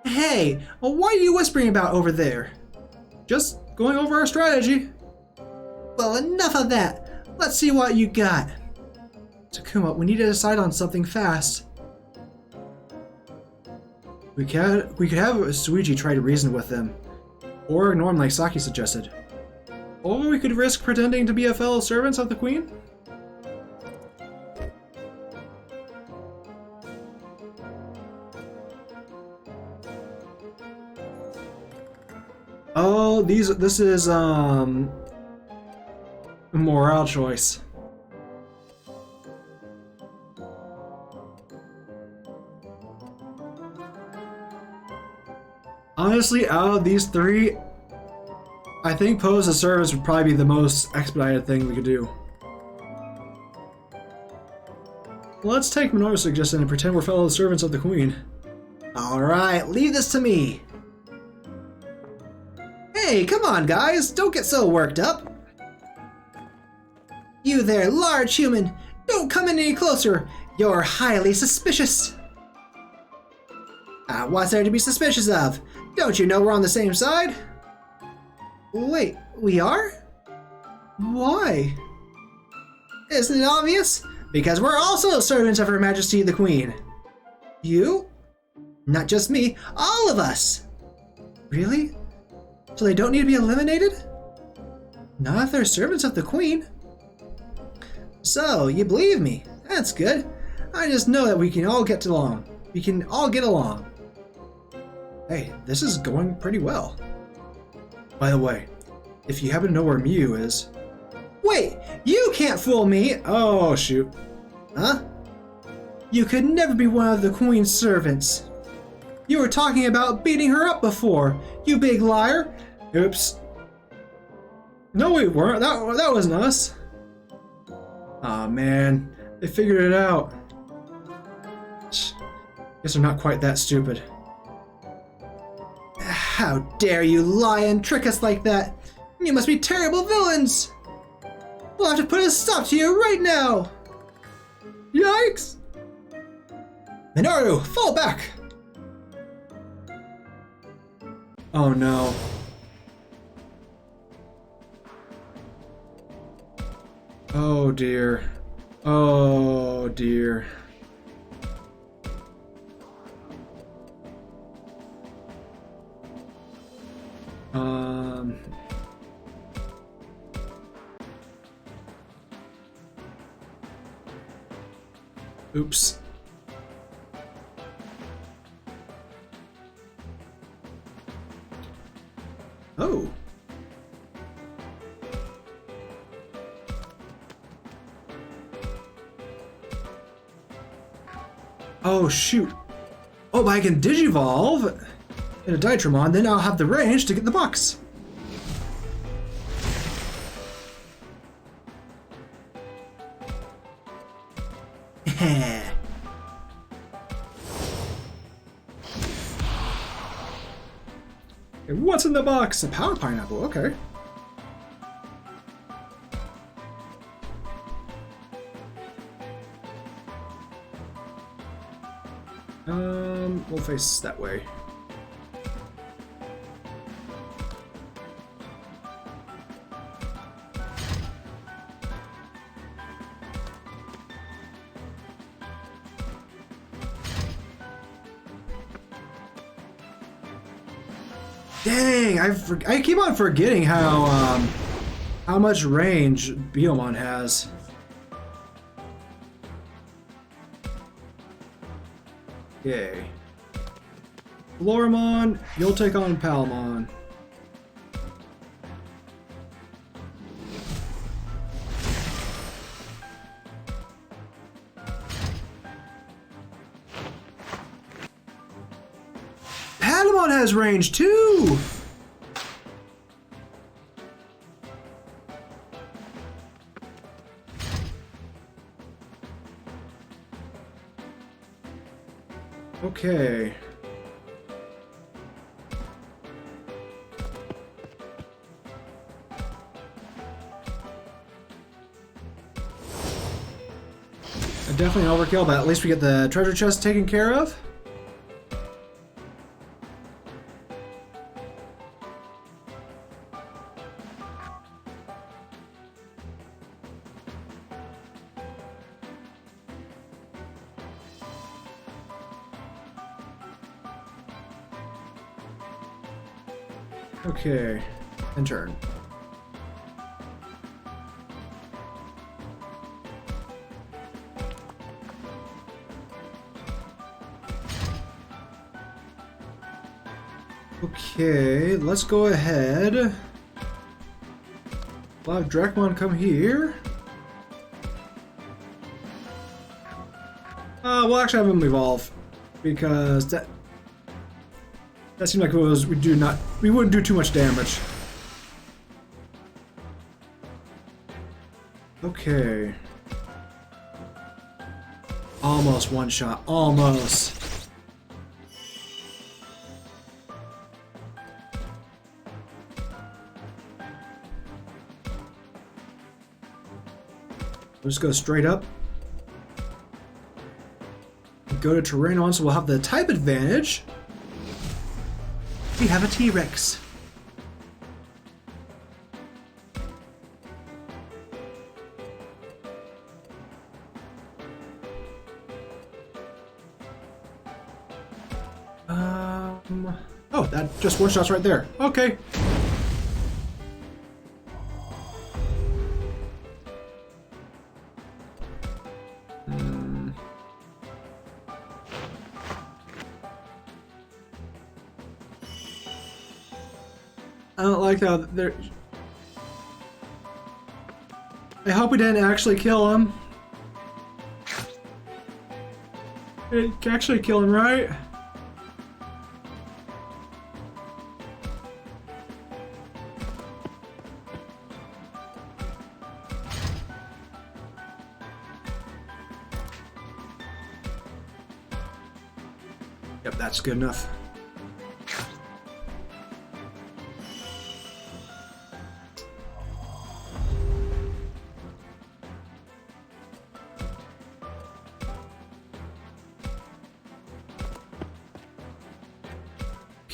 Hey, what are you whispering about over there? Just going over our strategy. Well, enough of that. Let's see what you got. Takuma, we need to decide on something fast. We could have Suiji try to reason with them. Or ignore him like Saki suggested. Or we could risk pretending to be a fellow servant of the Queen. Oh, this is a morale choice. Honestly, out of these three, I think pose as service would probably be the most expedited thing we could do. Let's take Minoru's suggestion and pretend we're fellow servants of the Queen. Alright, leave this to me. Hey, come on guys, don't get so worked up. You there, large human, don't come in any closer. You're highly suspicious. What's there to be suspicious of? Don't you know we're on the same side? Wait, we are? Why? Isn't it obvious? Because we're also servants of Her Majesty the Queen. You? Not just me, all of us! Really? So they don't need to be eliminated? Not if they're servants of the Queen. So, you believe me. That's good. I just know that we can all get along. We can all get along. Hey, this is going pretty well. By the way, if you happen to know where Mew is... Wait! You can't fool me! Oh, shoot. Huh? You could never be one of the Queen's servants. You were talking about beating her up before, you big liar! Oops. No, we weren't. That wasn't us. Aw, man. They figured it out. Guess they're not quite that stupid. How dare you lie and trick us like that? You must be terrible villains! We'll have to put a stop to you right now! Yikes! Minoru, fall back! Oh no. Oh dear. Oh dear. Oops. Oh. Oh shoot. Oh, but I can Digivolve in a Digimon, then I'll have the range to get the box. What's in the box? A power pineapple, okay. We'll face that way. Dang, I keep on forgetting how much range Biomon has. Okay. Floramon, you'll take on Palmon. Palmon has range too! Okay. Definitely an overkill, but at least we get the treasure chest taken care of. Okay, and turn. Okay, let's go ahead. We'll have Dracmon come here. We'll actually have him evolve because that seemed like it was we wouldn't do too much damage. Okay. Almost one shot. Almost. We'll just go straight up. Go to terrain on, so we'll have the type advantage. We have a T-Rex. Oh, that just one shot's right there. Okay. I don't like how they're... I hope we didn't actually kill him. It actually kill him, right? Yep, that's good enough.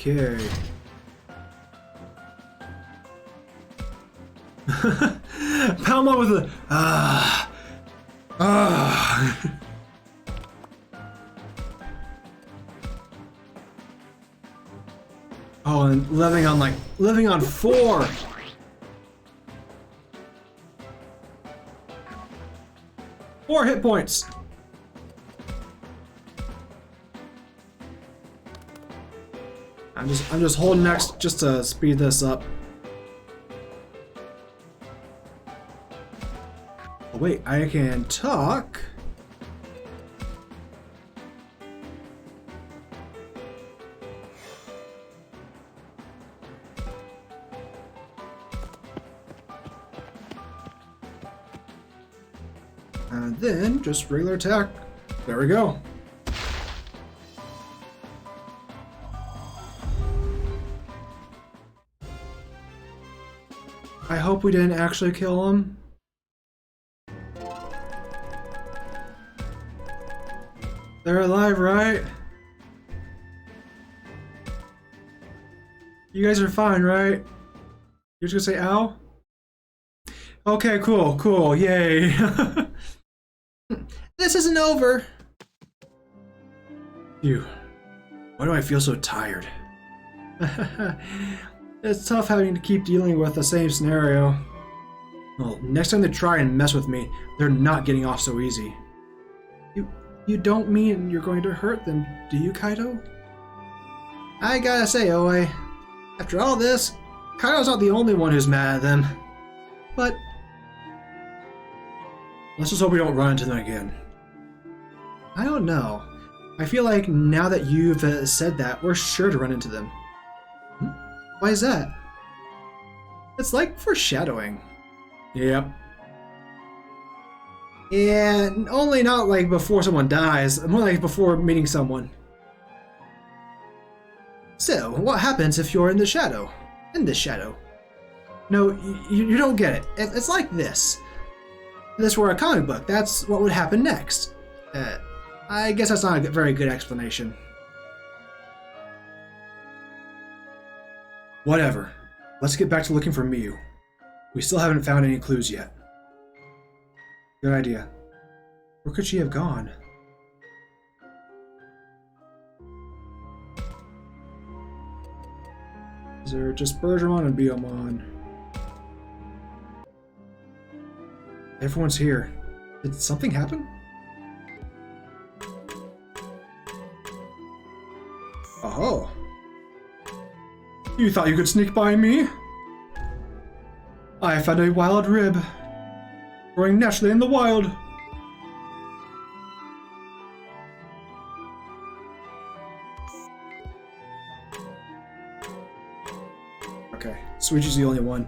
Okay. Palma with a Oh, and living on 4. Four hit points. I'm just holding next just to speed this up. Oh wait, I can talk. And then just regular attack. There we go. I hope we didn't actually kill him. They're alive, right? You guys are fine, right? You're just gonna say ow? Okay, cool, cool, yay. This isn't over. Phew. Why do I feel so tired? It's tough having to keep dealing with the same scenario. Well, next time they try and mess with me, they're not getting off so easy. You don't mean you're going to hurt them, do you, Kaido? I gotta say, Oe, after all this, Kaido's not the only one who's mad at them. But let's just hope we don't run into them again. I don't know. I feel like now that you've said that, we're sure to run into them. Why is that? It's like foreshadowing. Yep. And only not like before someone dies, more like before meeting someone. So, what happens if you're in the shadow? In this shadow? No, you don't get it. It's like this. If this were a comic book, that's what would happen next. I guess that's not a very good explanation. Whatever. Let's get back to looking for Miyu. We still haven't found any clues yet. Good idea. Where could she have gone? Is there just Bergermon and Biomon? Everyone's here. Did something happen? Oh. You thought you could sneak by me? I found a wild rib, growing naturally in the wild. Okay, Suichi's the only one.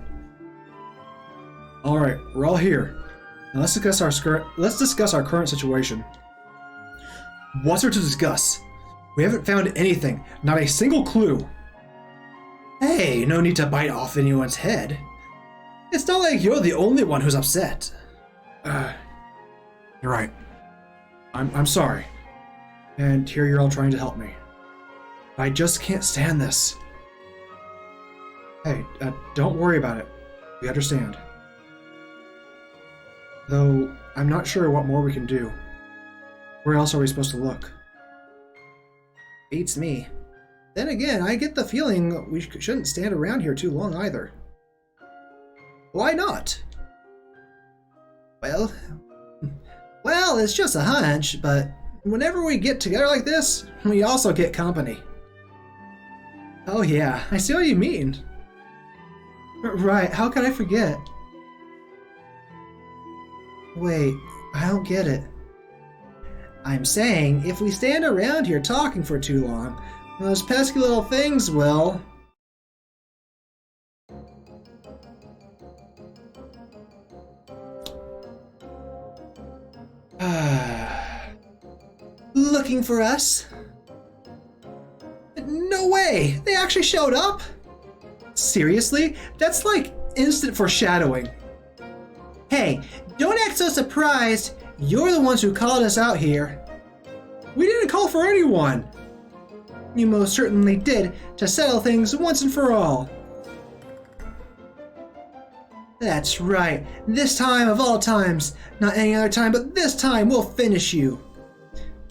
All right, we're all here. Now let's discuss our current situation. What's there to discuss? We haven't found anything, not a single clue. Hey, no need to bite off anyone's head. It's not like you're the only one who's upset. You're right. I'm sorry. And here you're all trying to help me. I just can't stand this. Hey, don't worry about it. We understand. Though, I'm not sure what more we can do. Where else are we supposed to look? Beats me. Then again, I get the feeling we shouldn't stand around here too long either. Why not? Well, it's just a hunch, but whenever we get together like this, we also get company. Oh yeah, I see what you mean. Right, how could I forget? Wait, I don't get it. I'm saying, if we stand around here talking for too long, those pesky little things will... Looking for us? No way! They actually showed up? Seriously? That's like instant foreshadowing. Hey, don't act so surprised. You're the ones who called us out here. We didn't call for anyone. You most certainly did, to settle things once and for all. That's right. This time of all times. Not any other time, but this time we'll finish you.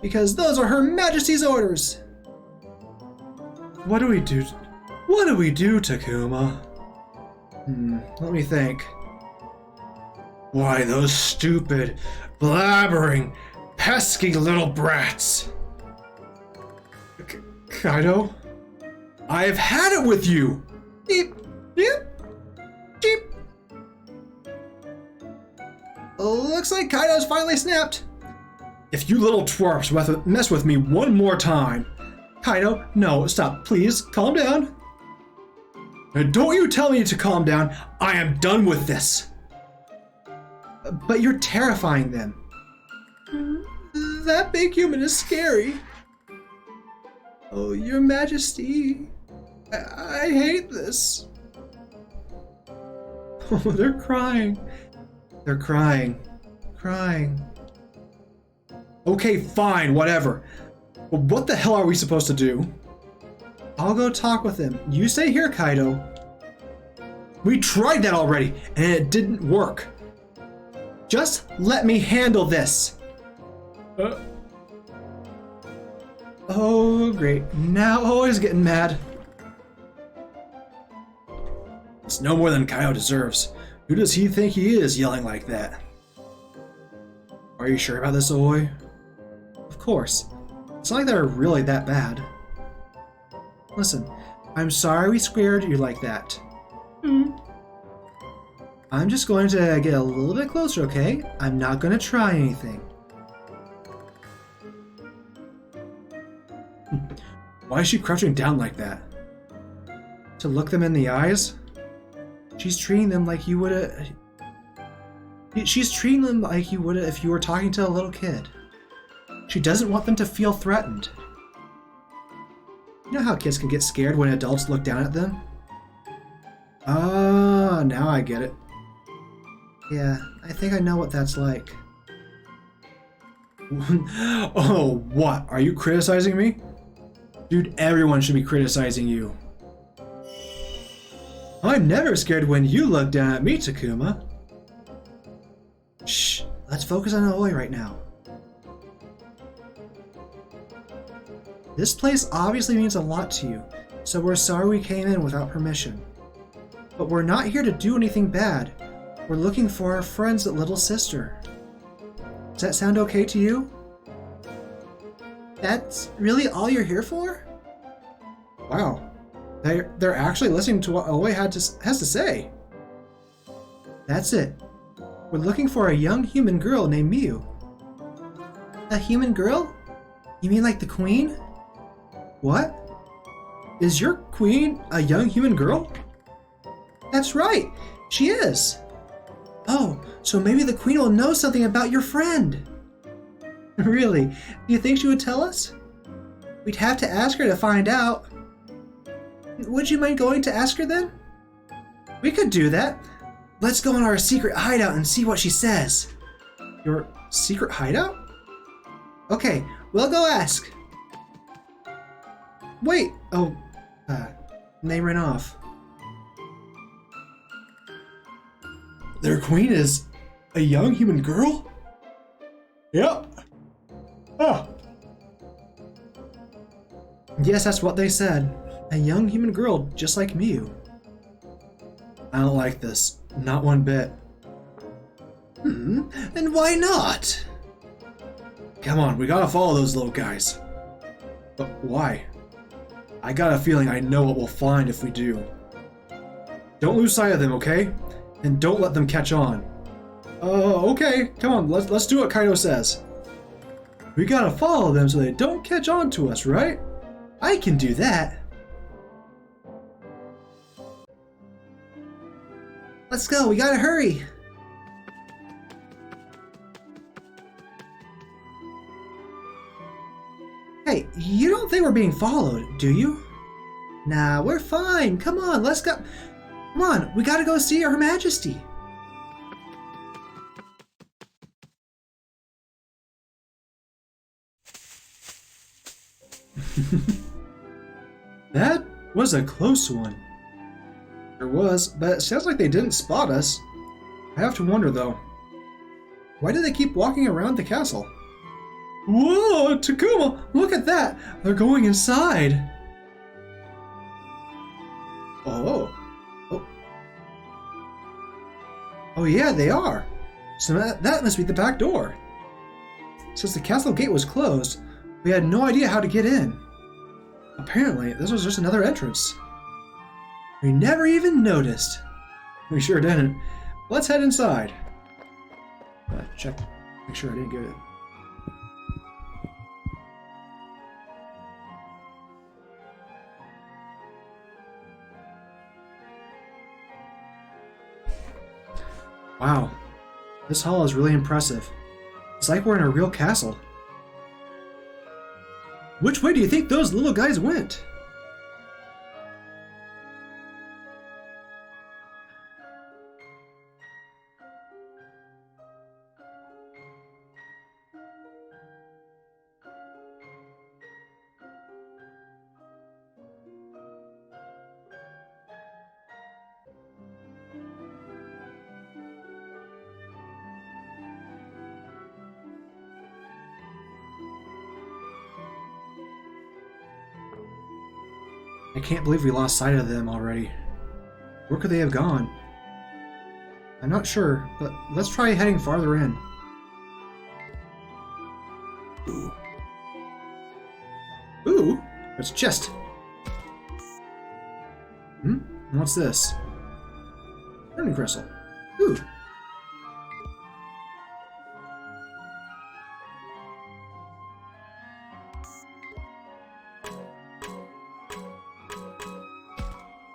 Because those are Her Majesty's orders. What do we do? What do we do, Takuma? Let me think. Why, those stupid, blabbering, pesky little brats. Kaido? I've had it with you! Beep, beep, beep. Looks like Kaido's finally snapped. If you little twerps mess with me one more time. Kaido, no, stop, please, calm down. Now, don't you tell me to calm down. I am done with this. But you're terrifying them. That big human is scary. Oh, Your Majesty. I hate this. Oh, they're crying. They're crying. Crying. Okay, fine, whatever. But what the hell are we supposed to do? I'll go talk with him. You stay here, Kaido. We tried that already, and it didn't work. Just let me handle this. Oh, great. Now always getting mad. It's no more than Kaido deserves. Who does he think he is yelling like that? Are you sure about this, Oi? Of course. It's not like they're really that bad. Listen, I'm sorry we scared you like that. I'm just going to get a little bit closer, okay? I'm not going to try anything. Why is she crouching down like that? To look them in the eyes? She's treating them like you would. She's treating them like you would if you were talking to a little kid. She doesn't want them to feel threatened. You know how kids can get scared when adults look down at them? Ah, now I get it. Yeah, I think I know what that's like. Oh, what? Are you criticizing me? Dude, everyone should be criticizing you. I'm never scared when you look down at me, Takuma. Shh, let's focus on Aoi right now. This place obviously means a lot to you, so we're sorry we came in without permission. But we're not here to do anything bad. We're looking for our friend's little sister. Does that sound okay to you? That's really all you're here for? Wow. They're actually listening to what Aoi has to say. That's it. We're looking for a young human girl named Miu. A human girl? You mean like the queen? What? Is your queen a young human girl? That's right, she is. Oh, so maybe the queen will know something about your friend. Really? Do you think she would tell us? We'd have to ask her to find out. Would you mind going to ask her then? We could do that. Let's go in our secret hideout and see what she says. Your secret hideout? Okay, we'll go ask. Wait, oh, they ran off. Their queen is a young human girl? Yep. Oh. Yes, that's what they said. A young human girl just like Miu. I don't like this. Not one bit. And why not? Come on, we gotta follow those little guys. But why? I got a feeling I know what we'll find if we do. Don't lose sight of them, okay? And don't let them catch on. Okay. Come on, let's do what Kaido says. We gotta follow them so they don't catch on to us, right? I can do that. Let's go, we gotta hurry. Hey, you don't think we're being followed, do you? Nah, we're fine. Come on, let's go. Come on, we gotta go see Her Majesty. That was a close one. There was, but it sounds like they didn't spot us. I have to wonder though. Why do they keep walking around the castle? Whoa, Takuma, look at that! They're going inside! Oh yeah, they are! So that must be the back door. Since the castle gate was closed, we had no idea how to get in. Apparently, this was just another entrance. We never even noticed. We sure didn't. Let's head inside. Check, make sure I didn't get it. Wow, this hall is really impressive. It's like we're in a real castle. Which way do you think those little guys went? I can't believe we lost sight of them already. Where could they have gone? I'm not sure, but let's try heading farther in. Ooh, it's a chest. What's this? Learning crystal. Ooh.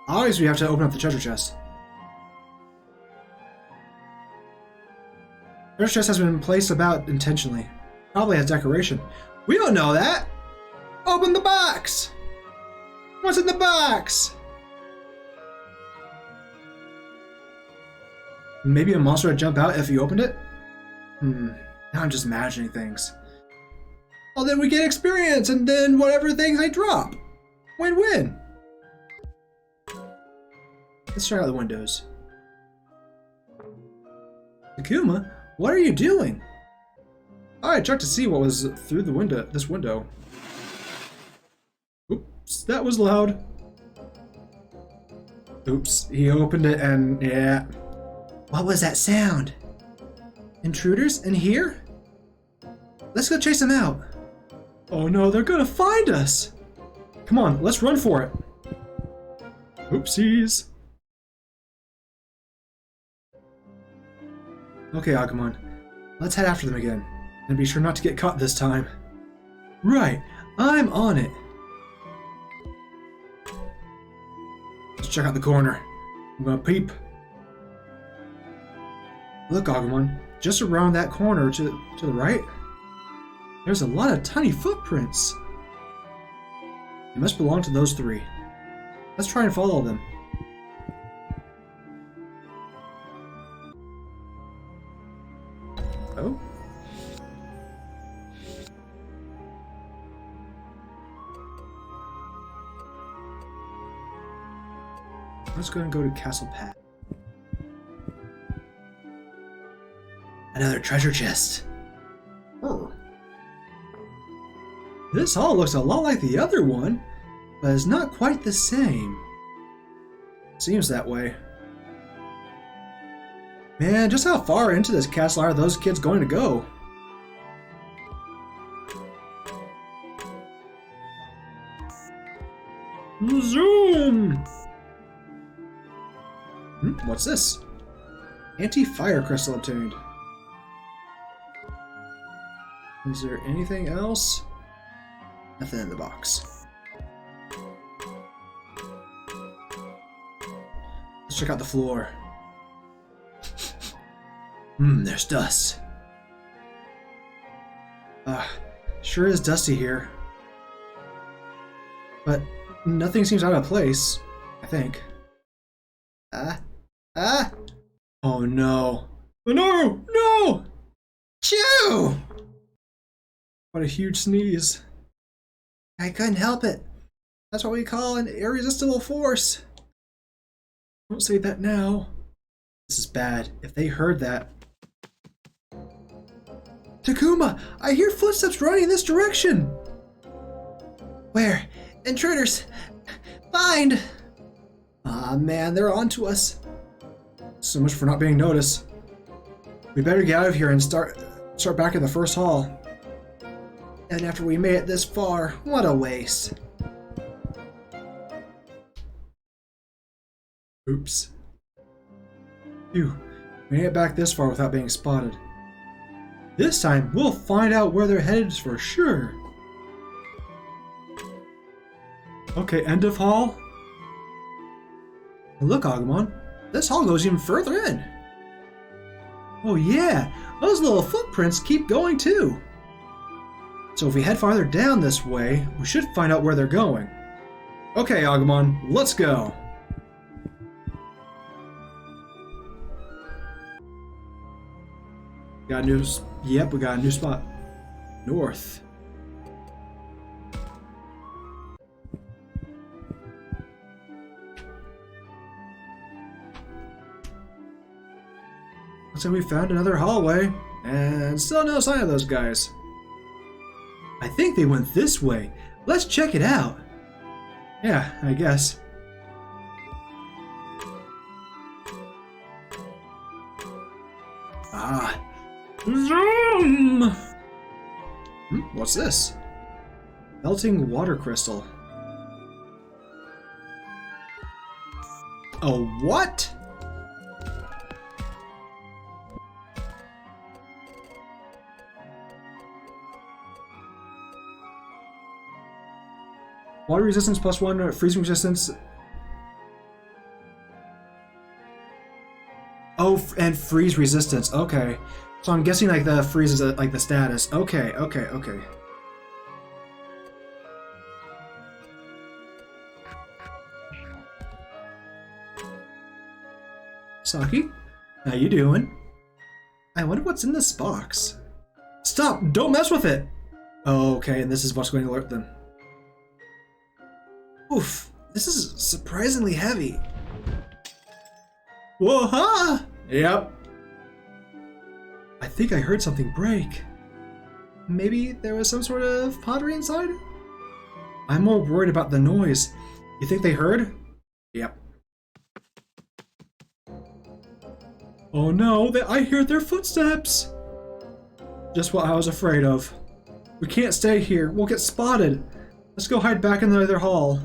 Obviously, we have to open up the treasure chest. Treasure chest has been placed about intentionally. Probably as decoration. We don't know that! Open the box! What's in the box? Maybe a monster would jump out if you opened it? Now I'm just imagining things. Well, then we get experience, and then whatever things I drop. Win-win. Let's try out the windows. Takuma, what are you doing? I checked to see what was through the window. This window. Oops, that was loud. Oops, he opened it and yeah. What was that sound? Intruders in here? Let's go chase them out. Oh no, they're gonna find us. Come on, let's run for it. Oopsies. Okay, Agumon. Let's head after them again. And be sure not to get caught this time. Right, I'm on it. Let's check out the corner. I'm gonna peep. Look, Agumon, just around that corner to the right, there's a lot of tiny footprints. They must belong to those three. Let's try and follow them. Oh? Let's go and go to Castle Pat. Another treasure chest. Oh. This hall looks a lot like the other one, but it's not quite the same. Seems that way. Man, just how far into this castle are those kids going to go? Zoom! What's this? Anti-fire crystal obtained. Is there anything else? Nothing in the box. Let's check out the floor. There's dust. Sure is dusty here. But nothing seems out of place, I think. Oh no. Oh no! No! Chew! What a huge sneeze. I couldn't help it. That's what we call an irresistible force. Don't say that now. This is bad. If they heard that. Takuma! I hear footsteps running in this direction! Where? Intruders! Find! Ah man, they're onto us. So much for not being noticed. We better get out of here and start back in the first hall. And after we made it this far, what a waste. Oops. Phew, we made it back this far without being spotted. This time, we'll find out where they're headed for sure. Okay, end of hall. Look, Agumon, this hall goes even further in. Oh yeah, those little footprints keep going too. So if we head farther down this way, we should find out where they're going. Okay, Agumon, let's go. Got a new... Yep, we got a new spot. North. Looks like we found another hallway, and still no sign of those guys. I think they went this way. Let's check it out. Yeah, I guess. Ah. Zoom! What's this? Melting water crystal. A what? Water resistance +1, freezing resistance. Oh, and freeze resistance. Okay. So I'm guessing like the freeze is like the status. Okay. Saki, how you doing? I wonder what's in this box. Stop! Don't mess with it! Oh, okay, and this is what's going to alert them. Oof, this is surprisingly heavy. Whoa-ha! Yep. I think I heard something break. Maybe there was some sort of pottery inside? I'm more worried about the noise. You think they heard? Yep. Oh no, I hear their footsteps! Just what I was afraid of. We can't stay here, we'll get spotted. Let's go hide back in the other hall.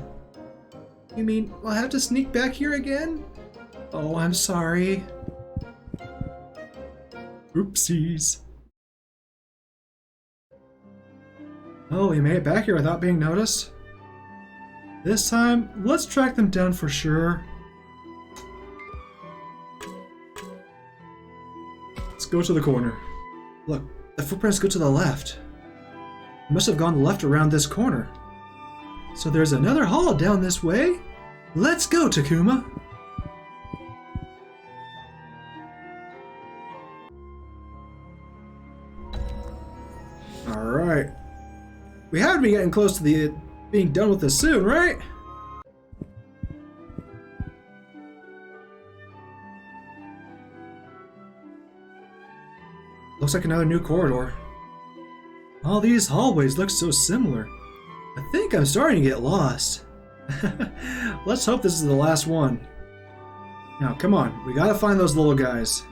You mean we'll have to sneak back here again? Oh, I'm sorry. Oopsies. Oh, we made it back here without being noticed. This time, let's track them down for sure. Let's go to the corner. Look, the footprints go to the left. They must have gone left around this corner. So there's another hall down this way. Let's go, Takuma. Alright. We have to be getting close to being done with this soon, right? Looks like another new corridor. All these hallways look so similar. I think I'm starting to get lost. Let's hope this is the last one. Now, come on. We gotta find those little guys.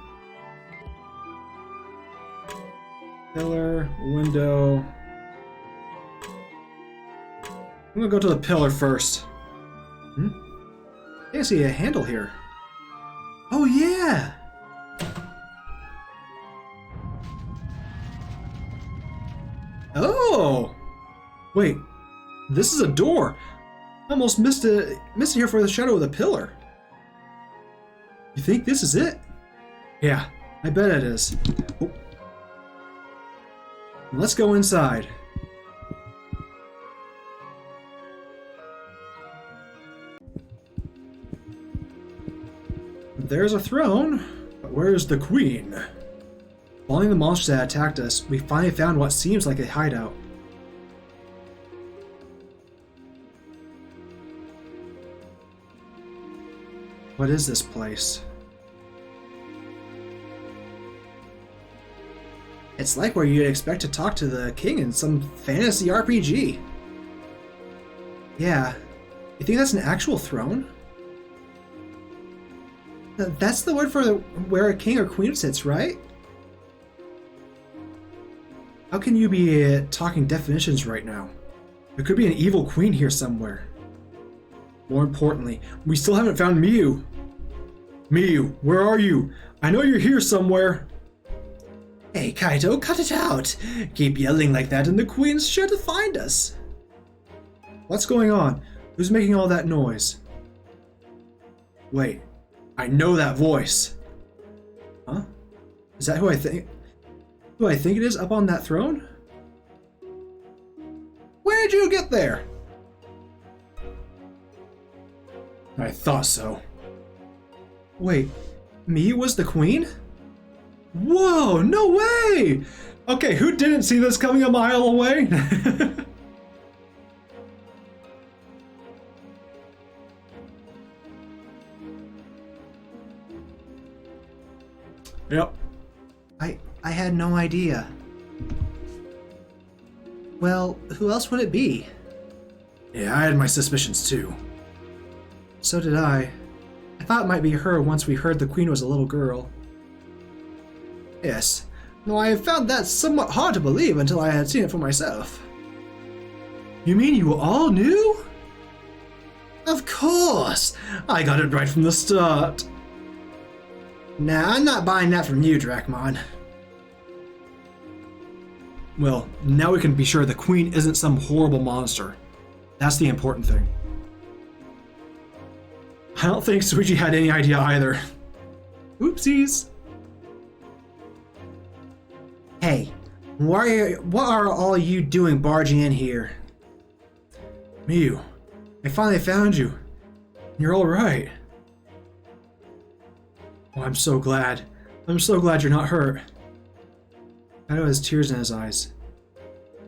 Pillar, window. I'm gonna go to the pillar first. I see a handle here. Oh, yeah! Oh! Wait, this is a door. I almost missed it here for the shadow of the pillar. You think this is it? Yeah, I bet it is. Oh. Let's go inside. There's a throne, but where's the queen? Following the monsters that attacked us, we finally found what seems like a hideout. What is this place? It's like where you'd expect to talk to the king in some fantasy RPG. Yeah. You think that's an actual throne? That's the word for where a king or queen sits, right? How can you be talking definitions right now? There could be an evil queen here somewhere. More importantly, we still haven't found Miyu. Miyu, where are you? I know you're here somewhere. Hey, Kaito, cut it out. Keep yelling like that and the queen's sure to find us. What's going on? Who's making all that noise? Wait, I know that voice. Huh? Is that who I think it is up on that throne? Where'd you get there? I thought so. Wait, Miyu was the queen? Whoa, no way! Okay, who didn't see this coming a mile away? Yep. I had no idea. Well, who else would it be? Yeah, I had my suspicions too. So did I. I thought it might be her once we heard the queen was a little girl. Yes, though I found that somewhat hard to believe until I had seen it for myself. You mean you all knew? Of course! I got it right from the start. Nah, I'm not buying that from you, Dracmon. Well, now we can be sure the queen isn't some horrible monster. That's the important thing. I don't think Suichi had any idea either. Oopsies. Hey, what are all you doing barging in here? Miyu, I finally found you. You're alright. Oh, I'm so glad. I'm so glad you're not hurt. Kaito has tears in his eyes.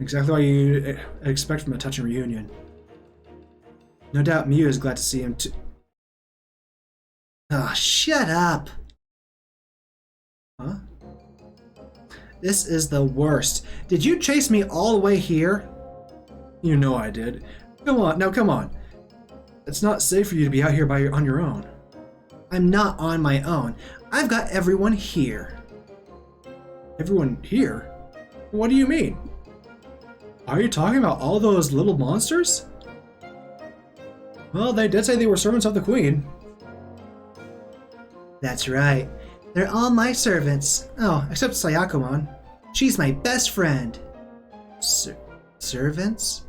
Exactly what you'd expect from a touching reunion. No doubt Miyu is glad to see him too. Ah, shut up! Huh? This is the worst. Did you chase me all the way here? You know I did. Come on, now come on. It's not safe for you to be out here on your own. I'm not on my own. I've got everyone here. Everyone here? What do you mean? Are you talking about all those little monsters? Well, they did say they were servants of the queen. That's right. They're all my servants. Oh, except Sayakomon. She's my best friend. Servants?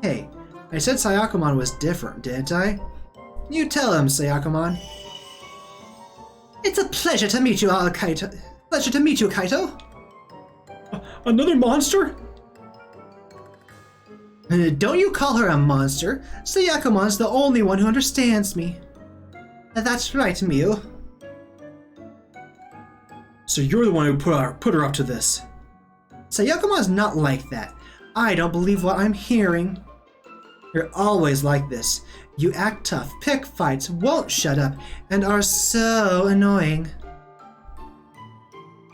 Hey, I said Sayakomon was different, didn't I? You tell him, Sayakomon. It's a pleasure to meet you all, Kaito. Pleasure to meet you, Kaito. Another monster? Don't you call her a monster. Sayakomon's the only one who understands me. That's right, Miyu. So you're the one who put her up to this. Sayakomon's not like that. I don't believe what I'm hearing. You're always like this. You act tough, pick fights, won't shut up, and are so annoying.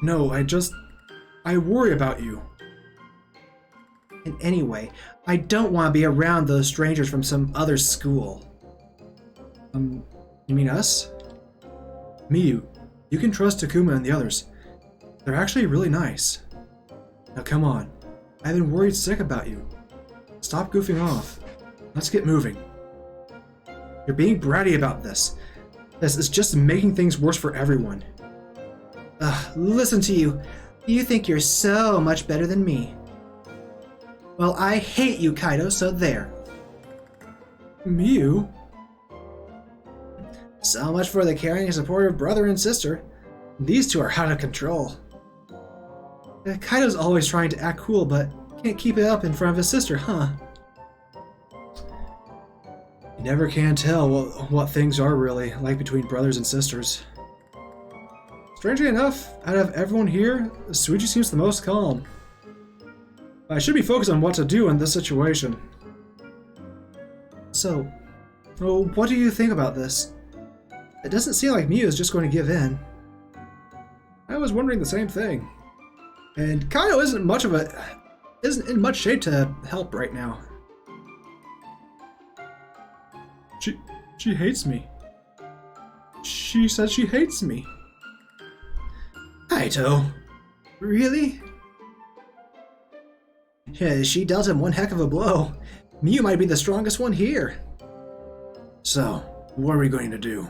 No, I just... I worry about you. And anyway, I don't want to be around those strangers from some other school. You mean us? Miyu, you can trust Takuma and the others. They're actually really nice. Now come on. I've been worried sick about you. Stop goofing off. Let's get moving. You're being bratty about this. This is just making things worse for everyone. Listen to you. You think you're so much better than me. Well, I hate you, Kaido, so there. Miyu? So much for the caring and supportive brother and sister. These two are out of control. Kaido's always trying to act cool, but can't keep it up in front of his sister, huh? You never can tell what things are really like between brothers and sisters. Strangely enough, out of everyone here, Suichi seems the most calm. I should be focused on what to do in this situation. So, what do you think about this? It doesn't seem like Miyu is just going to give in. I was wondering the same thing. And Kaido isn't in much shape to help right now. She hates me. She says she hates me. Kaido? Really? Yeah, she dealt him one heck of a blow. Miyu might be the strongest one here. So, what are we going to do?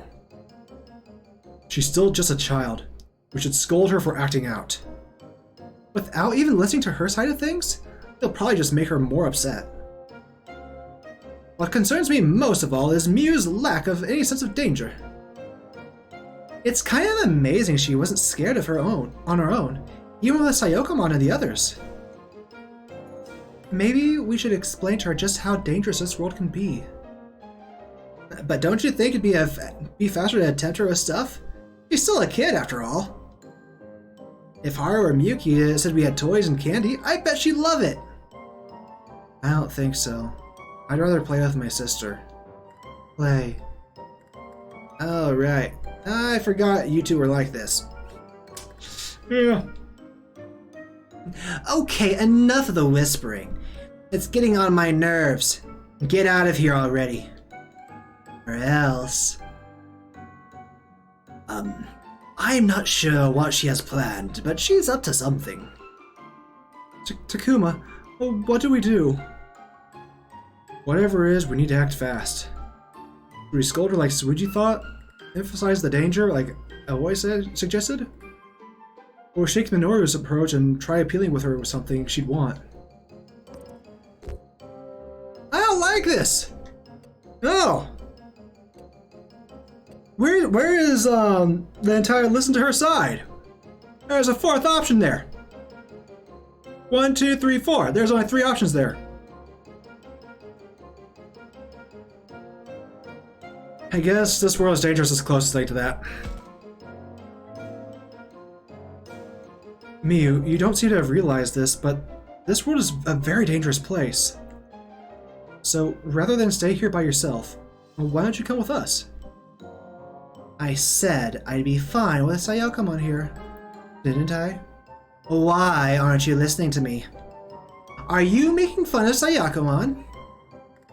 She's still just a child. We should scold her for acting out. Without even listening to her side of things, it'll probably just make her more upset. What concerns me most of all is Miyu's lack of any sense of danger. It's kind of amazing she wasn't scared of on her own, even with Sayokamon and the others. Maybe we should explain to her just how dangerous this world can be. But don't you think it'd be faster to tempt her with stuff? She's still a kid after all. If Haru or Miyuki said we had toys and candy, I bet she'd love it. I don't think so. I'd rather play with my sister. Play. Oh, right. I forgot you two were like this. Yeah. Okay, enough of the whispering. It's getting on my nerves. Get out of here already. Or else... I'm not sure what she has planned, but she's up to something. Takuma, what do we do? Whatever it is, we need to act fast. Do we scold her like Suichi thought? Emphasize the danger like Aoi suggested? Or shake Minoru's approach and try appealing with her with something she'd want? I don't like this! No! Where is the entire listen to her side? There's a fourth option there. 1, 2, 3, 4. There's only 3 options there. I guess this world is dangerous is the closest thing to that. Miyu, you don't seem to have realized this, but this world is a very dangerous place. So rather than stay here by yourself, why don't you come with us? I said I'd be fine with Sayokamon here, didn't I? Why aren't you listening to me? Are you making fun of Sayokamon?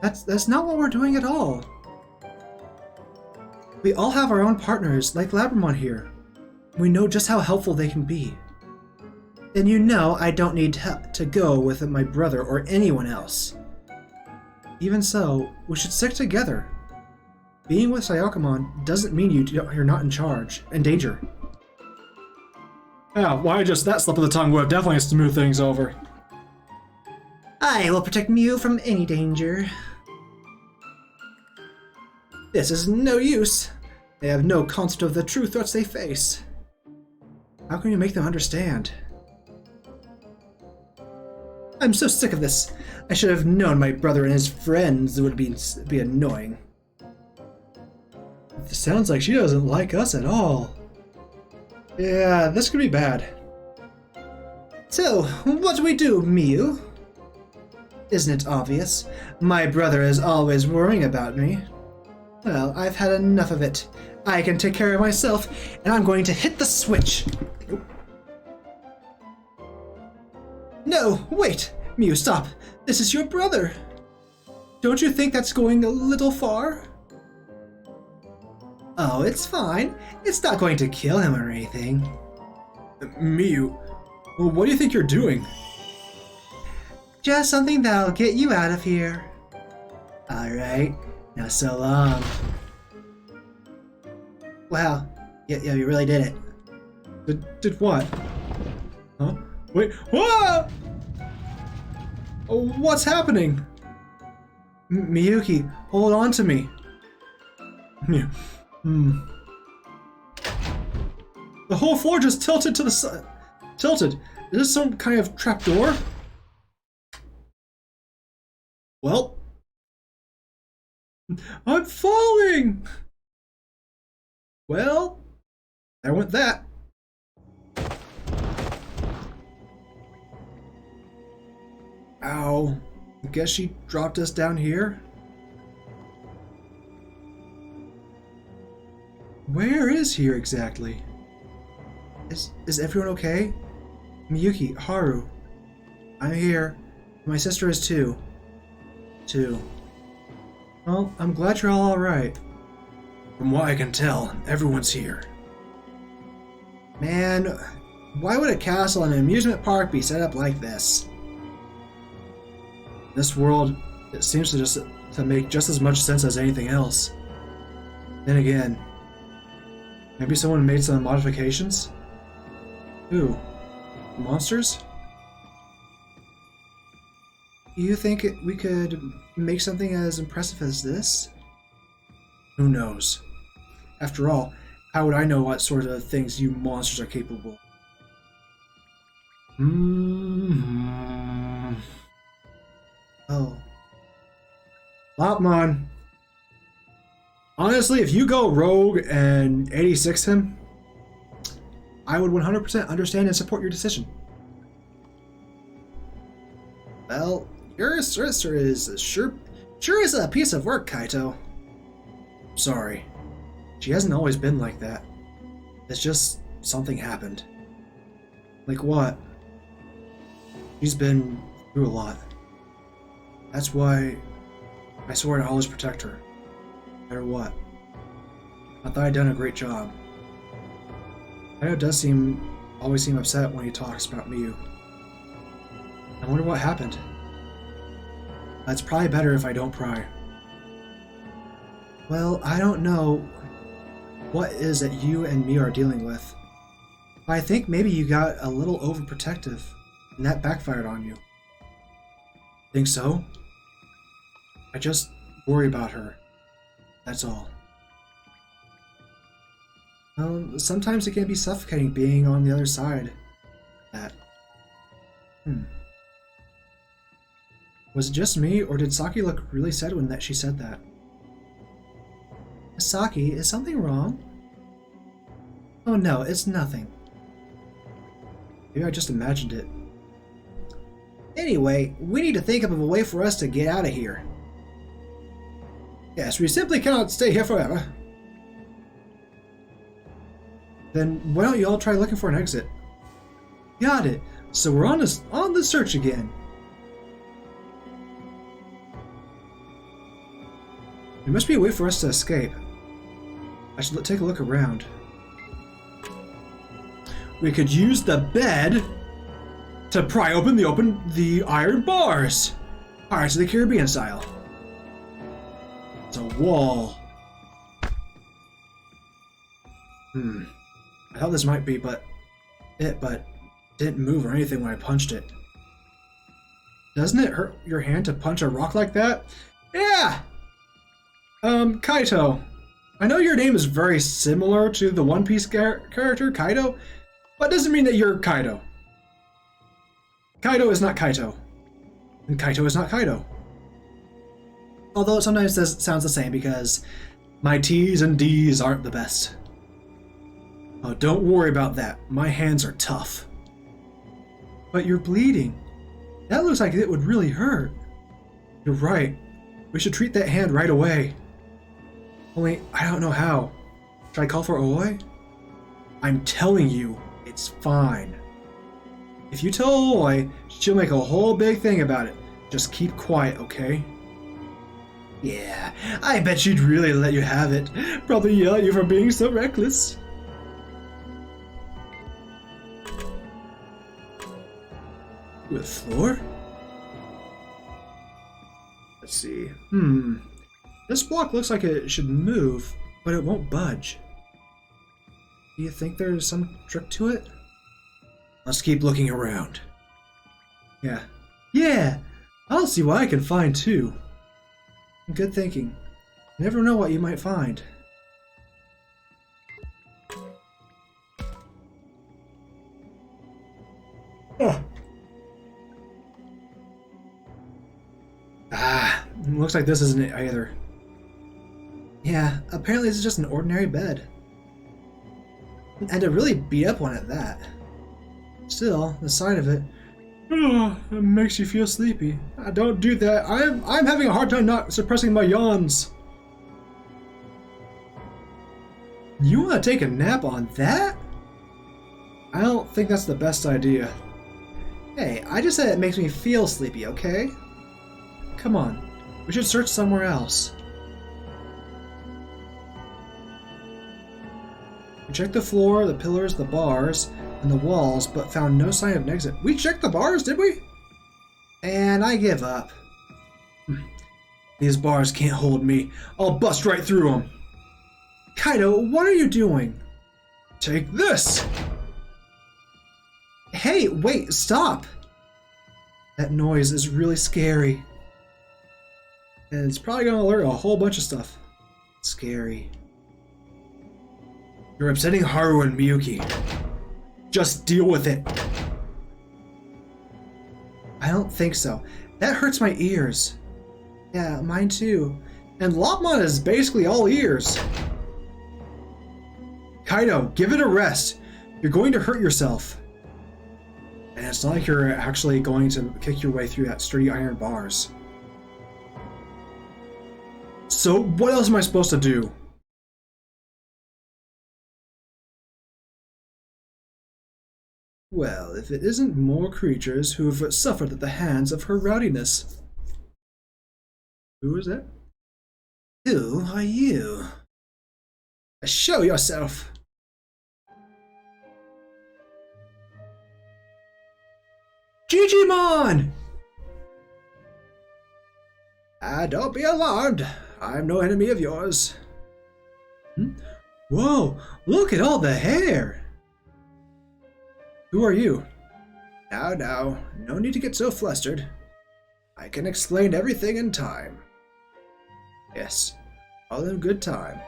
That's not what we're doing at all. We all have our own partners, like Labramon here. We know just how helpful they can be. Then you know I don't need to go with my brother or anyone else. Even so, we should stick together. Being with Sayokamon doesn't mean you're not in danger. Yeah, why just that slip of the tongue would have definitely smoothed things over. I will protect Miyu from any danger. This is no use. They have no concept of the true threats they face. How can you make them understand? I'm so sick of this. I should have known my brother and his friends would be annoying. It sounds like she doesn't like us at all. Yeah, this could be bad. So, what do we do, Miyu? Isn't it obvious? My brother is always worrying about me. Well, I've had enough of it. I can take care of myself, and I'm going to hit the switch. No, wait! Mew, stop! This is your brother! Don't you think that's going a little far? Oh, it's fine. It's not going to kill him or anything. Mew, well, what do you think you're doing? Just something that'll get you out of here. Alright, now so long. Wow, yeah, you really did it. Did what? Huh? Wait, whoa! Oh, what's happening? Miyuki, hold on to me. The whole floor just tilted to the side. Tilted. Is this some kind of trapdoor? Well, I'm falling! Well, there went that. Ow. I guess she dropped us down here. Where is here exactly? Is everyone okay? Miyuki, Haru. I'm here. My sister is too. Well, I'm glad you're all alright. From what I can tell, everyone's here. Man, why would a castle and an amusement park be set up like this? This world, it seems to make just as much sense as anything else. Then again, maybe someone made some modifications? Who? Monsters? You think we could make something as impressive as this? Who knows? After all, how would I know what sort of things you monsters are capable of? Oh. Lopmon. Honestly, if you go rogue and 86 him, I would 100% understand and support your decision. Well, your sister is sure is a piece of work, Kaito. Sorry. She hasn't always been like that. It's just something happened. Like what? She's been through a lot. That's why I swore to always protect her. No matter what. I thought I'd done a great job. Kaito does always seem upset when he talks about Miyu. I wonder what happened. It's probably better if I don't pry. Well, I don't know what is that you and me are dealing with. But I think maybe you got a little overprotective, and that backfired on you. Think so? I just worry about her. That's all. Well, sometimes it can be suffocating being on the other side. That. Was it just me, or did Saki look really sad when she said that? Saki, is something wrong? Oh no, it's nothing. Maybe I just imagined it. Anyway, we need to think of a way for us to get out of here. Yes, we simply cannot stay here forever. Then why don't you all try looking for an exit? Got it. So we're on the search again. There must be a way for us to escape. I should take a look around. We could use the bed to pry open the iron bars. Pirates of the Caribbean style. It's a wall. I thought this might be but didn't move or anything when I punched it. Doesn't it hurt your hand to punch a rock like that? Yeah! Kaito. I know your name is very similar to the One Piece character, Kaido, but it doesn't mean that you're Kaido. Kaido is not Kaito. And Kaito is not Kaido. Although it sometimes sounds the same because my T's and D's aren't the best. Oh, don't worry about that. My hands are tough. But you're bleeding. That looks like it would really hurt. You're right. We should treat that hand right away. Only, I don't know how. Should I call for Oi? I'm telling you, it's fine. If you tell Aloy, she'll make a whole big thing about it. Just keep quiet, okay? Yeah, I bet she'd really let you have it. Probably yell at you for being so reckless. With floor? Let's see. This block looks like it should move, but it won't budge. Do you think there's some trick to it? Let's keep looking around. Yeah, I'll see what I can find too. Good thinking. You never know what you might find. Oh. Looks like this isn't it either. Yeah, apparently this is just an ordinary bed. And a really beat up one at that. Still, the sight of it, it makes you feel sleepy. Don't do that. I'm having a hard time not suppressing my yawns. You want to take a nap on that? I don't think that's the best idea. Hey, I just said it makes me feel sleepy, okay? Come on, we should search somewhere else. We checked the floor, the pillars, the bars, and the walls, but found no sign of an exit. We checked the bars, did we? And I give up. These bars can't hold me. I'll bust right through them. Kaido, what are you doing? Take this! Hey, wait, stop! That noise is really scary. And it's probably gonna alert a whole bunch of stuff. Scary. You're upsetting Haru and Miyuki. Just deal with it. I don't think so. That hurts my ears. Yeah, mine too. And Lopmon is basically all ears. Kaido, give it a rest. You're going to hurt yourself. And it's not like you're actually going to kick your way through that sturdy iron bars. So, what else am I supposed to do? Well, if it isn't more creatures who've suffered at the hands of her rowdiness. Who is that? Who are you? Show yourself! Digimon! Don't be alarmed. I'm no enemy of yours. Whoa, look at all the hair! Who are you? Now, no need to get so flustered. I can explain everything in time. Yes, all in good time.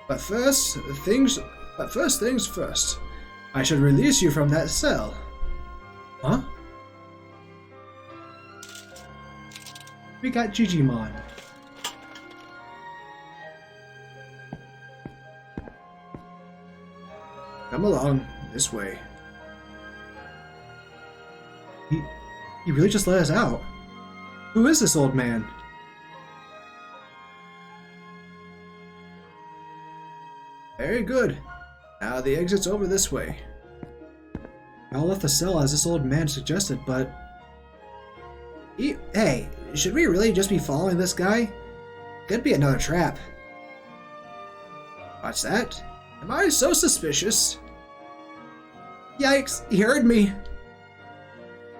But first things first. I should release you from that cell. Huh? We got Digimon. Come along, this way. He really just let us out. Who is this old man? Very good. Now the exit's over this way. I left the cell as this old man suggested, but... Hey, should we really just be following this guy? Could be another trap. What's that? Am I so suspicious? Yikes, he heard me.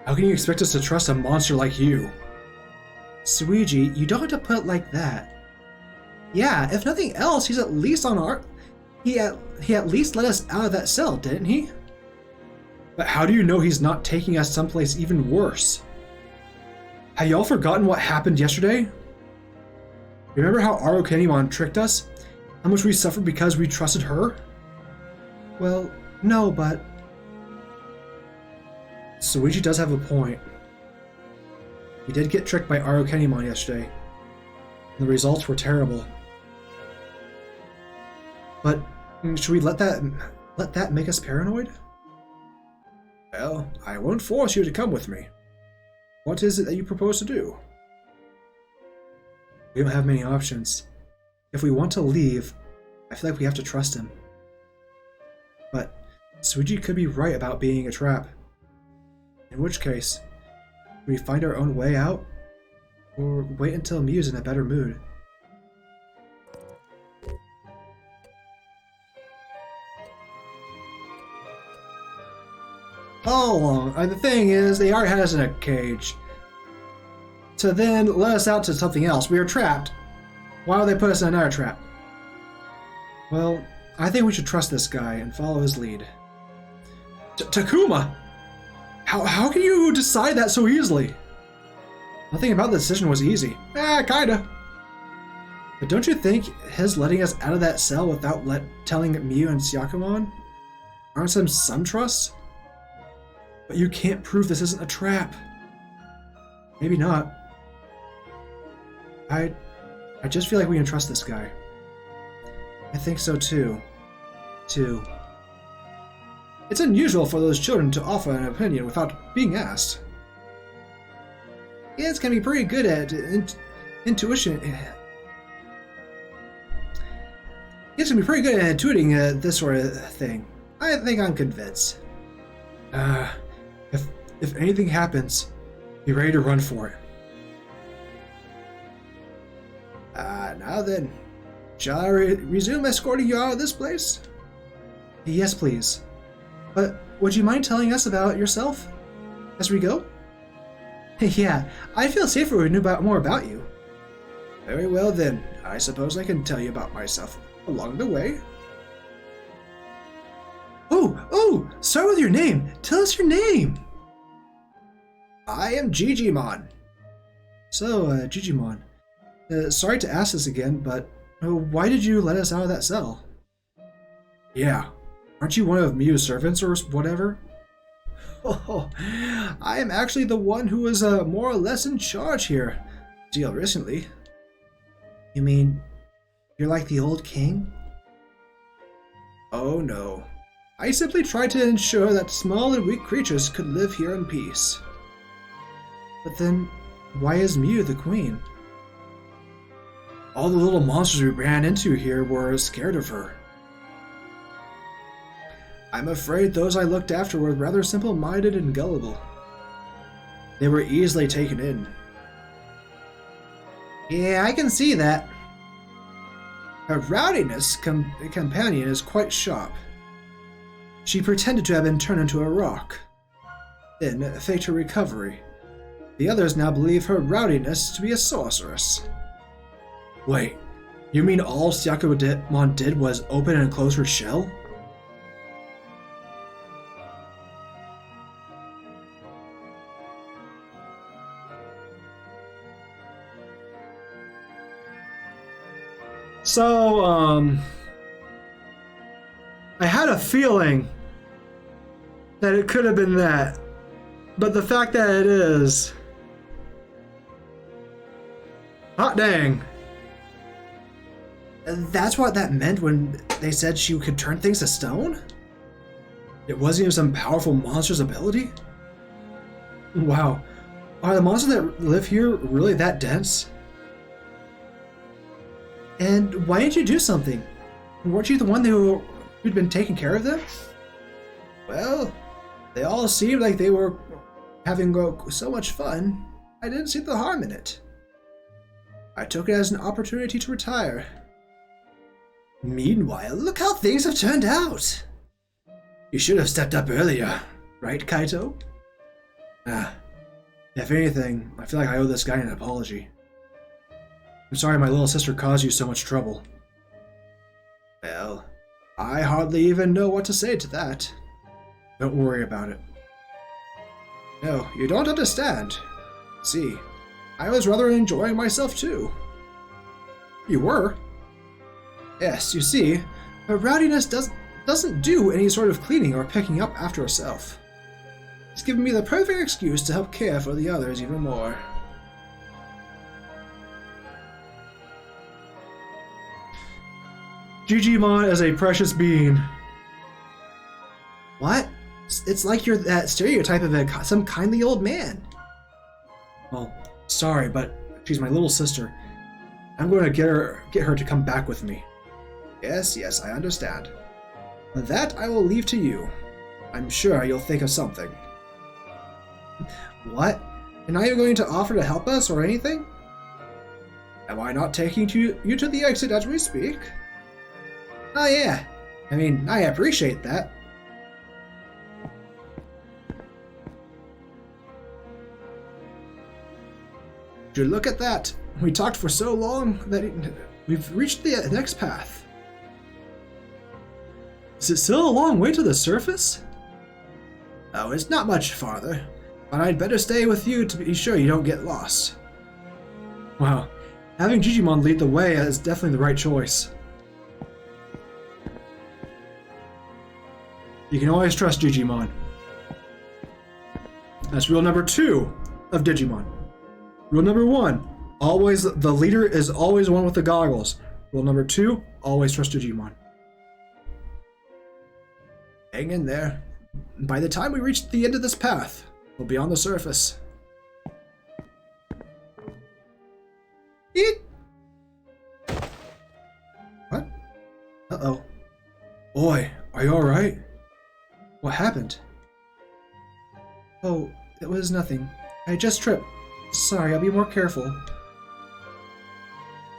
How can you expect us to trust a monster like you? Suiji, you don't have to put it like that. Yeah, if nothing else, he's at least on our... He at least let us out of that cell, didn't he? But how do you know he's not taking us someplace even worse? Have y'all forgotten what happened yesterday? Remember how Arukenimon tricked us? How much we suffered because we trusted her? Well, no, but... Suiji does have a point. We did get tricked by Arukenimon yesterday. And the results were terrible. But should we let that make us paranoid? Well, I won't force you to come with me. What is it that you propose to do? We don't have many options. If we want to leave, I feel like we have to trust him. But Suiji could be right about being a trap. In which case, do we find our own way out? Or wait until Mew's in a better mood? All along, the thing is, they already had us in a cage. To then let us out to something else. We are trapped. Why would they put us in another trap? Well, I think we should trust this guy and follow his lead. Takuma! How can you decide that so easily? Nothing about the decision was easy. Kinda. But don't you think his letting us out of that cell without telling Mew and Syakumon aren't some trust? But you can't prove this isn't a trap. Maybe not. I just feel like we can trust this guy. I think so too. It's unusual for those children to offer an opinion without being asked. Kids can be pretty good at intuition. Kids can be pretty good at intuiting this sort of thing. I think I'm convinced. If anything happens, be ready to run for it. Now then, shall I resume escorting you out of this place? Yes, please. But would you mind telling us about yourself as we go? Yeah, I feel safer if we knew more about you. Very well then, I suppose I can tell you about myself along the way. Oh, start with your name. Tell us your name. I am Digimon. So, Digimon, sorry to ask this again, but why did you let us out of that cell? Yeah, aren't you one of Mew's servants or whatever? Oh, I am actually the one who was more or less in charge here, till recently. You mean, you're like the old king? Oh no. I simply tried to ensure that small and weak creatures could live here in peace. But then, why is Mew the queen? All the little monsters we ran into here were scared of her. I'm afraid those I looked after were rather simple-minded and gullible. They were easily taken in. Yeah, I can see that. Her rowdiness companion is quite sharp. She pretended to have been turned into a rock, then faked her recovery. The others now believe her rowdiness to be a sorceress. Wait, you mean all Syakumon did was open and close her shell? So, I had a feeling that it could have been that, but the fact that it is... hot dang. That's what that meant when they said she could turn things to stone? It wasn't even some powerful monster's ability? Wow. Are the monsters that live here really that dense? And why didn't you do something? Weren't you the one who'd been taking care of them? Well, they all seemed like they were having so much fun, I didn't see the harm in it. I took it as an opportunity to retire. Meanwhile, look how things have turned out. You should have stepped up earlier, right, Kaito? If anything, I feel like I owe this guy an apology. I'm sorry my little sister caused you so much trouble. Well, I hardly even know what to say to that. Don't worry about it. No, you don't understand. See, I was rather enjoying myself too. You were? Yes, you see, her rowdiness doesn't do any sort of cleaning or picking up after herself. It's given me the perfect excuse to help care for the others even more. Digimon as a precious being. What? It's like you're that stereotype of some kindly old man. Well, sorry, but she's my little sister. I'm going to get her to come back with me. Yes, I understand. That I will leave to you. I'm sure you'll think of something. What? And now you're going to offer to help us or anything? Am I not taking you to the exit as we speak? Oh yeah. I mean, I appreciate that. Would you look at that? We talked for so long that we've reached the next path. Is it still a long way to the surface? Oh, it's not much farther, but I'd better stay with you to be sure you don't get lost. Wow, having Digimon lead the way is definitely the right choice. You can always trust Digimon. That's rule number 2 of Digimon. Rule number 1, always the leader is always the one with the goggles. Rule number 2, always trust Digimon. Hang in there. By the time we reach the end of this path, we'll be on the surface. Eat. What? Uh-oh. Boy, are you alright? What happened? Oh, it was nothing. I just tripped. Sorry, I'll be more careful.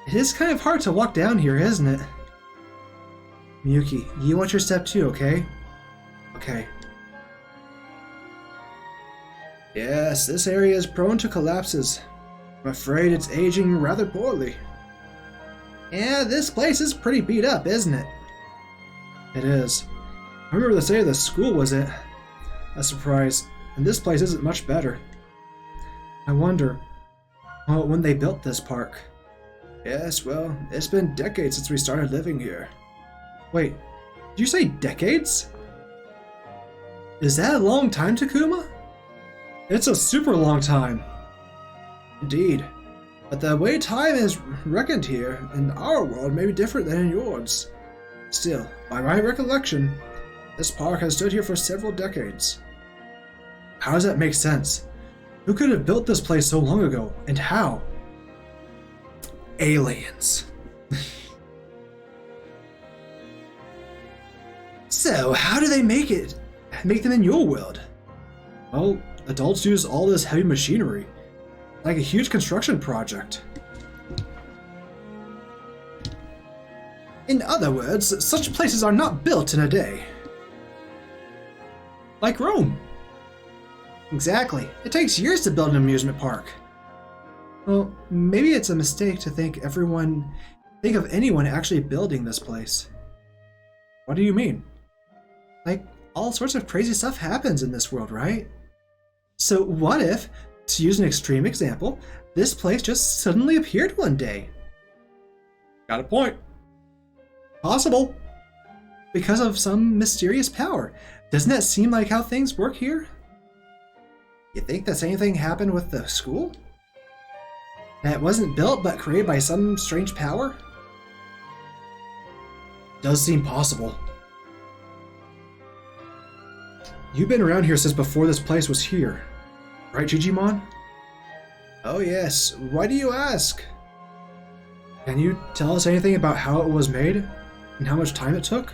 It is kind of hard to walk down here, isn't it? Miyuki, you want your step too, okay? Okay. Yes, this area is prone to collapses. I'm afraid it's aging rather poorly. Yeah, this place is pretty beat up, isn't it? It is. I remember the state of the school was a surprise, and this place isn't much better. I wonder, well, when they built this park. Yes, well, it's been decades since we started living here. Wait, did you say decades? Is that a long time, Takuma? It's a super long time. Indeed. But the way time is reckoned here in our world may be different than in yours. Still, by my recollection, this park has stood here for several decades. How does that make sense? Who could have built this place so long ago, and how? Aliens. So, how do they make them in your world? Well, adults use all this heavy machinery, like a huge construction project. In other words, such places are not built in a day. Like Rome. Exactly. It takes years to build an amusement park. Well, maybe it's a mistake to think of anyone actually building this place. What do you mean? Like, all sorts of crazy stuff happens in this world, right? So what if, to use an extreme example, this place just suddenly appeared one day? Got a point. Possible. Because of some mysterious power. Doesn't that seem like how things work here? You think the same thing happened with the school? That it wasn't built but created by some strange power? Does seem possible. You've been around here since before this place was here, right, Digimon? Oh yes, why do you ask? Can you tell us anything about how it was made, and how much time it took?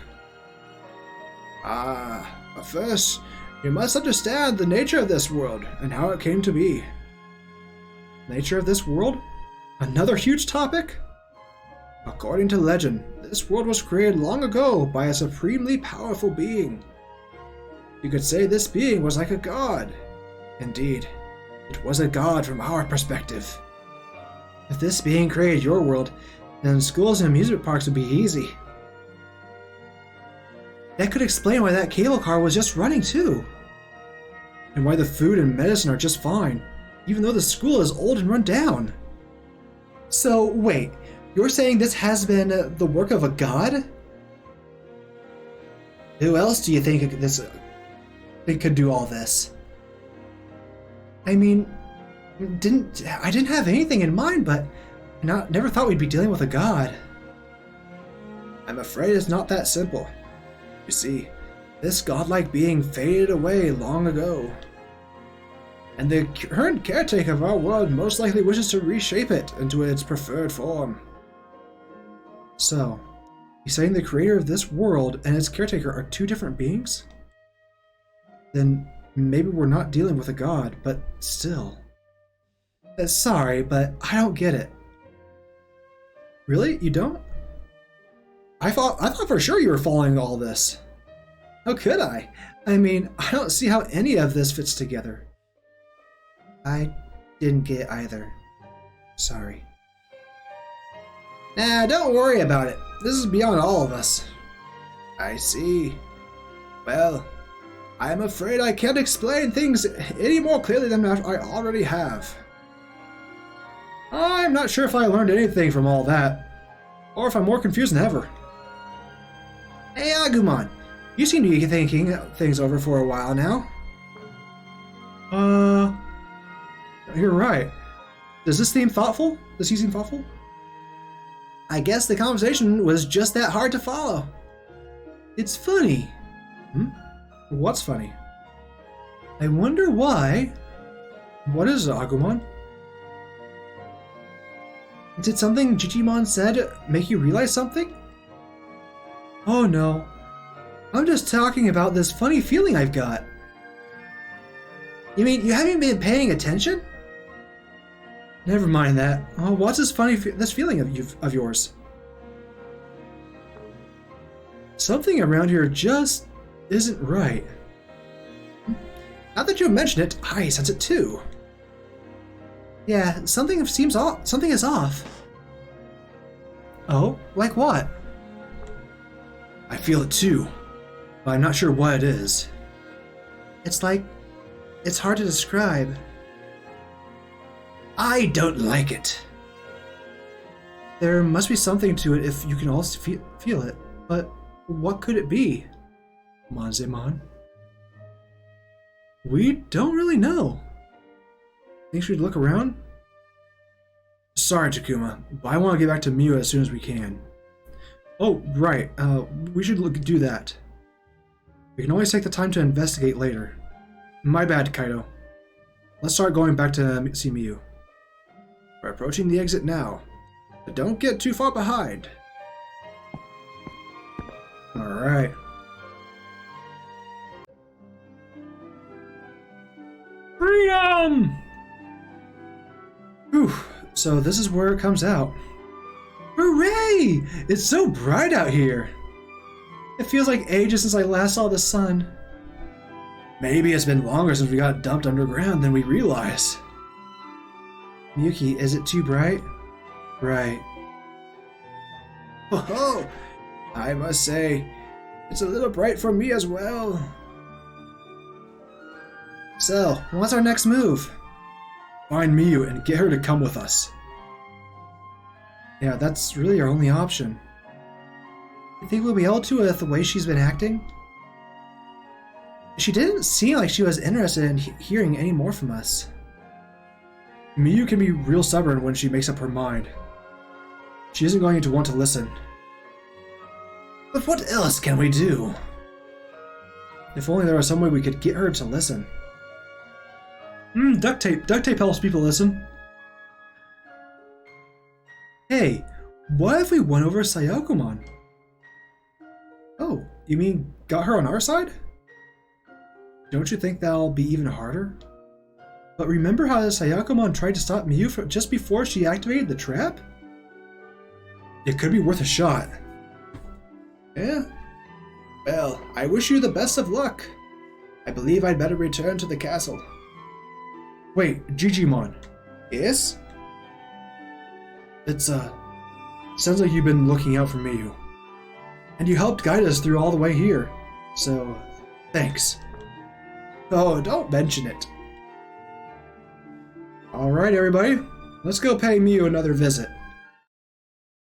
But first, you must understand the nature of this world, and how it came to be. Nature of this world? Another huge topic? According to legend, this world was created long ago by a supremely powerful being. You could say this being was like a god. Indeed, it was a god from our perspective. If this being created your world, then schools and amusement parks would be easy. That could explain why that cable car was just running too. And why the food and medicine are just fine, even though the school is old and run down. So wait, you're saying this has been the work of a god? Who else do you think it could do all this? I mean, I didn't have anything in mind, but never thought we'd be dealing with a god. I'm afraid it's not that simple. You see, this godlike being faded away long ago. And the current caretaker of our world most likely wishes to reshape it into its preferred form. So, you're saying the creator of this world and its caretaker are two different beings? Then, Maybe we're not dealing with a god, but still. Sorry, but I don't get it. Really? You don't? I thought for sure you were following all this. How could I? I mean, I don't see how any of this fits together. I didn't get it either. Sorry. Nah, don't worry about it. This is beyond all of us. I see. Well, I'm afraid I can't explain things any more clearly than I already have. I'm not sure if I learned anything from all that, or if I'm more confused than ever. Hey, Agumon, you seem to be thinking things over for a while now. You're right. Does this seem thoughtful? Does he seem thoughtful? I guess the conversation was just that hard to follow. It's funny. What's funny? I wonder why. What is it, Agumon? Did something Digimon said make you realize something? Oh no. I'm just talking about this funny feeling I've got. You mean you haven't been paying attention? Never mind that. Oh, what's this this feeling of yours? Something around here just isn't right. Now that you mention it, I sense it too. Yeah, something seems off. Something is off. Oh, like what? I feel it too, but I'm not sure what it is. It's hard to describe. I don't like it. There must be something to it if you can all feel it, but what could it be? Manzemon? We don't really know. Think we'd look around? Sorry, Takuma, but I want to get back to Miu as soon as we can. Oh, right. We should do that. We can always take the time to investigate later. My bad, Kaido. Let's start going back to see Miu. We're approaching the exit now, but don't get too far behind. Alright. Freedom! Whew, so this is where it comes out. Hooray! It's so bright out here. It feels like ages since I last saw the sun. Maybe it's been longer since we got dumped underground than we realized. Miyuki, is it too bright? Right. Oh, I must say, it's a little bright for me as well. So, what's our next move? Find Miu and get her to come with us. Yeah, that's really our only option. You think we'll be able to with the way she's been acting? She didn't seem like she was interested in hearing any more from us. Miu can be real stubborn when she makes up her mind. She isn't going to want to listen. But what else can we do? If only there was some way we could get her to listen. Duct tape. Duct tape helps people listen. Hey, what if we won over Sayakumon? Oh, you mean got her on our side? Don't you think that'll be even harder? But remember how Sayakumon tried to stop Miu just before she activated the trap? It could be worth a shot. Yeah? Well, I wish you the best of luck. I believe I'd better return to the castle. Wait, Digimon. Yes? It's, sounds like you've been looking out for Miu. And you helped guide us through all the way here. So, thanks. Oh, don't mention it. Alright, everybody. Let's go pay Miu another visit.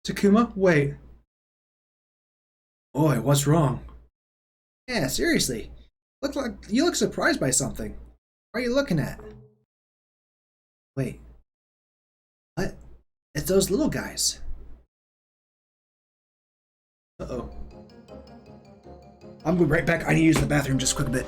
Takuma, wait. Boy, what's wrong? Yeah, seriously. You look surprised by something. What are you looking at? Wait. What? It's those little guys. Uh-oh. I'm going right back. I need to use the bathroom just a quick bit.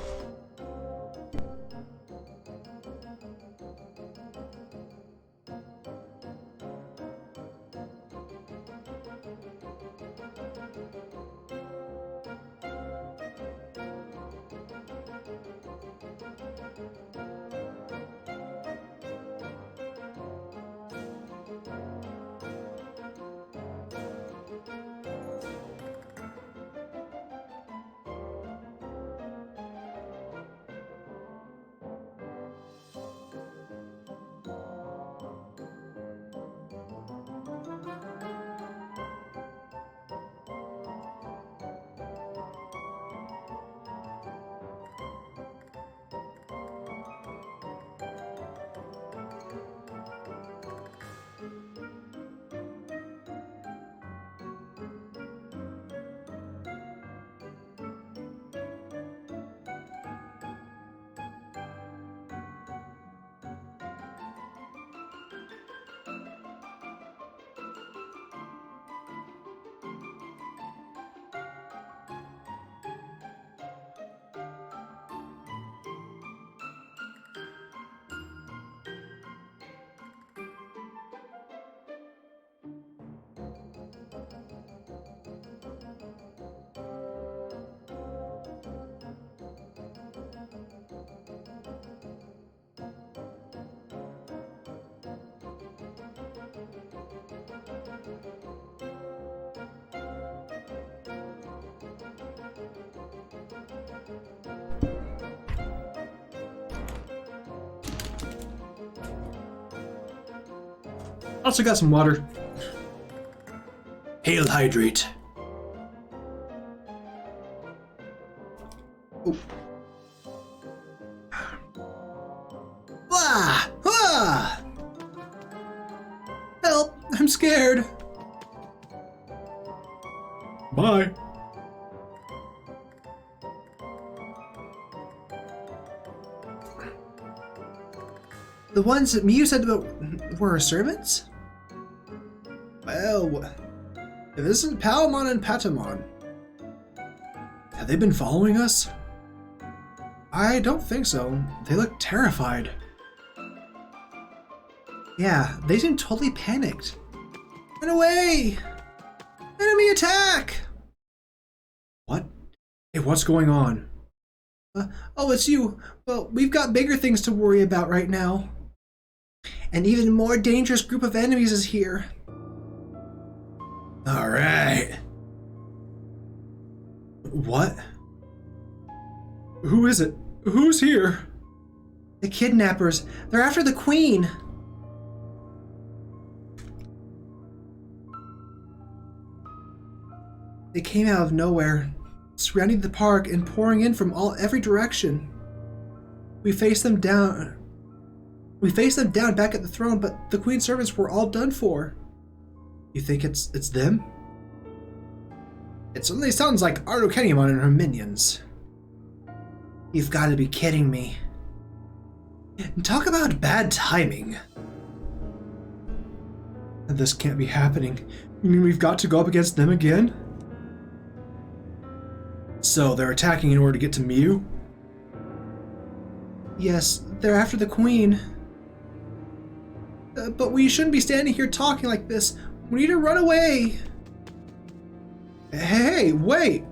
Also got some water. Hail hydrate. Oh. Ah! Ah! Help! I'm scared. Bye. The ones that Miu said about were her servants? Well, if this is Palamon and Patamon, have they been following us? I don't think so. They look terrified. Yeah, they seem totally panicked. Run away! Enemy attack! What? Hey, what's going on? Oh, it's you. Well, we've got bigger things to worry about right now. An even more dangerous group of enemies is here. All right. What? Who is it? Who's here? The kidnappers. They're after the queen. They came out of nowhere, surrounding the park and pouring in from every direction. We faced them down back at the throne, but the queen's servants were all done for. You think it's them? It certainly sounds like Ardukenimon and her minions. You've got to be kidding me. Talk about bad timing. This can't be happening. You mean we've got to go up against them again? So they're attacking in order to get to Miu? Yes, they're after the queen. But we shouldn't be standing here talking like this. We need to run away. Hey, wait!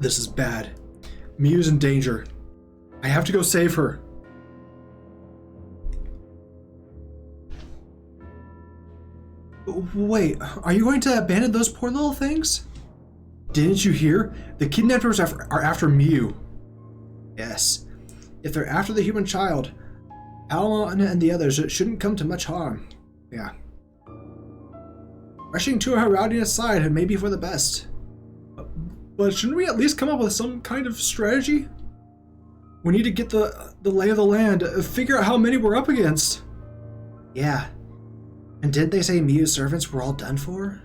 This is bad. Miu's in danger. I have to go save her. Wait, are you going to abandon those poor little things? Didn't you hear? The kidnappers are after Miu. Yes. If they're after the human child, Palamon and the others shouldn't come to much harm. Yeah. Rushing to her rowdiness side may be for the best. But shouldn't we at least come up with some kind of strategy? We need to get the lay of the land, figure out how many we're up against. Yeah. And didn't they say Miu's servants were all done for?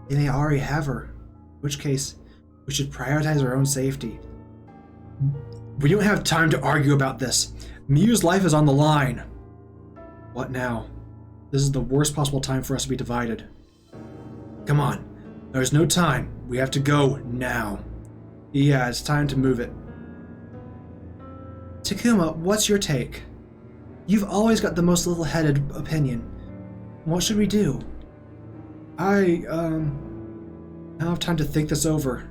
They may already have her. In which case, we should prioritize our own safety. We don't have time to argue about this. Miu's life is on the line. What now? This is the worst possible time for us to be divided. Come on. There's no time. We have to go now. Yeah, it's time to move it. Takuma, what's your take? You've always got the most level-headed opinion. What should we do? I don't have time to think this over.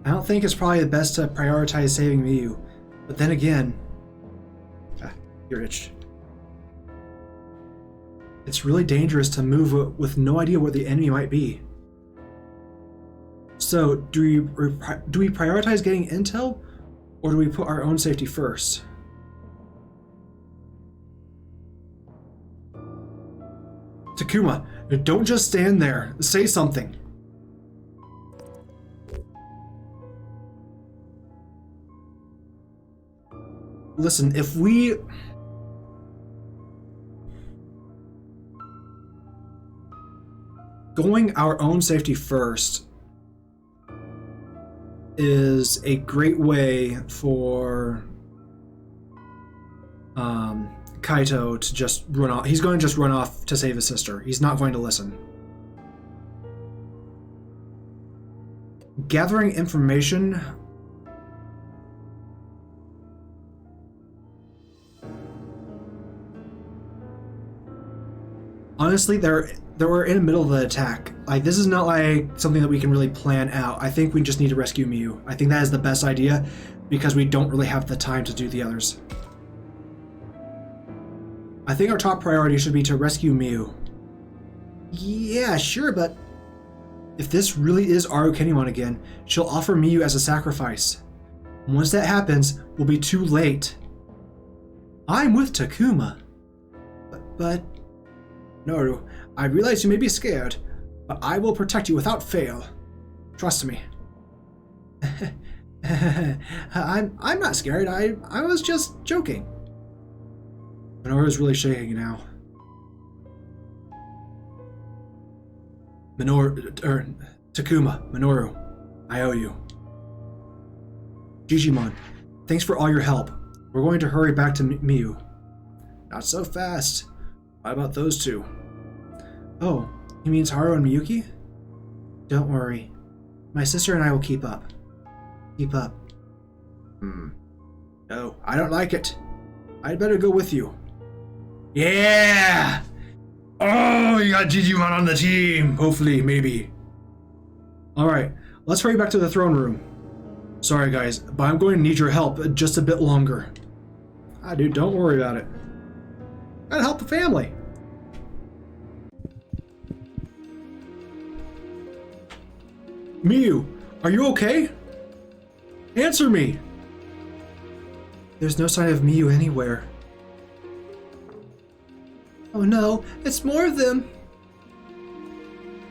I don't think it's probably the best to prioritize saving Miyu. But then again... you're itched. It's really dangerous to move with no idea where the enemy might be. So, do we prioritize getting intel, or do we put our own safety first? Takuma, don't just stand there. Say something. Listen, if we... Going our own safety first is a great way for Kaito to just run off. He's going to just run off to save his sister. He's not going to listen. Gathering information... Honestly, we're in the middle of the attack. Like, this is not like something that we can really plan out. I think we just need to rescue Miyu. I think that is the best idea because we don't really have the time to do the others. I think our top priority should be to rescue Miyu. Yeah, sure, but if this really is Arukenimon again, she'll offer Miyu as a sacrifice. Once that happens, we'll be too late. I'm with Takuma. But... Noru, I realize you may be scared, but I will protect you without fail. Trust me. I'm not scared. I was just joking. Minoru's really shaking now. Takuma, Minoru, I owe you. Digimon, thanks for all your help. We're going to hurry back to Miyu. Not so fast. What about those two? Oh, he means Haru and Miyuki? Don't worry. My sister and I will keep up. Keep up. No, I don't like it. I'd better go with you. Yeah! Oh, you got Digimon on the team! Hopefully, maybe. Alright, let's hurry back to the throne room. Sorry guys, but I'm going to need your help just a bit longer. Dude, don't worry about it. Gotta help the family. Miyu, are you okay? Answer me! There's no sign of Miyu anywhere. Oh no, it's more of them!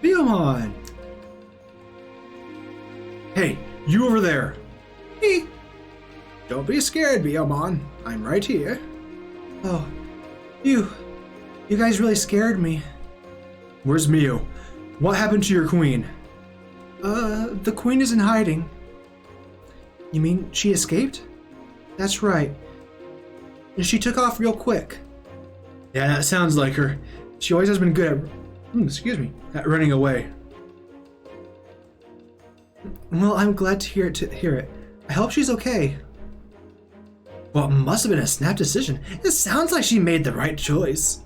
Biyomon! Hey, you over there! Hey! Don't be scared, Biyomon. I'm right here. Oh, you guys really scared me. Where's Miyu? What happened to your queen? The queen is in hiding. You mean she escaped? That's right. And she took off real quick. Yeah, that sounds like her. She always has been good at running away. Well, I'm glad to hear it. I hope she's okay. Well, it must have been a snap decision. It sounds like she made the right choice.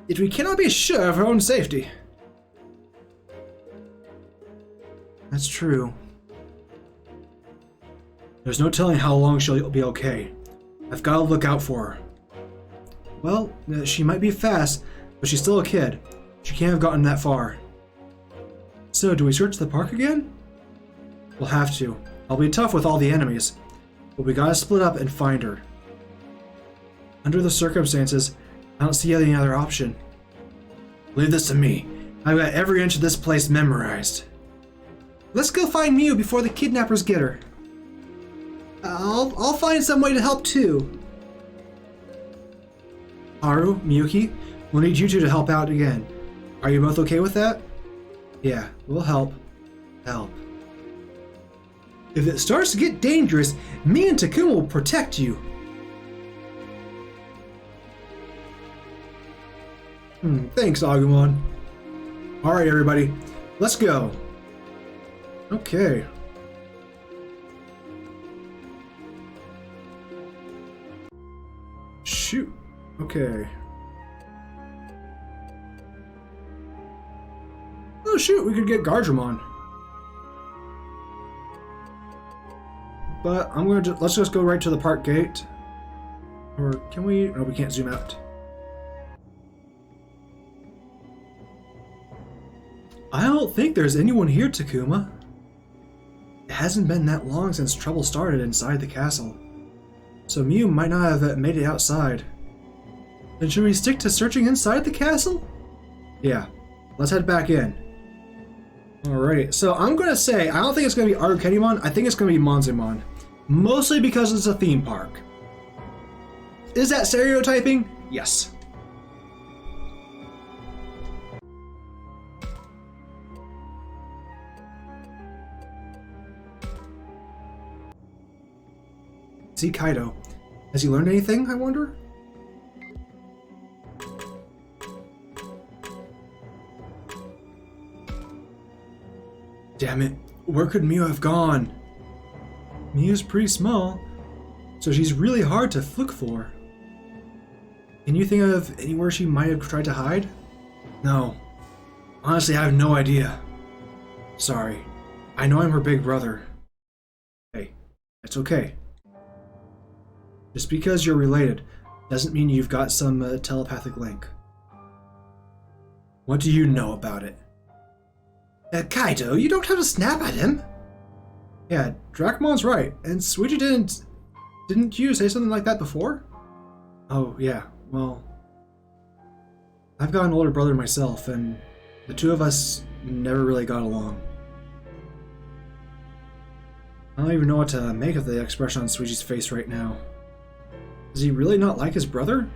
Yet we cannot be sure of her own safety. That's true. There's no telling how long she'll be okay. I've got to look out for her. Well, she might be fast, but she's still a kid. She can't have gotten that far. So, do we search the park again? We'll have to. I'll be tough with all the enemies, but we gotta split up and find her. Under the circumstances, I don't see any other option. Leave this to me. I've got every inch of this place memorized. Let's go find Miyu before the kidnappers get her. I'll find some way to help too. Haru, Miyuki, we'll need you two to help out again. Are you both okay with that? Yeah, we'll help. Help. If it starts to get dangerous, me and Takuma will protect you. Thanks, Agumon. Alright, everybody. Let's go. Okay. Shoot. Okay. Oh Oh shoot, we could get Gargemon. But I'm going to let's just go right to the park gate. Or can we? No, we can't zoom out. I don't think there's anyone here, Takuma. It hasn't been that long since trouble started inside the castle, so Mew might not have made it outside. Then should we stick to searching inside the castle? Yeah, let's head back in. Alrighty, so I'm gonna say I don't think it's gonna be Arcanimon. I think it's gonna be Monzimon, mostly because it's a theme park. Is that stereotyping? Yes. See Kaido. Has he learned anything, I wonder? Damn it, where could Mew have gone? Mew's pretty small, so she's really hard to look for. Can you think of anywhere she might have tried to hide? No. Honestly, I have no idea. Sorry. I know I'm her big brother. Hey, it's okay. Just because you're related doesn't mean you've got some telepathic link. What do you know about it? Kaido, you don't have to snap at him. Yeah, Dracomon's right, and Suiji didn't you say something like that before? Oh, yeah, well, I've got an older brother myself, and the two of us never really got along. I don't even know what to make of the expression on Suiji's face right now. Does he really not like his brother?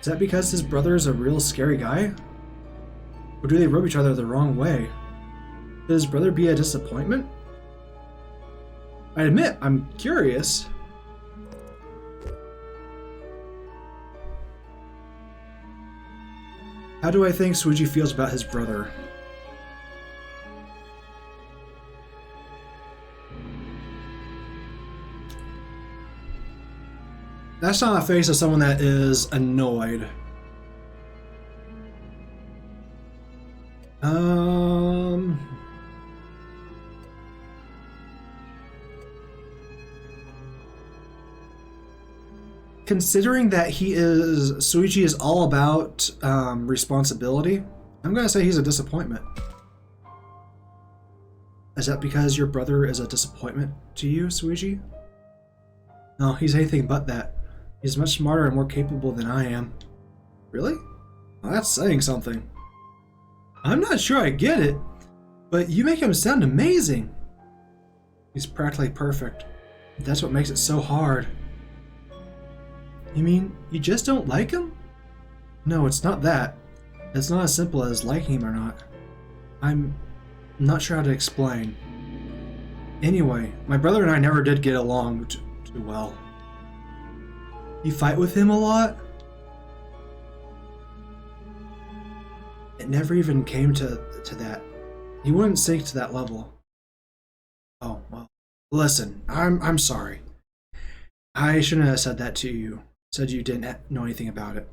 Is that because his brother is a real scary guy? Or do they rub each other the wrong way? Could his brother be a disappointment? I admit, I'm curious. How do I think Suiji feels about his brother? That's not a face of someone that is annoyed. Considering that Suichi is all about responsibility, I'm gonna say he's a disappointment. Is that because your brother is a disappointment to you, Suichi? No, he's anything but that. He's much smarter and more capable than I am. Really? Well, that's saying something. I'm not sure I get it, but you make him sound amazing. He's practically perfect. That's what makes it so hard. You mean, you just don't like him? No, it's not that. It's not as simple as liking him or not. I'm not sure how to explain. Anyway, my brother and I never did get along too well. You fight with him a lot? It never even came to that. He wouldn't sink to that level. Oh, well. Listen, I'm sorry. I shouldn't have said that to you. Said you didn't know anything about it.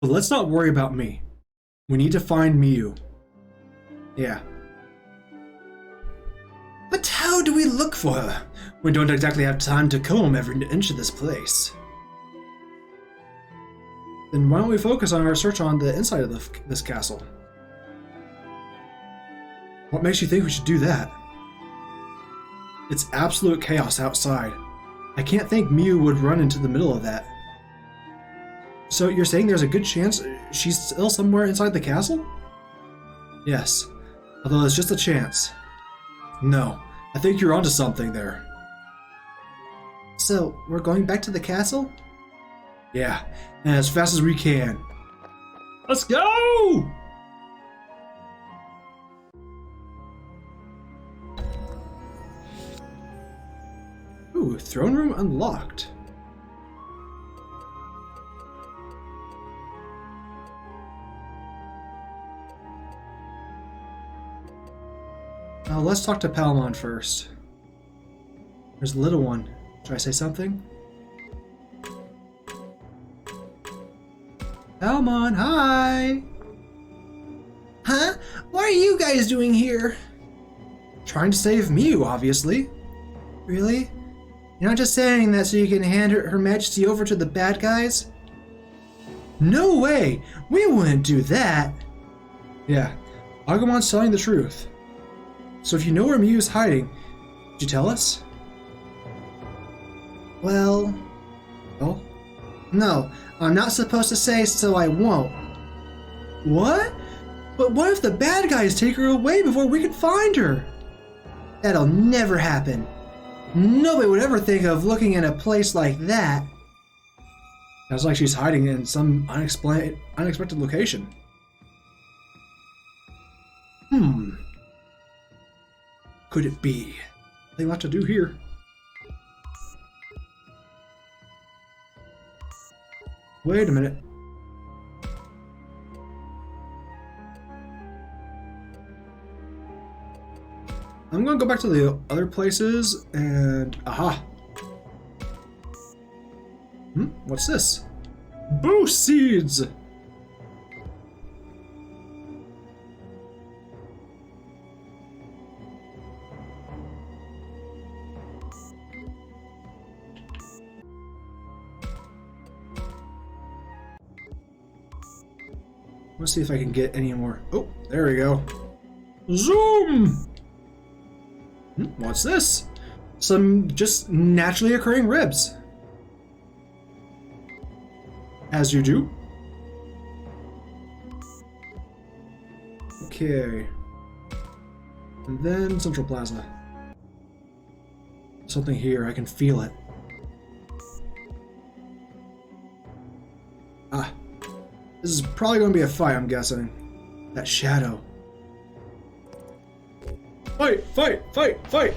But let's not worry about me. We need to find Mew. Yeah. But how do we look for her? We don't exactly have time to comb every inch of this place. Then why don't we focus on our search on the inside of this castle? What makes you think we should do that? It's absolute chaos outside. I can't think Mew would run into the middle of that. So you're saying there's a good chance she's still somewhere inside the castle? Yes, although it's just a chance. No, I think you're onto something there. So, we're going back to the castle? Yeah, and as fast as we can. Let's go! Ooh, throne room unlocked. Now let's talk to Palmon first. There's the little one. Should I say something? Palmon, hi! Huh? are you guys doing here? Trying to save Mew, obviously. Really? You're not just saying that so you can hand Her Majesty over to the bad guys? No way! We wouldn't do that! Yeah, Agumon's telling the truth. So if you know where Mew's hiding, could you tell us? Well... No, I'm not supposed to say, so I won't. What? But what if the bad guys take her away before we can find her? That'll never happen. Nobody would ever think of looking in a place like that. Sounds like she's hiding in some unexpected location. Could it be? They lot to do here. Wait a minute. I'm gonna go back to the other places and... Aha! What's this? Boost seeds! Let's see if I can get any more. Oh, there we go. Zoom! What's this? Some just naturally occurring ribs. As you do. Okay. And then Central Plaza. Something here, I can feel it. Ah. This is probably going to be a fight, I'm guessing. That shadow. Fight! Fight! Fight! Fight!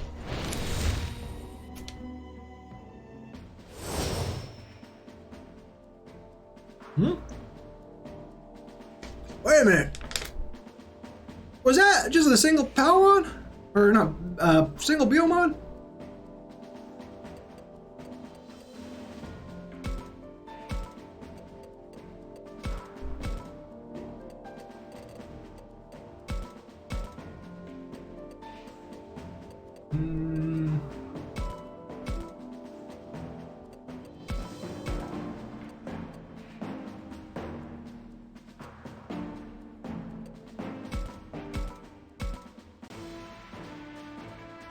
Wait a minute. Was that just a single Palmon? Or not, single Biomon?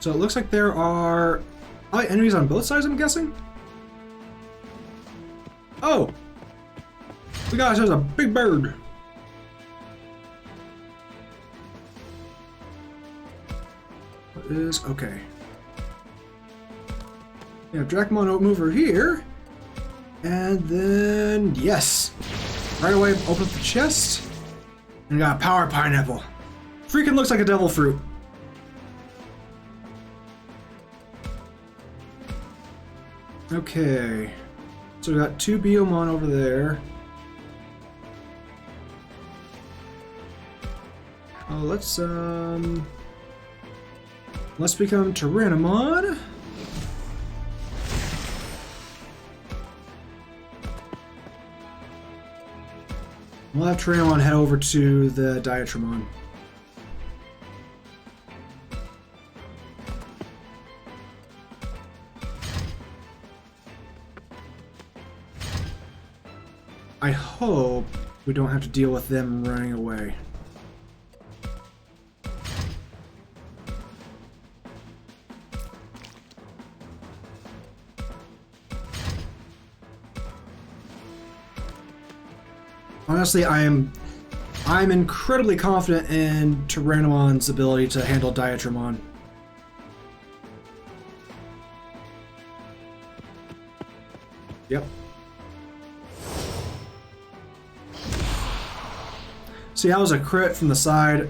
So it looks like there are enemies on both sides, I'm guessing? Oh! We got ourselves a big bird! What is... okay. We have Dracmon over here. And then... yes! Right away, open up the chest. And we got a power pineapple. Freaking looks like a devil fruit. Okay, so we got two Biomon over there. Oh, let's become Tyrannomon. We'll have Tyrannomon head over to the Diatramon. I hope we don't have to deal with them running away. Honestly, I'm incredibly confident in Tyrannomon's ability to handle Diatramon. Yep. See, that was a crit from the side.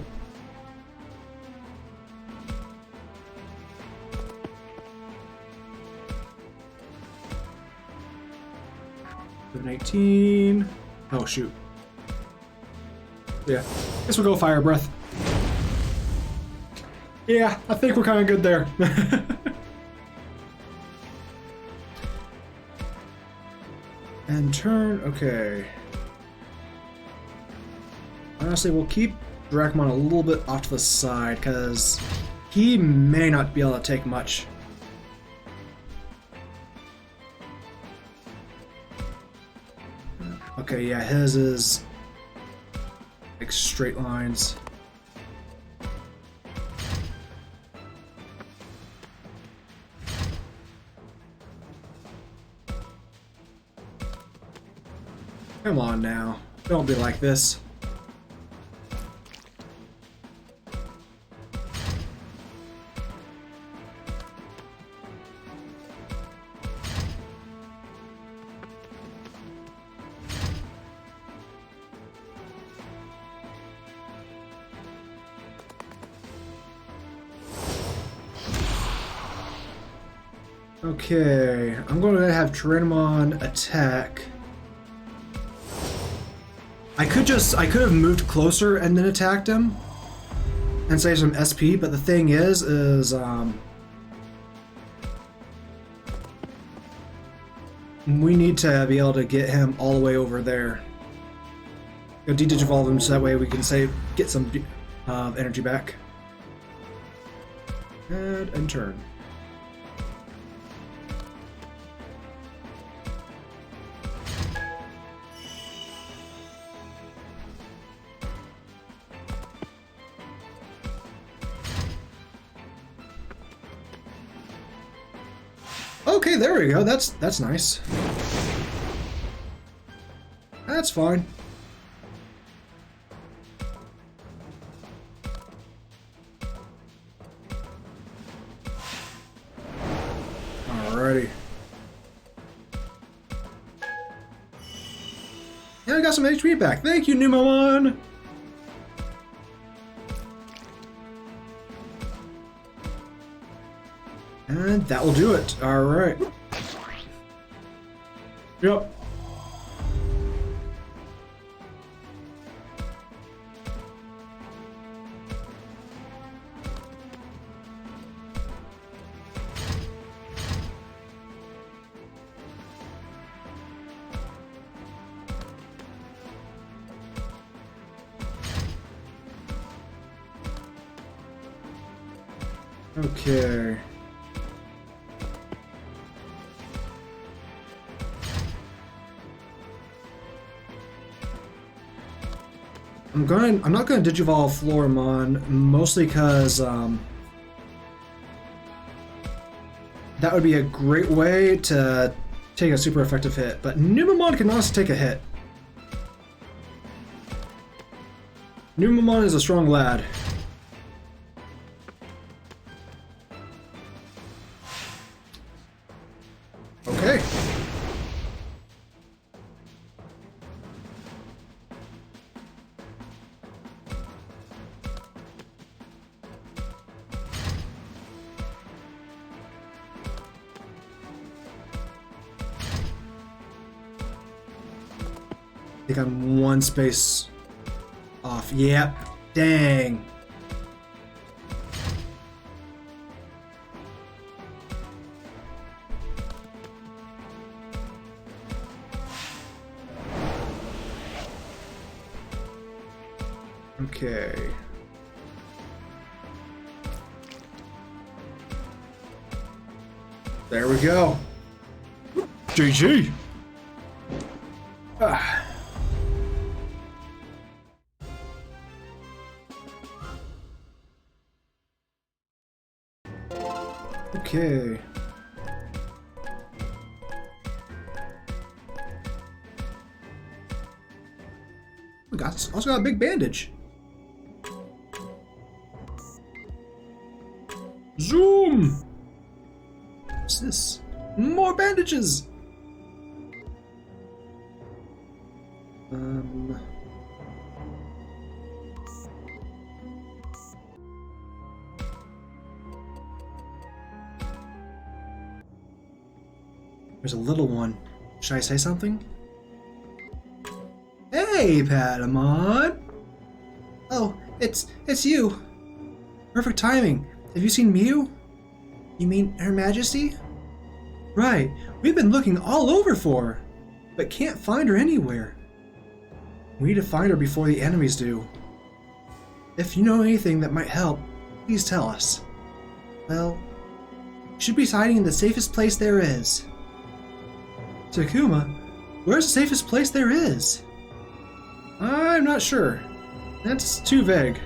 An 18. Oh, shoot. Yeah, guess we'll go Fire Breath. Yeah, I think we're kind of good there. And turn, okay. Honestly, we'll keep Dracmon a little bit off to the side, because he may not be able to take much. Okay, yeah, his is like straight lines. Come on now, don't be like this. Okay, I'm going to have Tyrannomon attack. I could have moved closer and then attacked him and save some SP, but the thing is we need to be able to get him all the way over there. Go de-digivolve him so that way we can get some energy back. And turn. Okay, there we go. That's nice. That's fine. Alrighty. Yeah, I got some HP back. Thank you, Numamon! And that will do it. Alright. Yep. Okay. I'm not gonna Digivolve Floramon, mostly because that would be a great way to take a super effective hit. But Numamon can also take a hit. Numamon is a strong lad. Okay. I think I'm one space off. Yep. Dang. Okay. There we go. GG. Ah. Okay. We also got a big bandage. Zoom! What's this? More bandages! There's a little one. Should I say something? Hey, Patamon! Oh, it's you. Perfect timing. Have you seen Mew? You mean Her Majesty? Right. We've been looking all over for her, but can't find her anywhere. We need to find her before the enemies do. If you know anything that might help, please tell us. Well, you should be hiding in the safest place there is. Takuma, where's the safest place there is? I'm not sure. That's too vague.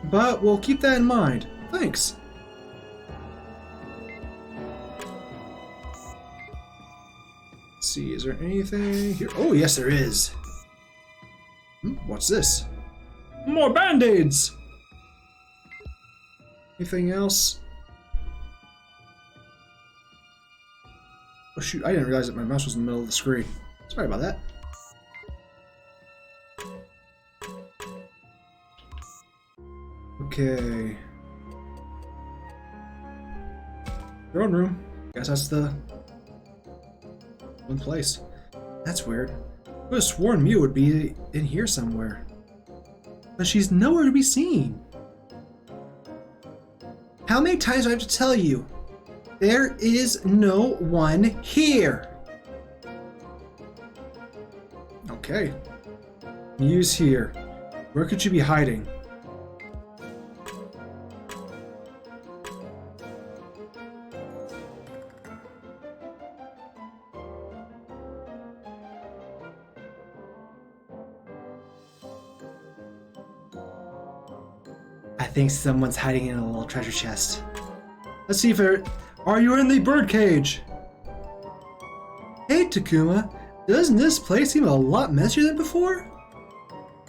But we'll keep that in mind. Thanks. Let's see, is there anything here? Oh, yes, there is. What's this? More band-aids! Anything else? Oh shoot, I didn't realize that my mouse was in the middle of the screen. Sorry about that. Okay. Throne room. Guess that's the one place. That's weird. I would have sworn Mia would be in here somewhere. But she's nowhere to be seen. How many times do I have to tell you? There is no one here. Okay. Mia's here. Where could she be hiding? I think someone's hiding in a little treasure chest. Let's see if they're... Are you in the birdcage? Hey, Takuma. Doesn't this place seem a lot messier than before?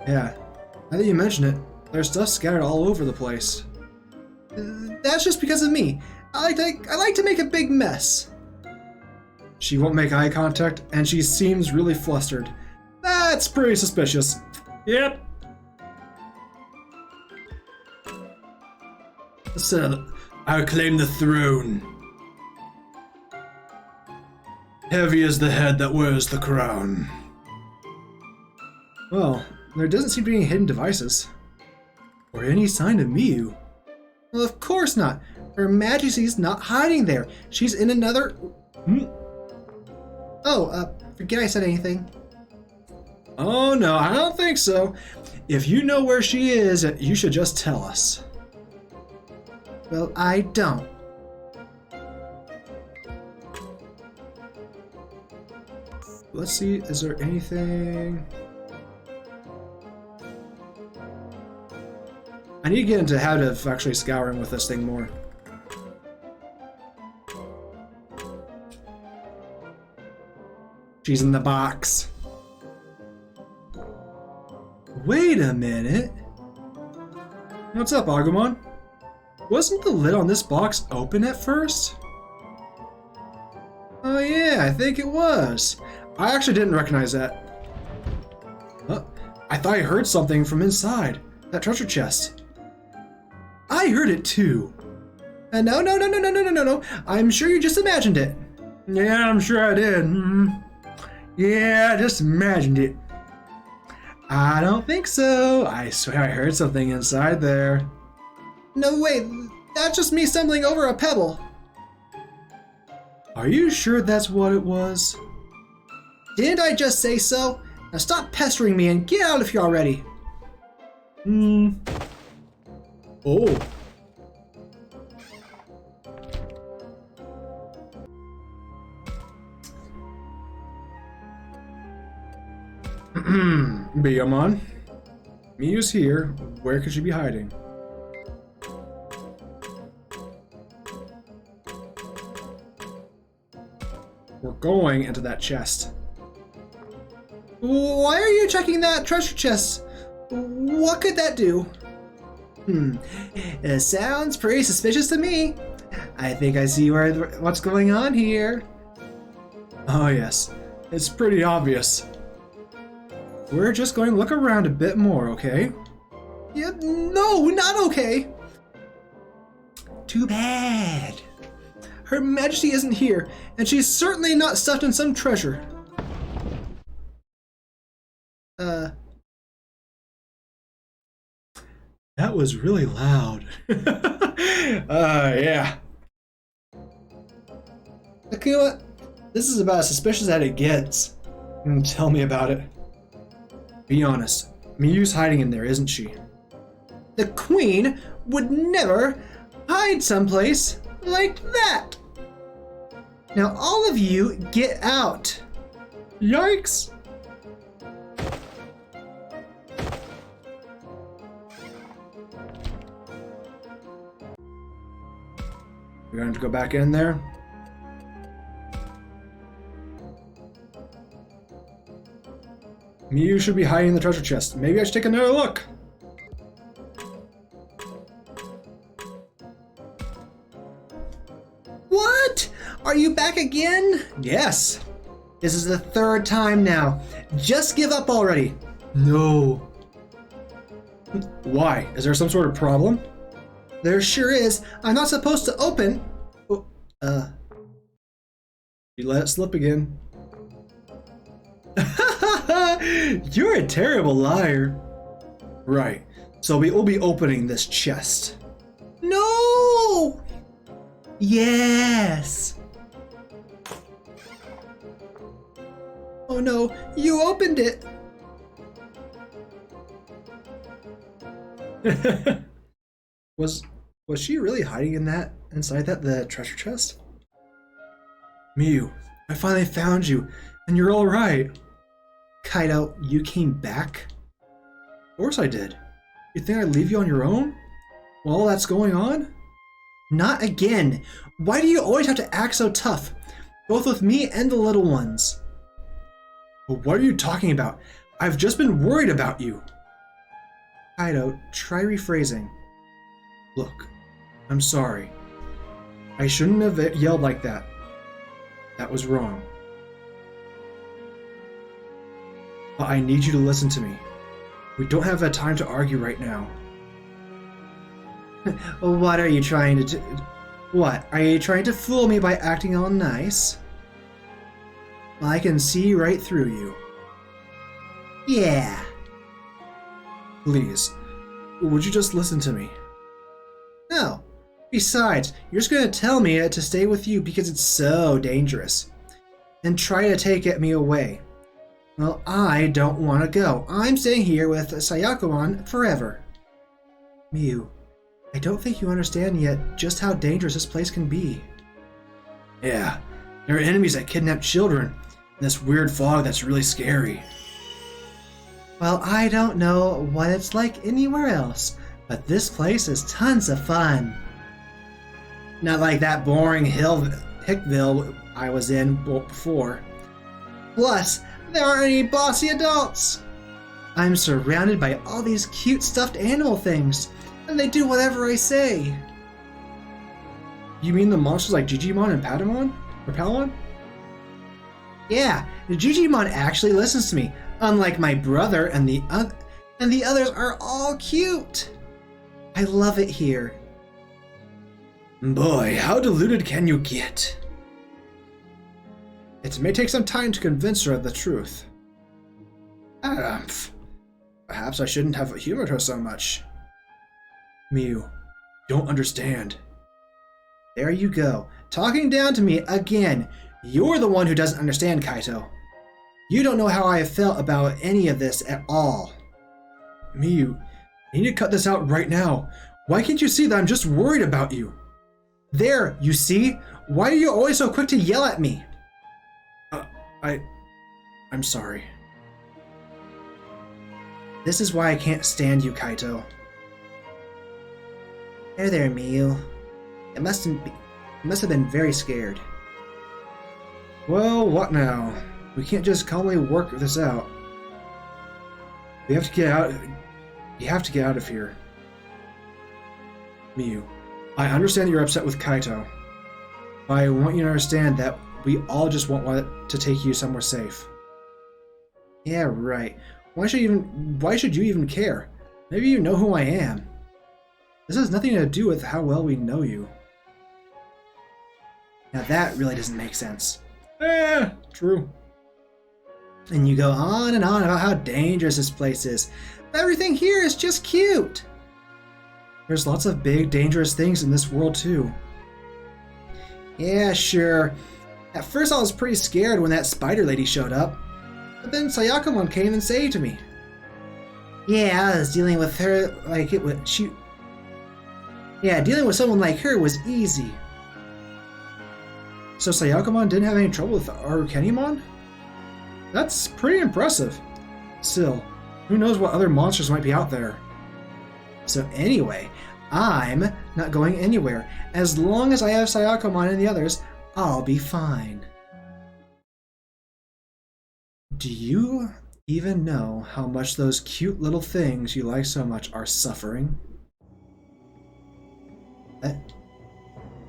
Yeah. Now that you mention it, there's stuff scattered all over the place. That's just because of me. I like to make a big mess. She won't make eye contact, and she seems really flustered. That's pretty suspicious. Yep. I claim the throne. Heavy is the head that wears the crown. Well, there doesn't seem to be any hidden devices. Or any sign of Miu. Well, of course not. Her Majesty's not hiding there. She's in another... Oh, forget I said anything. Oh no, I don't think so. If you know where she is, you should just tell us. Well, I don't. Let's see, is there anything... I need to get into the habit of actually scouring with this thing more. She's in the box. Wait a minute. What's up, Agumon? Wasn't the lid on this box open at first? Oh yeah, I think it was. I actually didn't recognize that. Huh? I thought I heard something from inside that treasure chest. I heard it too. No. I'm sure you just imagined it. Yeah, I'm sure I did. Yeah, I just imagined it. I don't think so. I swear I heard something inside there. No way, that's just me stumbling over a pebble. Are you sure that's what it was? Didn't I just say so? Now stop pestering me and get out of here already. Oh. Digimon. Miu's here. Where could she be hiding? We're going into that chest. Why are you checking that treasure chest? What could that do? It sounds pretty suspicious to me. I think I see what's going on here. Oh yes, it's pretty obvious. We're just going to look around a bit more, okay? Yeah, no, not okay. Too bad. Her Majesty isn't here, and she's certainly not stuffed in some treasure. That was really loud. Yeah. Akua, this is about as suspicious as it gets. Tell me about it. Be honest. Miyu's hiding in there, isn't she? The queen would never hide someplace like that. Now all of you get out. Yikes. We're going to go back in there. Miyu should be hiding in the treasure chest. Maybe I should take another look. What? Are you back again? Yes. This is the third time now. Just give up already. No. Why? Is there some sort of problem? There sure is. I'm not supposed to open. Oh, you let it slip again. You're a terrible liar. Right. So we will be opening this chest. No! Yes! Oh no, you opened it! Was she really hiding inside the treasure chest? Miyu, I finally found you, and you're alright. Kaido, you came back? Of course I did. You think I'd leave you on your own? While all that's going on? Not again! Why do you always have to act so tough? Both with me and the little ones. But what are you talking about? I've just been worried about you. Kaido, try rephrasing. Look, I'm sorry. I shouldn't have yelled like that. That was wrong. But I need you to listen to me. We don't have time to argue right now. What are you trying to do? What? Are you trying to fool me by acting all nice? Well, I can see right through you. Yeah. Please, would you just listen to me? No. Besides, you're just going to tell me to stay with you because it's so dangerous. And try to take me away. Well, I don't want to go. I'm staying here with Sayakomon forever. Miyu, I don't think you understand yet just how dangerous this place can be. Yeah, there are enemies that kidnap children, and this weird fog that's really scary. Well, I don't know what it's like anywhere else, but this place is tons of fun. Not like that boring Hickville I was in before. Plus, there aren't any bossy adults. I'm surrounded by all these cute stuffed animal things, and they do whatever I say. You mean the monsters like Digimon and Patamon? Or Palmon? Yeah, the Digimon actually listens to me, unlike my brother and the others are all cute. I love it here. Boy, how deluded can you get? It may take some time to convince her of the truth. Perhaps I shouldn't have humored her so much. Miyu, don't understand. There you go, talking down to me again. You're the one who doesn't understand, Kaito. You don't know how I have felt about any of this at all. Miyu, you need to cut this out right now. Why can't you see that I'm just worried about you? There, you see? Why are you always so quick to yell at me? I'm sorry. This is why I can't stand you, Kaito. There, Miyu. It must have been very scared. Well, what now? We can't just calmly work this out. We have to get out. You have to get out of here. Miyu, I understand that you're upset with Kaito. But I want you to understand that we all just want to take you somewhere safe. Yeah, right. Why should you even care? Maybe you know who I am. This has nothing to do with how well we know you. Now that really doesn't make sense. True. And you go on and on about how dangerous this place is. But everything here is just cute. There's lots of big, dangerous things in this world too. Yeah, sure. At first I was pretty scared when that spider lady showed up. But then Sayakomon came and saved me. Yeah, I was dealing with her like it was Yeah, dealing with someone like her was easy. So Sayakomon didn't have any trouble with Arukenimon? That's pretty impressive. Still, who knows what other monsters might be out there. So anyway, I'm not going anywhere. As long as I have Sayakomon and the others, I'll be fine. Do you even know how much those cute little things you like so much are suffering?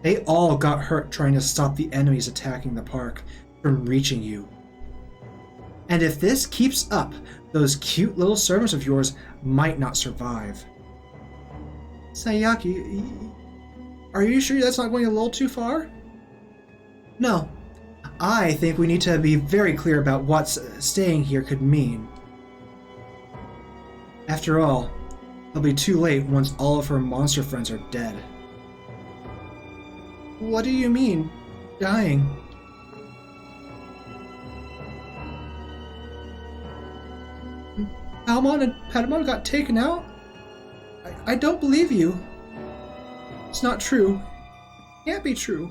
They all got hurt trying to stop the enemies attacking the park from reaching you. And if this keeps up, those cute little servants of yours might not survive. Sayaki, are you sure that's not going a little too far? No. I think we need to be very clear about what staying here could mean. After all, it'll be too late once all of her monster friends are dead. What do you mean, dying? Palmon and Patamon got taken out? I don't believe you. It's not true. Can't be true.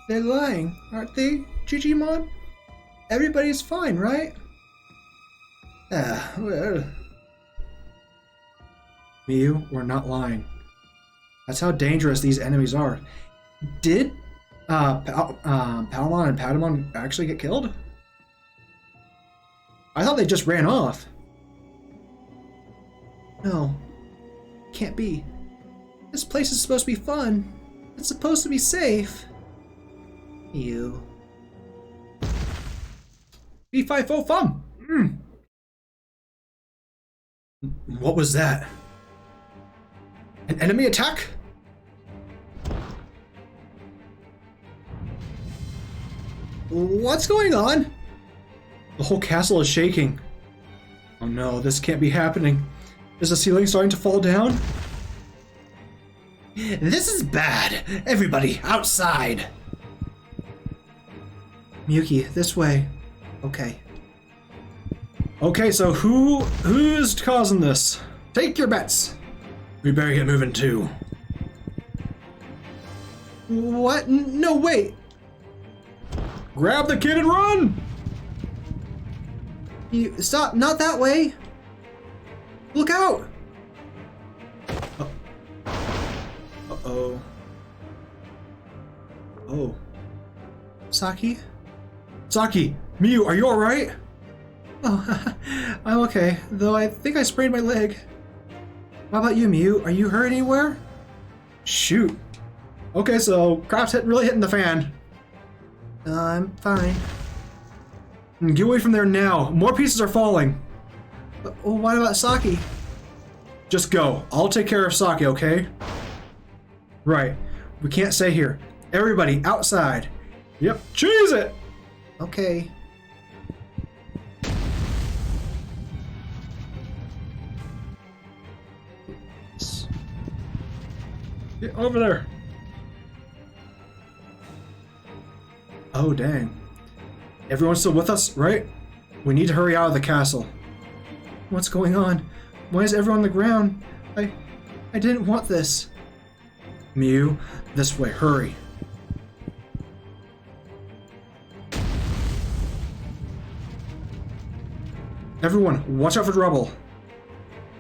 They're lying, aren't they, Digimon? Everybody's fine, right? Well. Miyu, we're not lying. That's how dangerous these enemies are. Did Palmon and Patamon actually get killed? I thought they just ran off. No. Can't be. This place is supposed to be fun. It's supposed to be safe. You. B5O fun! What was that? An enemy attack? What's going on? The whole castle is shaking. Oh no, this can't be happening. Is the ceiling starting to fall down? This is bad! Everybody, outside! Miyuki, this way. Okay. Okay, so who's causing this? Take your bets! We better get moving too. What? No, wait! Grab the kid and run! You stop, not that way! Look out! Uh-oh. Oh. Saki? Saki! Miyu, are you alright? Oh, I'm okay, though I think I sprained my leg. What about you, Miyu? Are you hurt anywhere? Shoot. Okay, so crap's really hitting the fan. I'm fine. Get away from there now. More pieces are falling. But what about Saki? Just go. I'll take care of Saki, okay? Right. We can't stay here. Everybody, outside. Yep, cheese it! Okay. Get over there. Oh, dang. Everyone's still with us, right? We need to hurry out of the castle. What's going on? Why is everyone on the ground? I didn't want this. Miyu, this way, hurry. Everyone, watch out for rubble.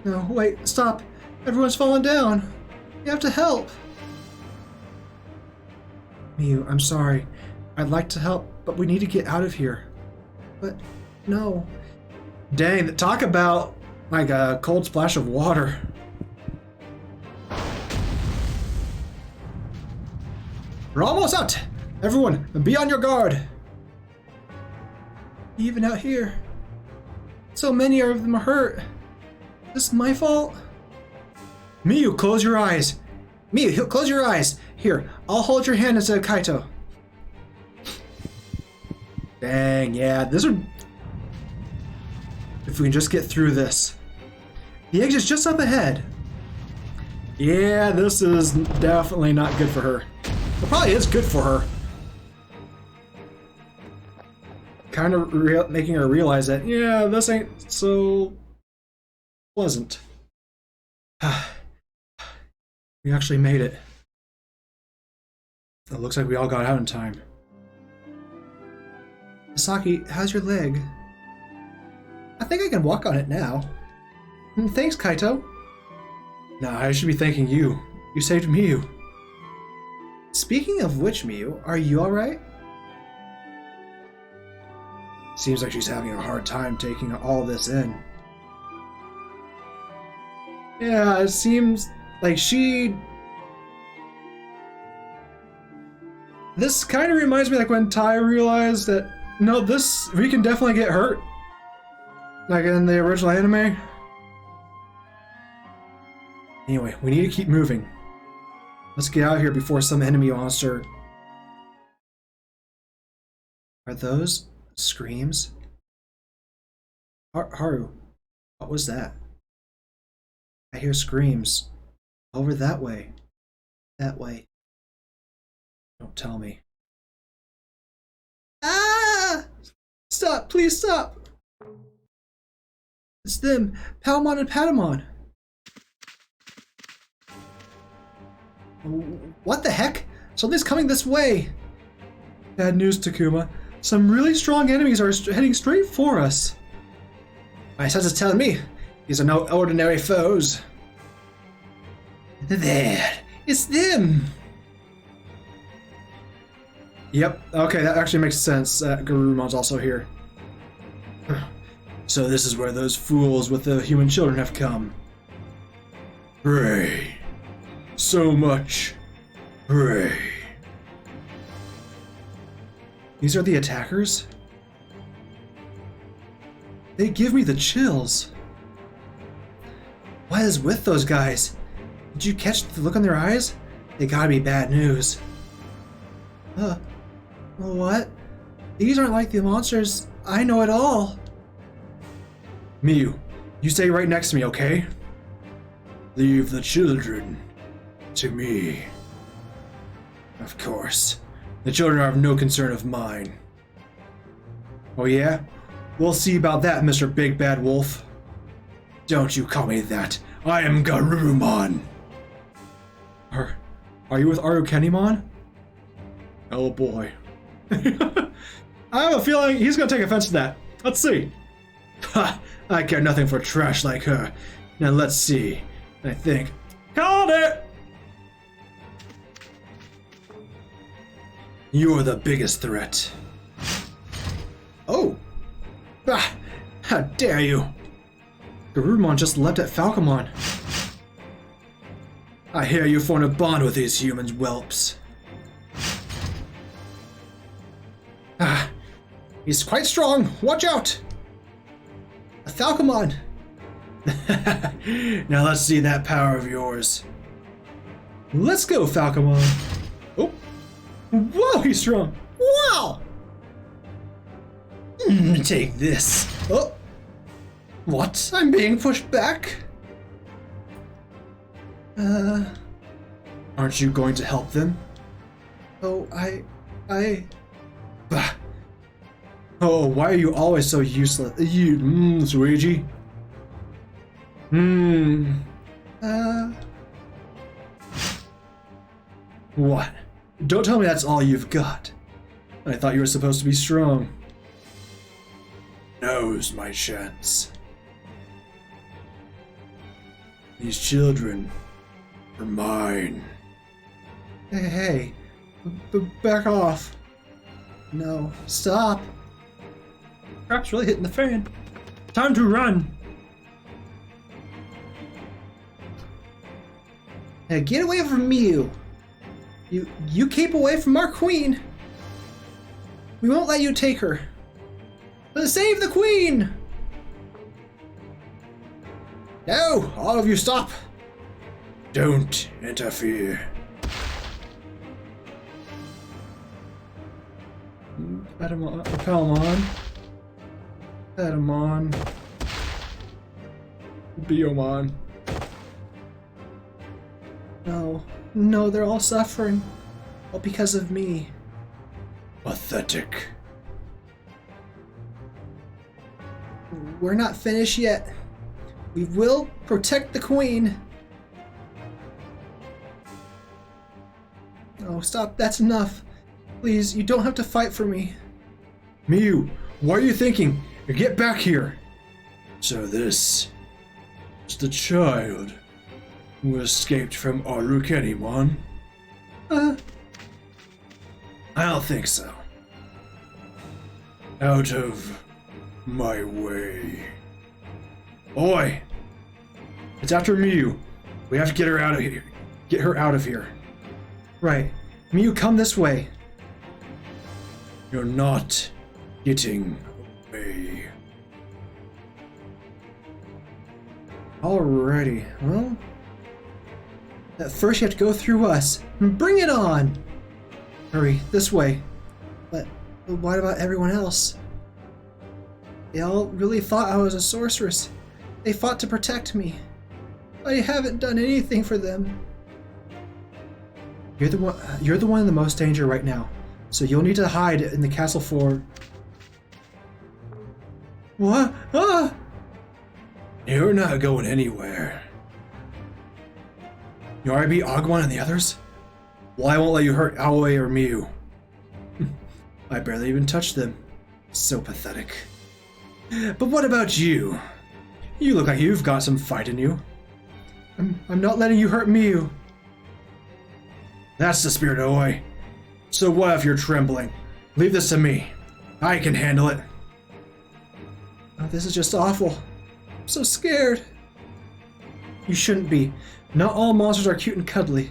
No, wait, stop. Everyone's falling down. You have to help. Miyu, I'm sorry. I'd like to help, but we need to get out of here. But, no. Dang, talk about like a cold splash of water. We're almost out! Everyone, be on your guard! Even out here, so many of them are hurt. Is this my fault? Miyu, close your eyes. Miyu, close your eyes. Here, I'll hold your hand instead of Kaito. Dang, yeah, this would... If we can just get through this. The exit's just up ahead. Yeah, this is definitely not good for her. It probably is good for her. Kind of making her realize that, yeah, this ain't so wasn't. We actually made it. It looks like we all got out in time. Misaki, how's your leg? I think I can walk on it now. Thanks, Kaito. Nah, I should be thanking you. You saved Miyu. Speaking of which, Miyu, are you alright? Seems like she's having a hard time taking all this in. Yeah, it seems like she... This kind of reminds me like when Tai realized that, no, we can definitely get hurt. Like in the original anime. Anyway, we need to keep moving. Let's get out of here before some enemy monster... Are those screams? Haru, what was that? I hear screams. Over that way. That way. Don't tell me. Ah! Stop, please stop! It's them, Palmon and Patamon. What the heck? Something's coming this way! Bad news, Takuma. Some really strong enemies are heading straight for us. My sense is telling me these are no ordinary foes. There! It's them! Yep, okay, that actually makes sense. Garurumon's also here. So this is where those fools with the human children have come. Pray. So much. Pray. These are the attackers? They give me the chills. What is with those guys? Did you catch the look on their eyes? They gotta be bad news. What? These aren't like the monsters I know at all. Miyu, you stay right next to me, okay? Leave the children to me. Of course. The children are of no concern of mine. Oh yeah? We'll see about that, Mr. Big Bad Wolf. Don't you call me that. I am Garurumon. Are you with Arukenimon? Oh boy. I have a feeling he's gonna take offense to that. Let's see. Ha! I care nothing for trash like her. Now let's see. I think. Called it! You're the biggest threat. Oh! Ah! How dare you! Garurumon just leapt at Falcomon. I hear you formed a bond with these humans, whelps. Ah! He's quite strong! Watch out! A Falcomon! Now let's see that power of yours. Let's go, Falcomon! Oh! Whoa, he's strong! Wow! Take this. Oh! What? I'm being pushed back? Aren't you going to help them? Oh, Bah! Oh, why are you always so useless? Suigi? What? Don't tell me that's all you've got. I thought you were supposed to be strong. Now's my chance. These children are mine. Hey, back off. No, stop. Crap's really hitting the fan. Time to run. Now get away from me, you keep away from our queen. We won't let you take her. But save the queen! No, all of you stop. Don't interfere. Patamon. Biomon. No, they're all suffering. All because of me. Pathetic. We're not finished yet. We will protect the queen. Oh, stop. That's enough. Please, you don't have to fight for me. Miu, what are you thinking? Get back here. So this is the child who escaped from Arukenimon? I don't think so. Out of my way. Oi! It's after Miu. We have to get her out of here. Get her out of here. Right. Miu, come this way. You're not getting away. Alrighty, well... At first you have to go through us. Bring it on! Hurry, this way. But what about everyone else? They all really thought I was a sorceress. They fought to protect me. I haven't done anything for them. You're the one in the most danger right now. So you'll need to hide in the castle for... What? Ah! You're not going anywhere. You already beat Agumon and the others? Well, I won't let you hurt Aoi or Miu. I barely even touched them. So pathetic. But what about you? You look like you've got some fight in you. I'm not letting you hurt Miu. That's the spirit, Aoi. So what if you're trembling? Leave this to me. I can handle it. Oh, this is just awful. I'm so scared. You shouldn't be. Not all monsters are cute and cuddly.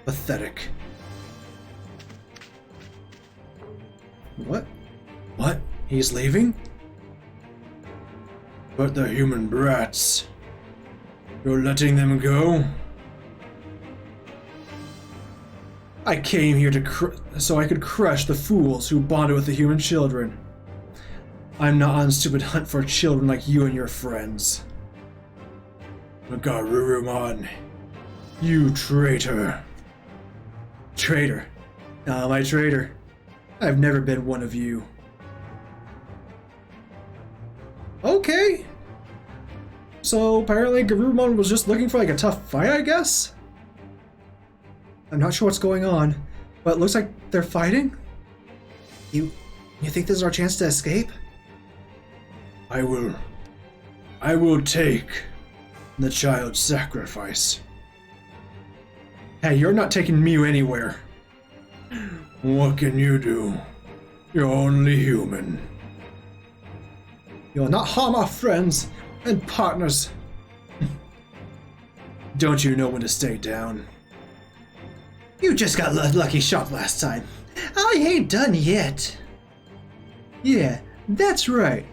Pathetic. What? What? He's leaving? But the human brats. You're letting them go? I came here so I could crush the fools who bonded with the human children. I'm not on a stupid hunt for children like you and your friends. Garurumon, you traitor. Traitor? Not my traitor. I've never been one of you. Okay. So apparently Garurumon was just looking for like a tough fight, I guess? I'm not sure what's going on, but it looks like they're fighting? You think this is our chance to escape? I will take the child's sacrifice. Hey, you're not taking Miu anywhere. What can you do? You're only human. You'll not harm our friends and partners. Don't you know when to stay down? You just got lucky shot last time. I ain't done yet. Yeah, that's right.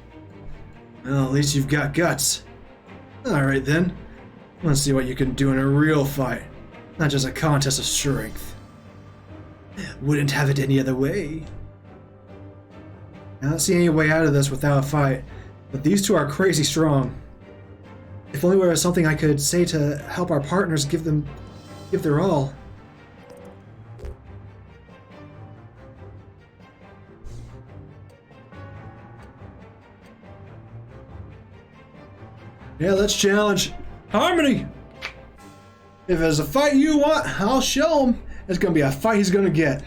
Well, at least you've got guts. Alright then. Let's see what you can do in a real fight. Not just a contest of strength. Wouldn't have it any other way. I don't see any way out of this without a fight, but these two are crazy strong. If only there was something I could say to help our partners give their all. Yeah, let's challenge Harmony! If there's a fight you want, I'll show him. It's gonna be a fight he's gonna get.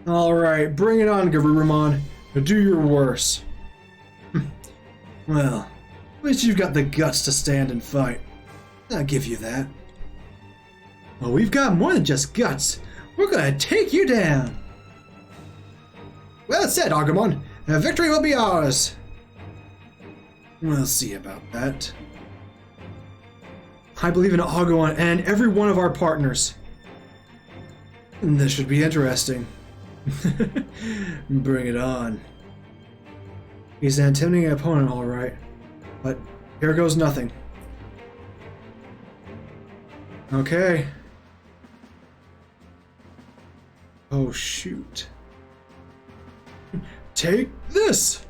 Alright, bring it on, Garurumon. Do your worst. Well, at least you've got the guts to stand and fight. I'll give you that. Well, we've got more than just guts. We're gonna take you down. Well said, Agumon. The victory will be ours. We'll see about that. I believe in Agumon and every one of our partners. This should be interesting. Bring it on. He's an intimidating opponent, all right. But here goes nothing. Okay. Oh, shoot. Take this!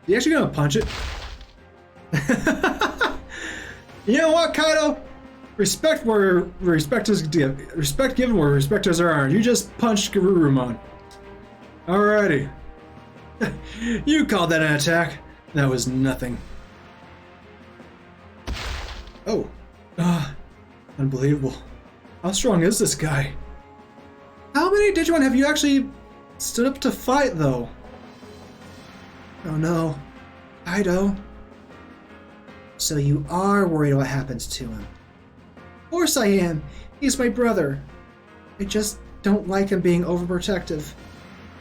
You actually gonna punch it? You know what, Kaido? Respect where respect is given. Respect given where respect is earned. You just punched Garurumon. Alrighty. You called that an attack. That was nothing. Oh. Unbelievable. How strong is this guy? How many Digimon have you actually stood up to fight, though? Oh no. Kaido. So you are worried what happens to him. Of course I am. He's my brother. I just don't like him being overprotective.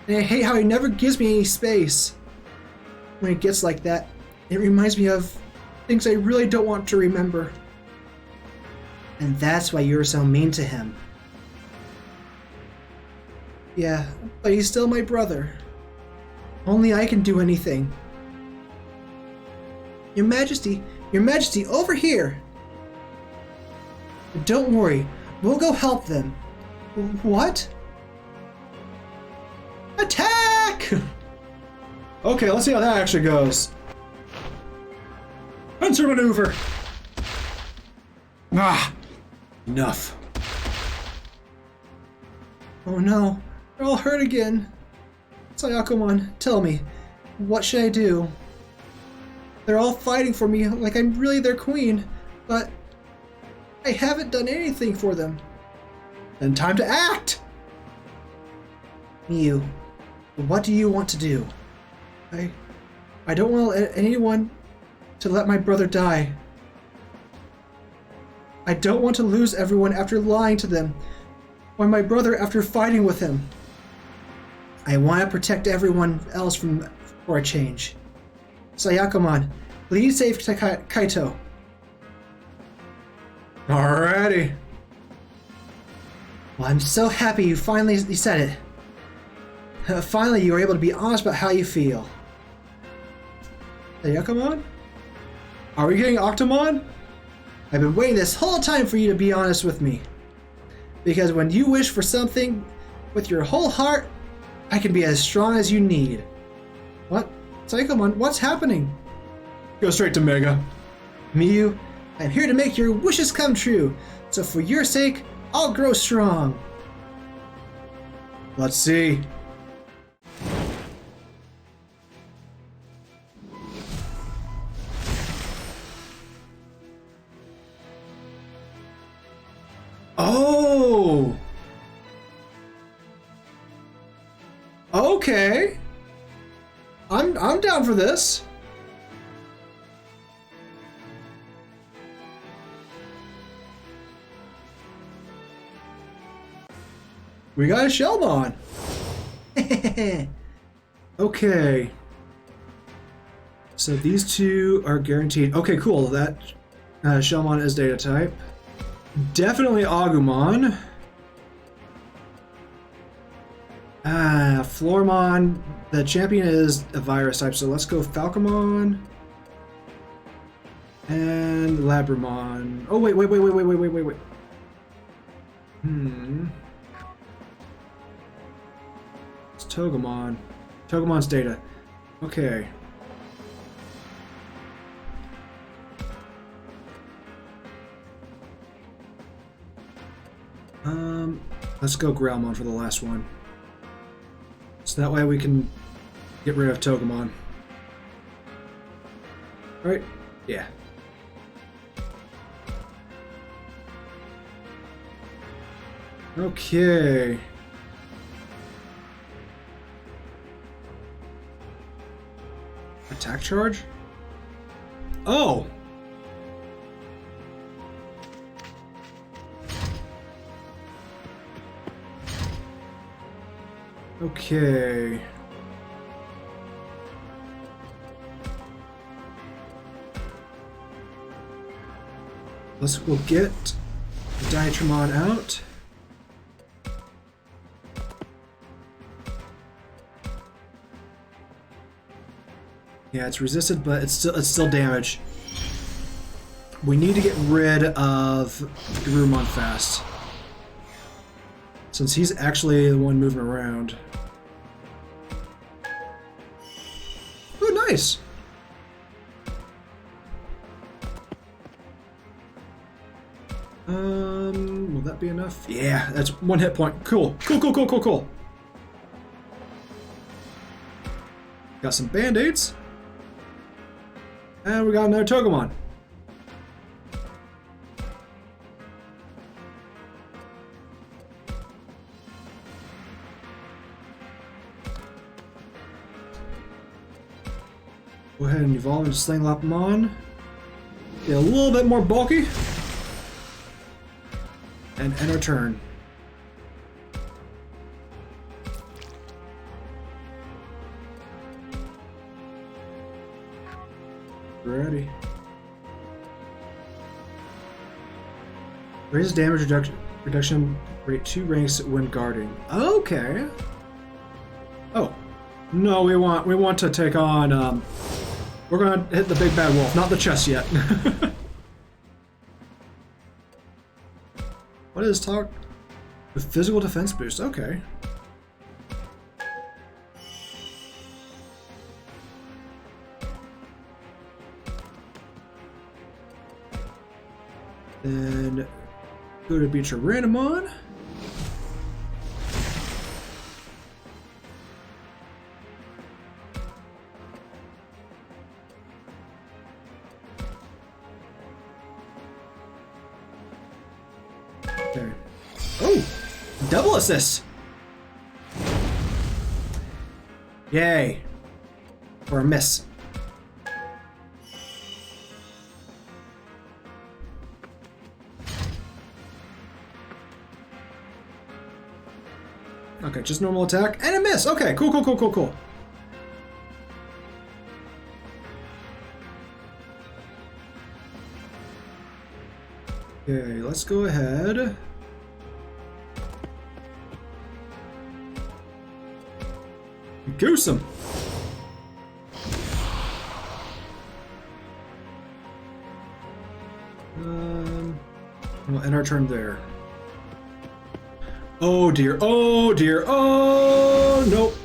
And I hate how he never gives me any space. When it gets like that, it reminds me of things I really don't want to remember. And that's why you're so mean to him. Yeah, but he's still my brother. Only I can do anything. Your Majesty, over here! Don't worry, we'll go help them. What? Attack! Okay, let's see how that actually goes. Pincer maneuver! Enough. Oh no, they're all hurt again. Sayakomon, tell me, what should I do? They're all fighting for me like I'm really their queen, but I haven't done anything for them. Then time to act! Miyu, what do you want to do? I don't want anyone to let my brother die. I don't want to lose everyone after lying to them, or my brother after fighting with him. I want to protect everyone else for a change. Sayakomon, please save Kaito. Alrighty. Well, I'm so happy you finally said it. Finally, you were able to be honest about how you feel. Sayakomon? Are we getting Octomon? I've been waiting this whole time for you to be honest with me. Because when you wish for something with your whole heart, I can be as strong as you need. What? Sayakomon, what's happening? Go straight to Mega. Miyu, I'm here to make your wishes come true, so for your sake, I'll grow strong. Let's see. Oh! Okay. I'm down for this. We got a Shellmon. Okay. So these two are guaranteed. Okay, cool. That Shellmon is data type. Definitely Agumon. Floormon. The champion is a virus type, so let's go Falcomon. And Labramon. Oh, wait. It's Togemon. Togemon's data. Okay. Let's go Growlmon for the last one. So that way we can get rid of Togemon. Right? Yeah. Okay. Attack charge? Oh! Okay. We'll get the Diatramon out. Yeah, it's resisted, but it's still damage. We need to get rid of Garurumon fast, since he's actually the one moving around. Oh, nice! Will that be enough? Yeah, that's one hit point. Cool. Got some band-aids. And we got another Togemon. Go ahead and evolve into Slanglapamon. Get a little bit more bulky. And end our turn. Ready. Raises damage reduction rate 2 ranks when guarding. Okay. Oh. No, we want to take on we're gonna hit the big bad wolf, not the chest yet. What is talk? With physical defense boost, okay. Then go to beat your Randomon. Okay. Oh! Double assist! Yay. Or a miss. Okay, just normal attack and a miss. Okay, cool. Okay, let's go ahead. Goose him. We'll end our turn there. Oh dear, oh dear, oh nope.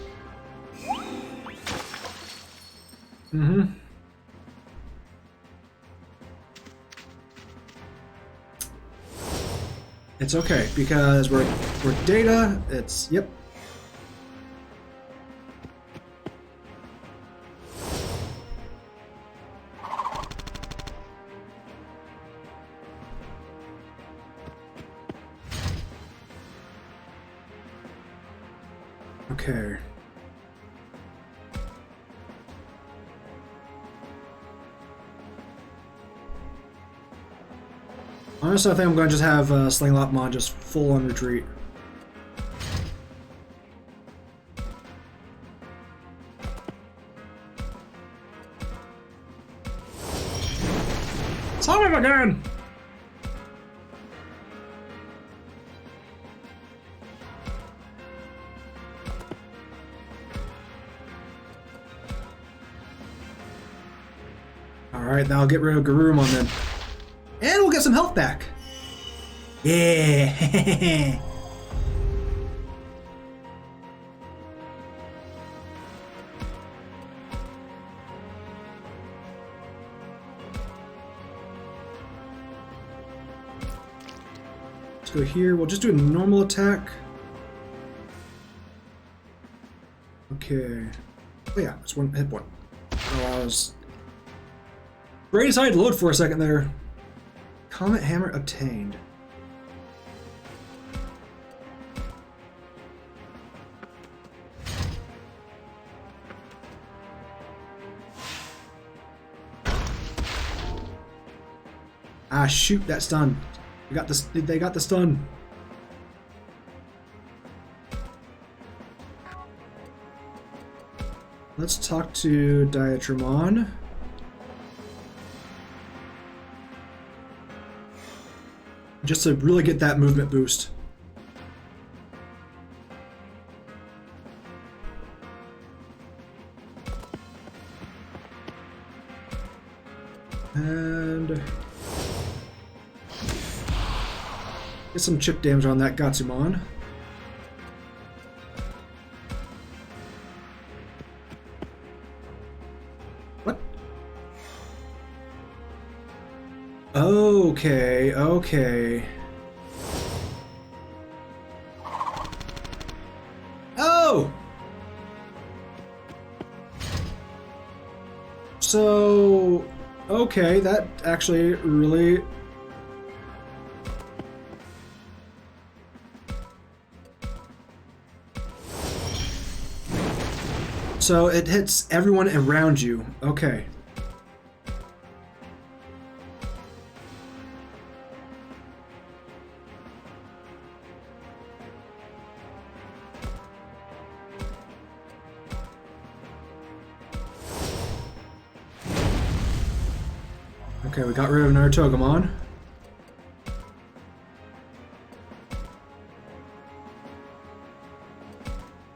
It's okay because we're data. It's yep. Okay. Honestly, I think I'm going to just have Slanglapamon just full on retreat. Son of a gun! Alright, now I'll get rid of Garurumon then. And we'll get some health back. Yeah. Let's go here. We'll just do a normal attack. Okay. Oh yeah, it's one hit point. Oh, I was... Brain decided to load for a second there. Comet Hammer obtained. Ah, shoot, that's done. They got the stun. Let's talk to Diatramon. Just to really get that movement boost. And get some chip damage on that Gatsumon. What? Okay, okay. Oh! So... Okay, that actually really... So it hits everyone around you. Okay. Okay, we got rid of another Togemon.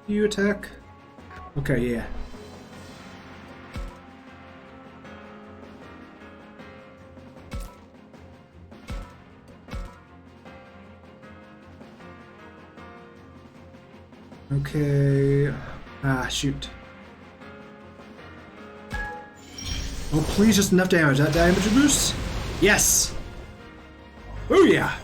You attack? Okay, yeah. Okay. Ah, shoot. Oh, please, just enough damage. That damage boost? Yes! Oh, yeah!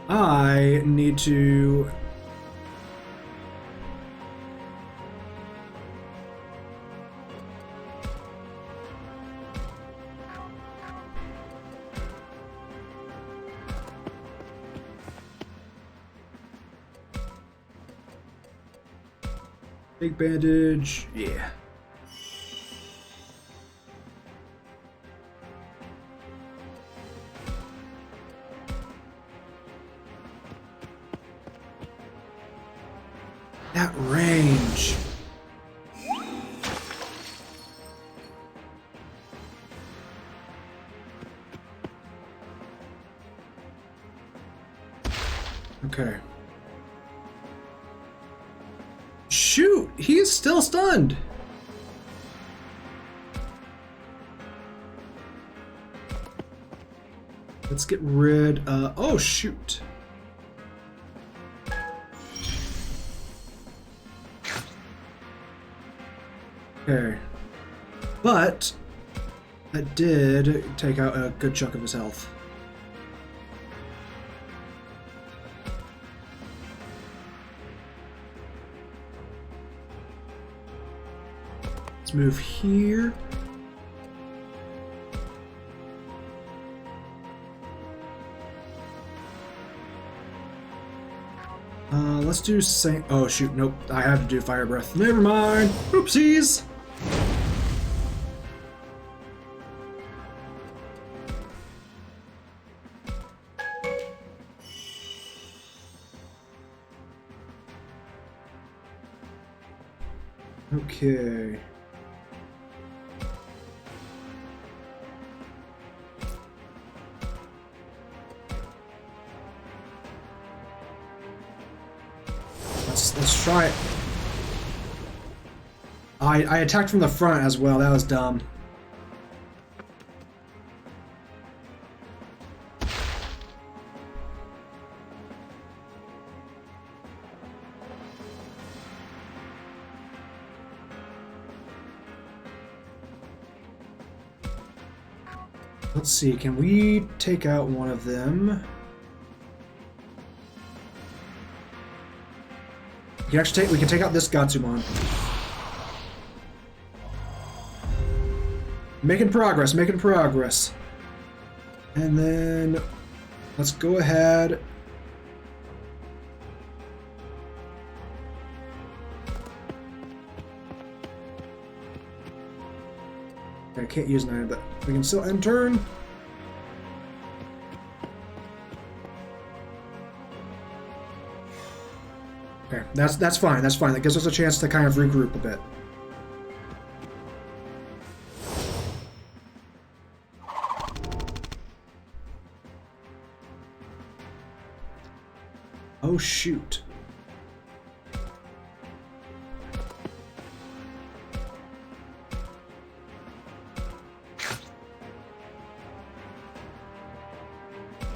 I need to... Big bandage, yeah. That range. Okay. Shoot! He's still stunned! Let's get rid of... Oh, shoot! Okay. But... that did take out a good chunk of his health. Let's move here. Let's do same. Oh shoot! Nope. I have to do fire breath. Never mind. Oopsies. Okay. Let's try it. I attacked from the front as well. That was dumb. Let's see, can we take out one of them? We can take out this Gatsumon. Making progress, making progress. And then let's go ahead. Okay, I can't use 9, but we can still end turn. Okay, that's fine. That's fine. That gives us a chance to kind of regroup a bit. Oh shoot.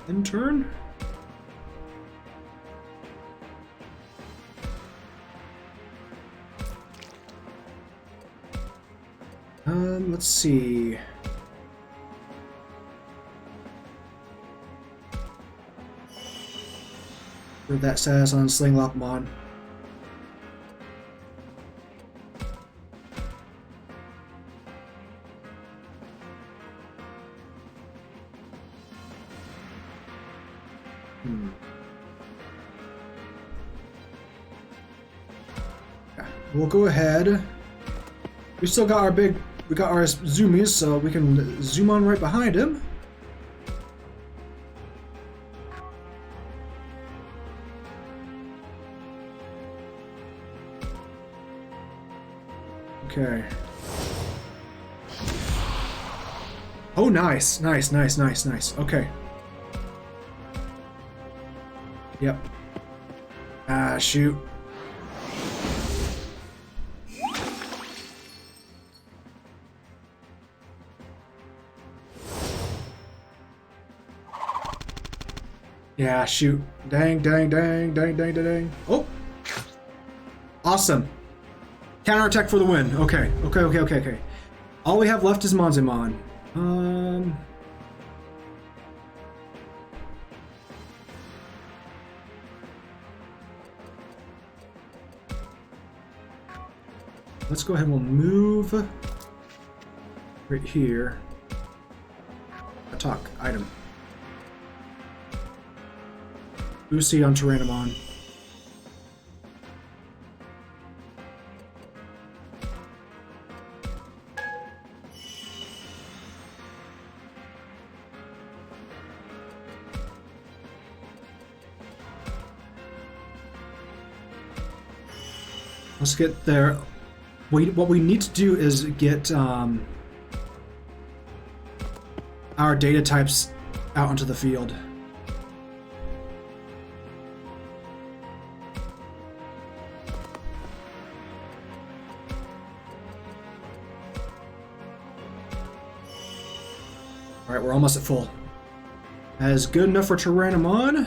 End turn. Let's see. For that status on Sling Lopamon. Yeah, we'll go ahead. We still got our we got our zoomies, so we can zoom on right behind him. Okay. Oh, nice, nice, nice, nice, nice. Okay. Yep. Ah, shoot. Yeah, shoot. Dang, dang, dang, dang, dang, dang, dang. Oh! Awesome. Counterattack for the win. Okay, okay, okay, okay, okay. All we have left is Monzemon. Let's go ahead and we'll move right here. Attack item. Lucy on Tyrannomon. Let's get there. What we need to do is get our data types out onto the field. Alright, we're almost at full. That is good enough for Tyrannomon.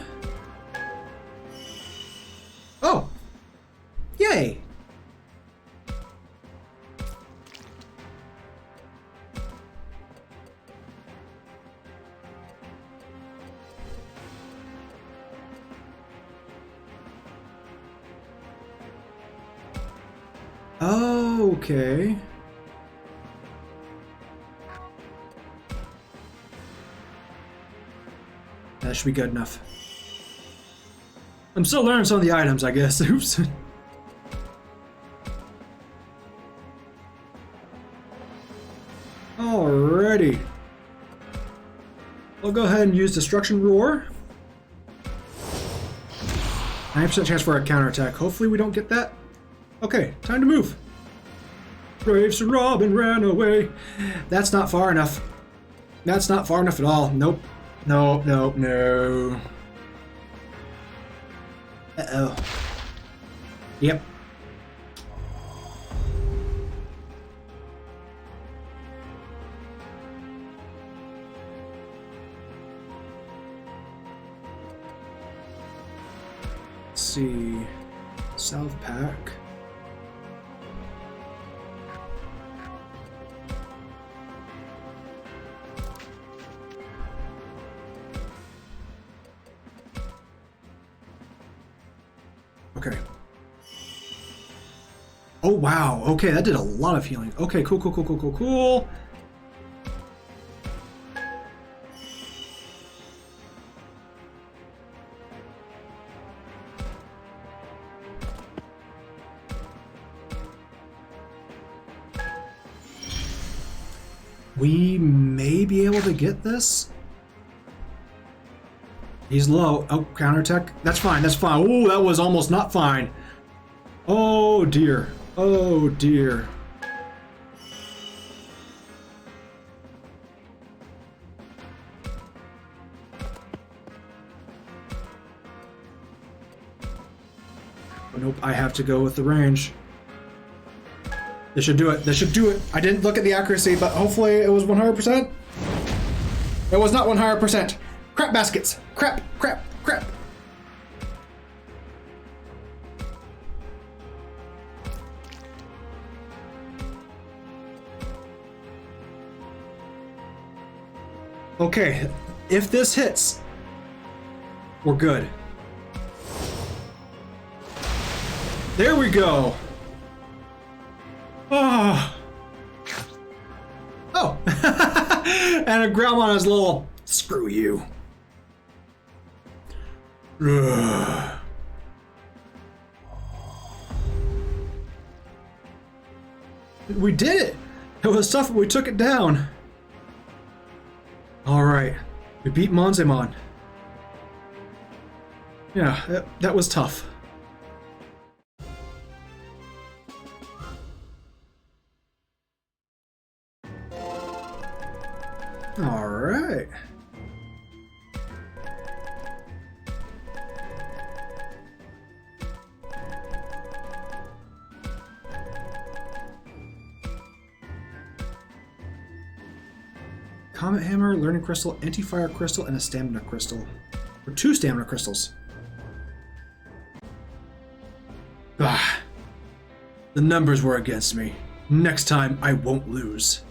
Oh! Yay! Okay. That should be good enough. I'm still learning some of the items, I guess. Oops. Alrighty. I'll go ahead and use Destruction Roar. 9% chance for a counterattack. Hopefully we don't get that. Okay, time to move. Brave Sir Robin ran away. That's not far enough. That's not far enough at all. Nope. No, no, no. Uh-oh. Yep. Let's see. South Pack. Okay. Oh, wow. Okay, that did a lot of healing. Okay, cool, cool, cool, cool, cool, cool. We may be able to get this. He's low. Oh, counterattack. That's fine. That's fine. Oh, that was almost not fine. Oh, dear. Oh, dear. Oh, nope, I have to go with the range. This should do it. This should do it. I didn't look at the accuracy, but hopefully it was 100%. It was not 100%. Crap baskets. Crap, crap, crap. Okay, if this hits, we're good. There we go. Oh. Oh. And a grandma has a little screw you. Ugh. We did it! It was tough, but we took it down. Alright. We beat Monzemon. Yeah, that was tough. Alright. Comet Hammer, Learning Crystal, Anti-Fire Crystal, and a Stamina Crystal. Or 2 Stamina Crystals. Ah. The numbers were against me. Next time, I won't lose.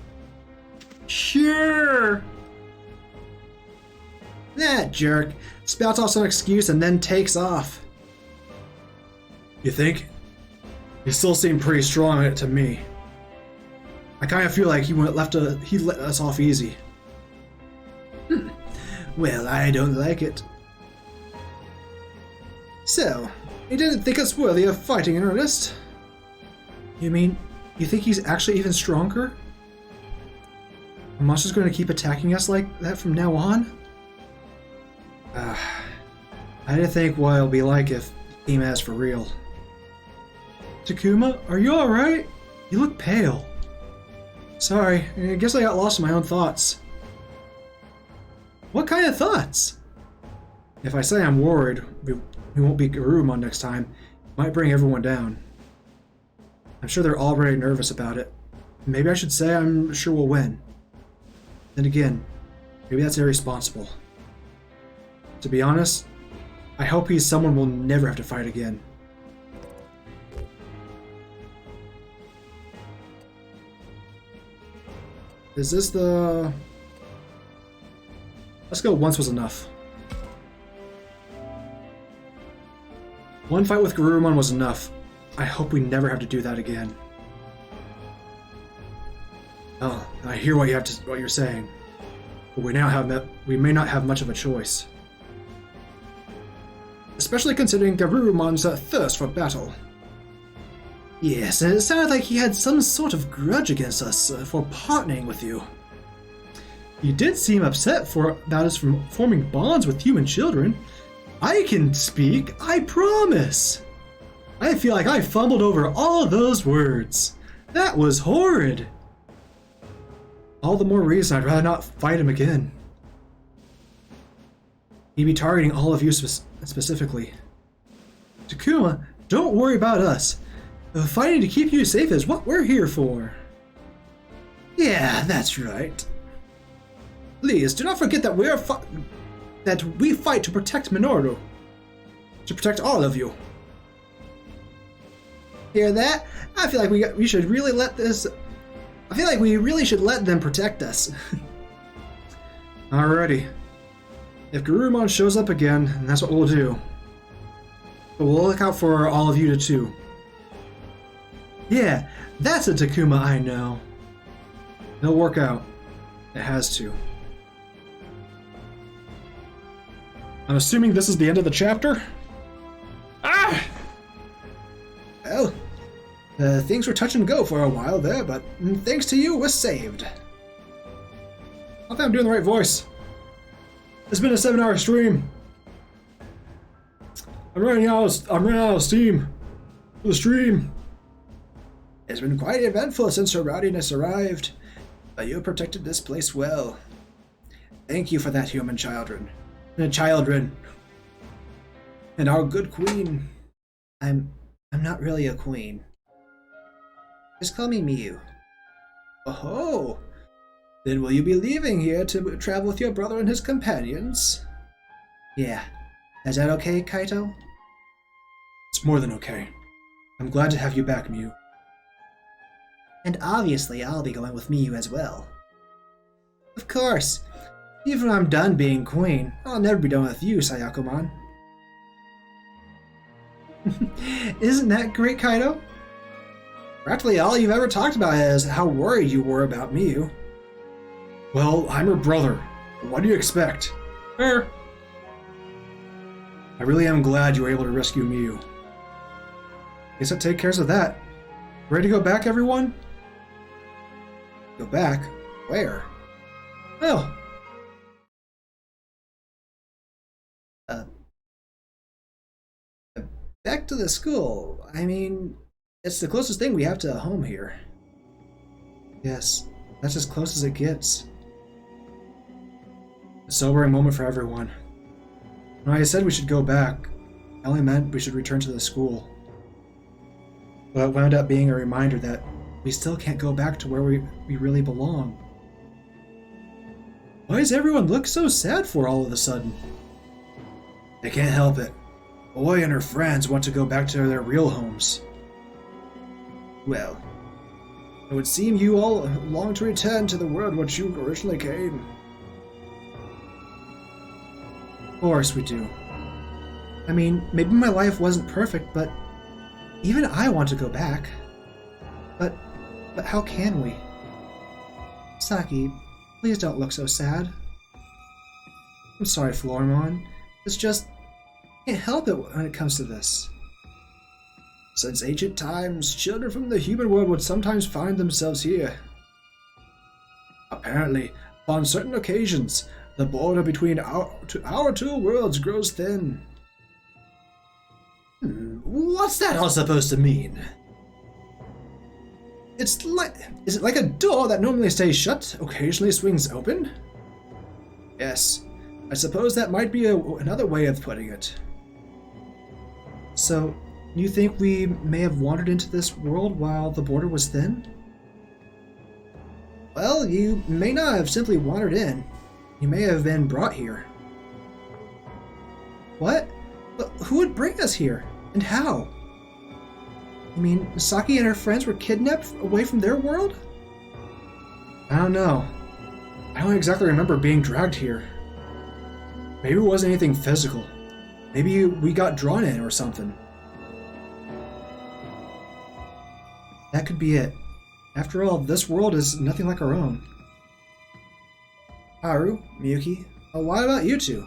Sure! That jerk spouts off some excuse and then takes off. You think? He still seemed pretty strong on it to me. I kind of feel like he let us off easy. Well, I don't like it. So, he didn't think us worthy of fighting in earnest? You mean, you think he's actually even stronger? Are monsters going to keep attacking us like that from now on? I didn't think what it'll be like if he came at us for real. Takuma, are you alright? You look pale. Sorry, I guess I got lost in my own thoughts. What kind of thoughts? If I say I'm worried we won't beat Garurumon next time, it might bring everyone down. I'm sure they're already nervous about it. Maybe I should say I'm sure we'll win. Then again, maybe that's irresponsible. To be honest, I hope he's someone we'll never have to fight again. Is this the... Let's go once was enough. One fight with Garurumon was enough. I hope we never have to do that again. Oh, I hear what you're saying. But we may not have much of a choice. Especially considering Garurumon's thirst for battle. Yes, and it sounded like he had some sort of grudge against us for partnering with you. He did seem upset about us from forming bonds with human children. I can speak, I promise. I feel like I fumbled over all those words. That was horrid. All the more reason I'd rather not fight him again. He'd be targeting all of you specifically. Takuma, don't worry about us. Fighting to keep you safe is what we're here for. Yeah, that's right. Please, do not forget that we fight to protect Minoru. To protect all of you. Hear that? I feel like we should really let this... I feel like we really should let them protect us. Alrighty. If Garurumon shows up again, then that's what we'll do. But we'll look out for all of you too. Yeah, that's a Takuma I know. It'll work out. It has to. I'm assuming this is the end of the chapter? Ah! Well, things were touch and go for a while there, but thanks to you, we're saved. I think I'm doing the right voice. It's been a 7-hour stream. I'm running out of steam for the stream. It's been quite eventful since her rowdiness arrived, but you protected this place well. Thank you for that, human children. And our good queen. I'm not really a queen. Just call me Miyu. Oh, then will you be leaving here to travel with your brother and his companions? Yeah. Is that okay, Kaito? It's more than okay. I'm glad to have you back, Miyu. And obviously I'll be going with Miyu as well. Of course. Even when I'm done being queen, I'll never be done with you, Sayakomon. Isn't that great, Kaido? Practically all you've ever talked about is how worried you were about Miyu. Well, I'm her brother. What do you expect? Fair. I really am glad you were able to rescue Miyu. Guess that takes care of that. Ready to go back, everyone? Go back? Where? Oh. Back to the school. I mean, it's the closest thing we have to home here. Yes, that's as close as it gets. A sobering moment for everyone. When I said we should go back, I only meant we should return to the school. But it wound up being a reminder that we still can't go back to where we really belong. Why does everyone look so sad for all of a sudden? They can't help it. Oi and her friends want to go back to their real homes. Well, it would seem you all long to return to the world which you originally came. Of course we do. I mean, maybe my life wasn't perfect, but even I want to go back. But how can we? Saki, please don't look so sad. I'm sorry, Florimon. It's just, I can't help it when it comes to this. Since ancient times, children from the human world would sometimes find themselves here. Apparently, on certain occasions, the border between our two worlds grows thin. What's that all supposed to mean? Is it like a door that normally stays shut, occasionally swings open? Yes, I suppose that might be another way of putting it. So, you think we may have wandered into this world while the border was thin? Well, you may not have simply wandered in. You may have been brought here. What? But who would bring us here? And how? You mean Saki and her friends were kidnapped away from their world? I don't know. I don't exactly remember being dragged here. Maybe it wasn't anything physical. Maybe we got drawn in or something. That could be it. After all, this world is nothing like our own. Haru, Miyuki, what about you two?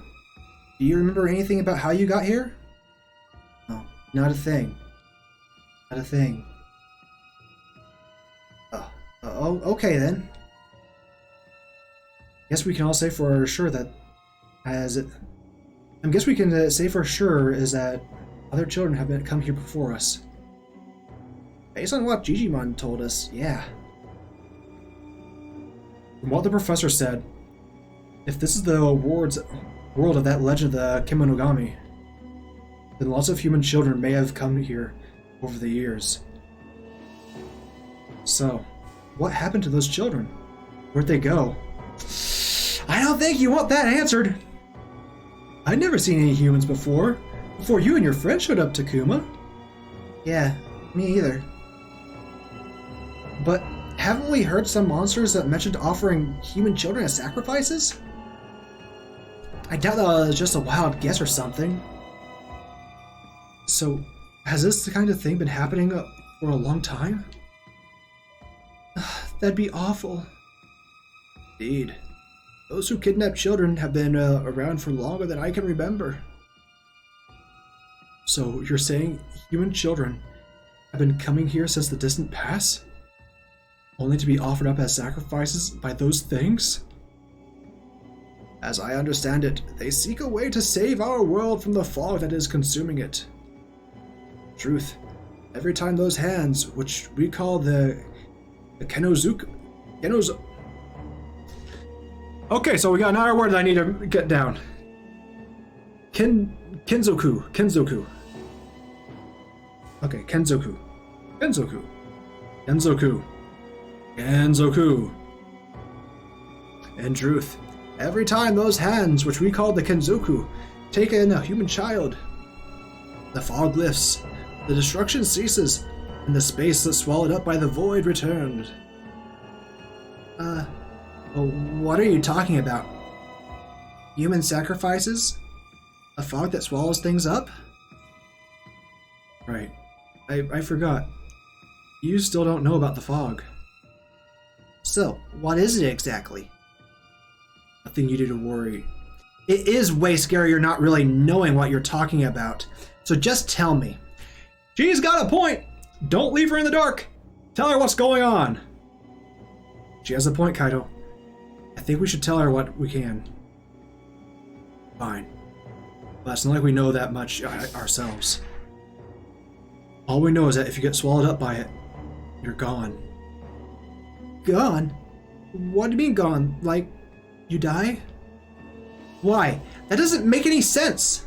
Do you remember anything about how you got here? No, not a thing. Not a thing. Oh, okay then. Guess we can all say for sure that I guess we can say for sure is that other children have come here before us. Based on what Digimon told us, yeah. From what the professor said, if this is the world of that legend of the Kemonogami, then lots of human children may have come here over the years. So, what happened to those children? Where'd they go? I don't think you want that answered. I'd never seen any humans before you and your friend showed up, Takuma. Yeah, me either. But haven't we heard some monsters that mentioned offering human children as sacrifices? I doubt that was just a wild guess or something. So, has this kind of thing been happening for a long time? That'd be awful. Indeed. Those who kidnap children have been around for longer than I can remember. So, you're saying human children have been coming here since the distant past? Only to be offered up as sacrifices by those things? As I understand it, they seek a way to save our world from the fog that is consuming it. Truth, every time those hands, which we call the Kenozuku... Okay, so we got another word that I need to get down. Kenzoku. Okay, Kenzoku. In truth, every time those hands, which we call the Kenzoku, take in a human child, the fog lifts, the destruction ceases, and the space that's swallowed up by the void returned. What are you talking about? Human sacrifices? A fog that swallows things up? I forgot. You still don't know about the fog. So, what is it exactly? Nothing you need to worry. It is way scarier not really knowing what you're talking about. So just tell me. She's got a point! Don't leave her in the dark! Tell her what's going on! She has a point, Kaido. I think we should tell her what we can. Fine. But it's not like we know that much ourselves. All we know is that if you get swallowed up by it, you're gone. Gone? What do you mean gone? Like, you die? Why? That doesn't make any sense!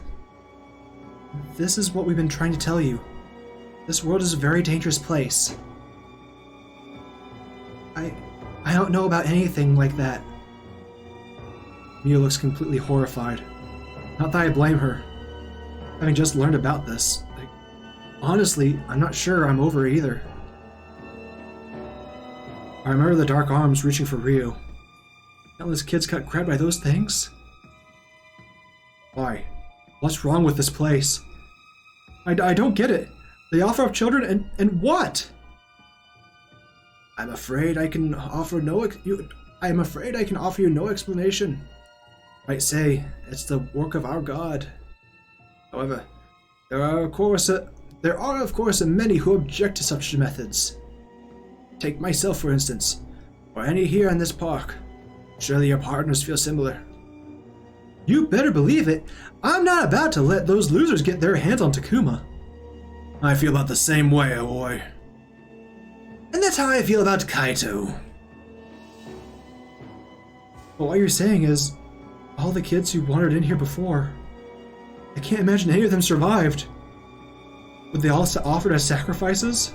This is what we've been trying to tell you. This world is a very dangerous place. I don't know about anything like that. Mia looks completely horrified. Not that I blame her. Having just learned about this, honestly, I'm not sure I'm over it either. I remember the dark arms reaching for Ryu. Countless kids got grabbed by those things? Why? What's wrong with this place? I don't get it. They offer up children and what? I'm afraid I can offer you no explanation. Might say it's the work of our God. However, there are of course many who object to such methods. Take myself for instance, or any here in this park. Surely your partners feel similar. You better believe it. I'm not about to let those losers get their hands on Takuma. I feel about the same way, boy. And that's how I feel about Kaito. But what you're saying is, all the kids who wandered in here before, I can't imagine any of them survived. Would they all offered as sacrifices?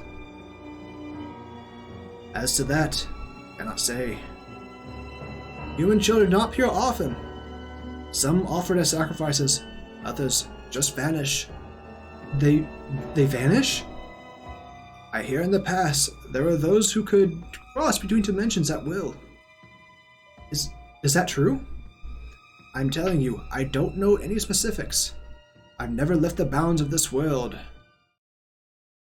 As to that, I cannot say. Human children not appear often. Some offered as sacrifices, others just vanish. They vanish? I hear in the past there are those who could cross between dimensions at will. Is that true? I'm telling you, I don't know any specifics. I've never left the bounds of this world.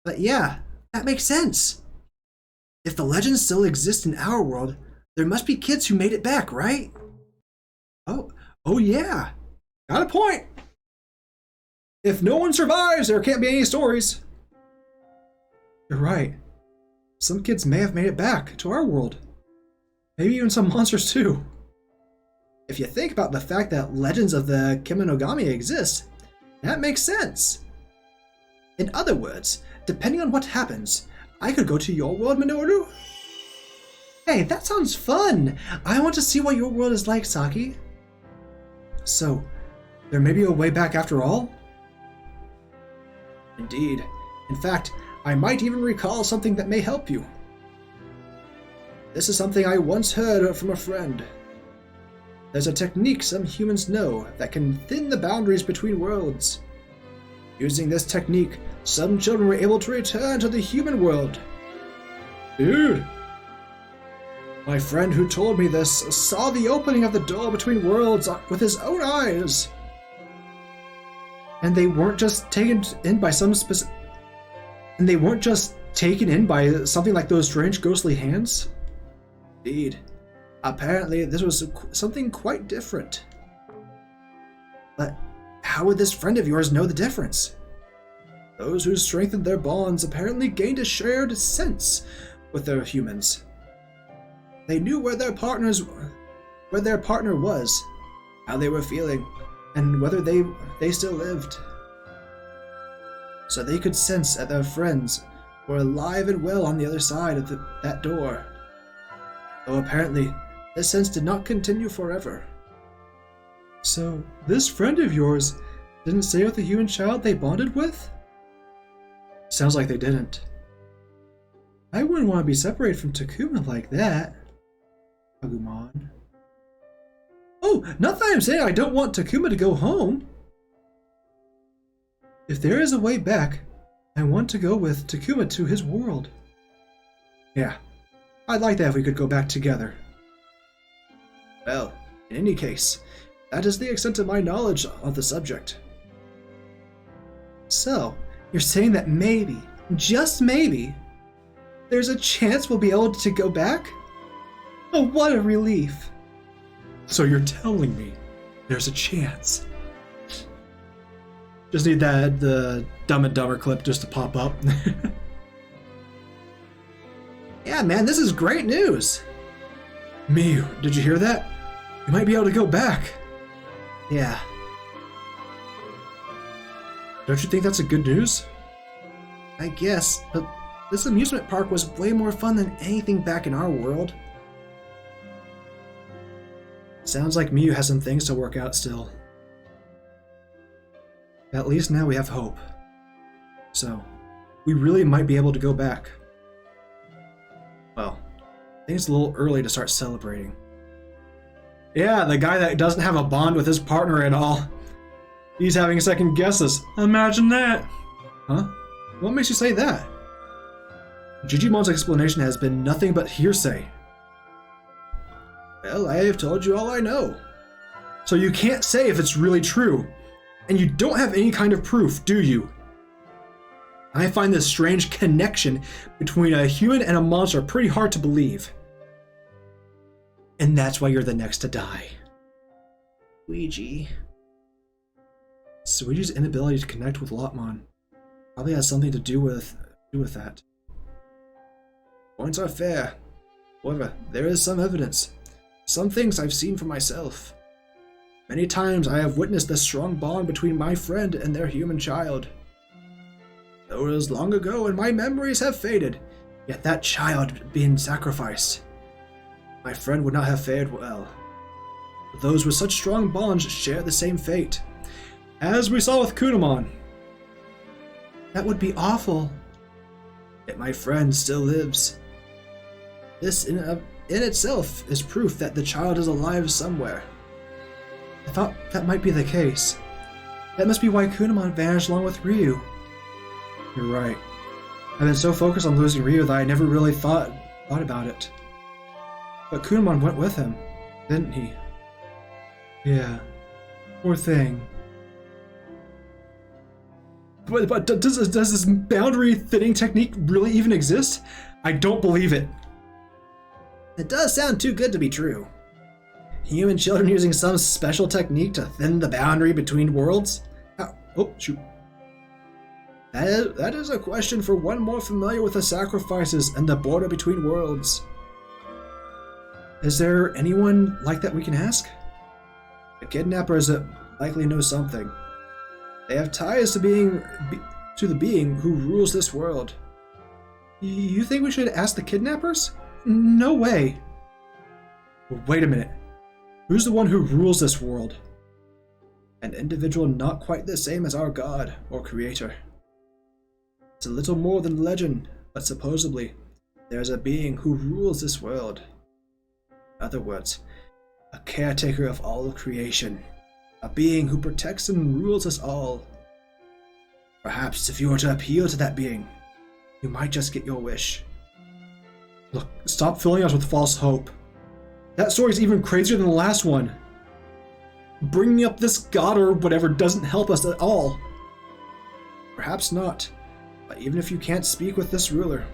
But yeah, that makes sense. If the legends still exist in our world, there must be kids who made it back, right? Oh yeah. Got a point. If no one survives, there can't be any stories. You're right. Some kids may have made it back to our world. Maybe even some monsters too. If you think about the fact that legends of the Kemonogami exist, that makes sense. In other words, depending on what happens, I could go to your world, Minoru. Hey, that sounds fun! I want to see what your world is like, Saki. So, there may be a way back after all? Indeed. In fact, I might even recall something that may help you. This is something I once heard from a friend. There's a technique some humans know that can thin the boundaries between worlds. Using this technique, some children were able to return to the human world. Dude! My friend who told me this saw the opening of the door between worlds with his own eyes. And they weren't just taken in by something like those strange ghostly hands? Indeed. Apparently, this was something quite different. But how would this friend of yours know the difference? Those who strengthened their bonds apparently gained a shared sense with their humans. They knew where their partner was, how they were feeling, and whether they still lived. So they could sense that their friends were alive and well on the other side of that door. Though apparently, this sense did not continue forever. So, this friend of yours didn't stay with the human child they bonded with? Sounds like they didn't. I wouldn't want to be separated from Takuma like that. Agumon. Oh, not that I'm saying I don't want Takuma to go home. If there is a way back, I want to go with Takuma to his world. Yeah, I'd like that if we could go back together. Well, in any case, that is the extent of my knowledge of the subject. So, you're saying that maybe, just maybe, there's a chance we'll be able to go back? Oh, what a relief. So you're telling me there's a chance? Just need the Dumb and Dumber clip just to pop up. Yeah, man, this is great news. Miyu, did you hear that? You might be able to go back. Yeah. Don't you think that's a good news? I guess, but this amusement park was way more fun than anything back in our world. Sounds like Miyu has some things to work out still. At least now we have hope. So, we really might be able to go back. Well, I think it's a little early to start celebrating. Yeah, the guy that doesn't have a bond with his partner at all. He's having second guesses. Imagine that! Huh? What makes you say that? Digimon's explanation has been nothing but hearsay. Well, I have told you all I know. So you can't say if it's really true. And you don't have any kind of proof, do you? I find this strange connection between a human and a monster pretty hard to believe. And that's why you're the next to die. Luigi. Suiji's inability to connect with Lotmon probably has something to do with that. Points are fair. However, there is some evidence. Some things I've seen for myself. Many times I have witnessed the strong bond between my friend and their human child. Though it was long ago and my memories have faded, yet that child being sacrificed, my friend would not have fared well. Those with such strong bonds share the same fate. As we saw with Kunamon. That would be awful. Yet my friend still lives. This in itself is proof that the child is alive somewhere. I thought that might be the case. That must be why Kunamon vanished along with Ryu. You're right. I've been so focused on losing Ryu that I never really thought about it. But Kunamon went with him, didn't he? Yeah. Poor thing. But does this boundary thinning technique really even exist? I don't believe it. It does sound too good to be true. Human children using some special technique to thin the boundary between worlds? Oh, shoot. That is a question for one more familiar with the sacrifices and the border between worlds. Is there anyone like that we can ask? The kidnappers likely know something. They have ties to the being who rules this world. You think we should ask the kidnappers? No way. Wait a minute. Who's the one who rules this world? An individual not quite the same as our god or creator. It's a little more than legend, but supposedly, there's a being who rules this world. In other words, a caretaker of all of creation. A being who protects and rules us all. Perhaps if you were to appeal to that being, you might just get your wish. Look, stop filling us with false hope. That story's even crazier than the last one. Bringing up this god or whatever doesn't help us at all. Perhaps not, but even if you can't speak with this ruler,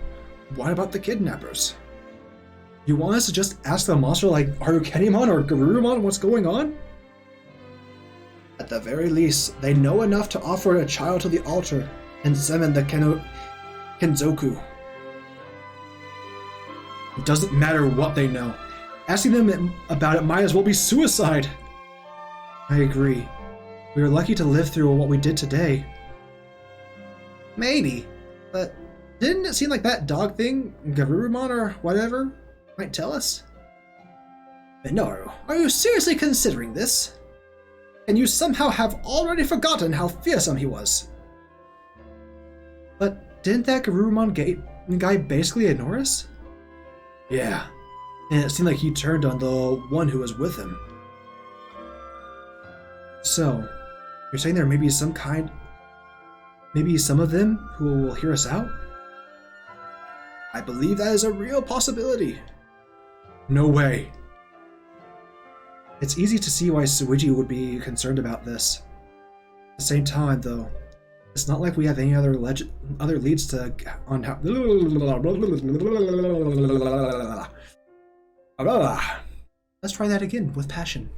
what about the kidnappers? You want us to just ask the monster like Harukenimon or Garurumon what's going on? At the very least, they know enough to offer a child to the altar and summon the Kenzoku. It doesn't matter what they know. Asking them about it might as well be suicide. I agree. We were lucky to live through what we did today. Maybe, but didn't it seem like that dog thing, Garurumon or whatever, might tell us? Minoru, are you seriously considering this? And you somehow have already forgotten how fearsome he was. But didn't that Garurumon guy basically ignore us? Yeah, and it seemed like he turned on the one who was with him. So, you're saying there may be maybe some of them who will hear us out? I believe that is a real possibility. No way. It's easy to see why Suiji would be concerned about this. At the same time, though, It's not like we have any other other leads to on how. Let's try that again with passion.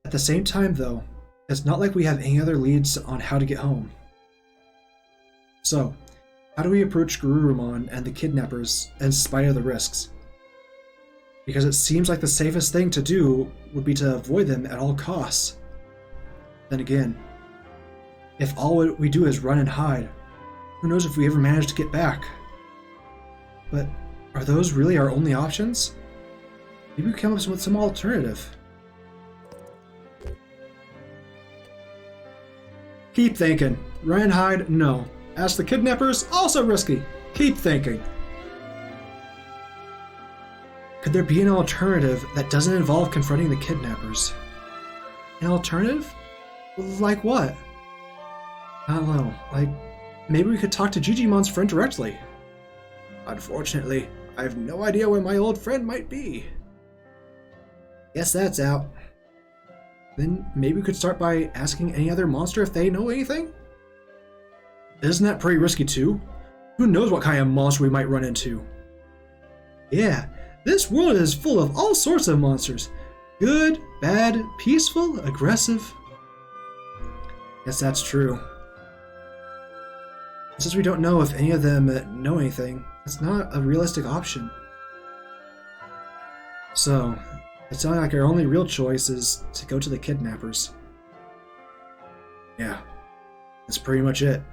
At the same time, though, it's not like we have any other leads on how to get home. So, how do we approach Garurumon and the kidnappers in spite of the risks? Because it seems like the safest thing to do would be to avoid them at all costs. Then again, if all we do is run and hide, who knows if we ever manage to get back? But are those really our only options? Maybe we come up with some alternative. Keep thinking. Run and hide? No. Ask the kidnappers? Also risky. Keep thinking. Could there be an alternative that doesn't involve confronting the kidnappers? An alternative? Like what? I don't know. Like, maybe we could talk to Gigimon's friend directly. Unfortunately, I have no idea where my old friend might be. Guess that's out. Then maybe we could start by asking any other monster if they know anything? Isn't that pretty risky too? Who knows what kind of monster we might run into? Yeah, this world is full of all sorts of monsters. Good, bad, peaceful, aggressive. Guess that's true. Since we don't know if any of them know anything, it's not a realistic option. So, it's sounding like our only real choice is to go to the kidnappers. Yeah, that's pretty much it.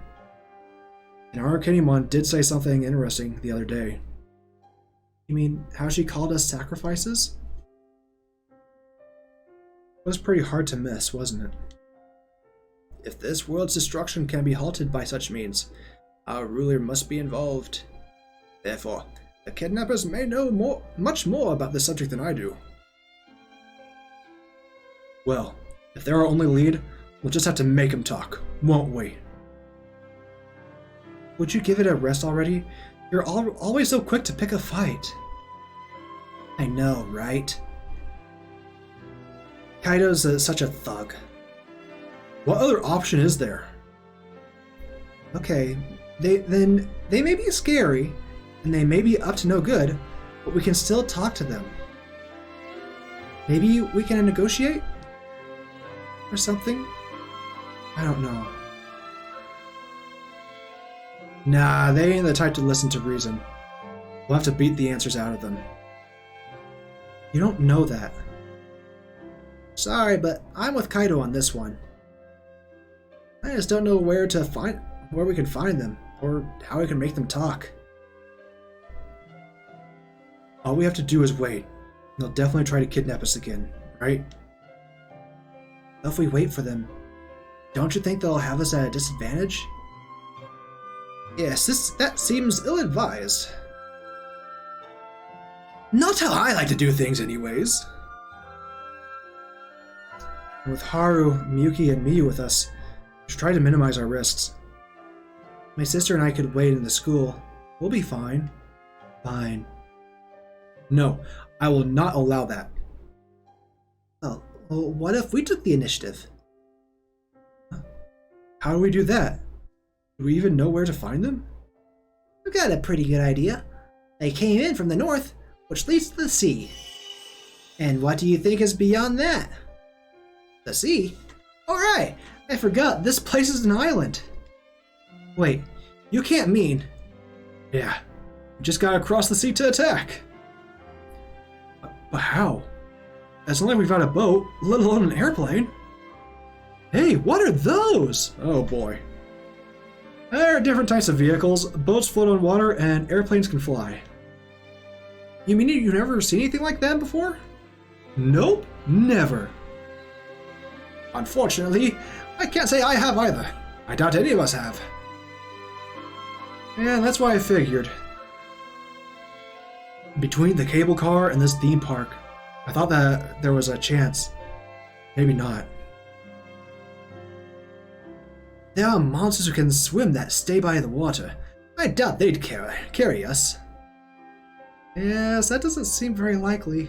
And our Kinemon did say something interesting the other day. You mean how she called us sacrifices? It was pretty hard to miss, wasn't it? If this world's destruction can be halted by such means, our ruler must be involved. Therefore, the kidnappers may know much more about this subject than I do. Well, if they're our only lead, we'll just have to make them talk, won't we? Would you give it a rest already? You're always so quick to pick a fight. I know, right? Kaido's such a thug. What other option is there? Okay, they may be scary, and they may be up to no good, but we can still talk to them. Maybe we can negotiate? Or something? I don't know. Nah, they ain't the type to listen to reason. We'll have to beat the answers out of them. You don't know that. Sorry, but I'm with Kaido on this one. I just don't know where we can find them, or how we can make them talk. All we have to do is wait. They'll definitely try to kidnap us again, right? If we wait for them, don't you think they'll have us at a disadvantage? Yes, that seems ill-advised. Not how I like to do things anyways. With Haru, Miyuki, and Miyu with us, we should try to minimize our risks. My sister and I could wait in the school. We'll be fine. Fine. No, I will not allow that. Well, what if we took the initiative? How do we do that? Do we even know where to find them? We've got a pretty good idea. They came in from the north, which leads to the sea. And what do you think is beyond that? The sea? Alright, I forgot, this place is an island. Wait, you can't mean... Yeah, we just gotta cross the sea to attack. But how? It's not like we've got a boat, let alone an airplane. Hey, what are those? Oh boy. There are different types of vehicles. Boats float on water and airplanes can fly. You mean you've never seen anything like that before? Nope, never. Unfortunately, I can't say I have either. I doubt any of us have. Yeah, that's why I figured. Between the cable car and this theme park, I thought that there was a chance. Maybe not. There are monsters who can swim that stay by the water. I doubt they'd carry us. Yes, that doesn't seem very likely.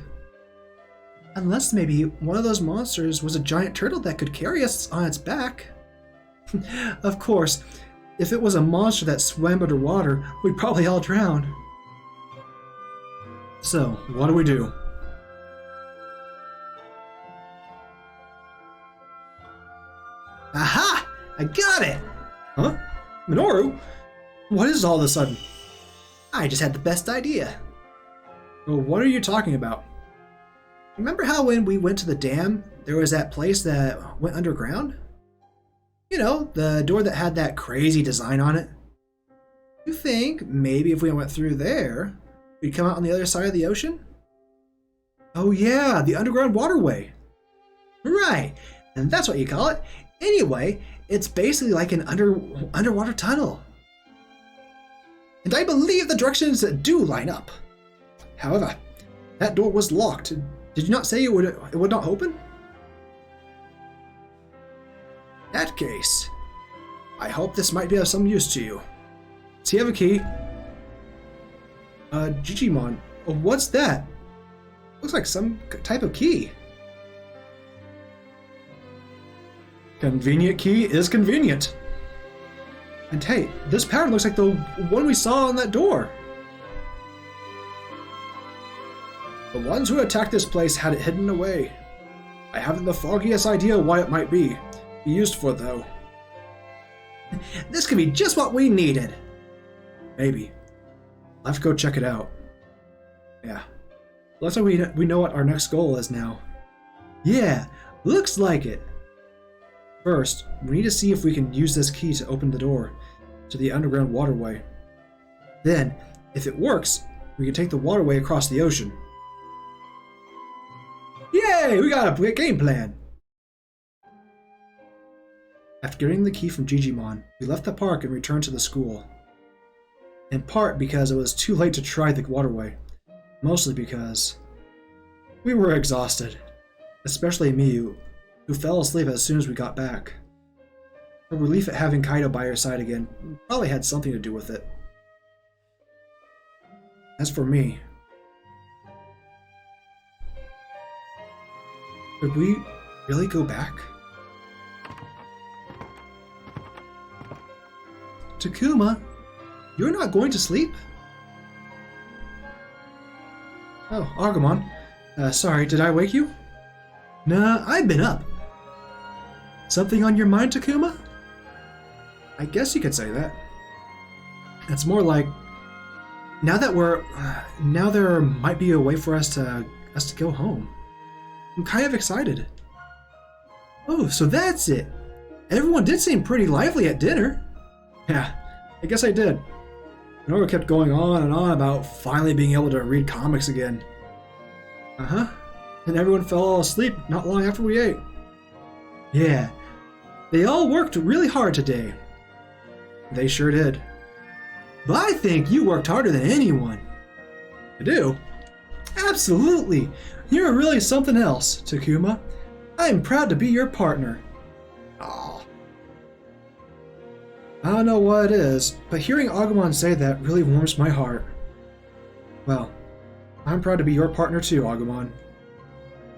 Unless maybe one of those monsters was a giant turtle that could carry us on its back. Of course, if it was a monster that swam underwater, we'd probably all drown. So, what do we do? Aha! I got it! Huh? Minoru? What is all of a sudden? I just had the best idea. Well, what are you talking about? Remember how when we went to the dam, there was that place that went underground? You know, the door that had that crazy design on it? You think maybe if we went through there, we'd come out on the other side of the ocean? Oh yeah, the underground waterway. Right, and that's what you call it. Anyway, it's basically like an underwater tunnel. And I believe the directions do line up. However, that door was locked. Did you not say it would not open? In that case, I hope this might be of some use to you. Does he have a key? Digimon. Oh, what's that? Looks like some type of key. Convenient key is convenient. And hey, this pattern looks like the one we saw on that door. The ones who attacked this place had it hidden away. I haven't the foggiest idea what it might be used for, though. This could be just what we needed. Maybe. I'll have to go check it out. Yeah. Looks like we know what our next goal is now. Yeah, looks like it. First, we need to see if we can use this key to open the door to the underground waterway. Then, if it works, we can take the waterway across the ocean. Yay! We got a game plan! After getting the key from Digimon, we left the park and returned to the school. In part because it was too late to try the waterway. Mostly because we were exhausted. Especially Miyu, who fell asleep as soon as we got back. Her relief at having Kaido by her side again probably had something to do with it. As for me, could we really go back? Takuma, you're not going to sleep? Oh, Agumon. Sorry, did I wake you? Nah, I've been up. Something on your mind, Takuma? I guess you could say that. It's more like now there might be a way for us to go home. I'm kind of excited. Oh, so that's it. Everyone did seem pretty lively at dinner. Yeah, I guess I did. Nora kept going on and on about finally being able to read comics again. Uh-huh. And everyone fell asleep not long after we ate. Yeah, they all worked really hard today. They sure did. But I think you worked harder than anyone. I do? Absolutely. You're really something else, Takuma. I'm proud to be your partner. Aw. I don't know what it is, but hearing Agumon say that really warms my heart. Well, I'm proud to be your partner too, Agumon.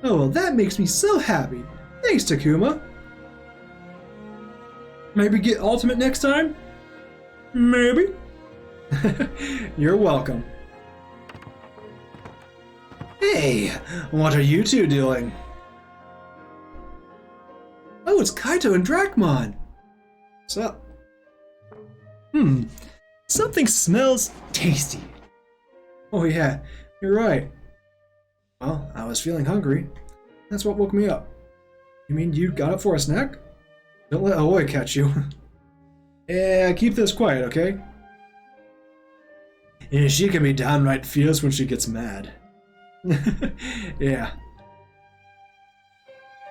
Oh, well, that makes me so happy. Thanks, Takuma. Maybe get ultimate next time? Maybe. You're welcome. Hey, what are you two doing? Oh, it's Kaito and Dracmon. What's up? Something smells tasty. Oh yeah, you're right. Well, I was feeling hungry. That's what woke me up. You mean you got up for a snack? Don't let Aoi catch you. Yeah, keep this quiet, okay? Yeah, she can be downright fierce when she gets mad. Yeah.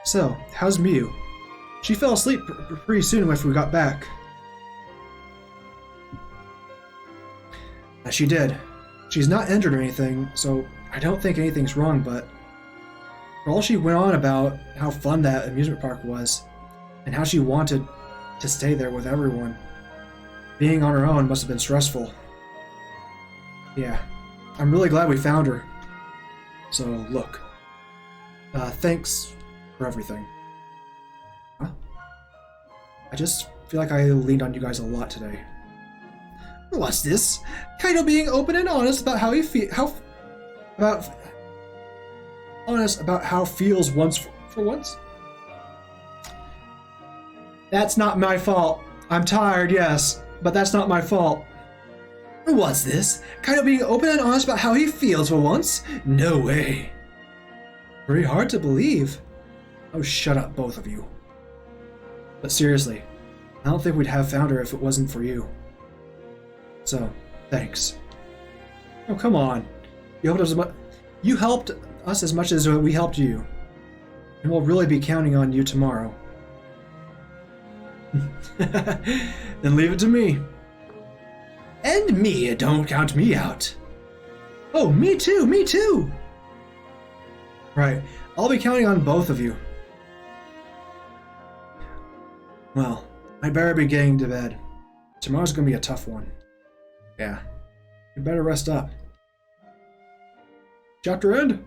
So, how's Miyu? She fell asleep pretty soon after we got back. She did. She's not injured or anything, so I don't think anything's wrong, but for all she went on about how fun that amusement park was, and how she wanted to stay there with everyone, being on her own must have been stressful. Yeah, I'm really glad we found her. So, look. Thanks for everything. Huh? I just feel like I leaned on you guys a lot today. What's this? Kaido being open and honest about how he About how feels once for once? That's not my fault. I'm tired, yes, but that's not my fault. What's this? Kaido being open and honest about how he feels for once? No way. Pretty hard to believe. Oh, shut up, both of you. But seriously, I don't think we'd have found her if it wasn't for you. So, thanks. Oh, come on. You helped us as much as we helped you. And we'll really be counting on you tomorrow. Then leave it to me. And me, don't count me out. Oh, me too, me too! Right, I'll be counting on both of you. Well, I'd better be getting to bed. Tomorrow's gonna be a tough one. Yeah, you better rest up. Chapter end?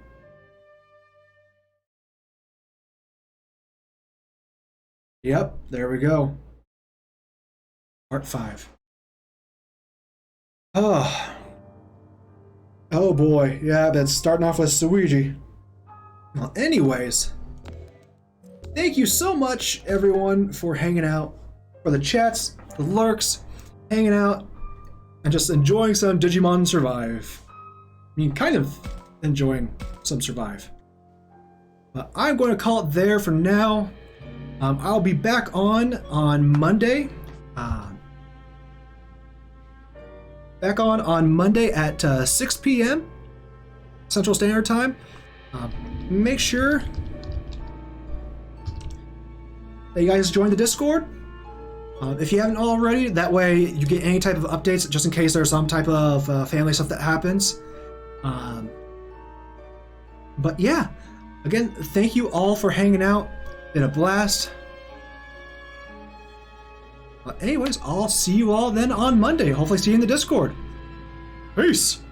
Yep, there we go. Part 5. Oh. Oh boy, yeah, that's starting off with Suiji. Well, anyways, thank you so much, everyone, for hanging out, for the chats, the lurks, hanging out, and just enjoying some Digimon Survive. I mean, kind of enjoying some Survive. But I'm going to call it there for now. I'll be back on Monday. Back on Monday at 6 p.m. Central Standard Time. Make sure that you guys join the Discord. If you haven't already, that way you get any type of updates just in case there's some type of family stuff that happens. But yeah, again, thank you all for hanging out. Been a blast. Anyways, I'll see you all then on Monday. Hopefully see you in the Discord. Peace!